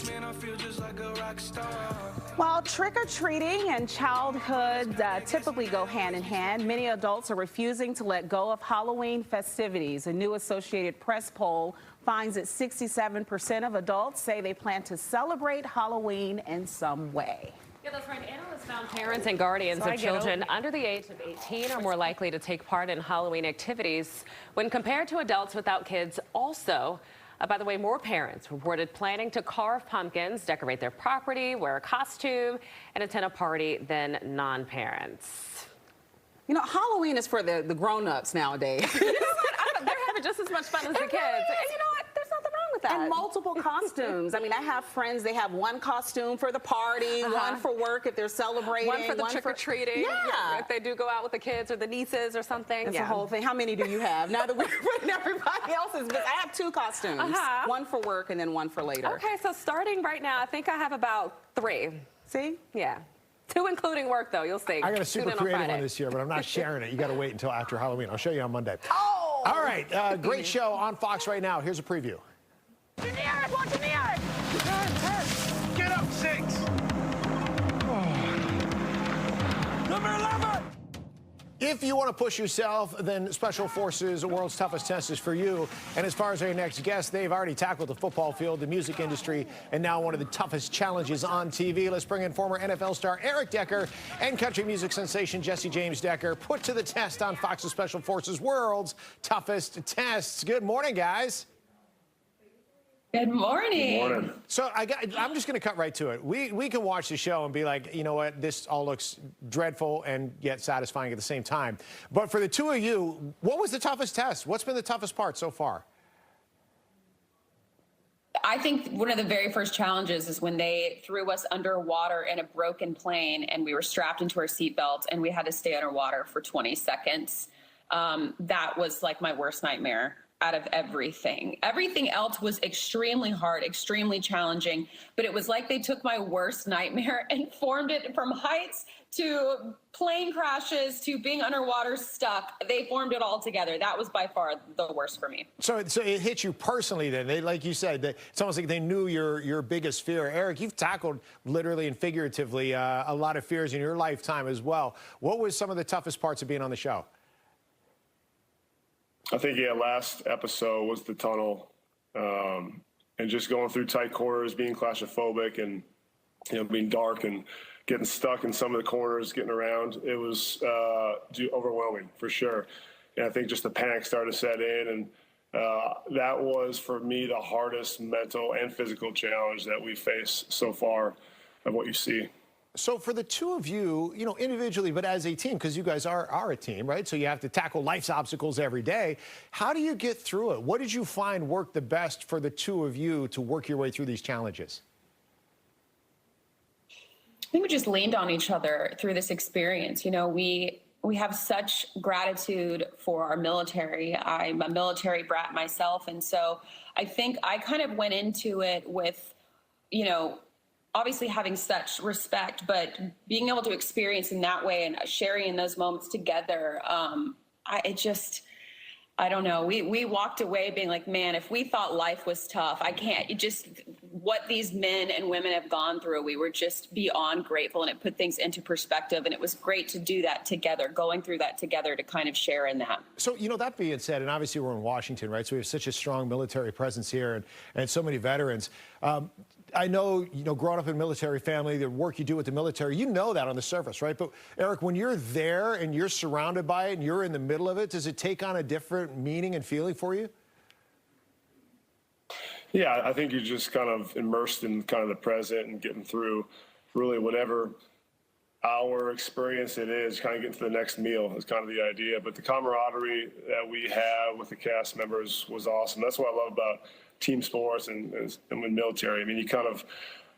Man, I feel just like a rock star. While trick-or-treating and childhood typically go hand in hand, many adults are refusing to let go of Halloween festivities. A new Associated Press poll finds that 67% of adults say they plan to celebrate Halloween in some way. Yeah, that's right. Analysts found parents and guardians of children under the age of 18 are more likely to take part in Halloween activities when compared to adults without kids. Also, by the way, more parents reported planning to carve pumpkins, decorate their property, wear a costume, and attend a party than non-parents. You know, Halloween is for the grown-ups nowadays. You know what? They're having just as much fun as the kids. And you know what? There's nothing wrong with that. And multiple costumes. I mean, I have friends, they have one costume for the party, one for work if they're celebrating. One for the trick-or-treating. Yeah. If they do go out with the kids or the nieces or something. It's the whole thing. How many do you have? Now that we're putting everybody else's, but I have 2 costumes. One for work and then one for later. Okay, so starting right now, I think I have about 3. See? Yeah. 2 including work, though. You'll see. I got a super creative one this year, but I'm not sharing it. You got to wait until after Halloween. I'll show you on Monday. Oh! All right, great show on Fox right now. Here's a preview. Watch in the yard! Get up, 6! Number 11! If you want to push yourself, then Special Forces World's Toughest Test is for you. And as far as our next guest, they've already tackled the football field, the music industry, and now one of the toughest challenges on TV. Let's bring in former NFL star Eric Decker and country music sensation Jesse James Decker, put to the test on Fox's Special Forces World's Toughest Tests. Good morning, guys. Good morning. Good morning. So I'm just going to cut right to it. We can watch the show and be like, you know what, this all looks dreadful and yet satisfying at the same time. But for the two of you, what was the toughest test? What's been the toughest part so far? I think one of the very first challenges is when they threw us underwater in a broken plane and we were strapped into our seatbelts and we had to stay underwater for 20 seconds. That was like my worst nightmare out of everything. Everything else was extremely hard, extremely challenging, but it was like they took my worst nightmare and formed it from heights to plane crashes to being underwater stuck. They formed it all together. That was by far the worst for me. So it hit you personally then. They, like you said, it's almost like they knew your biggest fear. Eric, you've tackled literally and figuratively a lot of fears in your lifetime as well. What was some of the toughest parts of being on the show? I think, last episode was the tunnel, and just going through tight corners, being claustrophobic, and being dark and getting stuck in some of the corners, getting around. It was overwhelming for sure, and I think just the panic started to set in, and that was for me the hardest mental and physical challenge that we face so far of what you see. So for the two of you, individually, but as a team, because you guys are a team, right? So you have to tackle life's obstacles every day. How do you get through it? What did you find worked the best for the two of you to work your way through these challenges? I think we just leaned on each other through this experience. We have such gratitude for our military. I'm a military brat myself. And so I think I kind of went into it with, obviously having such respect, but being able to experience in that way and sharing in those moments together, I don't know. We walked away being like, man, if we thought life was tough, what these men and women have gone through, we were just beyond grateful, and it put things into perspective, and it was great to do that together, going through that together to kind of share in that. So, that being said, and obviously we're in Washington, right? So we have such a strong military presence here and so many veterans. I know, growing up in a military family, the work you do with the military, that on the surface, right? But Eric, when you're there and you're surrounded by it and you're in the middle of it, does it take on a different meaning and feeling for you? Yeah, I think you're just kind of immersed in kind of the present and getting through really whatever our experience it is, kind of getting to the next meal is kind of the idea. But the camaraderie that we have with the cast members was awesome. That's what I love about team sports and with military. I mean, you kind of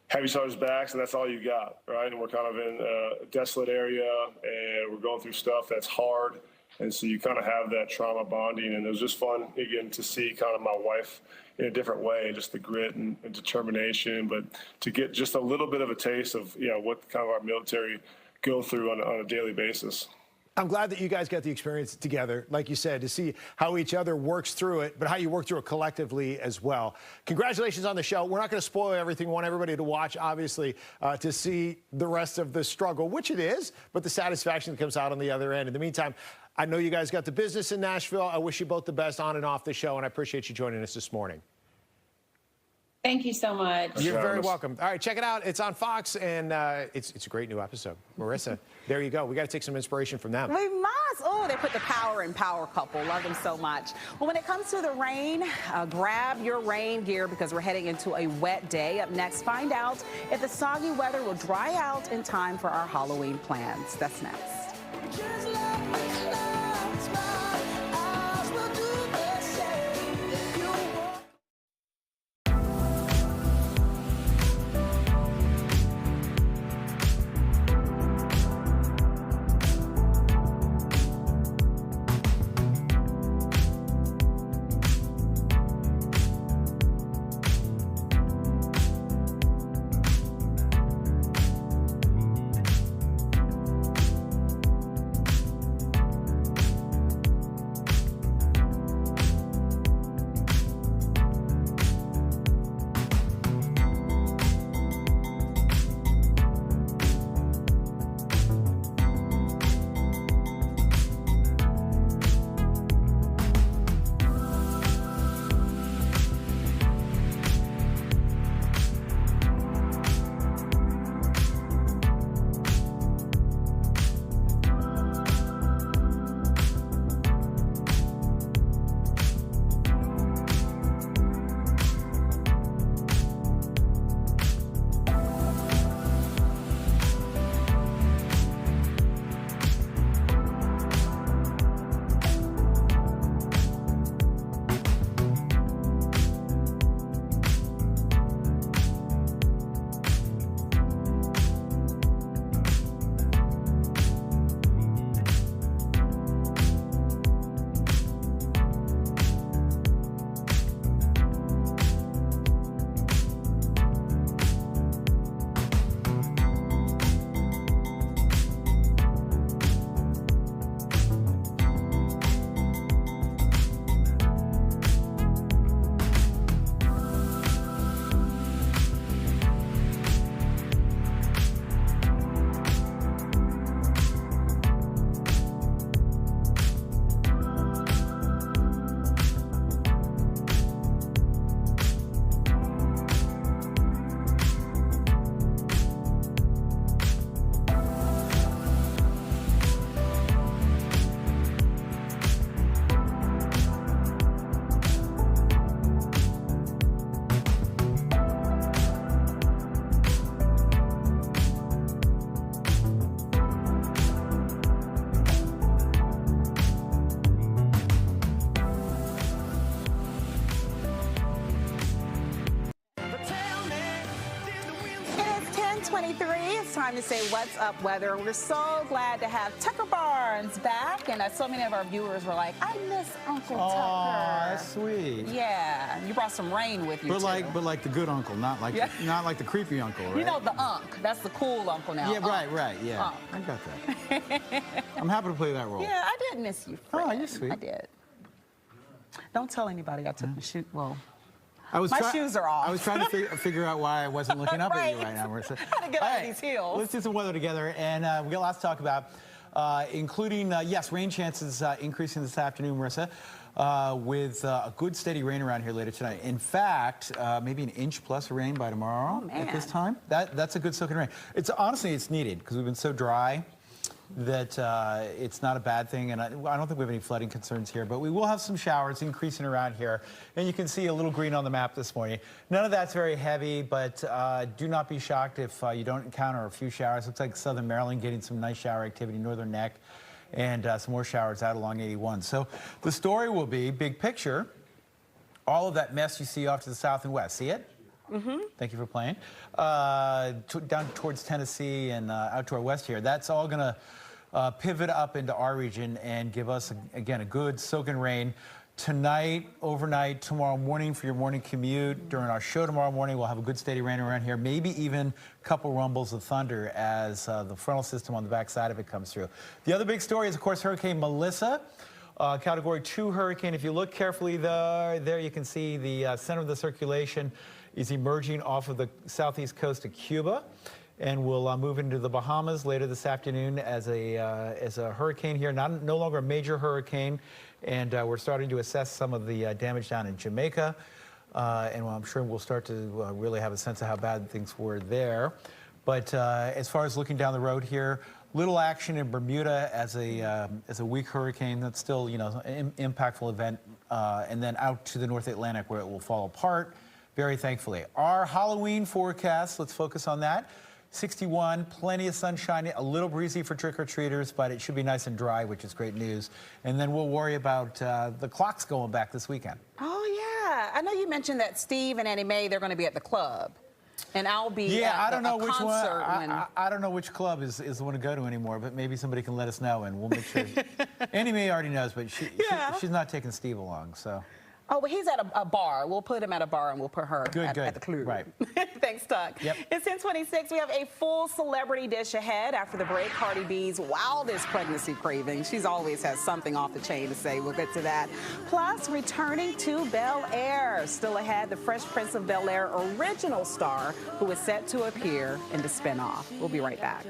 have each other's backs, and that's all you got, right? And we're kind of in a desolate area, and we're going through stuff that's hard. And so you kind of have that trauma bonding, and it was just fun, again, to see kind of my wife in a different way, just the grit and determination, but to get just a little bit of a taste of, what kind of our military go through on a daily basis. I'm glad that you guys got the experience together, like you said, to see how each other works through it, but how you work through it collectively as well. Congratulations on the show. We're not going to spoil everything. We want everybody to watch, obviously, to see the rest of the struggle, which it is, but the satisfaction that comes out on the other end. In the meantime, I know you guys got the business in Nashville. I wish you both the best on and off the show, and I appreciate you joining us this morning. Thank you so much. You're very welcome. All right, check it out. It's on Fox, and it's a great new episode. Marissa, there you go. We got to take some inspiration from them. We must. Oh, they put the power in Power Couple. Love them so much. Well, when it comes to the rain, grab your rain gear because we're heading into a wet day. Up next, find out if the soggy weather will dry out in time for our Halloween plans. That's next. It's time to say what's up weather. We're so glad to have Tucker Barnes back, and so many of our viewers were like, I miss Uncle Tucker. Oh, that's sweet. Yeah, you brought some rain with you, but like the good uncle, not like the creepy uncle, right? You know, the unk. That's the cool uncle now. Yeah, right, yeah. I got that. I'm happy to play that role. Yeah, I did miss you, friend. Oh, you're sweet. I did. Don't tell anybody I took the shoot. Well, my shoes are off. I was trying to figure out why I wasn't looking up at you right now, Marissa. How to get out of these heels. Let's do some weather together, and we got lots to talk about, including, yes, rain chances increasing this afternoon, Marissa, with a good steady rain around here later tonight. In fact, maybe an inch plus of rain by tomorrow at this time. That's a good soaking rain. Honestly, it's needed because we've been so dry that it's not a bad thing, and I don't think we have any flooding concerns here, but we will have some showers increasing around here, and you can see a little green on the map this morning. None of that's very heavy, but do not be shocked if you don't encounter a few showers. Looks like southern Maryland getting some nice shower activity, northern neck, and some more showers out along 81. So the story will be, big picture, all of that mess you see off to the south and west. See it? Mm-hmm. Thank you for playing. Down towards Tennessee and out to our west here. That's all going to pivot up into our region and give us, again, a good soaking rain tonight, overnight, tomorrow morning for your morning commute. During our show tomorrow morning, we'll have a good steady rain around here, maybe even a couple rumbles of thunder as the frontal system on the backside of it comes through. The other big story is, of course, Hurricane Melissa. Category 2 hurricane. If you look carefully there you can see the center of the circulation is emerging off of the southeast coast of Cuba, and will move into the Bahamas later this afternoon as a hurricane here, no longer a major hurricane, and we're starting to assess some of the damage down in Jamaica, and I'm sure we'll start to really have a sense of how bad things were there. But as far as looking down the road here, little action in Bermuda as a weak hurricane. That's still, you know, an impactful event, and then out to the North Atlantic where it will fall apart, very thankfully. Our Halloween forecast, let's focus on that. 61, plenty of sunshine, a little breezy for trick-or-treaters, but it should be nice and dry, which is great news. And then we'll worry about the clocks going back this weekend. Oh, yeah. I know you mentioned that Steve and Annie Mae, they're going to be at the club. And I'll be at I don't know which one. when... I don't know which club is the one to go to anymore, but maybe somebody can let us know, and we'll make sure. Annie Mae already knows, but she's not taking Steve along, so. Oh, well, he's at a bar. We'll put him at a bar, and we'll put her at the club. Right. Thanks, Tuck. Yep. It's 10:26. We have a full celebrity dish ahead after the break. Cardi B's wildest pregnancy cravings. She's always has something off the chain to say. We'll get to that. Plus, returning to Bel Air. Still ahead, the Fresh Prince of Bel Air original star who is set to appear in the spinoff. We'll be right back.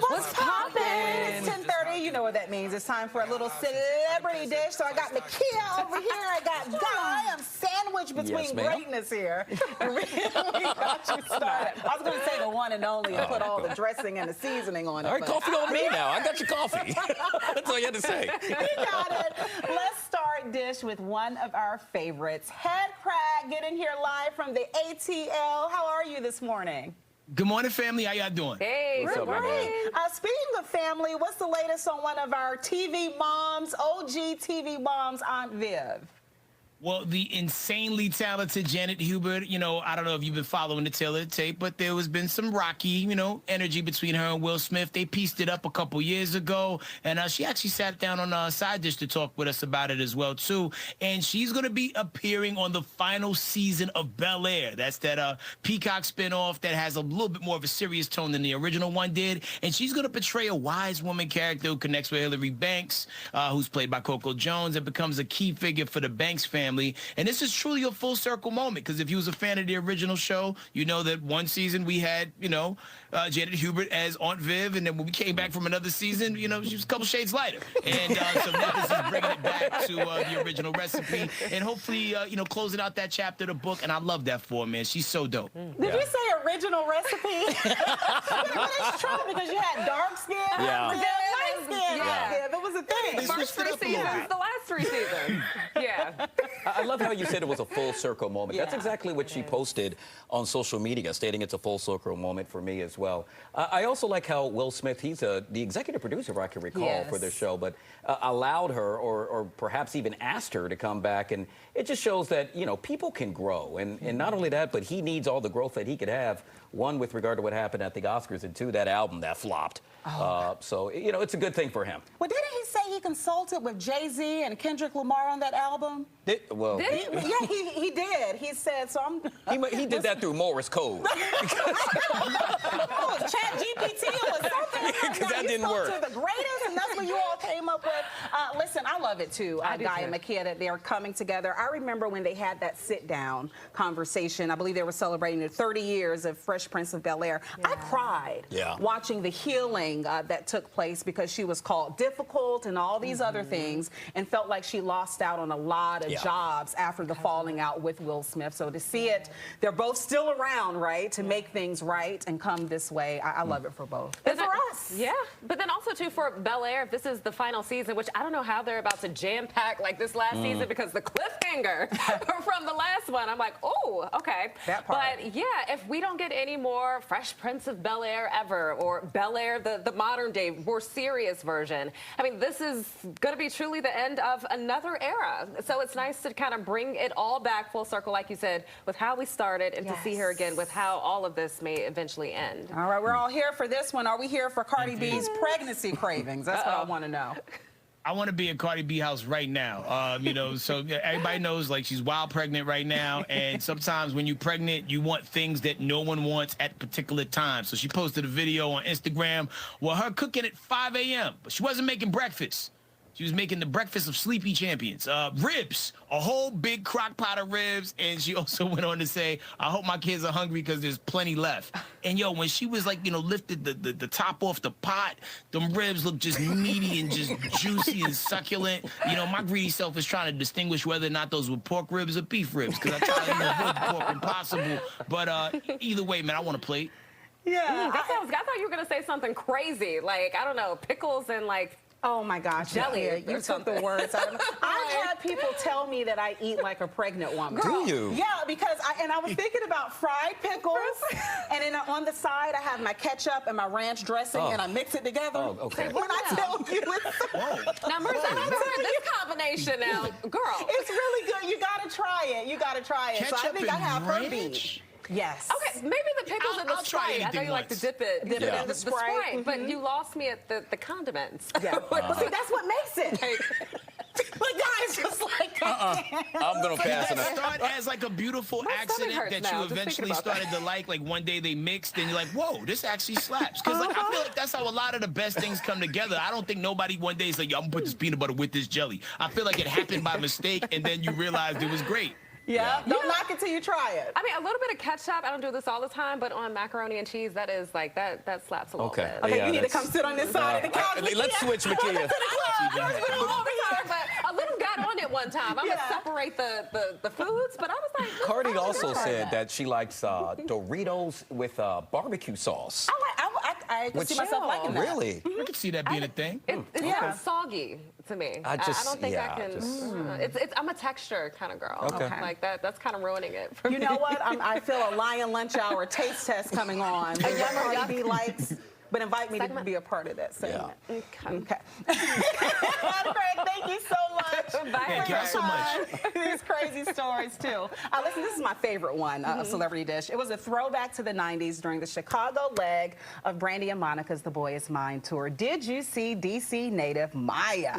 What's poppin'? It's 10:30. You know what that means. It's time for a little celebrity dish. So I got Nakia over here. I got Guy. I am sandwiched between greatness here. We got you started. I was going to say the one and only and put all the dressing and the seasoning on it. All right, coffee on me now. I got your coffee. That's all you had to say. You got it. Let's start dish with one of our favorites. Head Crack, getting here live from the ATL. How are you this morning? Good morning, family. How y'all doing? Hey, we're great. Speaking of family, what's the latest on one of our TV moms, OG TV moms, Aunt Viv? Well, the insanely talented Janet Hubert, you know, I don't know if you've been following the Taylor tape, but there has been some rocky, you know, energy between her and Will Smith. They pieced it up a couple years ago, and she actually sat down on Side Dish to talk with us about it as well, too. And she's going to be appearing on the final season of Bel-Air. That's that Peacock spinoff that has a little bit more of a serious tone than the original one did. And she's going to portray a wise woman character who connects with Hilary Banks, who's played by Coco Jones, and becomes a key figure for the Banks family. And this is truly a full circle moment, because if you was a fan of the original show, you know that one season we had, you know, Janet Hubert as Aunt Viv, and then when we came back from another season, you know, she was a couple shades lighter. And so now this is bringing it back to the original recipe, and hopefully, you know, closing out that chapter of the book. And I love that for her, man. She's so dope. Did you say original recipe? But it's true, because you had dark skin, light skin. Yeah, that was a thing. First 3 seasons, the last 3 seasons. Yeah. I love how you said it was a full circle moment. That's exactly what she posted on social media, stating it's a full circle moment for me as well. I also like how Will Smith, he's the executive producer, if I can recall, for the show, but allowed her or perhaps even asked her to come back. And it just shows that, you know, people can grow. And not only that, but he needs all the growth that he could have. One, with regard to what happened at the Oscars, and two, that album that flopped. So, you know, it's a good thing for him. Well, didn't he say he consulted with Jay-Z and Kendrick Lamar on that album? Yeah, he did. He said, so I'm... He did that through Morse code. Chat GPT or something. Because that didn't work. To the greatest, and that's what you all came up with. Listen, I love it, too, Guy and Makia, that they're coming together. I remember when they had that sit-down conversation. I believe they were celebrating the 30 years of Fresh Prince of Bel-Air. I cried watching the healing that took place, because she was called difficult and all these other things, and felt like she lost out on a lot of jobs after the falling out with Will Smith. So to see it, they're both still around, right, to make things right and come this way. I love it for both. And for us. Yeah. But then also, too, for Bel-Air, if this is the final season, which I don't know how they're about to jam-pack like this last season, because the cliffhanger from the last one, I'm like, oh, okay. That part. But yeah, if we don't get any more Fresh Prince of Bel-Air ever, or Bel-Air, the modern day, more serious version, I mean, this is going to be truly the end of another era. So it's nice to kind of bring it all back full circle, like you said, with how we started, and to see her again with how all of this may eventually end. All right, we're all here for this one. Are we here for Cardi B's pregnancy cravings? That's what I want to know. I want to be in Cardi B house right now. You know, so everybody knows, like, she's wild pregnant right now. And sometimes when you're pregnant, you want things that no one wants at particular times. So she posted a video on Instagram with her cooking at 5 a.m. But she wasn't making breakfast. She was making the breakfast of sleepy champions. Ribs, a whole big crock pot of ribs. And she also went on to say, I hope my kids are hungry because there's plenty left. And yo, when she was like, you know, lifted the top off the pot, them ribs looked just meaty and just juicy and succulent. You know, my greedy self is trying to distinguish whether or not those were pork ribs or beef ribs, because I try to avoid the pork when possible. But either way, man, I want a plate. Yeah. I thought you were going to say something crazy. Like, I don't know, pickles and like... Oh my gosh, jelly! You took the words out of my... I've had people tell me that I eat like a pregnant woman. Do you? Yeah, because I was thinking about fried pickles, and then on the side I have my ketchup and my ranch dressing, and I mix it together. Oh, okay. When I tell you, it's now, Marissa, I haven't heard this combination now, girl. It's really good. You gotta try it. You gotta try it. Ketchup so I think I have her ranch? beat. Yes. Okay, maybe the pickles and the Sprite. I know you like to dip it in the Sprite, but you lost me at the condiments. Yeah. But see, that's what makes it. But guys, just like I'm gonna pass on It that. started as like a beautiful accident that you eventually started to like one day they mixed, and you're like, whoa, this actually slaps. Because like I feel like that's how a lot of the best things come together. I don't think nobody one day is like, yo, I'm gonna put this peanut butter with this jelly. I feel like it happened by mistake, and then you realized it was great. Yeah, don't knock it till you try it. I mean, a little bit of ketchup. I don't do this all the time, but on macaroni and cheese, that is like that slaps a little bit. Okay, yeah, you need to come sit on this side of the couch. Let's switch, Makia. A little got on it one time. I'm gonna separate the foods, but I was like, Cardi also said that she likes Doritos with barbecue sauce. I can see myself liking that. Really? I can see that being a thing. It's soggy to me. I don't think I can. I'm a texture kind of girl. Okay. Like that's kind of ruining it for me. You know what? I feel a Lion Lunch Hour taste test coming on. Cardi B likes but invite me to be a part of that segment. Yeah. Okay. Craig, thank you so much. Bye. Thank you so much. These crazy stories, too. Listen, this is my favorite one of Celebrity Dish. It was a throwback to the 90s during the Chicago leg of Brandy and Monica's The Boy Is Mine tour. Did you see D.C. native Maya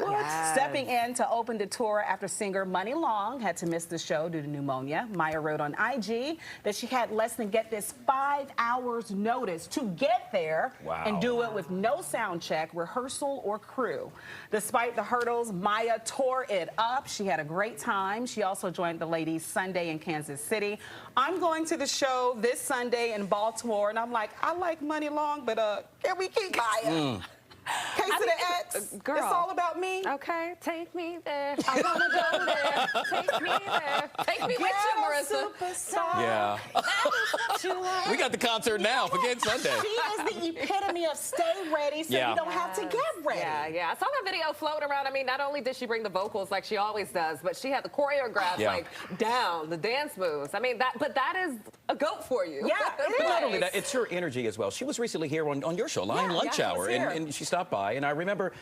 stepping in to open the tour after singer Money Long had to miss the show due to pneumonia? Maya wrote on IG that she had less than, get this, 5 hours notice to get there and do it with no sound check, rehearsal, or crew. Despite the hurdles, Maya tore it up. She had a great time. She also joined the ladies Sunday in Kansas City. I'm going to the show this Sunday in Baltimore, and I'm like, I like Money Long, but can we keep Maya? Case of the X, girl, it's all about me. Okay, take me there. I want to go there. Take me there. Take me with you, Marissa. Superstar. Yeah. We got the concert now. Forget Sunday. She is the epitome of stay ready so you don't have to get ready. Yeah. I saw that video floating around. I mean, not only did she bring the vocals like she always does, but she had the choreographs like down, the dance moves. I mean, that is a goat for you. Yeah, But not only that, it's her energy as well. She was recently here on your show, Lion Lunch Hour, and she stopped by, and I remember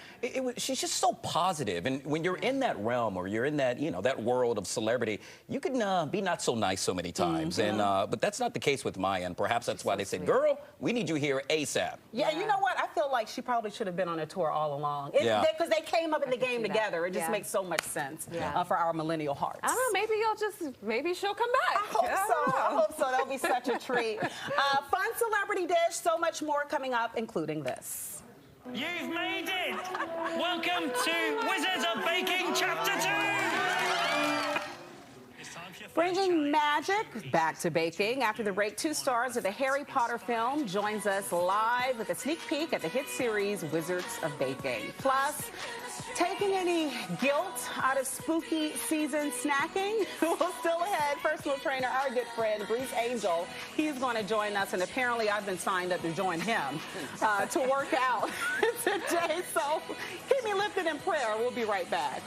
she's just so positive. And when you're in that realm, or you're in that that world of celebrity, you can be not so nice so many times. And but that's not the case with Maya, and perhaps that's why they said, "Girl, we need you here ASAP." Yeah, you know what? I feel like she probably should have been on a tour all along. Because they came up in the game together. It just makes so much sense for our millennial hearts. I don't know. Maybe she'll come back. I hope so. That'll be such a treat. Fun Celebrity Dish. So much more coming up, including this. You've made it! Welcome to Wizards of Baking Chapter 2! Bringing magic back to baking. After the break, 2 stars of the Harry Potter film joins us live with a sneak peek at the hit series Wizards of Baking. Plus, taking any guilt out of spooky season snacking? Well, still ahead, personal trainer, our good friend, Bruce Angel. He's going to join us, and apparently I've been signed up to join him to work out today. So keep me lifted in prayer. We'll be right back.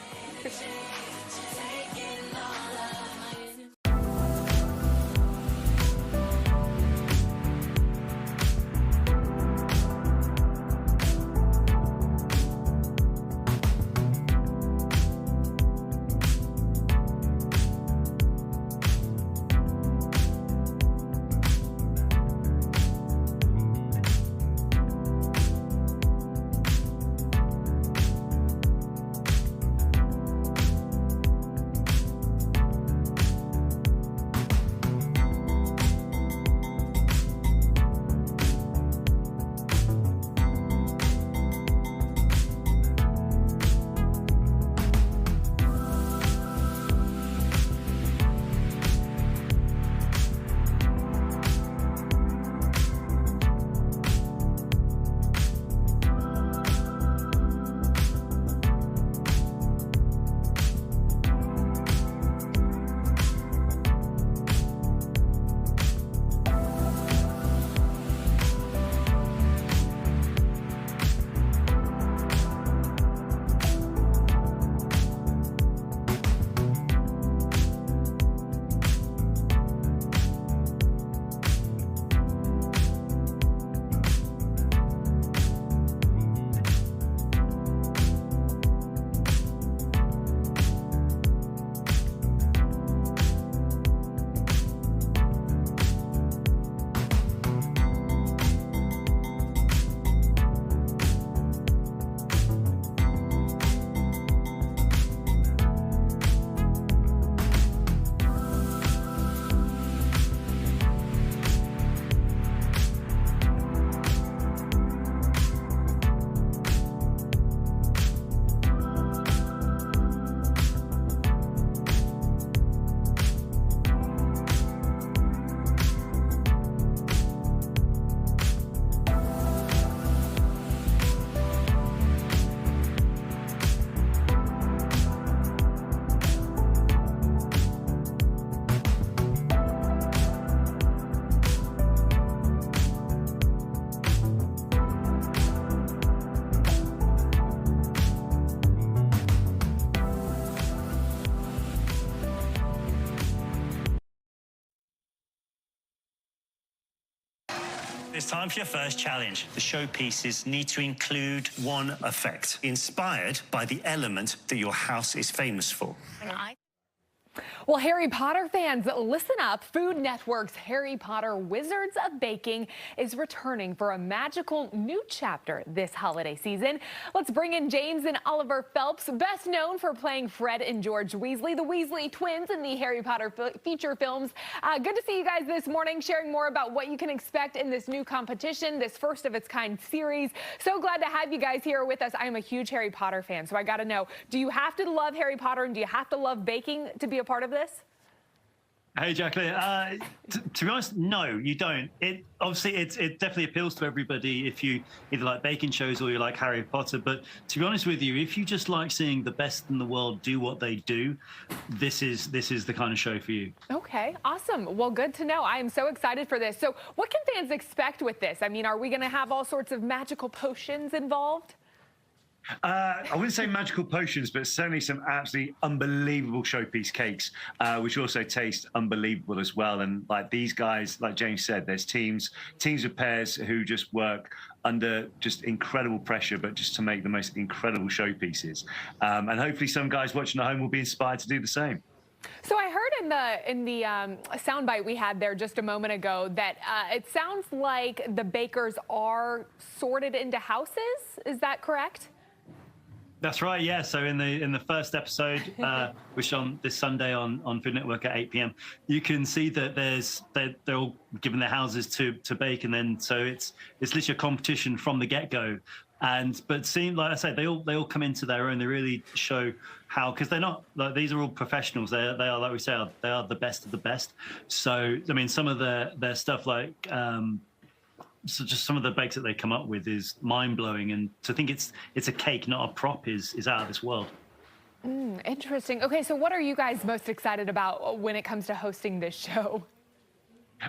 It's time for your first challenge. The showpieces need to include one effect, inspired by the element that your house is famous for. Well, Harry Potter fans, listen up. Food Network's Harry Potter Wizards of Baking is returning for a magical new chapter this holiday season. Let's bring in James and Oliver Phelps, best known for playing Fred and George Weasley, the Weasley twins in the Harry Potter feature films. Good to see you guys this morning, sharing more about what you can expect in this new competition, this first of its kind series. So glad to have you guys here with us. I am a huge Harry Potter fan, so I got to know, do you have to love Harry Potter and do you have to love baking to be a part of this? Hey, Jacqueline. To be honest, no, you don't. It definitely appeals to everybody if you either like baking shows or you like Harry Potter. But to be honest with you, if you just like seeing the best in the world do what they do, this is the kind of show for you. Okay, awesome. Well, good to know. I am so excited for this. So what can fans expect with this? I mean, are we going to have all sorts of magical potions involved? I wouldn't say magical potions, but certainly some absolutely unbelievable showpiece cakes, which also taste unbelievable as well. And like these guys, like James said, there's teams of pairs who just work under just incredible pressure, but just to make the most incredible showpieces. And hopefully some guys watching at home will be inspired to do the same. So I heard in the soundbite we had there just a moment ago that it sounds like the bakers are sorted into houses. Is that correct? That's right, yeah. So in the first episode, which on this Sunday on Food Network at 8 p.m., you can see that they're all given their houses to bake, and then so it's literally a competition from the get-go. But seem like I said, they all come into their own. They really show how, because they're not like these are all professionals. They are, like we say, they are the best of the best. So I mean, some of their stuff like. So just some of the bakes that they come up with is mind-blowing, and to think it's a cake, not a prop, is out of this world. Interesting. Okay, so what are you guys most excited about when it comes to hosting this show?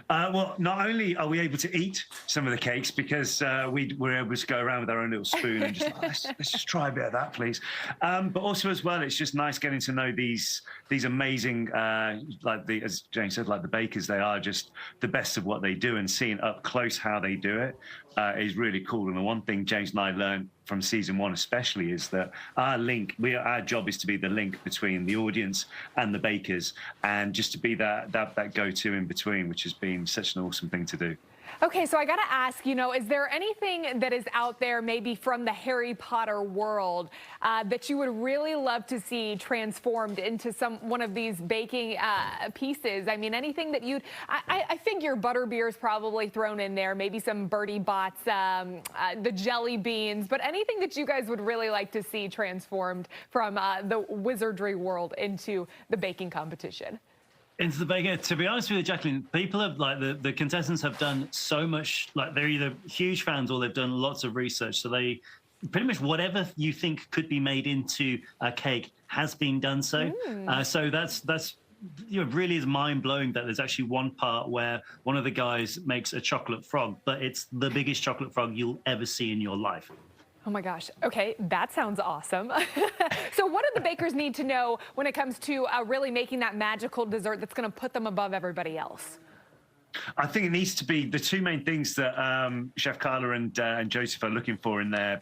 Well, not only are we able to eat some of the cakes because we're able to go around with our own little spoon and just let's just try a bit of that, please. But also as well, it's just nice getting to know these amazing, as James said, like the bakers. They are just the best of what they do, and seeing up close how they do it is really cool. And the one thing James and I learned from season 1 especially is that our job is to be the link between the audience and the bakers, and just to be that go-to in between, which has been such an awesome thing to do. Okay, so I got to ask, is there anything that is out there maybe from the Harry Potter world that you would really love to see transformed into one of these baking pieces? I mean, anything that I figure butterbeer is probably thrown in there, maybe some Bertie Bott's, the jelly beans, but anything that you guys would really like to see transformed from the wizardry world into the baking competition? Into the baking. To be honest with you, Jacqueline, people have the contestants have done so much. Like they're either huge fans or they've done lots of research. So they pretty much whatever you think could be made into a cake has been done. So so that's really is mind blowing that there's actually one part where one of the guys makes a chocolate frog, but it's the biggest chocolate frog you'll ever see in your life. Oh my gosh. Okay, that sounds awesome. So what do the bakers need to know when it comes to really making that magical dessert that's going to put them above everybody else? I think it needs to be the two main things that Chef Carla and Joseph are looking for in their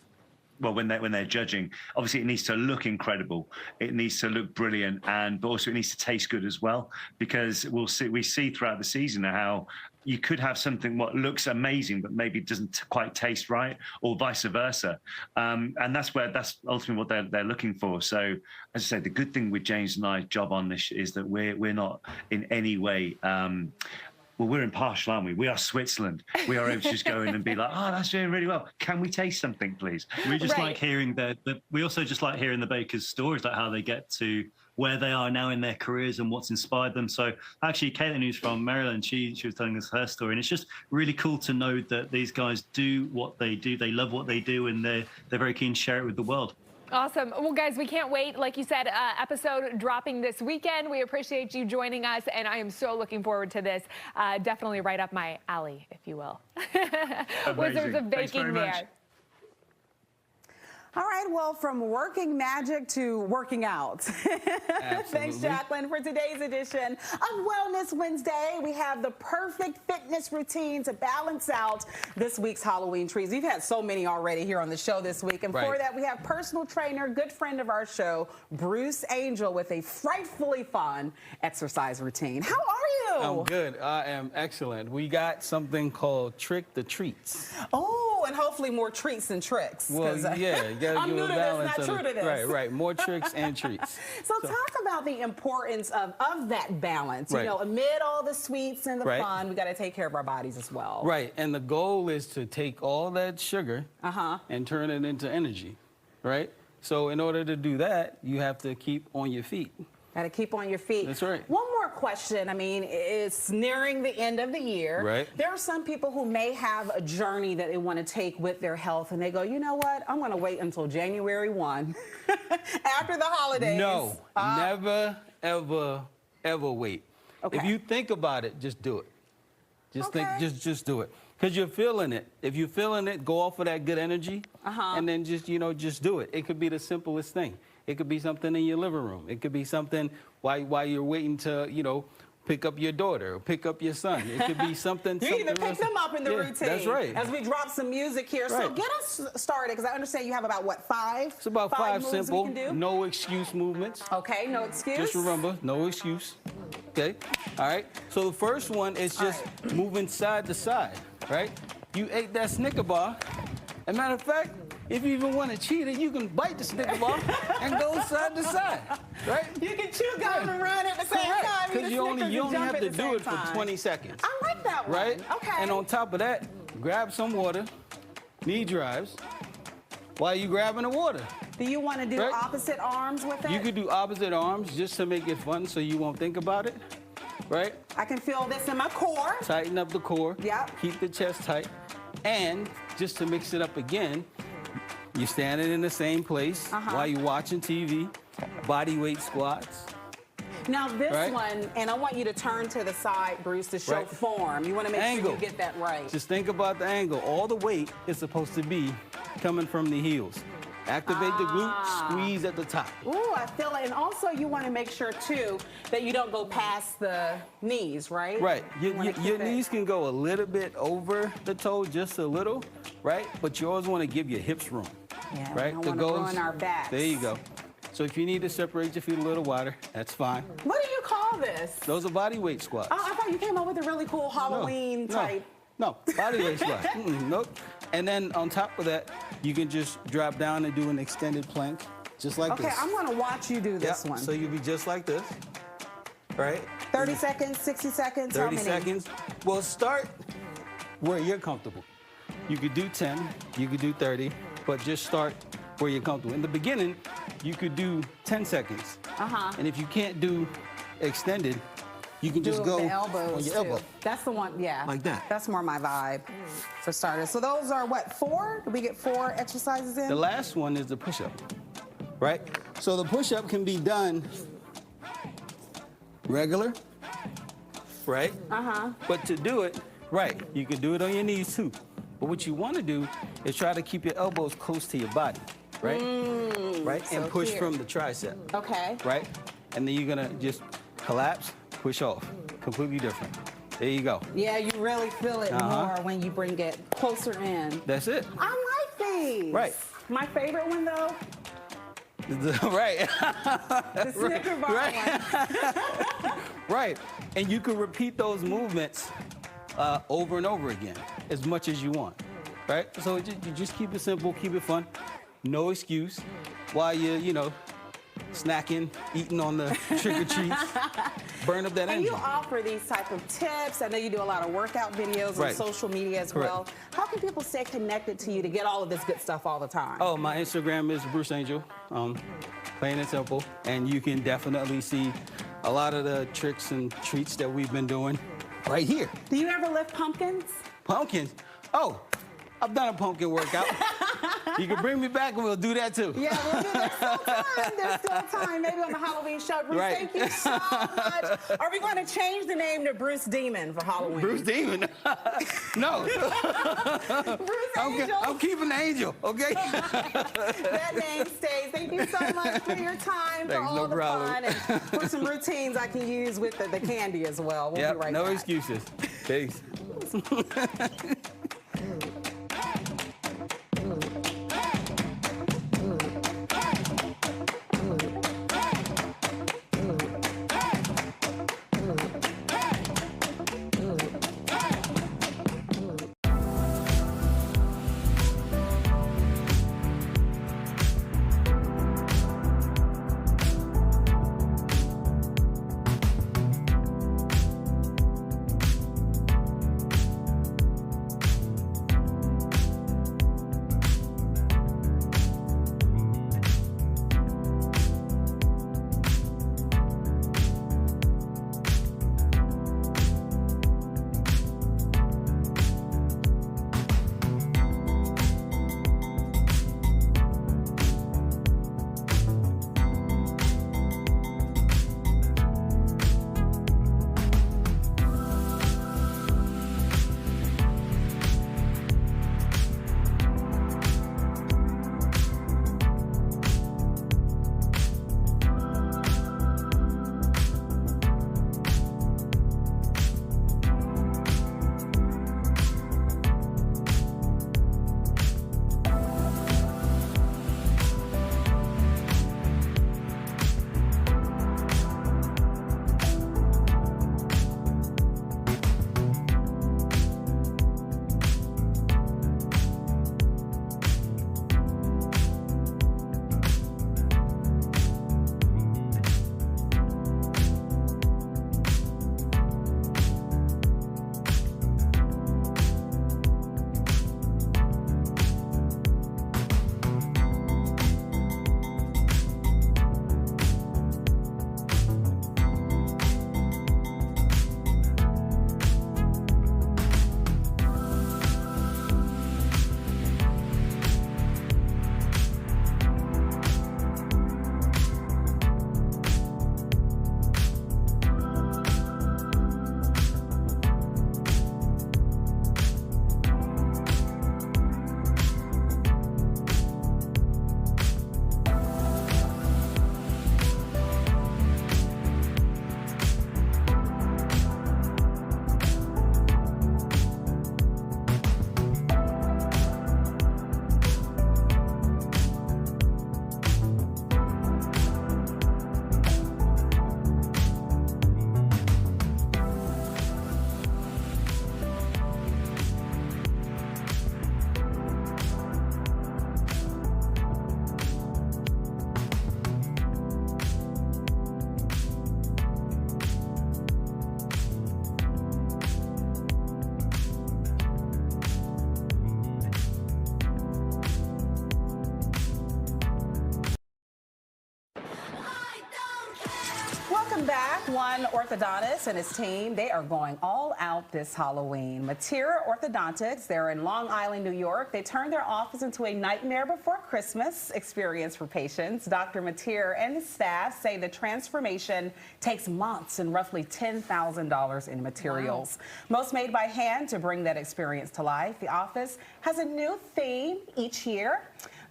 when they're judging. Obviously, it needs to look incredible. It needs to look brilliant, but also it needs to taste good as well. Because we see throughout the season how you could have something what looks amazing, but maybe doesn't quite taste right, or vice versa. And that's ultimately what they're looking for. So, as I said, the good thing with James and I's job on this is that we're not in any way. Well, we're impartial, aren't we? We are Switzerland. We are able to just go in and be like, oh, that's doing really well. Can we taste something, please? We just like hearing we also just like hearing the bakers' stories, like how they get to where they are now in their careers and what's inspired them. So actually, Caitlin, who's from Maryland, she was telling us her story, and it's just really cool to know that these guys do what they do. They love what they do, and they're very keen to share it with the world. Awesome. Well, guys, we can't wait. Like you said, episode dropping this weekend. We appreciate you joining us, and I am so looking forward to this. Definitely right up my alley, if you will. Wizards of Baking there. All right, well, from working magic to working out. Thanks, Jacqueline. For today's edition of Wellness Wednesday, we have the perfect fitness routine to balance out this week's Halloween trees. We've had so many already here on the show this week. And for that, we have personal trainer, good friend of our show, Bruce Angel, with a frightfully fun exercise routine. How are you? I'm good. I am excellent. We got something called Trick the Treats. Oh, and hopefully more treats than tricks. Well, yeah, you gotta I'm give new a to balance. this, not true to this. Right. More tricks and treats. So talk about the importance of that balance. You know, amid all the sweets and the fun, we got to take care of our bodies as well. Right, and the goal is to take all that sugar and turn it into energy, right? So in order to do that, you have to keep on your feet. Got to keep on your feet. That's right. One more question. I mean, it's nearing the end of the year. Right. There are some people who may have a journey that they want to take with their health, and they go, you know what? I'm going to wait until January 1 after the holidays. No, never, ever wait. Okay. If you think about it, just do it. Just do it. Because you're feeling it. If you're feeling it, go off of that good energy, and then just do it. It could be the simplest thing. It could be something in your living room. It could be something while you're waiting to, pick up your daughter or pick up your son. It could be something. You even pick them up in the routine. That's right. As we drop some music here. So get us started, because I understand you have about, what, 5? It's about five simple, we can do? no excuse movements. Okay, no excuse. Just remember, no excuse. Okay, all right. So the first one is just moving side to side, right? You ate that Snicker bar. As a matter of fact, if you even want to cheat it, you can bite the Snicker bar and go side to side, right? You can chew gum and run at the same time. Because you only have to do it for 20 seconds. I like that one. Right? Okay. And on top of that, grab some water, knee drives, while you're grabbing the water. Do you want to do opposite arms with it? You could do opposite arms just to make it fun so you won't think about it, right? I can feel this in my core. Tighten up the core. Yep. Keep the chest tight. And just to mix it up again, you're standing in the same place while you're watching TV, body weight squats. Now this one, and I want you to turn to the side, Bruce, to show form. You want to make sure you get that right. Just think about the angle. All the weight is supposed to be coming from the heels. Activate the glute, squeeze at the top. Ooh, I feel it. And also you want to make sure, too, that you don't go past the knees, right? Right. Your knees can go a little bit over the toe, just a little, right? But you always want to give your hips room, right? I want to ruin our backs. There you go. So if you need to separate your feet a little wider, that's fine. What do you call this? Those are body weight squats. Oh, I thought you came up with a really cool Halloween type. No, body weight squats. Nope. And then on top of that, you can just drop down and do an extended plank, just like this. Okay, I'm going to watch you do this one. So you'll be just like this, right? 30 seconds, 60 seconds, 30 seconds. Well, start where you're comfortable. You could do 10, you could do 30, but just start where you're comfortable. In the beginning, you could do 10 seconds. And if you can't do extended, you can just go on your elbow. That's the one, Like that. That's more my vibe for starters. So those are, what, 4? Did we get 4 exercises in? The last one is the push-up, right? So the push-up can be done regular, right? But to do it, you can do it on your knees too. But what you want to do is try to keep your elbows close to your body, right? And push from the tricep. Okay. Right? And then you're going to just collapse, push off. Completely different. There you go. Yeah, you really feel it more when you bring it closer in. That's it. I like these. Right. My favorite one, though? Right. The Snicker bar one. Right. And you can repeat those movements over and over again as much as you want. Right? So you just keep it simple, keep it fun. No excuse while you're, snacking, eating on the trick-or-treats. Burn up that energy. And you offer these type of tips. I know you do a lot of workout videos on social media as well. How can people stay connected to you to get all of this good stuff all the time? Oh, my Instagram is Bruce Angel, plain and simple. And you can definitely see a lot of the tricks and treats that we've been doing right here. Do you ever lift pumpkins? Pumpkins? Oh, I've done a pumpkin workout. You can bring me back and we'll do that too. Yeah, we'll do. There's still time. There's still time. Maybe on the Halloween show. Bruce, Right. thank you so much. Are we going to change the name to Bruce Demon for Halloween? Bruce Demon? No. I'm keeping the angel, okay? That name stays. Thank you so much for your time, for all the fun, and for some routines I can use with the candy as well. We'll be right no back. excuses. Peace. Welcome back. One orthodontist and his team, they are going all out this Halloween. Matera Orthodontics, they're in Long Island, New York. They turned their office into a nightmare before Christmas experience for patients. Dr. Matera and his staff say the transformation takes months and roughly $10,000 in materials. Wow. Most made by hand to bring that experience to life. The office has a new theme each year.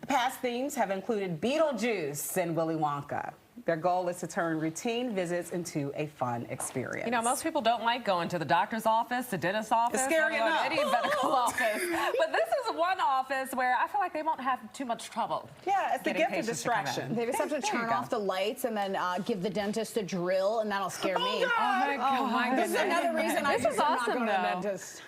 The past themes have included Beetlejuice and Willy Wonka. Their goal is to turn routine visits into a fun experience. You know, most people don't like going to the doctor's office, the dentist's office, it's scary enough. Any medical office. But this is one office where I feel like they won't have too much trouble. Yeah, it's the gift of distraction. They just have to turn off the lights and then give the dentist a drill, and that'll scare me. God. Oh my God! Oh my goodness. This is another reason I just not awesome, go to the dentist.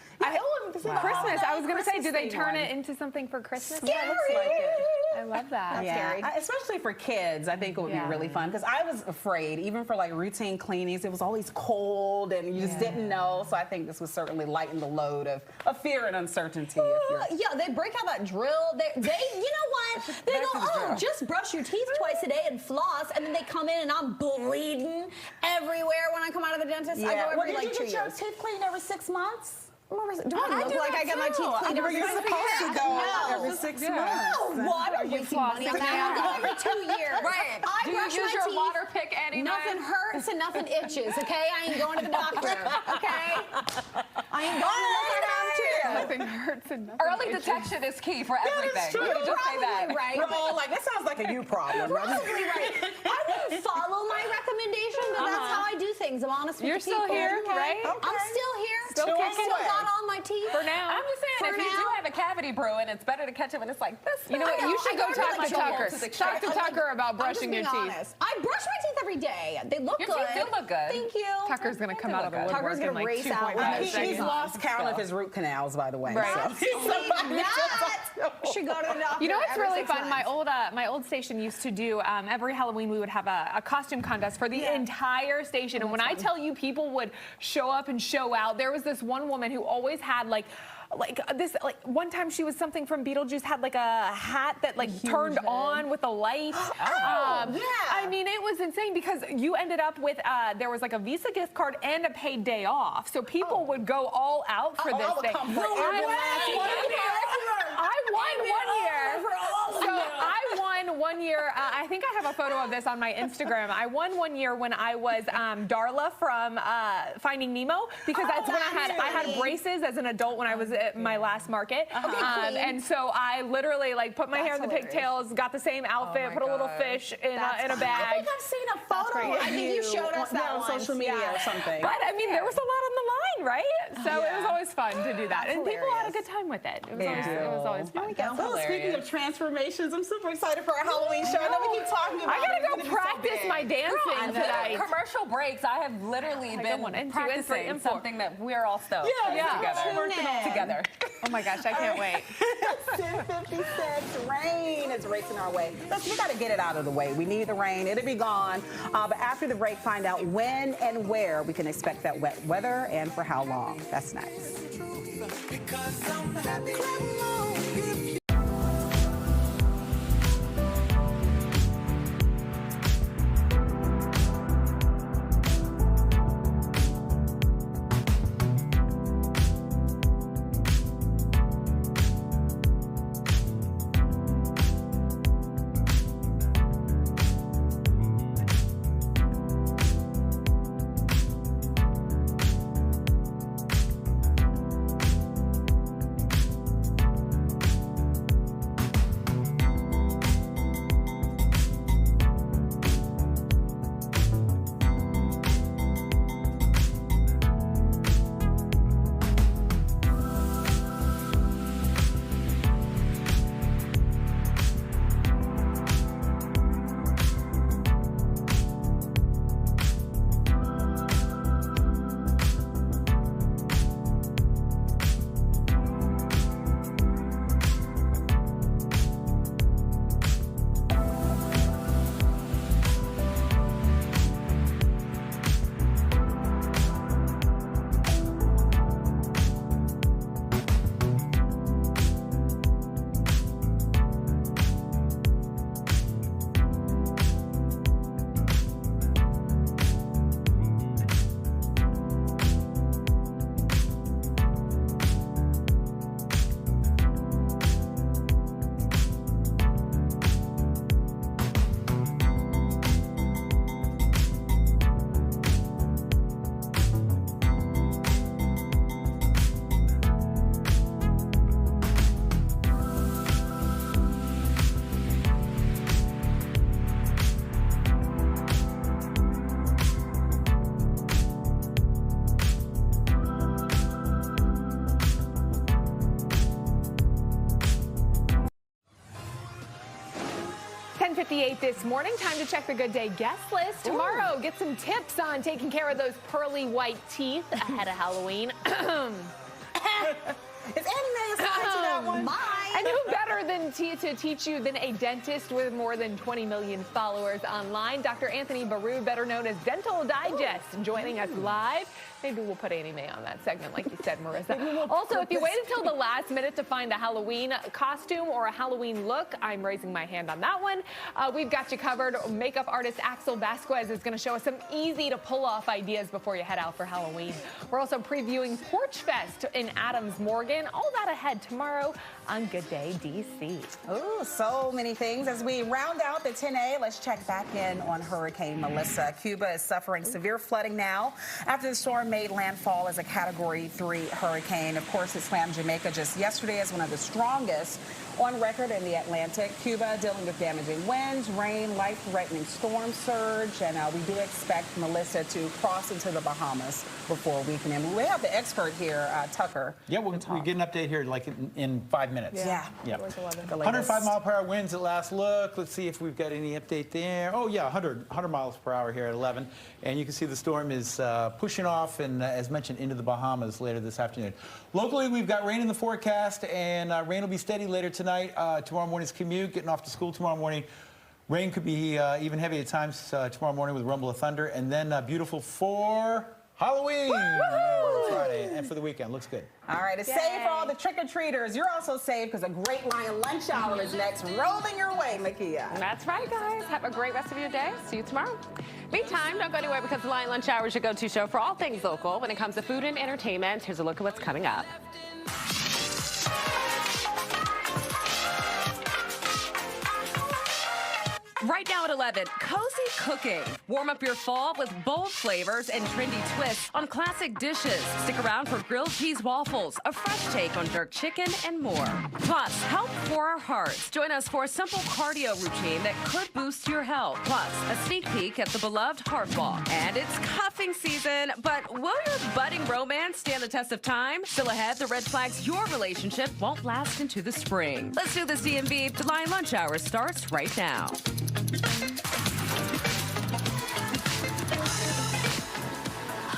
Christmas. I was going to say, do they turn it into something for Christmas? Yeah, it looks like it. I love that. Yeah, Scary. especially for kids, I think it would be really fun because I was afraid, even for like routine cleanings, it was always cold and you just didn't know. So I think this would certainly lighten the load of fear and uncertainty. Yeah, they break out that drill. They you know what? They go, oh, just brush your teeth twice a day and floss, and then they come in and I'm bleeding everywhere when I come out of the dentist. I go every Did like you 2 get your years. teeth cleaned every 6 months? Do I look like I get my teeth cleaned every You're supposed to go every 6 months. No, what? I'm wasting money on that. I go every 2 years. Right. I Do you brush use my your teeth. water pick anyway? Nothing hurts and nothing itches, okay? I ain't going to the doctor, okay? I ain't going unless I have to. Nothing hurts and nothing Early itches. detection is key for everything. true. Let me just say that. Probably right. Bro, like, that sounds like a you problem. Right? Probably right. I wouldn't follow my recommendation, but that's how I do things. I'm honest with You're the people. still here, okay? right? I'm still here. Still I kicking. still got all my teeth. For now. I'm just saying, For if you do now. have a cavity brewing, it's better to catch it when it's like this. You know what? You should go I talk go to to Tucker. the Talk to Tucker about brushing your I'm just teeth. being honest. I brush my teeth every day. They look Your good. teeth do look good. Thank you. Tucker's going to come out of the woodwork Tucker's in gonna like race out 2.5 with He's seconds. lost count of his root canals, by the way. Right. So. Should go to the doctor. You know what's every really 6 fun? months. My old station used to do every Halloween we would have a costume contest for the entire station. And when I tell you people would show up and show out, there was this one woman who always had like one time she was something from Beetlejuice, had like a hat that like turned on with a light. I mean, it was insane because you ended up with there was like a Visa gift card and a paid day off, so people would go all out for this thing. I won one year. So I won one year. I think I have a photo of this on my Instagram. I won one year when I was Darla from Finding Nemo, because that's when I had braces as an adult when I was at my last market. And so I literally like put my hair in the pigtails, got the same outfit, put a little fish in a bag. I think I've seen a photo. I think you showed us that on social media or something. But I mean, there was a lot on the line, right? So it was always fun to do that, and people had a good time with it. It was always fun. So speaking of transformations, I'm super excited for our Halloween show. I know we keep talking about I gotta go practice my dancing tonight. Commercial breaks, I have literally been practicing something that we're all stoked together. Working all together. Oh my gosh, I can't wait. 10:56, rain is racing our way. Listen, we got to get it out of the way. We need the rain. It'll be gone. But after the break, find out when and where we can expect that wet weather and for how long. That's next. This morning, time to check the Good Day guest list. Tomorrow, get some tips on taking care of those pearly white teeth ahead of Halloween. Is Annie assigned to that one? And who better to teach you than a dentist with more than 20 million followers online? Dr. Anthony Baru, better known as Dental Digest, joining us live. Maybe we'll put Annie Mae on that segment, like you said, Marissa. Also, if you wait until the last minute to find a Halloween costume or a Halloween look, I'm raising my hand on that one. We've got you covered. Makeup artist Axel Vasquez is going to show us some easy-to-pull-off ideas before you head out for Halloween. We're also previewing Porch Fest in Adams Morgan. All that ahead tomorrow on Good Day DC. Oh, so many things. As we round out the 10A, let's check back in on Hurricane Melissa. Cuba is suffering severe flooding now after the storm made landfall as a Category 3 hurricane. Of course, it slammed Jamaica just yesterday as one of the strongest on record in the Atlantic. Cuba dealing with damaging winds, rain, life-threatening storm surge, and we do expect Melissa to cross into the Bahamas before weekend. We have the expert here, Tucker. Yeah, we get an update here like in 5 minutes. Yeah. 105 mile per hour winds at last look. Let's see if we've got any update there. Oh yeah, 100 miles per hour here at 11. And you can see the storm is pushing off and, as mentioned, into the Bahamas later this afternoon. Locally, we've got rain in the forecast, and rain will be steady later tonight. Tomorrow morning's commute, getting off to school tomorrow morning. Rain could be even heavy at times tomorrow morning with rumble of thunder, and then beautiful for Halloween Friday and for the weekend. Looks good. All right, it's safe for all the trick-or-treaters. You're also safe because a great Lion lunch hour is next, rolling your way, Makia. That's right, guys. Have a great rest of your day. See you tomorrow. Meantime, don't go anywhere because the Lion Lunch Hour is your go-to show for all things local. When it comes to food and entertainment, here's a look at what's coming up. Right now at 11, cozy cooking. Warm up your fall with bold flavors and trendy twists on classic dishes. Stick around for grilled cheese waffles, a fresh take on jerk chicken, and more. Plus, help for our hearts. Join us for a simple cardio routine that could boost your health. Plus, a sneak peek at the beloved Heart Walk. And it's cuffing season, but will your budding romance stand the test of time? Still ahead, the red flags your relationship won't last into the spring. Let's do this DMV. The Lion Lunch Hour starts right now.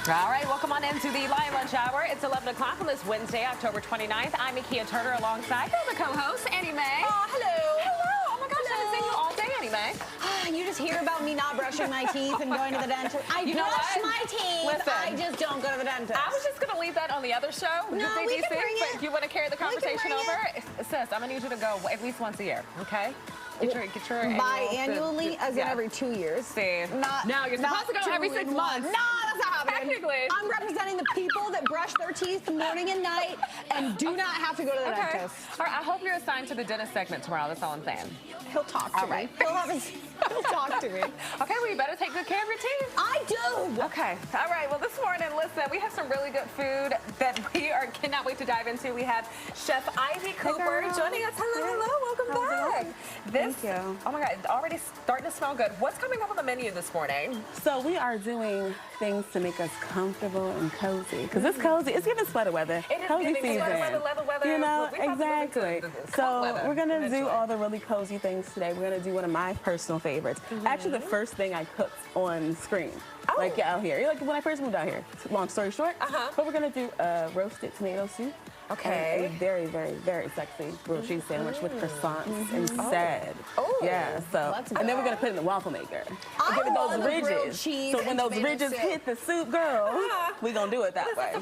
All right, welcome on into the Lion Lunch Hour. It's 11 o'clock on this Wednesday, October 29th. I'm Makia Turner alongside the co-host, Annie Mae. Oh, hello. Hello. Oh, my gosh, I haven't seen you all day, Annie Mae. You just hear about me not brushing my teeth and going to the dentist. I brush my teeth. Listen, I just don't go to the dentist. I was just going to leave that on the other show. No, we can bring it. But you want to carry the conversation over? Sis, I'm going to need you to go at least once a year, okay? Get your biannually, as in every 2 years. See, not, no, you're supposed to go every 6 months. No, that's not happening. Technically. I'm representing the people that brush their teeth morning and night and do not have to go to the dentist. All right, I hope you're assigned to the dentist segment tomorrow. That's all I'm saying. He'll talk to me. He'll talk to me. Okay, well, you better take good care of your teeth. I do. Okay. All right. Well, this morning, listen, we have some really good food that we cannot wait to dive into. We have Chef Ivy Cooper joining us. Hello. Welcome back. Thank you. Oh, my God. It's already starting to smell good. What's coming up on the menu this morning? So we are doing things to make us comfortable and cozy. Because it's cozy. It's giving sweater weather. It is cozy giving season. sweater weather. You know, We exactly. So we're going to do all the really cozy things today. We're going to do one of my personal favorites. Actually, the first thing I cooked on screen. Like out here. Like when I first moved out here. Long story short. But we're going to do a roasted tomato soup. Okay. And a very, very, very sexy grilled cheese sandwich with croissants instead. Oh. Yeah. So, and then we're gonna put it in the waffle maker. I give it love those ridges. Cheese so when those ridges hit the soup, girl, we gonna do it that way.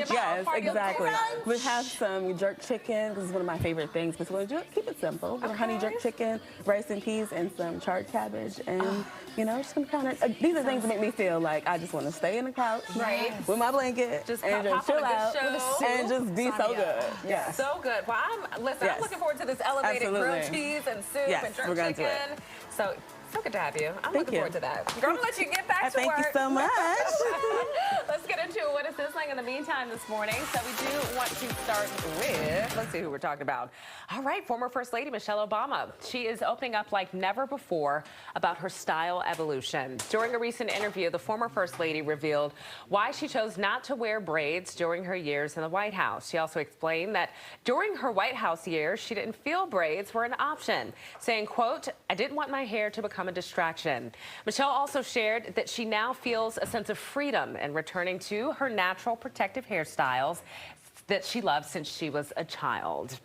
Yes, exactly. We have some jerk chicken because it's one of my favorite things. But we're gonna keep it simple. We're honey jerk chicken, rice and peas, and some charred cabbage, and you know, just gonna kind of. These are things that make me feel like I just want to stay in the couch, with my blanket, and just chill out, and just be so good. Yes. So good. Well, I'm looking forward to this elevated grilled cheese and soup and jerk chicken. So good to have you. I'm looking forward to that. Girl, I'm gonna let you get back to work. Thank you so much. Let's get into what is sizzling in the meantime this morning. So we do want to start with, let's see who we're talking about. All right, former First Lady Michelle Obama. She is opening up like never before about her style evolution. During a recent interview, the former First Lady revealed why she chose not to wear braids during her years in the White House. She also explained that during her White House years, she didn't feel braids were an option, saying, quote, "I didn't want my hair to become a distraction." Michelle also shared that she now feels a sense of freedom in returning to her natural protective hairstyles that she loved since she was a child.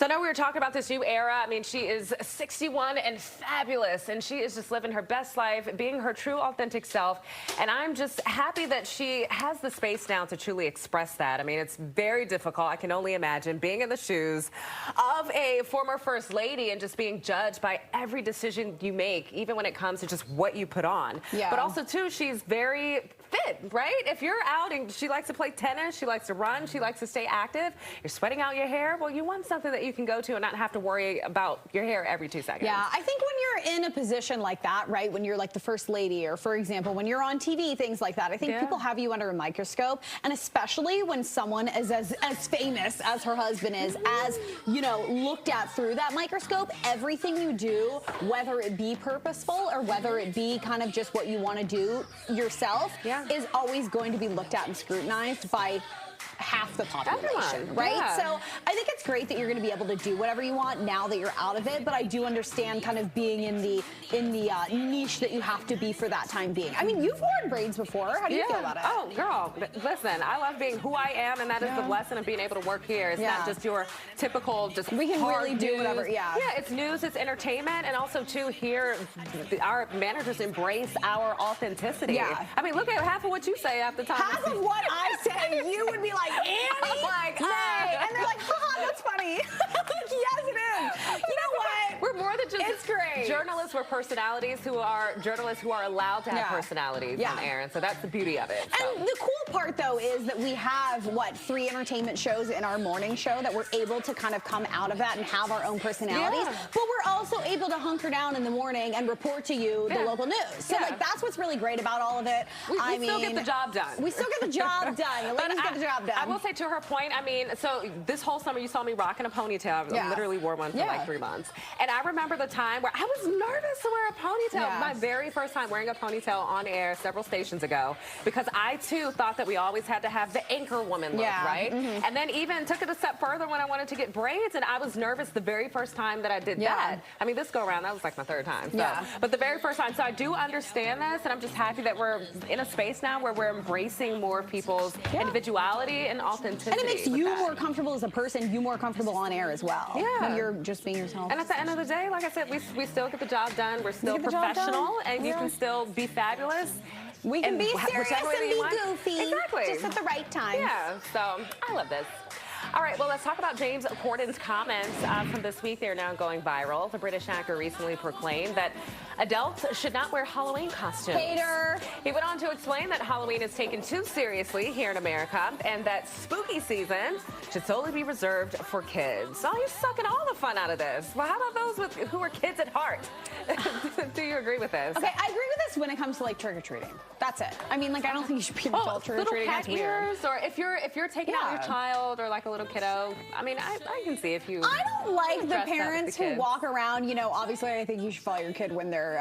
So I know we were talking about this new era. I mean, she is 61 and fabulous, and she is just living her best life, being her true, authentic self. And I'm just happy that she has the space now to truly express that. I mean, it's very difficult. I can only imagine being in the shoes of a former first lady and just being judged by every decision you make, even when it comes to just what you put on. Yeah. But also, too, she's very fit, right? If you're out and she likes to play tennis, she likes to run, she likes to stay active, you're sweating out your hair, well, you want something that you can go to and not have to worry about your hair every 2 seconds. Yeah, I think when you're in a position like that, right, when you're like the first lady, or for example, when you're on TV, things like that, I think people have you under a microscope, and especially when someone is as famous as her husband is, as, you know, looked at through that microscope, everything you do, whether it be purposeful or whether it be kind of just what you want to do yourself, is always going to be looked at and scrutinized by half the population, right? Yeah. So I think it's great that you're going to be able to do whatever you want now that you're out of it, but I do understand kind of being in the niche that you have to be for that time being. I mean, you've worn braids before. How do you feel about it? Oh, girl, listen, I love being who I am, and that is the blessing of being able to work here. It's not just your typical, just we can hard really do news. whatever. Yeah, it's news, it's entertainment, and also too here, our managers embrace our authenticity. Yeah. I mean, look at half of what you say half the time. Half of what I say, you would be like, Annie, like, Nay, and they're like, haha, that's funny. Yes, it is. You know what? We're more than just it's great. Journalists. We're personalities who are journalists who are allowed to have personalities on air, and so that's the beauty of it. So. And the cool part, though, is that we have, 3 entertainment shows in our morning show that we're able to kind of come out of that and have our own personalities, but we're also able to hunker down in the morning and report to you the local news. So, like, that's what's really great about all of it. We still get the job done. We still get the job done. The ladies get the job done. I will say, to her point, I mean, so this whole summer you saw me rocking a ponytail. I literally wore one for like 3 months. And I remember the time where I was nervous to wear a ponytail. My very first time wearing a ponytail on air several stations ago, because I, too, thought that we always had to have the anchor woman look, right? And then even took it a step further when I wanted to get braids, and I was nervous the very first time that I did that. I mean, this go around, that was like my 3rd time. So. But the very first time. So I do understand this, and I'm just happy that we're in a space now where we're embracing more people's individuality and authenticity. And it makes you more comfortable as a person, you more comfortable on air as well. When you're just being yourself. And at the end of the day, like I said, we still get the job done. We're still professional, and you can still be fabulous. We can be serious and be goofy. Exactly. Just at the right time. Yeah, so I love this. All right, well, let's talk about James Corden's comments from this week. They're now going viral. The British actor recently proclaimed that adults should not wear Halloween costumes. Hater. He went on to explain that Halloween is taken too seriously here in America, and that spooky season should solely be reserved for kids. Oh, you're sucking all the fun out of this. Well, how about those who are kids at heart? Do you agree with this? Okay, I agree with this when it comes to like trick-or-treating. That's it. I mean, like, I don't think you should be an adult trick-or-treating. That's weird. Or if you're taking out your child or like a little kiddo, I mean, I can see if you. I don't like the parents who walk around. You know, obviously, I think you should follow your kid when they're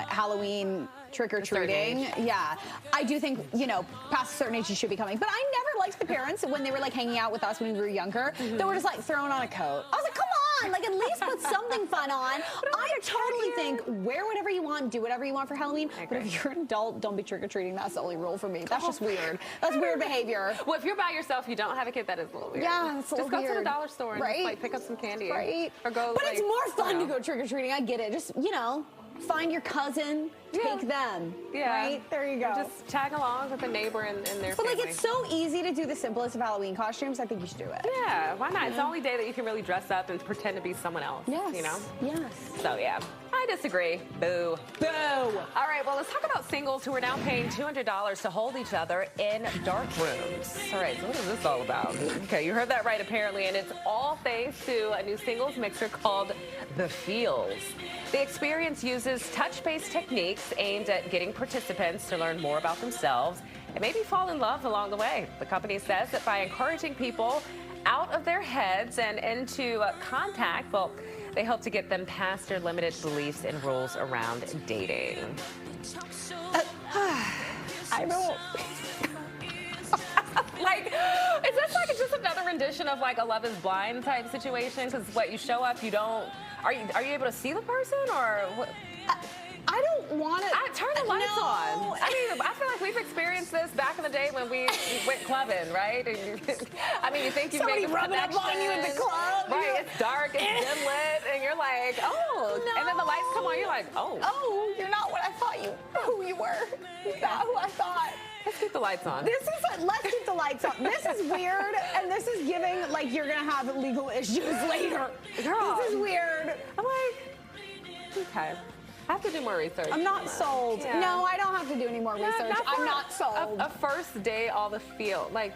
Halloween trick-or-treating. Yeah, I do think, you know, past a certain age you should be coming. But I never liked the parents when they were like hanging out with us when we were younger. They were just like throwing on a coat. I was like, come on, like at least put something fun on. I totally think wear whatever you want, do whatever you want for Halloween. But if you're an adult, don't be trick-or-treating. That's the only rule for me. That's just weird. That's weird behavior. Well, if you're by yourself, you don't have a kid, that is a little weird. Yeah, it's a little weird. Just go to weird. the dollar store and just, like, pick up some candy. Right. Or go. But like, it's more fun to go trick-or-treating. I get it. Just, you know, find your cousin, take them. Yeah. Right? There you go. Just tag along with a neighbor and their But family. like, it's so easy to do the simplest of Halloween costumes. I think you should do it. Yeah, why not? It's the only day that you can really dress up and pretend to be someone else. Yes. You know? Yes. So, yeah. I disagree. Boo. Boo. All right, well, let's talk about singles who are now paying $200 to hold each other in dark rooms. All right, so what is this all about? Okay, you heard that right, apparently, and it's all thanks to a new singles mixer called The Feels. The experience uses touch-based techniques aimed at getting participants to learn more about themselves and maybe fall in love along the way. The company says that by encouraging people out of their heads and into contact, well, they hope to get them past their limited beliefs and rules around dating. I don't. Like, is this like just another rendition of like a Love is Blind type situation? Because what, you show up, you don't. Are you able to see the person or what? I don't want to. Turn the lights on. I mean, I feel like we've experienced this back in the day when we went clubbing, right? And you think you've made this rubbing up on you at the club. Right, it's dark, it's dim lit, and you're like, oh. No. And then the lights come on, you're like, oh. Oh, you're not what I thought who you were. You're not who I thought. Let's keep the lights on. Let's keep the lights on. This is weird, and this is giving like you're gonna have legal issues later. Girl. This is weird. I'm like, okay. I have to do more research. I'm not sold. Yeah. No, I don't have to do any more research. I'm not sold. A first date, all the feel, like,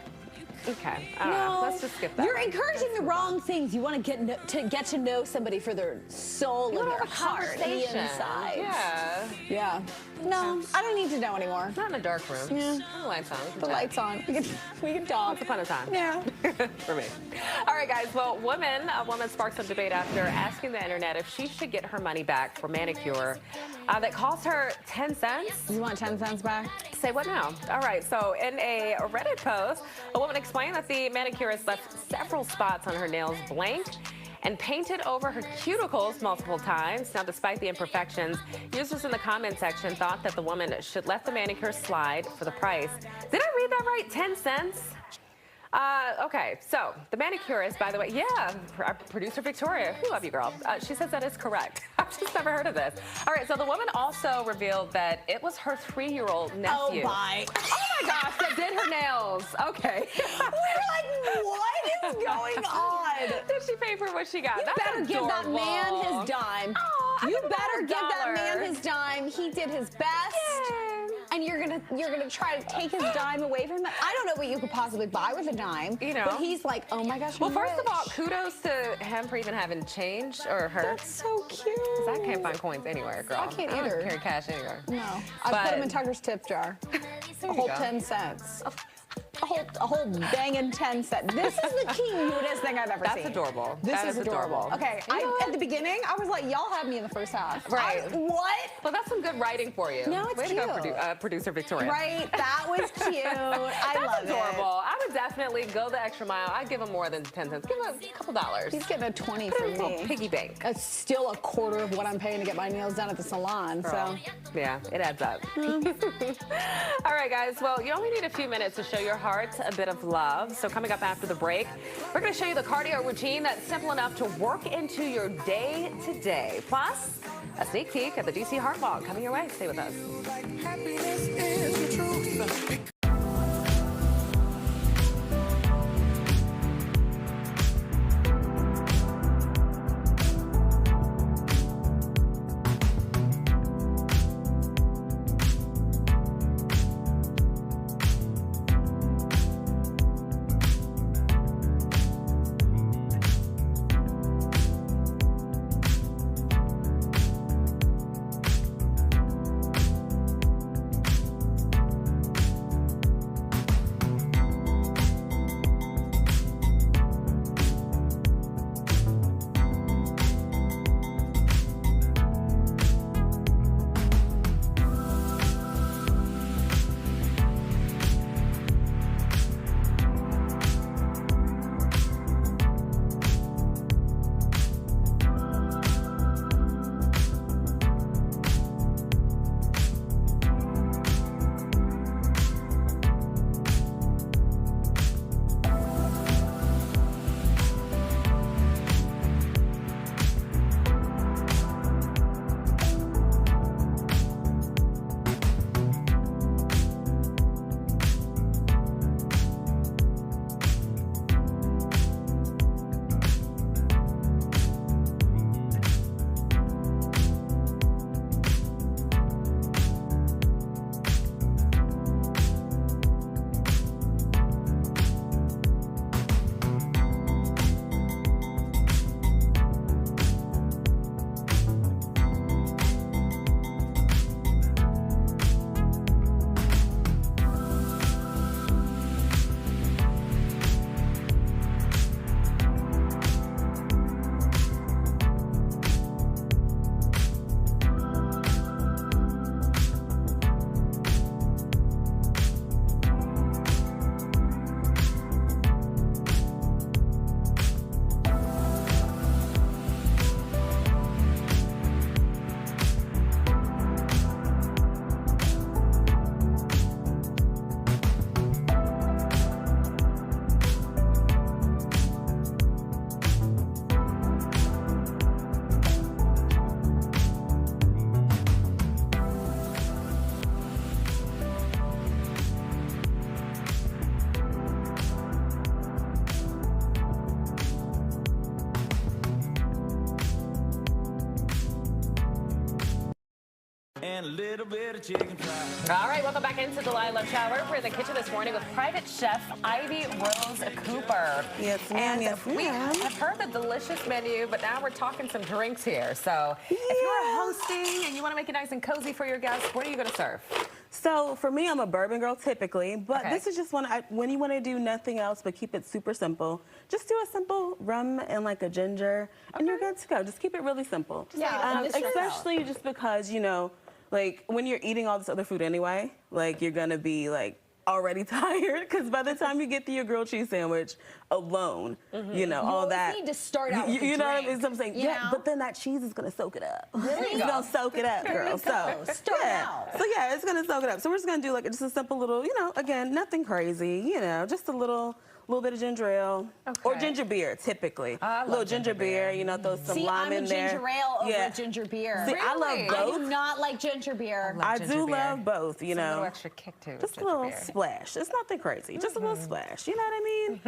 okay. I don't know. Let's just skip that. You're encouraging the wrong things. You want to get to know somebody for their soul and their heart, the inside. Yeah. Yeah. No, I don't need to know anymore. Not in a dark room. Yeah. Turn the lights on. The lights on. We can talk. Once upon a time. Yeah. For me. All right, guys. Well, a woman sparked some debate after asking the internet if she should get her money back for manicure that cost her 10 cents. You want 10 cents back? Say what now? All right. So in a Reddit post, a woman explained that the manicurist left several spots on her nails blank and painted over her cuticles multiple times. Now, despite the imperfections, users in the comment section thought that the woman should let the manicure slide for the price. Did I read that right? 10 cents? Okay, so the manicurist, by the way, our producer Victoria, we love you, girl. She says that is correct. I've just never heard of this. All right, so the woman also revealed that it was her 3-year-old nephew. Oh, my. Oh, my gosh, that did her nails. Okay. We're like, what is going on? Did she pay for what she got? You That's better give that man his dime. Oh, you better give that man his dime. He did his best. Yay. And you're gonna try to take his dime away from him. I don't know what you could possibly buy with a dime. You know. But he's like, oh my gosh. Well, I'm first rich. of all, kudos to him for even having change, or her. That's so cute. Because I can't find coins anywhere, girl. I can't don't either. carry cash anywhere. No, I put them in Tucker's tip jar. A whole go. 10 cents. A whole banging 10 cents. This is the cutest thing I've ever seen. That's adorable. This That is adorable. Okay, at the beginning, I was like, y'all had me in the first half. Right. What? Well, that's some good writing for you. No, it's Way cute. to go, producer Victoria. Right, that was cute. I love adorable. I would definitely go the extra mile. I'd give him more than 10 cents. Give him a couple dollars. He's getting a 20 Put from in a little me. piggy bank. That's still a quarter of what I'm paying to get my nails done at the salon. Girl. So Yeah, it adds up. All right, guys. Well, you only need a few minutes to show your heart a bit of love. So coming up after the break, we're going to show you the cardio routine that's simple enough to work into your day to day. Plus, a sneak peek at the DC Heart Walk coming your way. Stay with us. Happiness is the truth. and a little bit of chicken fried. All right, welcome back into the Live Lunch Hour. We're in the kitchen this morning with private chef Ivy Rose Cooper. Yes, ma'am. Yes, We ma'am. have heard the delicious menu, but now we're talking some drinks here. So if you're hosting and you want to make it nice and cozy for your guests, what are you going to serve? So for me, I'm a bourbon girl typically, but Okay. this is just when you want to do nothing else but keep it super simple. Just do a simple rum and like a ginger, and you're good to go. Just keep it really simple. Especially just because, you know, like when you're eating all this other food anyway, like you're gonna be like already tired because by the time you get to your grilled cheese sandwich alone, you know, all that. You need to start out with You a know what I drink, mean? So I'm saying, you yeah, know? but then that cheese is gonna soak it up. Really? It's gonna soak it up, There girl. you go. So Start yeah. out. So yeah, it's gonna soak it up. So we're just gonna do like just a simple little, you know, again, nothing crazy, you know, just a little bit of ginger ale or ginger beer, typically. I A little love ginger beer, you know, throw some See, lime I'm in a there. ginger ale over ginger beer. See, I love I both. do not like ginger beer. I do love both, you It's a know. little extra kick to it. Just a little splash. It's nothing crazy. Just a little splash. You know what I mean?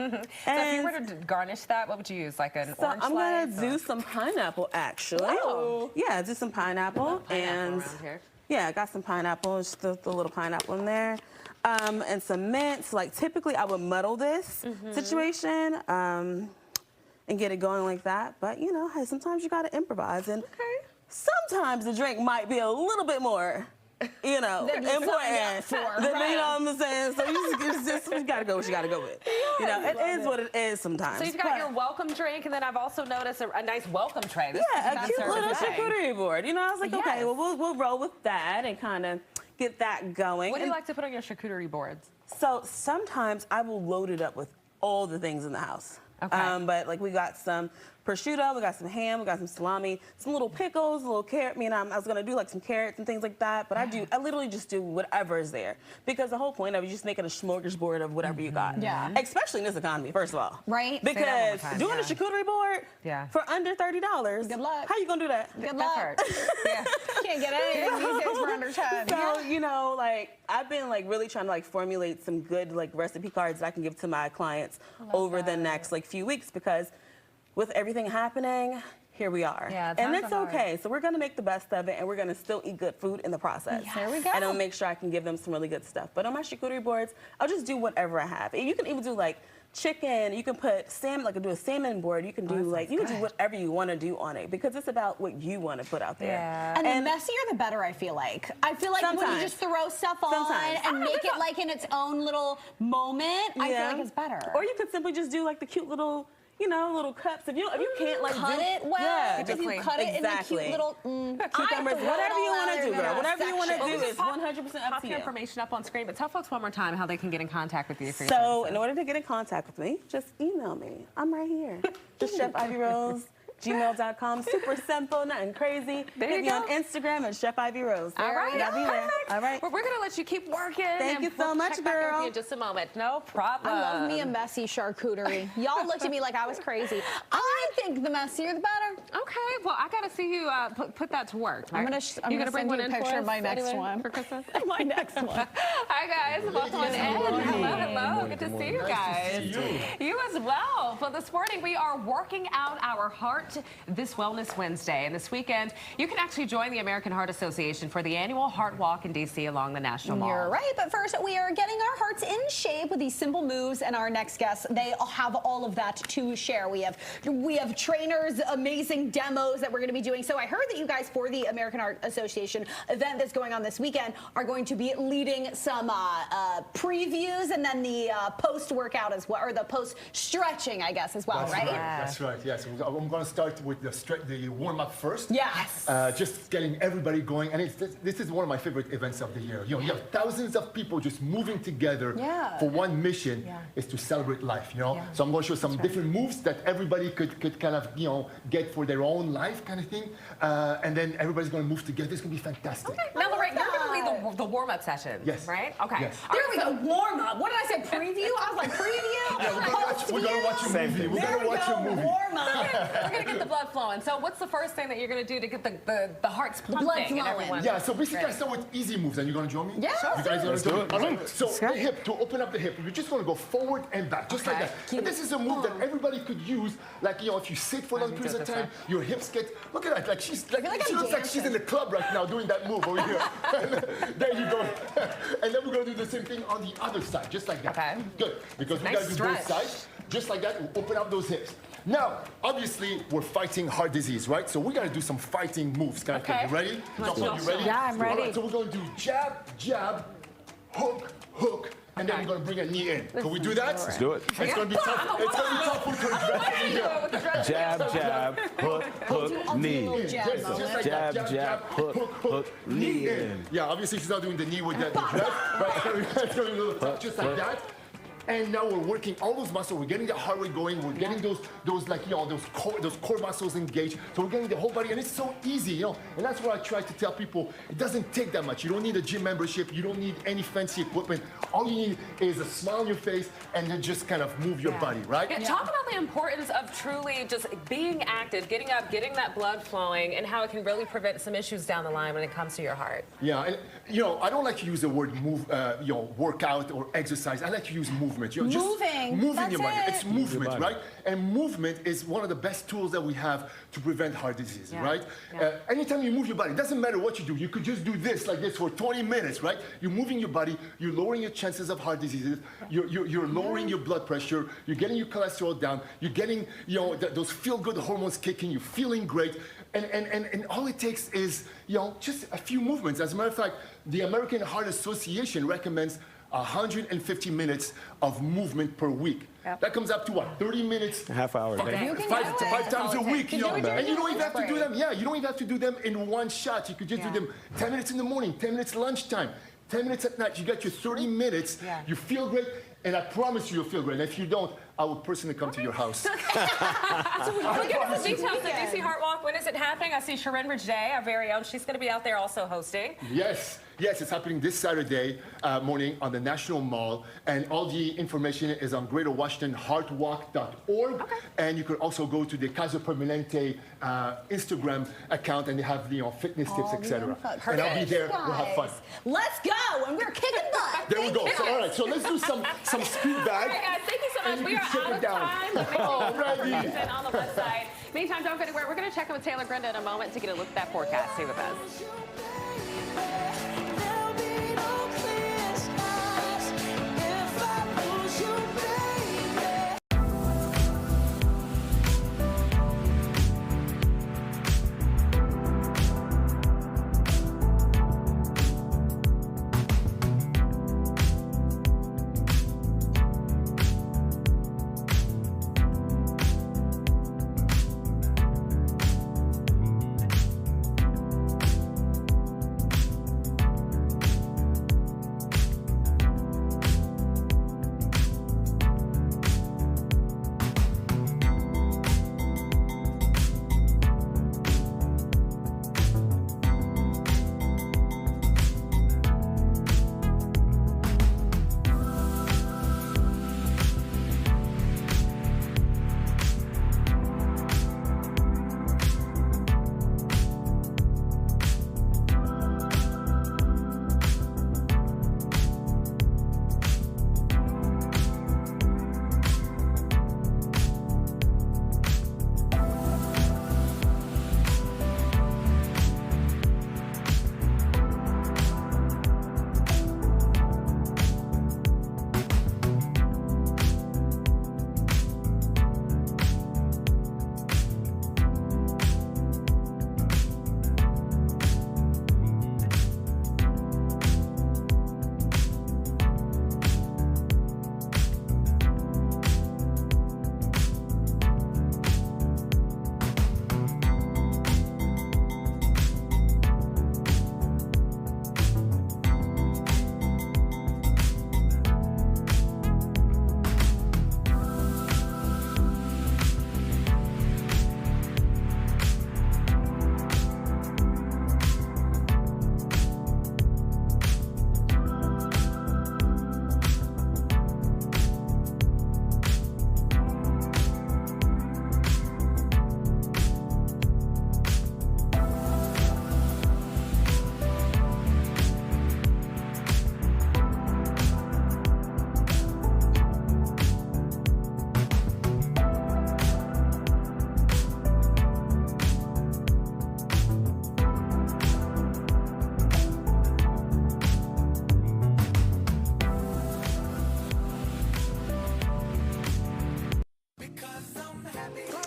So if you were to garnish that, what would you use? Like an orange I'm gonna slice, do some pineapple actually. Oh. Yeah, do some pineapple and around here. yeah, I got some pineapple. Just the little pineapple in there. And some mint. Like typically I would muddle this situation and get it going like that. But you know, hey, sometimes you gotta improvise and sometimes the drink might be a little bit more, you know, Than you signed important up for, than right. you know what I'm saying. So you gotta go what you gotta go with. You know, it is what it is sometimes. So you've got your welcome drink, and then I've also noticed a nice welcome tray. This Yeah, is a cute little charcuterie board. You know, I was like, okay, Yes. well, we'll roll with that and kind of get that going. What do you And like to put on your charcuterie boards? So sometimes I will load it up with all the things in the house. Okay. But like we got some prosciutto, we got some ham, we got some salami, some little pickles, a little carrot. I mean, I was gonna do like some carrots and things like that, but I literally just do whatever is there because the whole point of it is just making a smorgasbord of whatever you got. Yeah. Especially in this economy, first of all. Right? Say that Because one more time, doing a charcuterie board for under $30. Good luck. How you gonna do that? Good luck. Yeah. Can't get anything these days for under 10. So, you know, like, I've been, like, really trying to, like, formulate some good, like, recipe cards that I can give to my clients over the next, like, few weeks because with everything happening, here we are. Yeah, and times it's are hard. okay. So we're going to make the best of it, and we're going to still eat good food in the process. Yes. There we go. And I'll make sure I can give them some really good stuff. But on my charcuterie boards, I'll just do whatever I have. You can even do, like, chicken. You can put salmon, like, do a salmon board. You can do, like, you can do whatever you want to do on it because it's about what you want to put out there. Yeah. And the messier, the better, I feel like. I feel like when you Sometimes. just throw stuff on Sometimes. and make it like in its own little moment, I feel like it's better. Or you could simply just do like the cute little, you know, little cups. If you can't like cut do, it well, yeah, if you cut it in the cute little cucumbers, whatever you want to do, girl. Whatever you want to do is 100% up Pop to your you. information up on screen, but tell folks one more time how they can get in contact with you. For your So, services. in order to get in contact with me, just email me. I'm right here. Just Chef Ivy Rose. gmail.com. Super simple, nothing crazy. There Hit you me go. on Instagram at Chef Ivy Rose. All right, I'll be there. perfect. All right. Well, we're gonna let you keep working. Thank and you so we'll much, check back in with girl. you in just a moment. No problem. I love me a messy charcuterie. Y'all looked at me like I was crazy. I think the messier, the better. Okay, well, I gotta see you put that to work. I'm Right? gonna bring send one you a in picture for of my us next anyway one. for Christmas. My next one. Hi guys, welcome on in. Hello. Good to see you guys. You as well. So this morning we are working out our heart this Wellness Wednesday, and this weekend you can actually join the American Heart Association for the annual Heart Walk in DC along the National Mall. You're right, but first we are getting our hearts in shape with these simple moves, and our next guests, they have all of that to share. We have trainers, amazing demos that we're going to be doing. So I heard that you guys for the American Heart Association event that's going on this weekend are going to be leading some previews and then the post-workout as well, or the post-stretching, I guess, as well, That's right? That's right, yes. I'm going to start with the warm-up first. Yes. Just getting everybody going. And this is one of my favorite events of the year. You know, you have thousands of people just moving together for one mission, is to celebrate life, you know? So I'm going to show some different moves that everybody could kind of, you know, get for their own life kind of thing. And then everybody's going to move together. It's going to be fantastic. Now, Lorraine, you're going to lead the the warm-up session. Yes. Right? Okay. Yes. There we go. Warm up. What did I say? Preview? I was like, preview? Yeah, we're gonna watch a movie. We're gonna watch a movie. Warm up. We're going to get the blood flowing. So what's the first thing that you're going to do to get the hearts pumping? blood and flowing. everyone Yeah, so basically I ready? start with easy moves, and you're gonna join me? Yeah, You guys let's gonna do join me? All right. So the hip, to open up the hip, you're just gonna go forward and back, just like that. And this is a move that everybody could use. Like, you know, if you sit for long periods of time, your hips get, look at that, like she looks like she's in the club right now doing that move over here. There you go. And then we're gonna do the same thing on the other side, just like that. Okay. Good, because we gotta do both sides. Just like that, we'll open up those hips. Now, obviously, we're fighting heart disease, right? So we got to do some fighting moves. Kind of thing. You ready? You ready? Yeah, I'm ready. All right, so we're going to do jab, jab, hook, hook, and then we're going to bring a knee in. Can we do that? Let's do it. It's going to be tough. It's going to be tough with the dress. Jab, jab, hook, hook, knee. Jab, jab, hook, hook, knee in. Yeah, obviously she's not doing the knee with the dress, right? It's going to be a little tough, just like that. And now we're working all those muscles. We're getting the heart rate going. We're getting those like, you know, those core muscles engaged. So we're getting the whole body, and it's so easy, you know. And that's what I try to tell people. It doesn't take that much. You don't need a gym membership. You don't need any fancy equipment. All you need is a smile on your face, and then just kind of move your body, right? Yeah, talk about the importance of truly just being active, getting up, getting that blood flowing, and how it can really prevent some issues down the line when it comes to your heart. Yeah, and you know, I don't like to use the word move, you know, workout or exercise. I like to use movement. You know, just moving your body. It's movement, right? And movement is one of the best tools that we have to prevent heart disease, right? Anytime you move your body, it doesn't matter what you do. You could just do this like this for 20 minutes, right? You're moving your body. You're lowering your chances of heart diseases. You're lowering your blood pressure. You're getting your cholesterol down. You're getting, you know, those feel-good hormones kicking. You're feeling great. And all it takes is, you know, just a few movements. As a matter of fact, the American Heart Association recommends 150 minutes of movement per week. That comes up to what? 30 minutes? A half hour. Five times a week, you know. And you don't even have to do them. Yeah, you don't even have to do them in one shot. You could just do them 10 minutes in the morning, 10 minutes lunchtime, 10 minutes at night. You got your 30 minutes. You feel great. And I promise you, you'll feel great. And if you don't, I will personally come to your house. So we'll give us the details of the DC Heart Walk. When is it happening? I see Sharon Ridgday, our very own. She's going to be out there also hosting. Yes, it's happening this Saturday morning on the National Mall. And all the information is on greaterwashingtonheartwalk.org. And you could also go to the Casa Permanente Instagram account, and they have, you know, fitness tips, etc. And I'll be there. We'll have fun. Let's go, and we're kicking butt. There we go. So, all right, so let's do some speed bag. All right, guys, thank you so much. We are out of time. But make sure you listen on the website. Meantime, don't go anywhere. We're going to check in with Taylor Grenda in a moment to get a look at that forecast. Stay with us.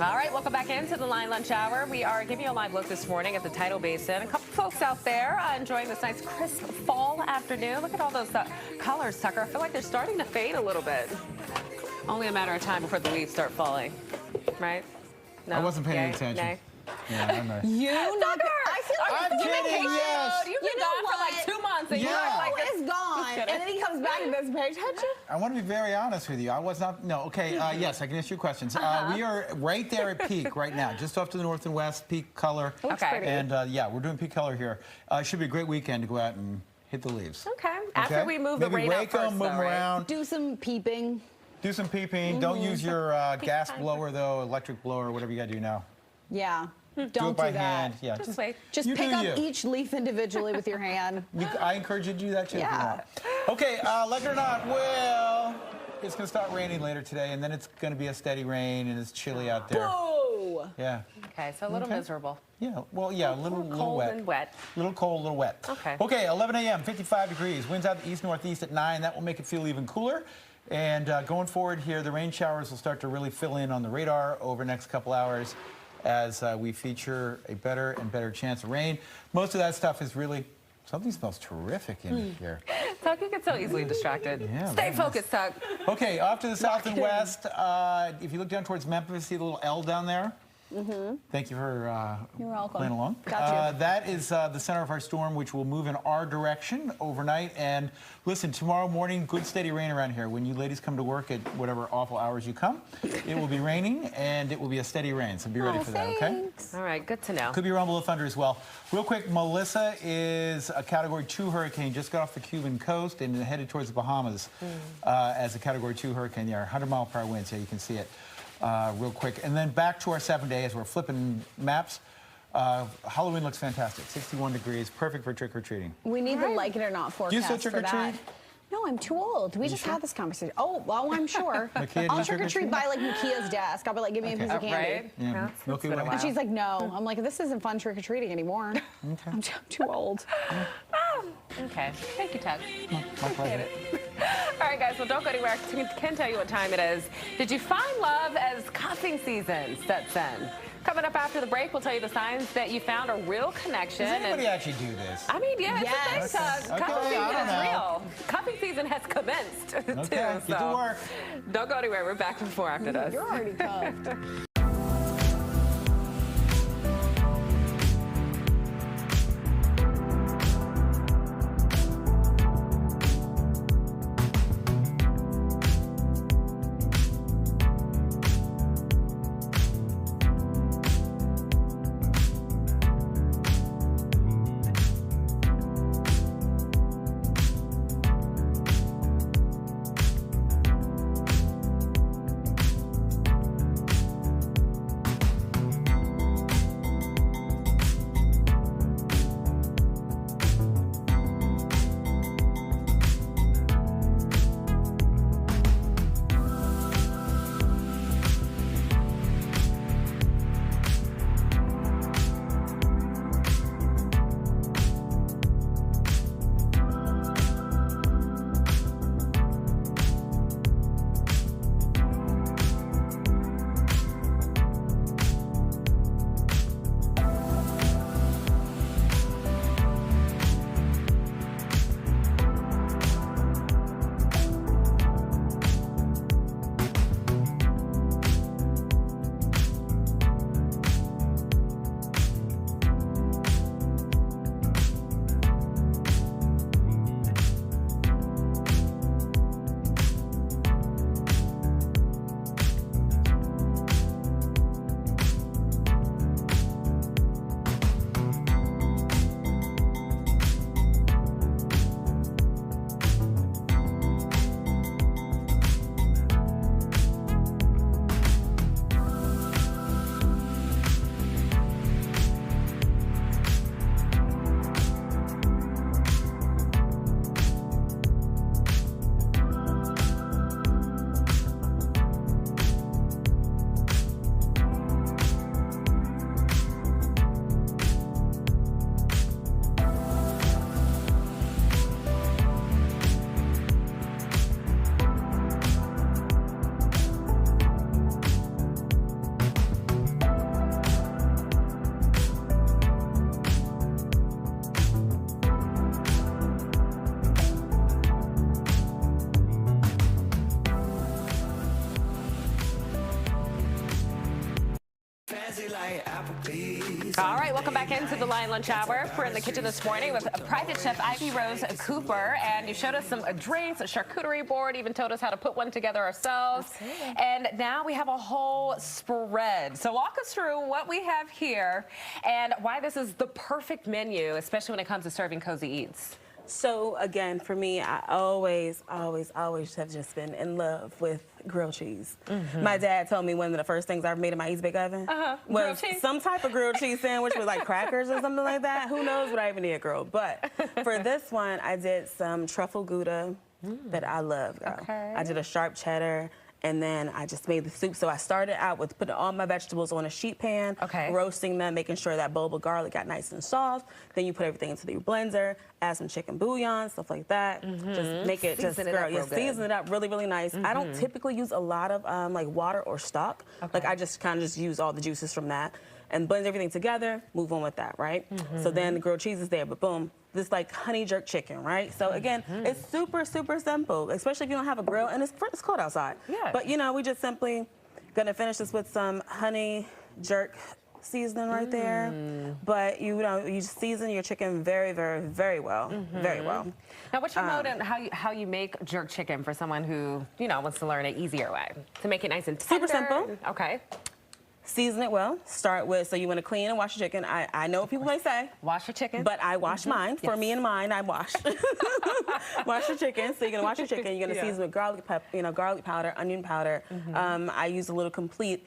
All right, welcome back into the Line Lunch Hour. We are giving you a live look this morning at the Tidal Basin. A couple folks out there enjoying this nice crisp fall afternoon. Look at all those colors, Tucker. I feel like they're starting to fade a little bit. Only a matter of time before the leaves start falling, right? No? I wasn't paying Yay? attention. Nay? Yeah, I'm not. You not. I feel like I'm kidding, yes. You've been gone for like 2 months, and Yeah. you're like this. It's gone, and then he comes back and doesn't pay attention. I want to be very honest with you. I was not. No. Okay. Yes, I can answer your questions. We are right there at peak right now, just off to the north and west. Peak color. Okay. And yeah, we're doing peak color here. It should be a great weekend to go out and hit the leaves. Okay. After we move the Maybe rain rake out them, first, move though, them right? around. Do some peeping. Do some peeping. Don't use your gas blower though, electric blower, whatever you got to do now. Yeah. Do it Don't by do that. hand. Yeah. Just wait. Just You pick do up you. each leaf individually with your hand. I encourage you to do that too. if you Yeah. want. Okay, like it or not, well, it's going to start raining later today, and then it's going to be a steady rain, and it's chilly out there. Boo! Yeah. Okay, so a little miserable. Yeah. Well, yeah, a little Cold wet. and wet. Little cold, little wet. Okay. Okay, 11 a.m., 55 degrees. Winds out the east-northeast at 9. That will make it feel even cooler. And going forward here, the rain showers will start to really fill in on the radar over the next couple hours as we feature a better and better chance of rain. Most of that stuff is really, something smells terrific in here. Tuck, you get so easily distracted. Yeah, Stay very focused, Tuck. Okay, off to the south and west. If you look down towards Memphis, see the little L down there? Mm-hmm. Thank you for You're welcome. playing along. Got you. That is the center of our storm, which will move in our direction overnight. And listen, tomorrow morning, good steady rain around here. When you ladies come to work at whatever awful hours you come, it will be raining, and it will be a steady rain. So be ready for that, okay? All right, good to know. Could be rumble of thunder as well. Real quick, Melissa is a Category 2 hurricane, just got off the Cuban coast and headed towards the Bahamas as a Category 2 hurricane. There, 100-mile-per-hour winds. Yeah, you can see it. Real quick. And then back to our 7-day as we're flipping maps. Halloween looks fantastic. 61 degrees, perfect for trick-or-treating. We need the like it or not forecast still for that. trick-or-treat? No, I'm too old. We just had this conversation. Oh, well, I'm sure. Makia, I'll do trick-or-treat trick-or-treat? by, like, Makia's desk. I'll be like, give me a piece of candy. Right? Yeah, Milky Way. And she's like, no. I'm like, this isn't fun trick-or-treating anymore. Okay. I'm too old. Okay. Thank you, Tuck. My pleasure. All right, guys, well, don't go anywhere. I can tell you what time it is. Did you find love as cuffing season sets in? Coming up after the break, we'll tell you the signs that you found a real connection. Does anybody actually do this? I mean, yeah, Yes. it's a thing. Okay, Cuffing I season don't is know. real. Cuffing season has commenced, too. Okay, get to so work. Don't go anywhere. We're back before after this. You're already cuffed. All right, welcome back into the Lion Lunch Hour. We're in the kitchen this morning with private chef Ivy Rose Cooper, and you showed us some drinks, a charcuterie board, even told us how to put one together ourselves. Absolutely. And now we have a whole spread. So walk us through what we have here and why this is the perfect menu, especially when it comes to serving cozy eats. So again, for me, I always have just been in love with grilled cheese. My dad told me one of the first things I made in my East Bake Oven was some type of grilled cheese sandwich with like crackers or something like that. Who knows what I even need grilled. But for this one, I did some truffle Gouda that I love. Okay. I did a sharp cheddar. And then I just made the soup. So I started out with putting all my vegetables on a sheet pan, roasting them, making sure that bulb of garlic got nice and soft. Then you put everything into the blender, add some chicken bouillon, stuff like that. Just make it season it up really, really nice. I don't typically use a lot of like water or stock. Like I just kind of just use all the juices from that and blend everything together, move on with that, right? So then the grilled cheese is there, but boom, this like honey jerk chicken, right? So again, it's super, super simple, especially if you don't have a grill and it's cold outside. Yeah. But you know, we just simply gonna finish this with some honey jerk seasoning right there. But you know, you season your chicken very, very, very well, very well. Now, what's your mode on how you make jerk chicken for someone who, you know, wants to learn an easier way to make it nice and tender? Super simple. Okay. Season it well. Start with, so you want to clean and wash your chicken. I know what people may say. Wash your chicken. But I wash mine. For me and mine, I wash. Wash your chicken. So you're going to wash your chicken. You're going to season with garlic powder, onion powder. I use a little complete.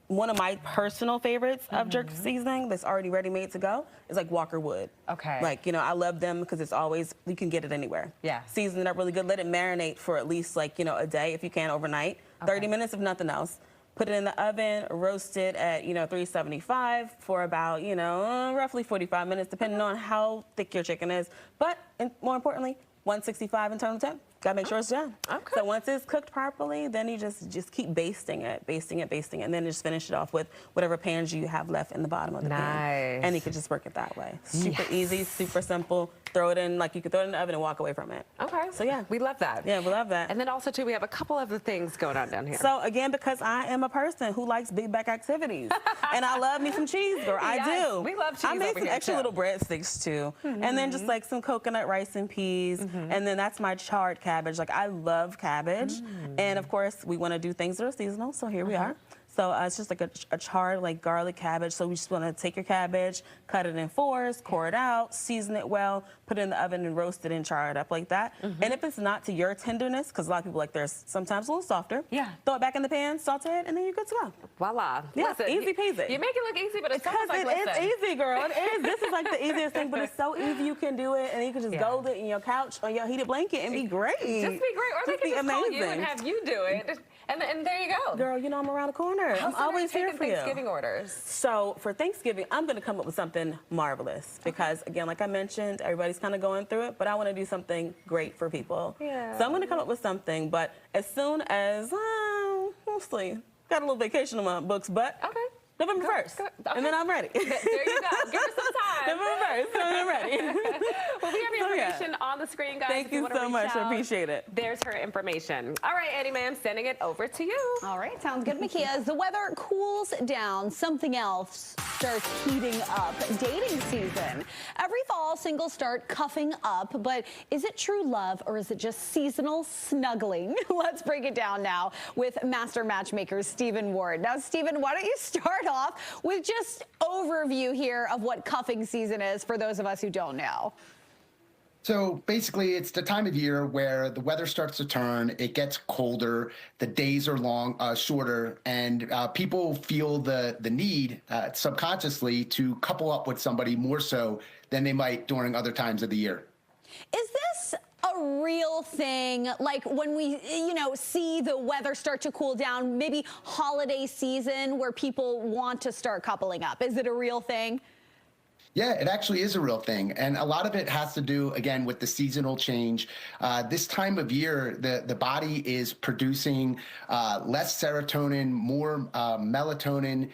One of my personal favorites of jerk seasoning that's already ready made to go is like Walker Wood. Okay. Like, you know, I love them because it's always, you can get it anywhere. Yeah. Season it up really good. Let it marinate for at least like, you know, a day if you can overnight. 30 minutes if nothing else. Put it in the oven, roast it at, you know, 375 for about, you know, roughly 45 minutes, depending on how thick your chicken is. But more importantly, 165 internal temp. Gotta make sure it's done. Okay. So once it's cooked properly, then you just keep basting it, and then just finish it off with whatever pans you have left in the bottom of the pan. And you can just work it that way. Super easy, super simple. Throw it in, like you could throw it in the oven and walk away from it. Okay. So yeah. We love that. Yeah, we love that. And then also too, we have a couple of the things going on down here. So again, because I am a person who likes big back activities, and I love me some cheese, girl. I do. We love cheese. I made some extra little breadsticks too, and then just like some coconut rice and peas, and then that's my charred cabbage. Like I love cabbage, and of course we want to do things that are seasonal. So here we are. So it's just like a charred like garlic cabbage. So we just want to take your cabbage, cut it in fours, core it out, season it well, put it in the oven and roast it and char it up like that. And if it's not to your tenderness, because a lot of people like theirs sometimes a little softer, throw it back in the pan, saute it, and then you're good to go. Voila. Yeah, listen, easy peasy. You make it look easy, but it's because like, it's easy, girl. It is. This is like the easiest thing, but it's so easy you can do it, and you can just go it in your couch on your heated blanket and be great. Just be great, or they can just call you and have you do it. And there you go. Girl, you know I'm around the corner. I'm always here for you. Thanksgiving orders. So for Thanksgiving, I'm going to come up with something marvelous because, again, like I mentioned, everybody's kind of going through it, but I want to do something great for people. Yeah. So I'm going to come up with something, but as soon as, mostly, got a little vacation on my books, but November 1st, and then I'm ready. There you go. Give us some time. November 1st, and I'm ready. Well, we have your information on the screen, guys. Thank you so much. I appreciate it. There's her information. All right, Eddie, ma'am, sending it over to you. All right, sounds good, Makia. As the weather cools down, something else starts heating up. Dating season. Every fall, singles start cuffing up, but is it true love or is it just seasonal snuggling? Let's break it down now with master matchmaker Stephen Ward. Now, Stephen, why don't you start off with just overview here of what cuffing season is for those of us who don't know. So basically, it's the time of year where the weather starts to turn, it gets colder, the days are shorter, and people feel the need subconsciously to couple up with somebody more so than they might during other times of the year. Is this a real thing? Like when we, see the weather start to cool down, maybe holiday season where people want to start coupling up. Is it a real thing? Yeah, it actually is a real thing. And a lot of it has to do, again, with the seasonal change. This time of year, the body is producing less serotonin, more melatonin.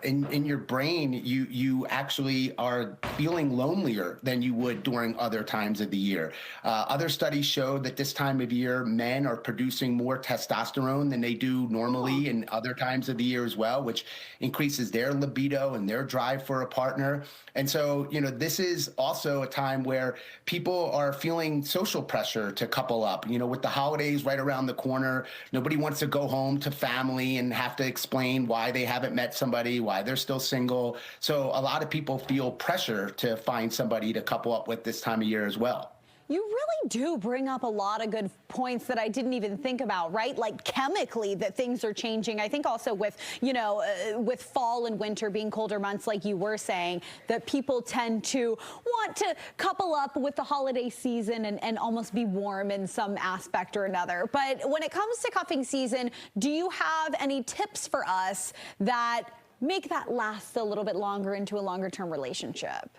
In your brain, you actually are feeling lonelier than you would during other times of the year. Other studies show that this time of year, men are producing more testosterone than they do normally in other times of the year as well, which increases their libido and their drive for a partner. And so, this is also a time where people are feeling social pressure to couple up. With the holidays right around the corner, nobody wants to go home to family and have to explain why they haven't met somebody, why they're still single. So a lot of people feel pressure to find somebody to couple up with this time of year as well. You really do bring up a lot of good points that I didn't even think about, right? Like chemically that things are changing. I think also with, with fall and winter being colder months, like you were saying, that people tend to want to couple up with the holiday season and almost be warm in some aspect or another. But when it comes to cuffing season, do you have any tips for us that make that last a little bit longer into a longer term relationship?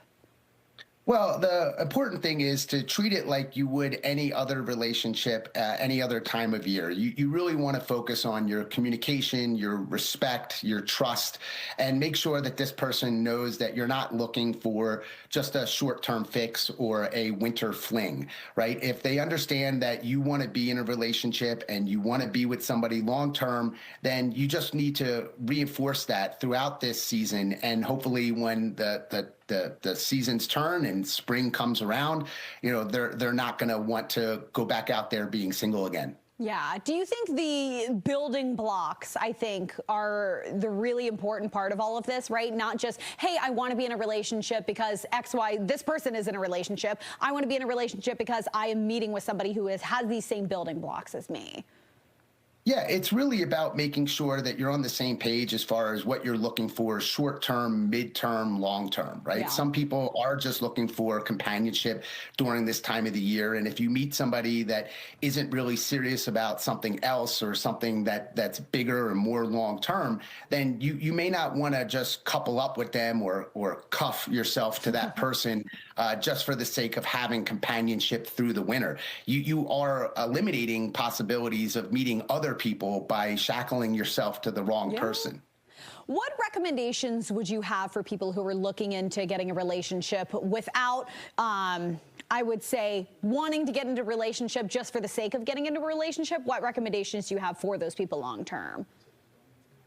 Well, the important thing is to treat it like you would any other relationship, any other time of year. You really want to focus on your communication, your respect, your trust, and make sure that this person knows that you're not looking for just a short-term fix or a winter fling, right? If they understand that you want to be in a relationship and you want to be with somebody long-term, then you just need to reinforce that throughout this season. And hopefully when the seasons turn and spring comes around, they're not going to want to go back out there being single again. Yeah. Do you think the building blocks, I think, are the really important part of all of this, right? Not just, hey, I want to be in a relationship because X, Y, this person is in a relationship. I want to be in a relationship because I am meeting with somebody who has these same building blocks as me. Yeah, it's really about making sure that you're on the same page as far as what you're looking for short-term, mid-term, long-term, right? Yeah. Some people are just looking for companionship during this time of the year. And if you meet somebody that isn't really serious about something else or something that's bigger or more long-term, then you may not want to just couple up with them or cuff yourself to that person just for the sake of having companionship through the winter. You are eliminating possibilities of meeting other people by shackling yourself to the wrong person. What recommendations would you have for people who are looking into getting a relationship without, I would say, wanting to get into a relationship just for the sake of getting into a relationship? What recommendations do you have for those people long term?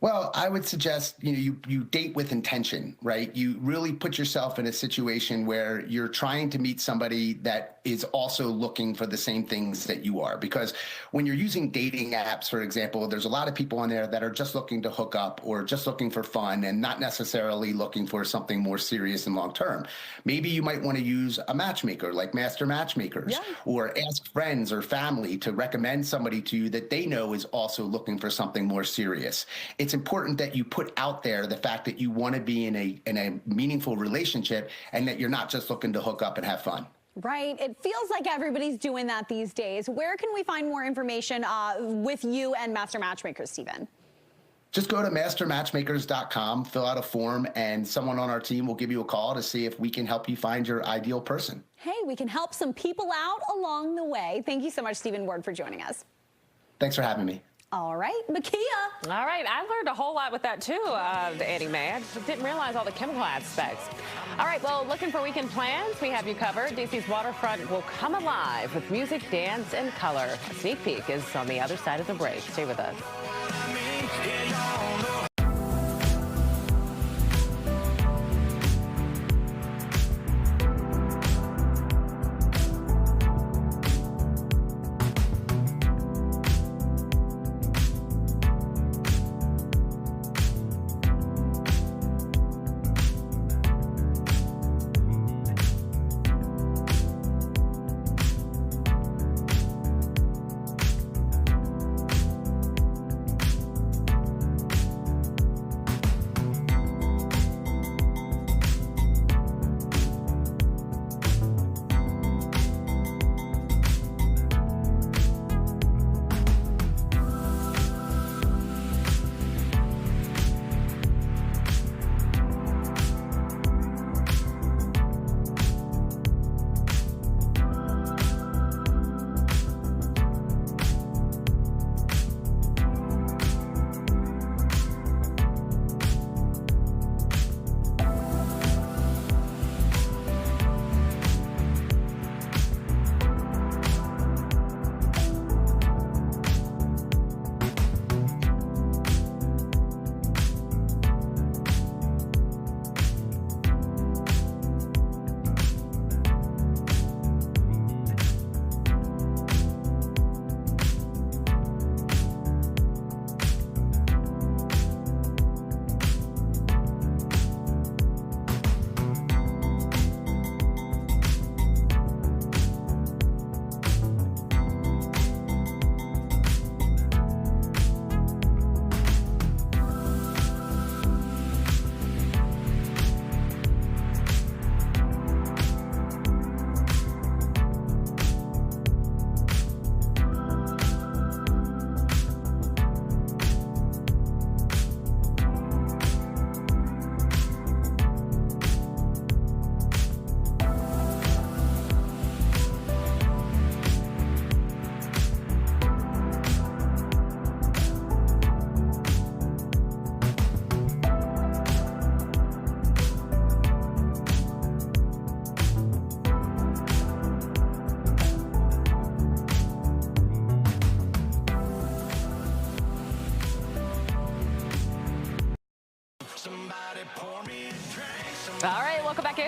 Well, I would suggest, you date with intention, right? You really put yourself in a situation where you're trying to meet somebody that is also looking for the same things that you are. Because when you're using dating apps, for example, there's a lot of people on there that are just looking to hook up or just looking for fun and not necessarily looking for something more serious and long term. Maybe you might want to use a matchmaker like Master Matchmakers, or ask friends or family to recommend somebody to you that they know is also looking for something more serious. It's important that you put out there the fact that you want to be in a meaningful relationship and that you're not just looking to hook up and have fun. Right. It feels like everybody's doing that these days. Where can we find more information with you and Master Matchmakers, Stephen? Just go to mastermatchmakers.com, fill out a form, and someone on our team will give you a call to see if we can help you find your ideal person. Hey, we can help some people out along the way. Thank you so much, Stephen Ward, for joining us. Thanks for having me. All right, Makia. All right, I learned a whole lot with that too, Annie Mae. I didn't realize all the chemical aspects. All right, well, looking for weekend plans? We have you covered. DC's waterfront will come alive with music, dance, and color. A sneak peek is on the other side of the break. Stay with us.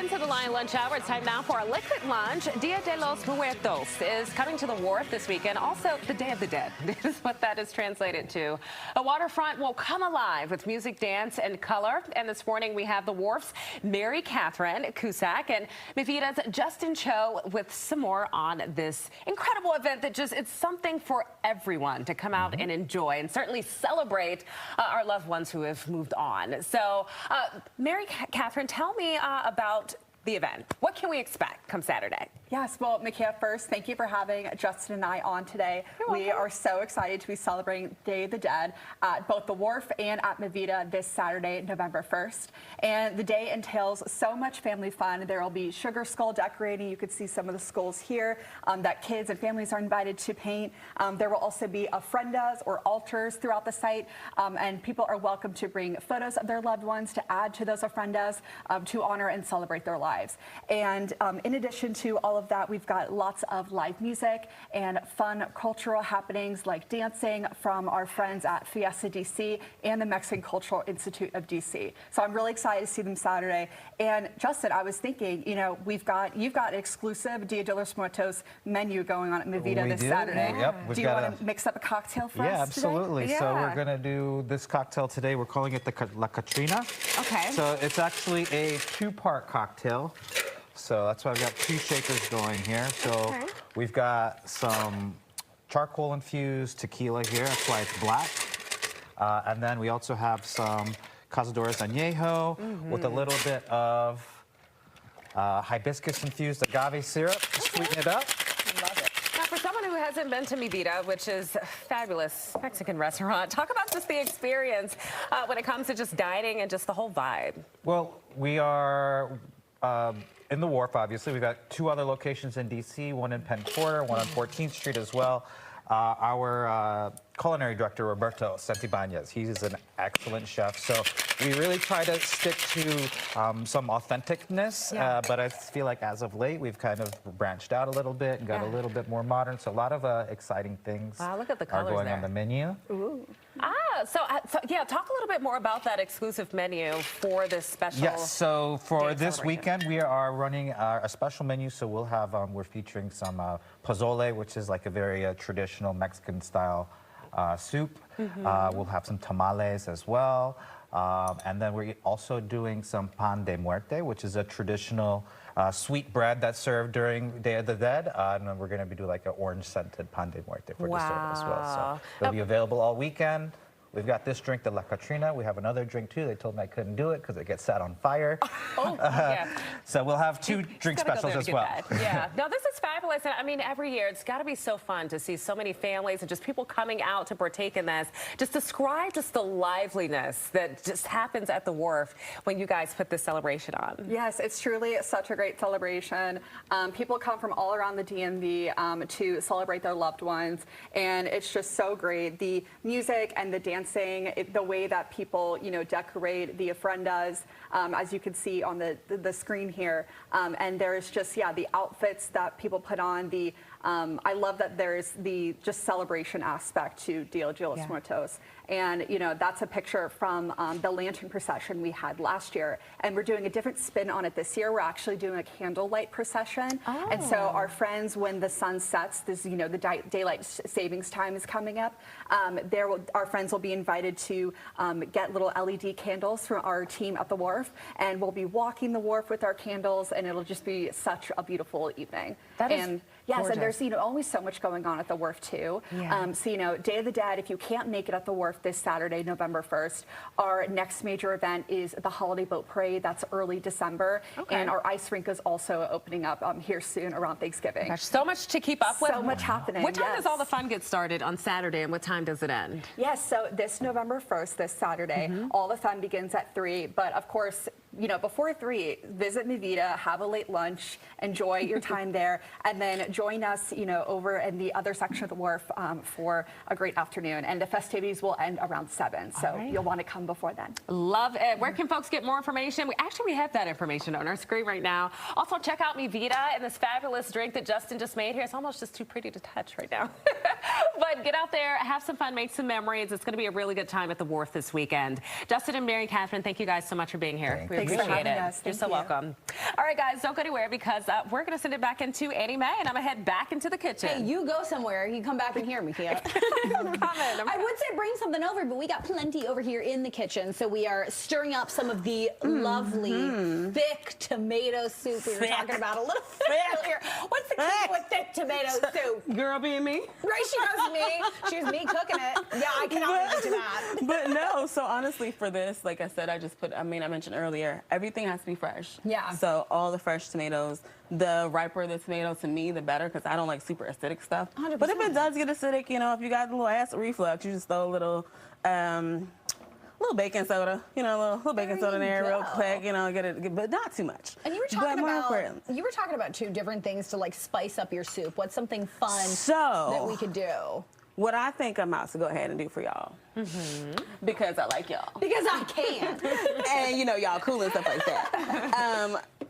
into the Lion Lunch Hour. It's time now for a liquid lunch. Dia de los Muertos is coming to the wharf this weekend. Also, the Day of the Dead is what that is translated to. The waterfront will come alive with music, dance, and color. And this morning we have the wharf's Mary Catherine Cusack and Mivida's Justin Cho with some more on this incredible event that just, it's something for everyone to come out and enjoy and certainly celebrate our loved ones who have moved on. So, Mary Catherine, tell me about the event. What can we expect come Saturday? Yes, well, Micaiah, first, thank you for having Justin and I on today. We are so excited to be celebrating Day of the Dead at both the Wharf and at Mivida this Saturday, November 1st. And the day entails so much family fun. There will be sugar skull decorating. You could see some of the skulls here that kids and families are invited to paint. There will also be ofrendas or altars throughout the site, and people are welcome to bring photos of their loved ones to add to those ofrendas to honor and celebrate their lives. And in addition to all of that, we've got lots of live music and fun cultural happenings like dancing from our friends at Fiesta DC and the Mexican Cultural Institute of DC. So I'm really excited to see them Saturday. And Justin, I was thinking, you know, you've got an exclusive Dia de los Muertos menu going on at Mivida this Saturday. Yep. Do you want to mix up a cocktail for us today? Absolutely. Yeah. So we're going to do this cocktail today. We're calling it the La Catrina. Okay. So it's actually a two-part cocktail. So that's why I've got two shakers going here. So we've got some charcoal infused tequila here. That's why it's black. And then we also have some Cazadores Añejo with a little bit of hibiscus infused agave syrup to sweeten it up. Now, for someone who hasn't been to Mivida, which is a fabulous Mexican restaurant, talk about just the experience when it comes to just dining and just the whole vibe. Well, we are in the Wharf, obviously. We've got two other locations in D.C., one in Penn Quarter, one on 14th Street as well. Our culinary director, Roberto Santibanez, he's an excellent chef. So we really try to stick to some authenticness, but I feel like as of late, we've kind of branched out a little bit and got a little bit more modern. So a lot of exciting things look at the are colors going there on the menu. Ooh. So yeah, talk a little bit more about that exclusive menu for this special. Yes, so for this weekend, we are running a special menu. So we'll have, we're featuring some pozole, which is like a very traditional Mexican style soup. We'll have some tamales as well. And then we're also doing some pan de muerte, which is a traditional sweet bread that's served during Day of the Dead. And then we're going to be doing like an orange-scented pan de muerte for dessert as well. So it'll be available all weekend. We've got this drink, the La Catrina. We have another drink, too. They told me I couldn't do it because it gets set on fire. So we'll have two drink specials as well. Yeah. No, this is fabulous. And I mean, every year, it's got to be so fun to see so many families and just people coming out to partake in this. Just describe just the liveliness that just happens at the Wharf when you guys put this celebration on. Yes, it's truly such a great celebration. People come from all around the DMV to celebrate their loved ones. And it's just so great. The music and the dancing, the way that people, you know, decorate the ofrendas, as you can see on the screen here. And there's just, the outfits that people put on. I love that there's the just celebration aspect to Dia de los Muertos. And, you know, that's a picture from the lantern procession we had last year. And we're doing a different spin on it this year. We're actually doing a candlelight procession. And so our friends, when the sun sets, this, you know, the daylight savings time is coming up. Our friends will be invited to get little LED candles from our team at the Wharf. And we'll be walking the Wharf with our candles. And it'll just be such a beautiful evening. That is yes, and there's, you know, always so much going on at the Wharf, too. So, you know, Day of the Dead, if you can't make it at the Wharf this Saturday, November 1st, our next major event is the Holiday Boat Parade. That's early December. And our ice rink is also opening up here soon around Thanksgiving. Gosh, so much to keep up with. So much happening. What time does all the fun get started on Saturday, and what time does it end? Yes, so this November 1st, this Saturday, all the fun begins at 3. But of course, you know, before 3, visit Mivida, have a late lunch, enjoy your time there, and then join us, you know, over in the other section of the Wharf for a great afternoon. And the festivities will end around 7, so you'll want to come before then. Love it. Where can folks get more information? We have that information on our screen right now. Also, check out Mivida and this fabulous drink that Justin just made here. It's almost just too pretty to touch right now. But get out there, have some fun, make some memories. It's going to be a really good time at the Wharf this weekend. Justin and Mary Catherine, thank you guys so much for being here. Thanks for Appreciate having it. us. You're Thank so you. welcome. All right, guys, don't go anywhere because we're going to send it back into Annie Mae, and I'm going to head back into the kitchen. Hey, you go somewhere. You come back and hear me, Kia. I would say bring something over, but we got plenty over here in the kitchen. So we are stirring up some of the lovely thick tomato soup we were talking about a little bit earlier. What's the key with thick tomato soup? Girl being me. Right, she knows me. She was me cooking it. Yeah, I cannot relate to that. But no, so honestly for this, like I said, I mentioned earlier, everything has to be fresh. Yeah. So all the fresh tomatoes, the riper the tomato to me, the better, because I don't like super acidic stuff. 100%. But if it does get acidic, you know, if you got a little acid reflux, you just throw a little baking soda, you know, a little baking soda in there real quick, you know, but not too much. And you were talking about two different things to like spice up your soup. What's something fun that we could do? What I think I'm about to go ahead and do for y'all, because I like y'all. Because I can. And you know, y'all cool and stuff like that.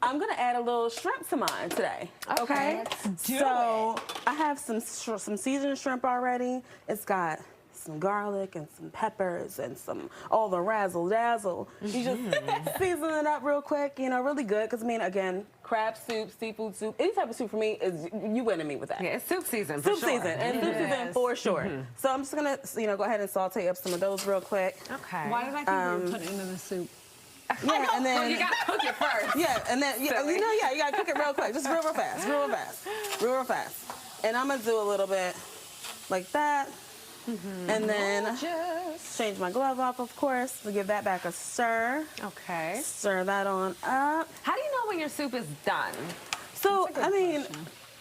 I'm gonna add a little shrimp to mine today. Okay. So I have some seasoned shrimp already. It's got some garlic and some peppers and all the razzle dazzle. You just season it up real quick, you know, really good. Because I mean, again, crab soup, seafood soup, any type of soup for me is you winning me with that. Yeah, it's soup season. Soup season, and soup season for sure. So I'm just gonna, you know, go ahead and saute up some of those real quick. Okay. Why did I think we were putting it in the soup? Yeah, and then you gotta cook it first. Yeah, and then you know, you gotta cook it real quick, just real fast. And I'm gonna do a little bit like that. And then change my glove off, of course, to give that back a stir. Okay. Stir that on up. How do you know when your soup is done? So, I mean,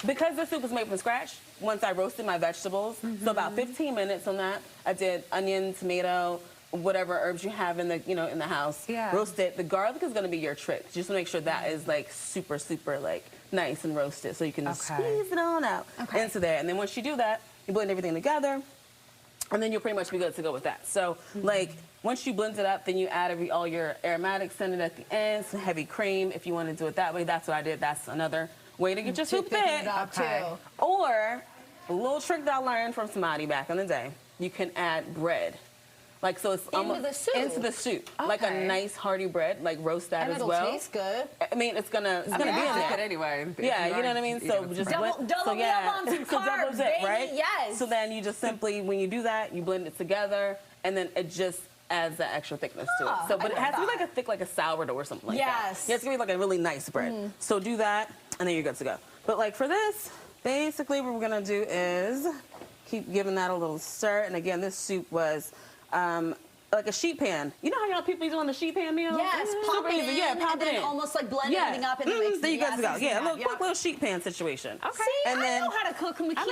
because the soup is made from scratch, once I roasted my vegetables, so about 15 minutes on that, I did onion, tomato, whatever herbs you have in the house. Yeah. Roasted. The garlic is going to be your trick. Just to make sure that is like super like nice and roasted, so you can squeeze it on out into there. And then once you do that, you blend everything together. And then you'll pretty much be good to go with that. So, like, once you blend it up, then you add all your aromatics, send it at the end, some heavy cream. If you want to do it that way, that's what I did. That's another way to get your soup thick. Or, a little trick that I learned from somebody back in the day, you can add bread. Like, so it's almost into the soup. Like a nice hearty bread, like roast that as well. It'll taste good. I mean, it's gonna be in there. Anyway. Yeah, you know what I mean? So just double up on some carbs, baby, right? yes. So then you just simply, when you do that, you blend it together, and then it just adds that extra thickness to it. So, but it has to be like a thick, like a sourdough or something like that. Yes. Yeah, it's gonna be like a really nice bread. So do that, and then you're good to go. But like for this, basically what we're gonna do is keep giving that a little stir. And again, this soup was like a sheet pan. You know how y'all people doing the sheet pan meal? Yes, pop it in, yeah, pop and it then in. almost like blend everything up and then mix it. There you go. Yeah, quick little sheet pan situation. Okay. See, I know how to cook, Makia. I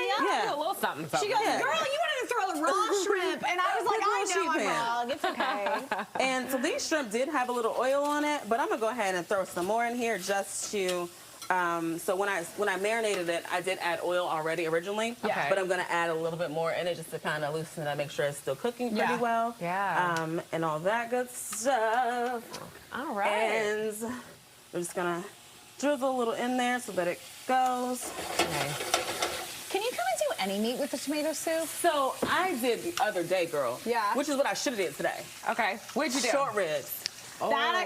do a little something. She goes, girl, you wanted to throw the raw shrimp. And I was like, I know I'm wrong. It's okay. And so these shrimp did have a little oil on it, but I'm going to go ahead and throw some more in here just to... so when I marinated it, I did add oil already originally, but I'm going to add a little bit more in it just to kind of loosen it and make sure it's still cooking pretty well. Yeah. And all that good stuff. All right. And we're just going to drizzle a little in there so that it goes. Okay. Can you come and do any meat with the tomato soup? So I did the other day, girl. Yeah. Which is what I should have did today. Okay. What'd you do? Short ribs. That I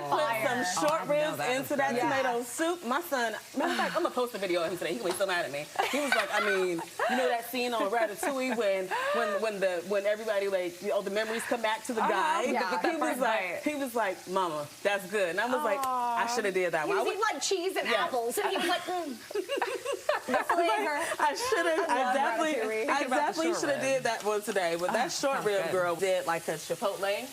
put some short ribs into that tomato soup. My son, matter of fact, I'm gonna post a video of him today. He's gonna be so mad at me. He was like, I mean, you know that scene on Ratatouille when everybody all the memories come back to the guy. He was like, Mama, that's good. And I was like, I should have did that one. He was eating like cheese and apples, and he was like, the flavor. I definitely should have did that one today. But that short rib girl did like a chipotle.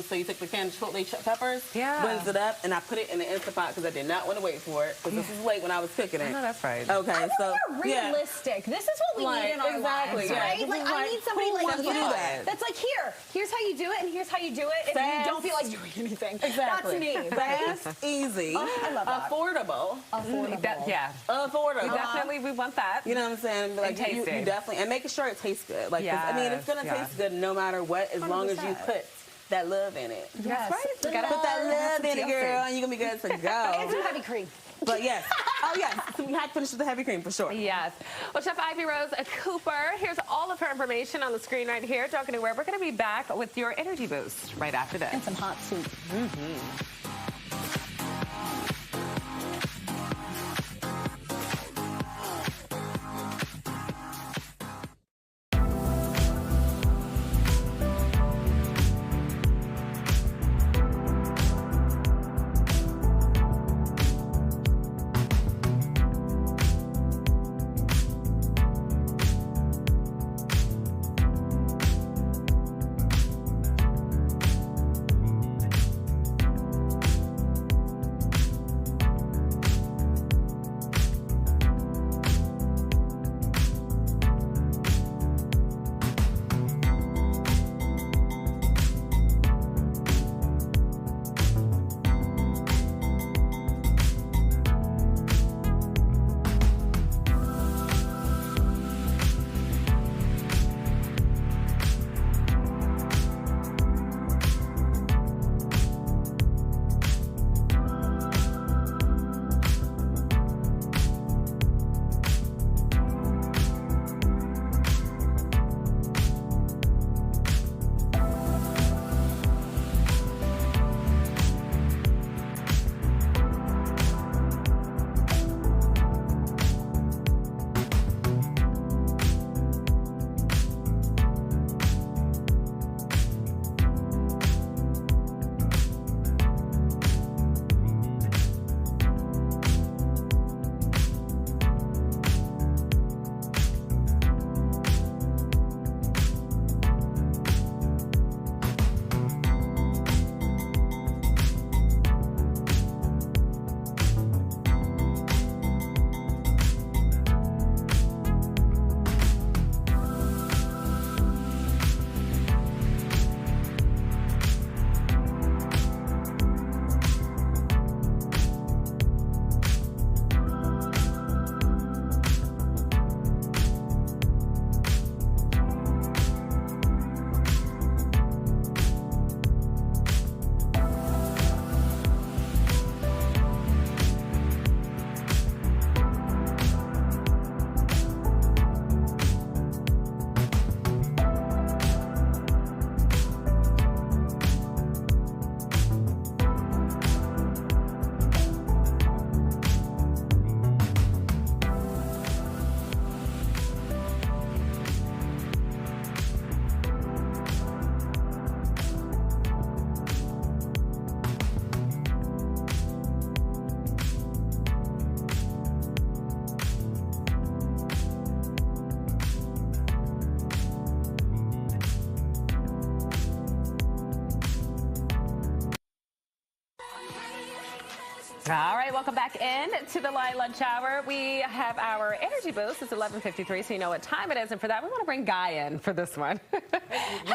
So you took the canned chipotle peppers, blends it up, and I put it in the Instant Pot because I did not want to wait for it because this is late when I was cooking it. No, that's right. Okay, so more realistic. This is what we need in our lives, right? Like I need somebody like you that's like, here's how you do it, and here's how you do it, and you don't feel like doing anything. Exactly. That's me. Fast, easy, I love that. affordable. Affordable. We want that. You know what I'm saying? Like you definitely, and making sure it tastes good. Like, I mean, it's gonna taste good no matter what, as long as you put that love in it. Yes. That's right. You gotta put that love in it, girl, and you're gonna be good to go. And some heavy cream. But yes. Oh yes. So we had to finish with the heavy cream for sure. Yes. Well, Chef Ivy Rose Cooper, here's all of her information on the screen right here. Don't go anywhere. We're gonna be back with your energy boost right after this. And some hot soup. Mm-hmm. All right, welcome back in to the live lunch hour. We have our energy boost. It's 11:53, so you know what time it is. And for that, we want to bring Guy in for this one. You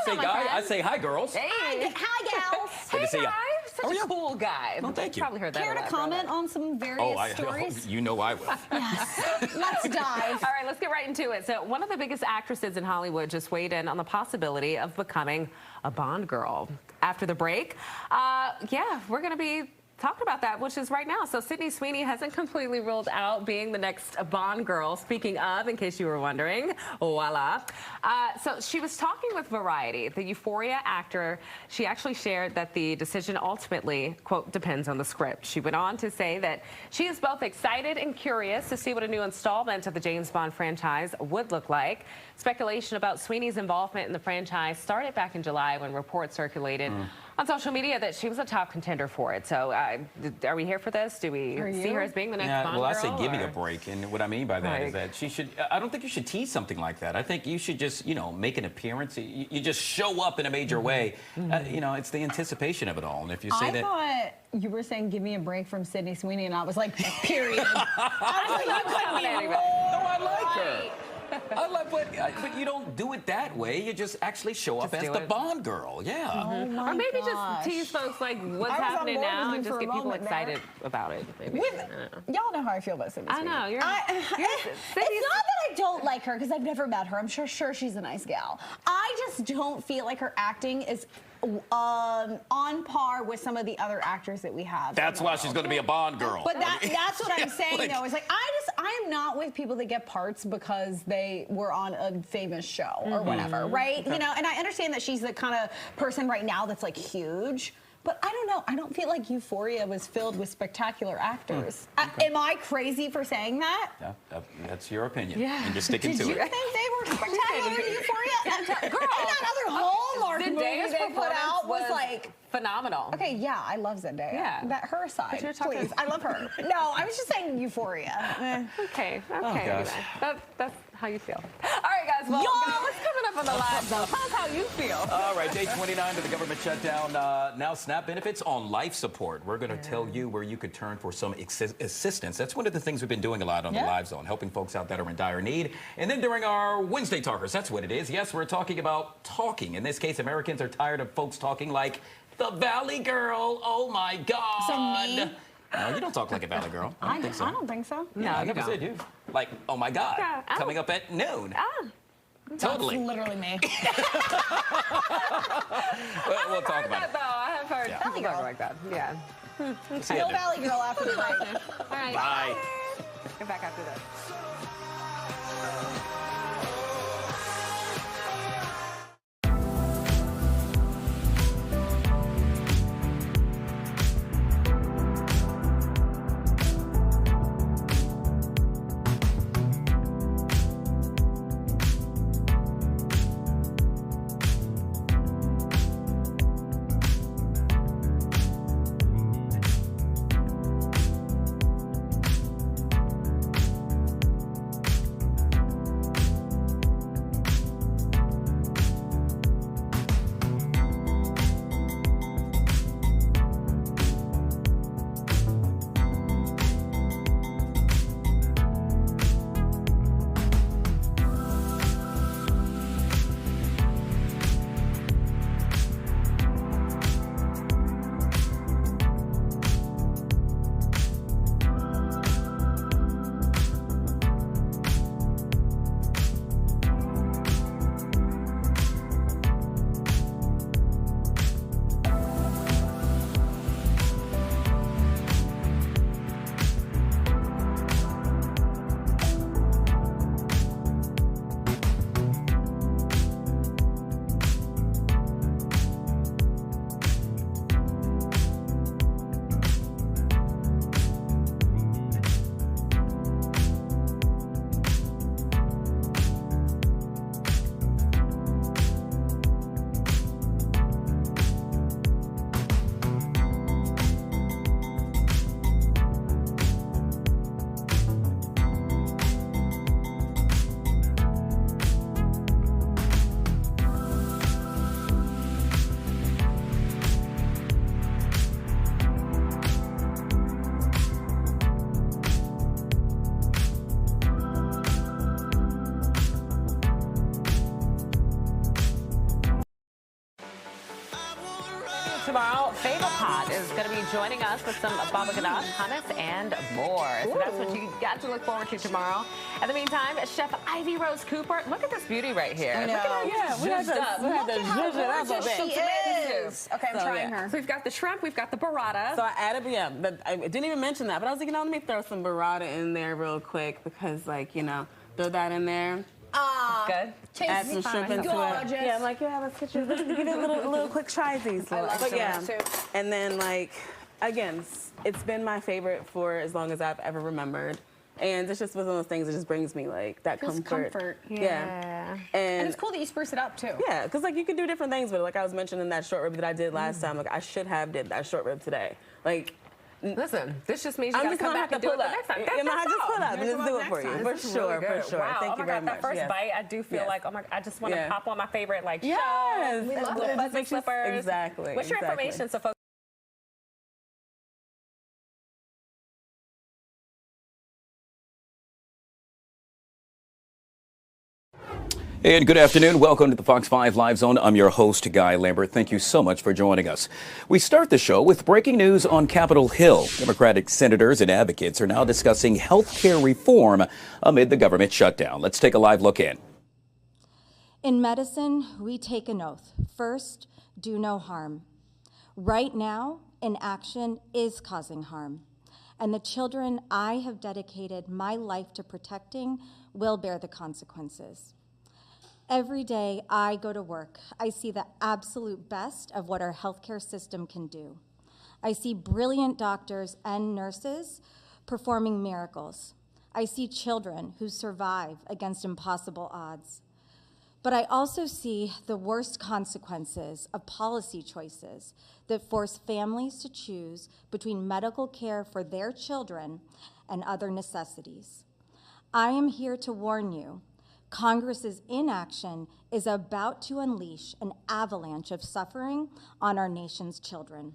say Guy, I say hi, girls. Hey. Hi, gals. Hey, to see ya. Guy. Such a cool guy. Well, thank you. Probably heard that. Care to comment on some various stories? You know I will. Yes. Let's dive. All right, let's get right into it. So one of the biggest actresses in Hollywood just weighed in on the possibility of becoming a Bond girl. After the break, yeah, we're going to be talking about that, which is right now. So Sydney Sweeney hasn't completely ruled out being the next Bond girl. Speaking of, in case you were wondering, voila. So she was talking with Variety, the Euphoria actor. She actually shared that the decision ultimately, quote, depends on the script. She went on to say that she is both excited and curious to see what a new installment of the James Bond franchise would look like. Speculation about Sweeney's involvement in the franchise started back in July when reports circulated on social media that she was a top contender for it. So are we here for this? Do we see her as being the next Bond girl? Well, I say give me a break. And what I mean by that is that she should, I don't think you should tease something like that. I think you should just, you know, make an appearance. You just show up in a major way. You know, it's the anticipation of it all. And if you say I thought you were saying give me a break from Sydney Sweeney, and I was like, period. I was like, you couldn't be No, I like her. But you don't do it that way. You just actually show up as the Bond girl. Yeah. Oh my or maybe gosh. just tease folks like what's happening now and just get people excited about it. Maybe. Y'all know how I feel about Sydney Sweeney. I know. It's not that I don't like her because I've never met her. I'm sure she's a nice gal. I just don't feel like her acting is on par with some of the other actors that we have. That's why she's going to be a Bond girl. But that's what I'm saying, though. Is like I am not with people that get parts because they were on a famous show or whatever, right? You know, and I understand that she's the kind of person right now that's like huge. But I don't know. I don't feel like Euphoria was filled with spectacular actors. Am I crazy for saying that? Yeah, that's your opinion. Yeah. And you're sticking Did to you it. think they were spectacular in Euphoria? Girl, and that other Hallmark movie Zendaya's they put out was performance like phenomenal. Okay, yeah, I love Zendaya. Yeah. That her side. But you're talking- Please, I love her. No, I was just saying Euphoria. Okay. gosh. That's how you feel. All right, guys. Well, what's coming up on the live zone? Tell us how you feel. All right, day 29 of the government shutdown. Now SNAP benefits on life support. We're going to tell you where you could turn for some assistance. That's one of the things we've been doing a lot on the live zone, helping folks out that are in dire need. And then during our Wednesday Talkers, that's what it is. Yes, we're talking about talking. In this case, Americans are tired of folks talking like the Valley Girl. Oh my God. So me? No, you don't talk like a Valley Girl. I don't think so. I don't think so. No, I never said you. Like, oh my God, Yeah. Oh. coming up at noon. Totally. That's literally me. We'll talk about it. Though I have heard Yeah. people talk like that. Yeah. See ya No then. Valley Girl after the break. All right. Bye. Get back after this. Tomorrow, Fava Pot is going to be joining us with some baba ganoush, hummus, and more. So that's what you got to look forward to tomorrow. In the meantime, Chef Ivy Rose Cooper, look at this beauty right here. I know. Look at her. Yeah, we had to zhuzh it up a bit. She is. Okay, I'm trying her. So we've got the shrimp, we've got the burrata. So I added, but I didn't even mention that, but I was like, let me throw some burrata in there real quick because, like, throw that in there. Good. Add some shrimp into it. Yeah, I'm like, let's get you give it a little quick try these. I love yeah. too. And then, like, again, it's been my favorite for as long as I've ever remembered. And it's just one of those things that just brings me, like, that comfort. Yeah. And it's cool that you spruce it up, too. Yeah, because, like, you can do different things, but like I was mentioning that short rib that I did last time, like, I should have did that short rib today. Like, listen, this just means you I'm got to just come gonna back have and to do it pull the up. next time. I'm gonna just pull up and just do it for you. For sure, for sure. Wow. Thank you very much. That first Yes. bite, I do feel like, oh my, I just want to Yeah. pop on my favorite, like, Yes. show. We love Little it. fuzzy Makes you- slippers. Exactly. What's your exactly. information so folks? And good afternoon. Welcome to the Fox 5 Live Zone. I'm your host, Guy Lambert. Thank you so much for joining us. We start the show with breaking news on Capitol Hill. Democratic senators and advocates are now discussing health care reform amid the government shutdown. Let's take a live look in. In medicine, we take an oath. First, do no harm. Right now, inaction is causing harm. And the children I have dedicated my life to protecting will bear the consequences. Every day I go to work, I see the absolute best of what our healthcare system can do. I see brilliant doctors and nurses performing miracles. I see children who survive against impossible odds. But I also see the worst consequences of policy choices that force families to choose between medical care for their children and other necessities. I am here to warn you, Congress's inaction is about to unleash an avalanche of suffering on our nation's children.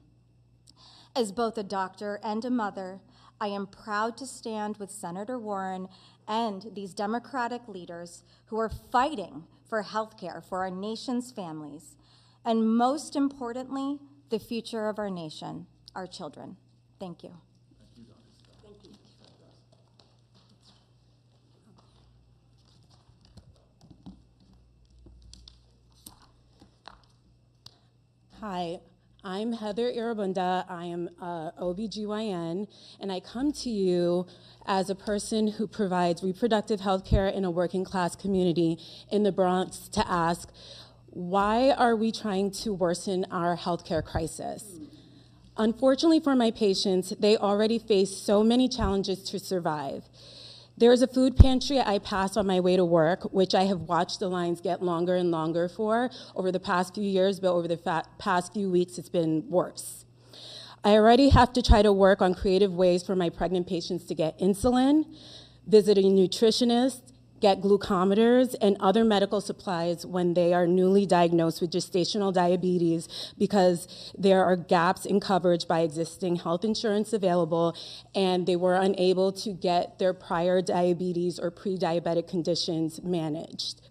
As both a doctor and a mother, I am proud to stand with Senator Warren and these Democratic leaders who are fighting for health care for our nation's families, and most importantly, the future of our nation, our children. Thank you. Hi, I'm Heather Irabunda. I am OBGYN, and I come to you as a person who provides reproductive health care in a working class community in the Bronx to ask, why are we trying to worsen our healthcare crisis? Unfortunately for my patients, they already face so many challenges to survive. There's a food pantry I pass on my way to work, which I have watched the lines get longer and longer for over the past few years, but over the past few weeks, it's been worse. I already have to try to work on creative ways for my pregnant patients to get insulin, visit a nutritionist, get glucometers, and other medical supplies when they are newly diagnosed with gestational diabetes because there are gaps in coverage by existing health insurance available, and they were unable to get their prior diabetes or pre-diabetic conditions managed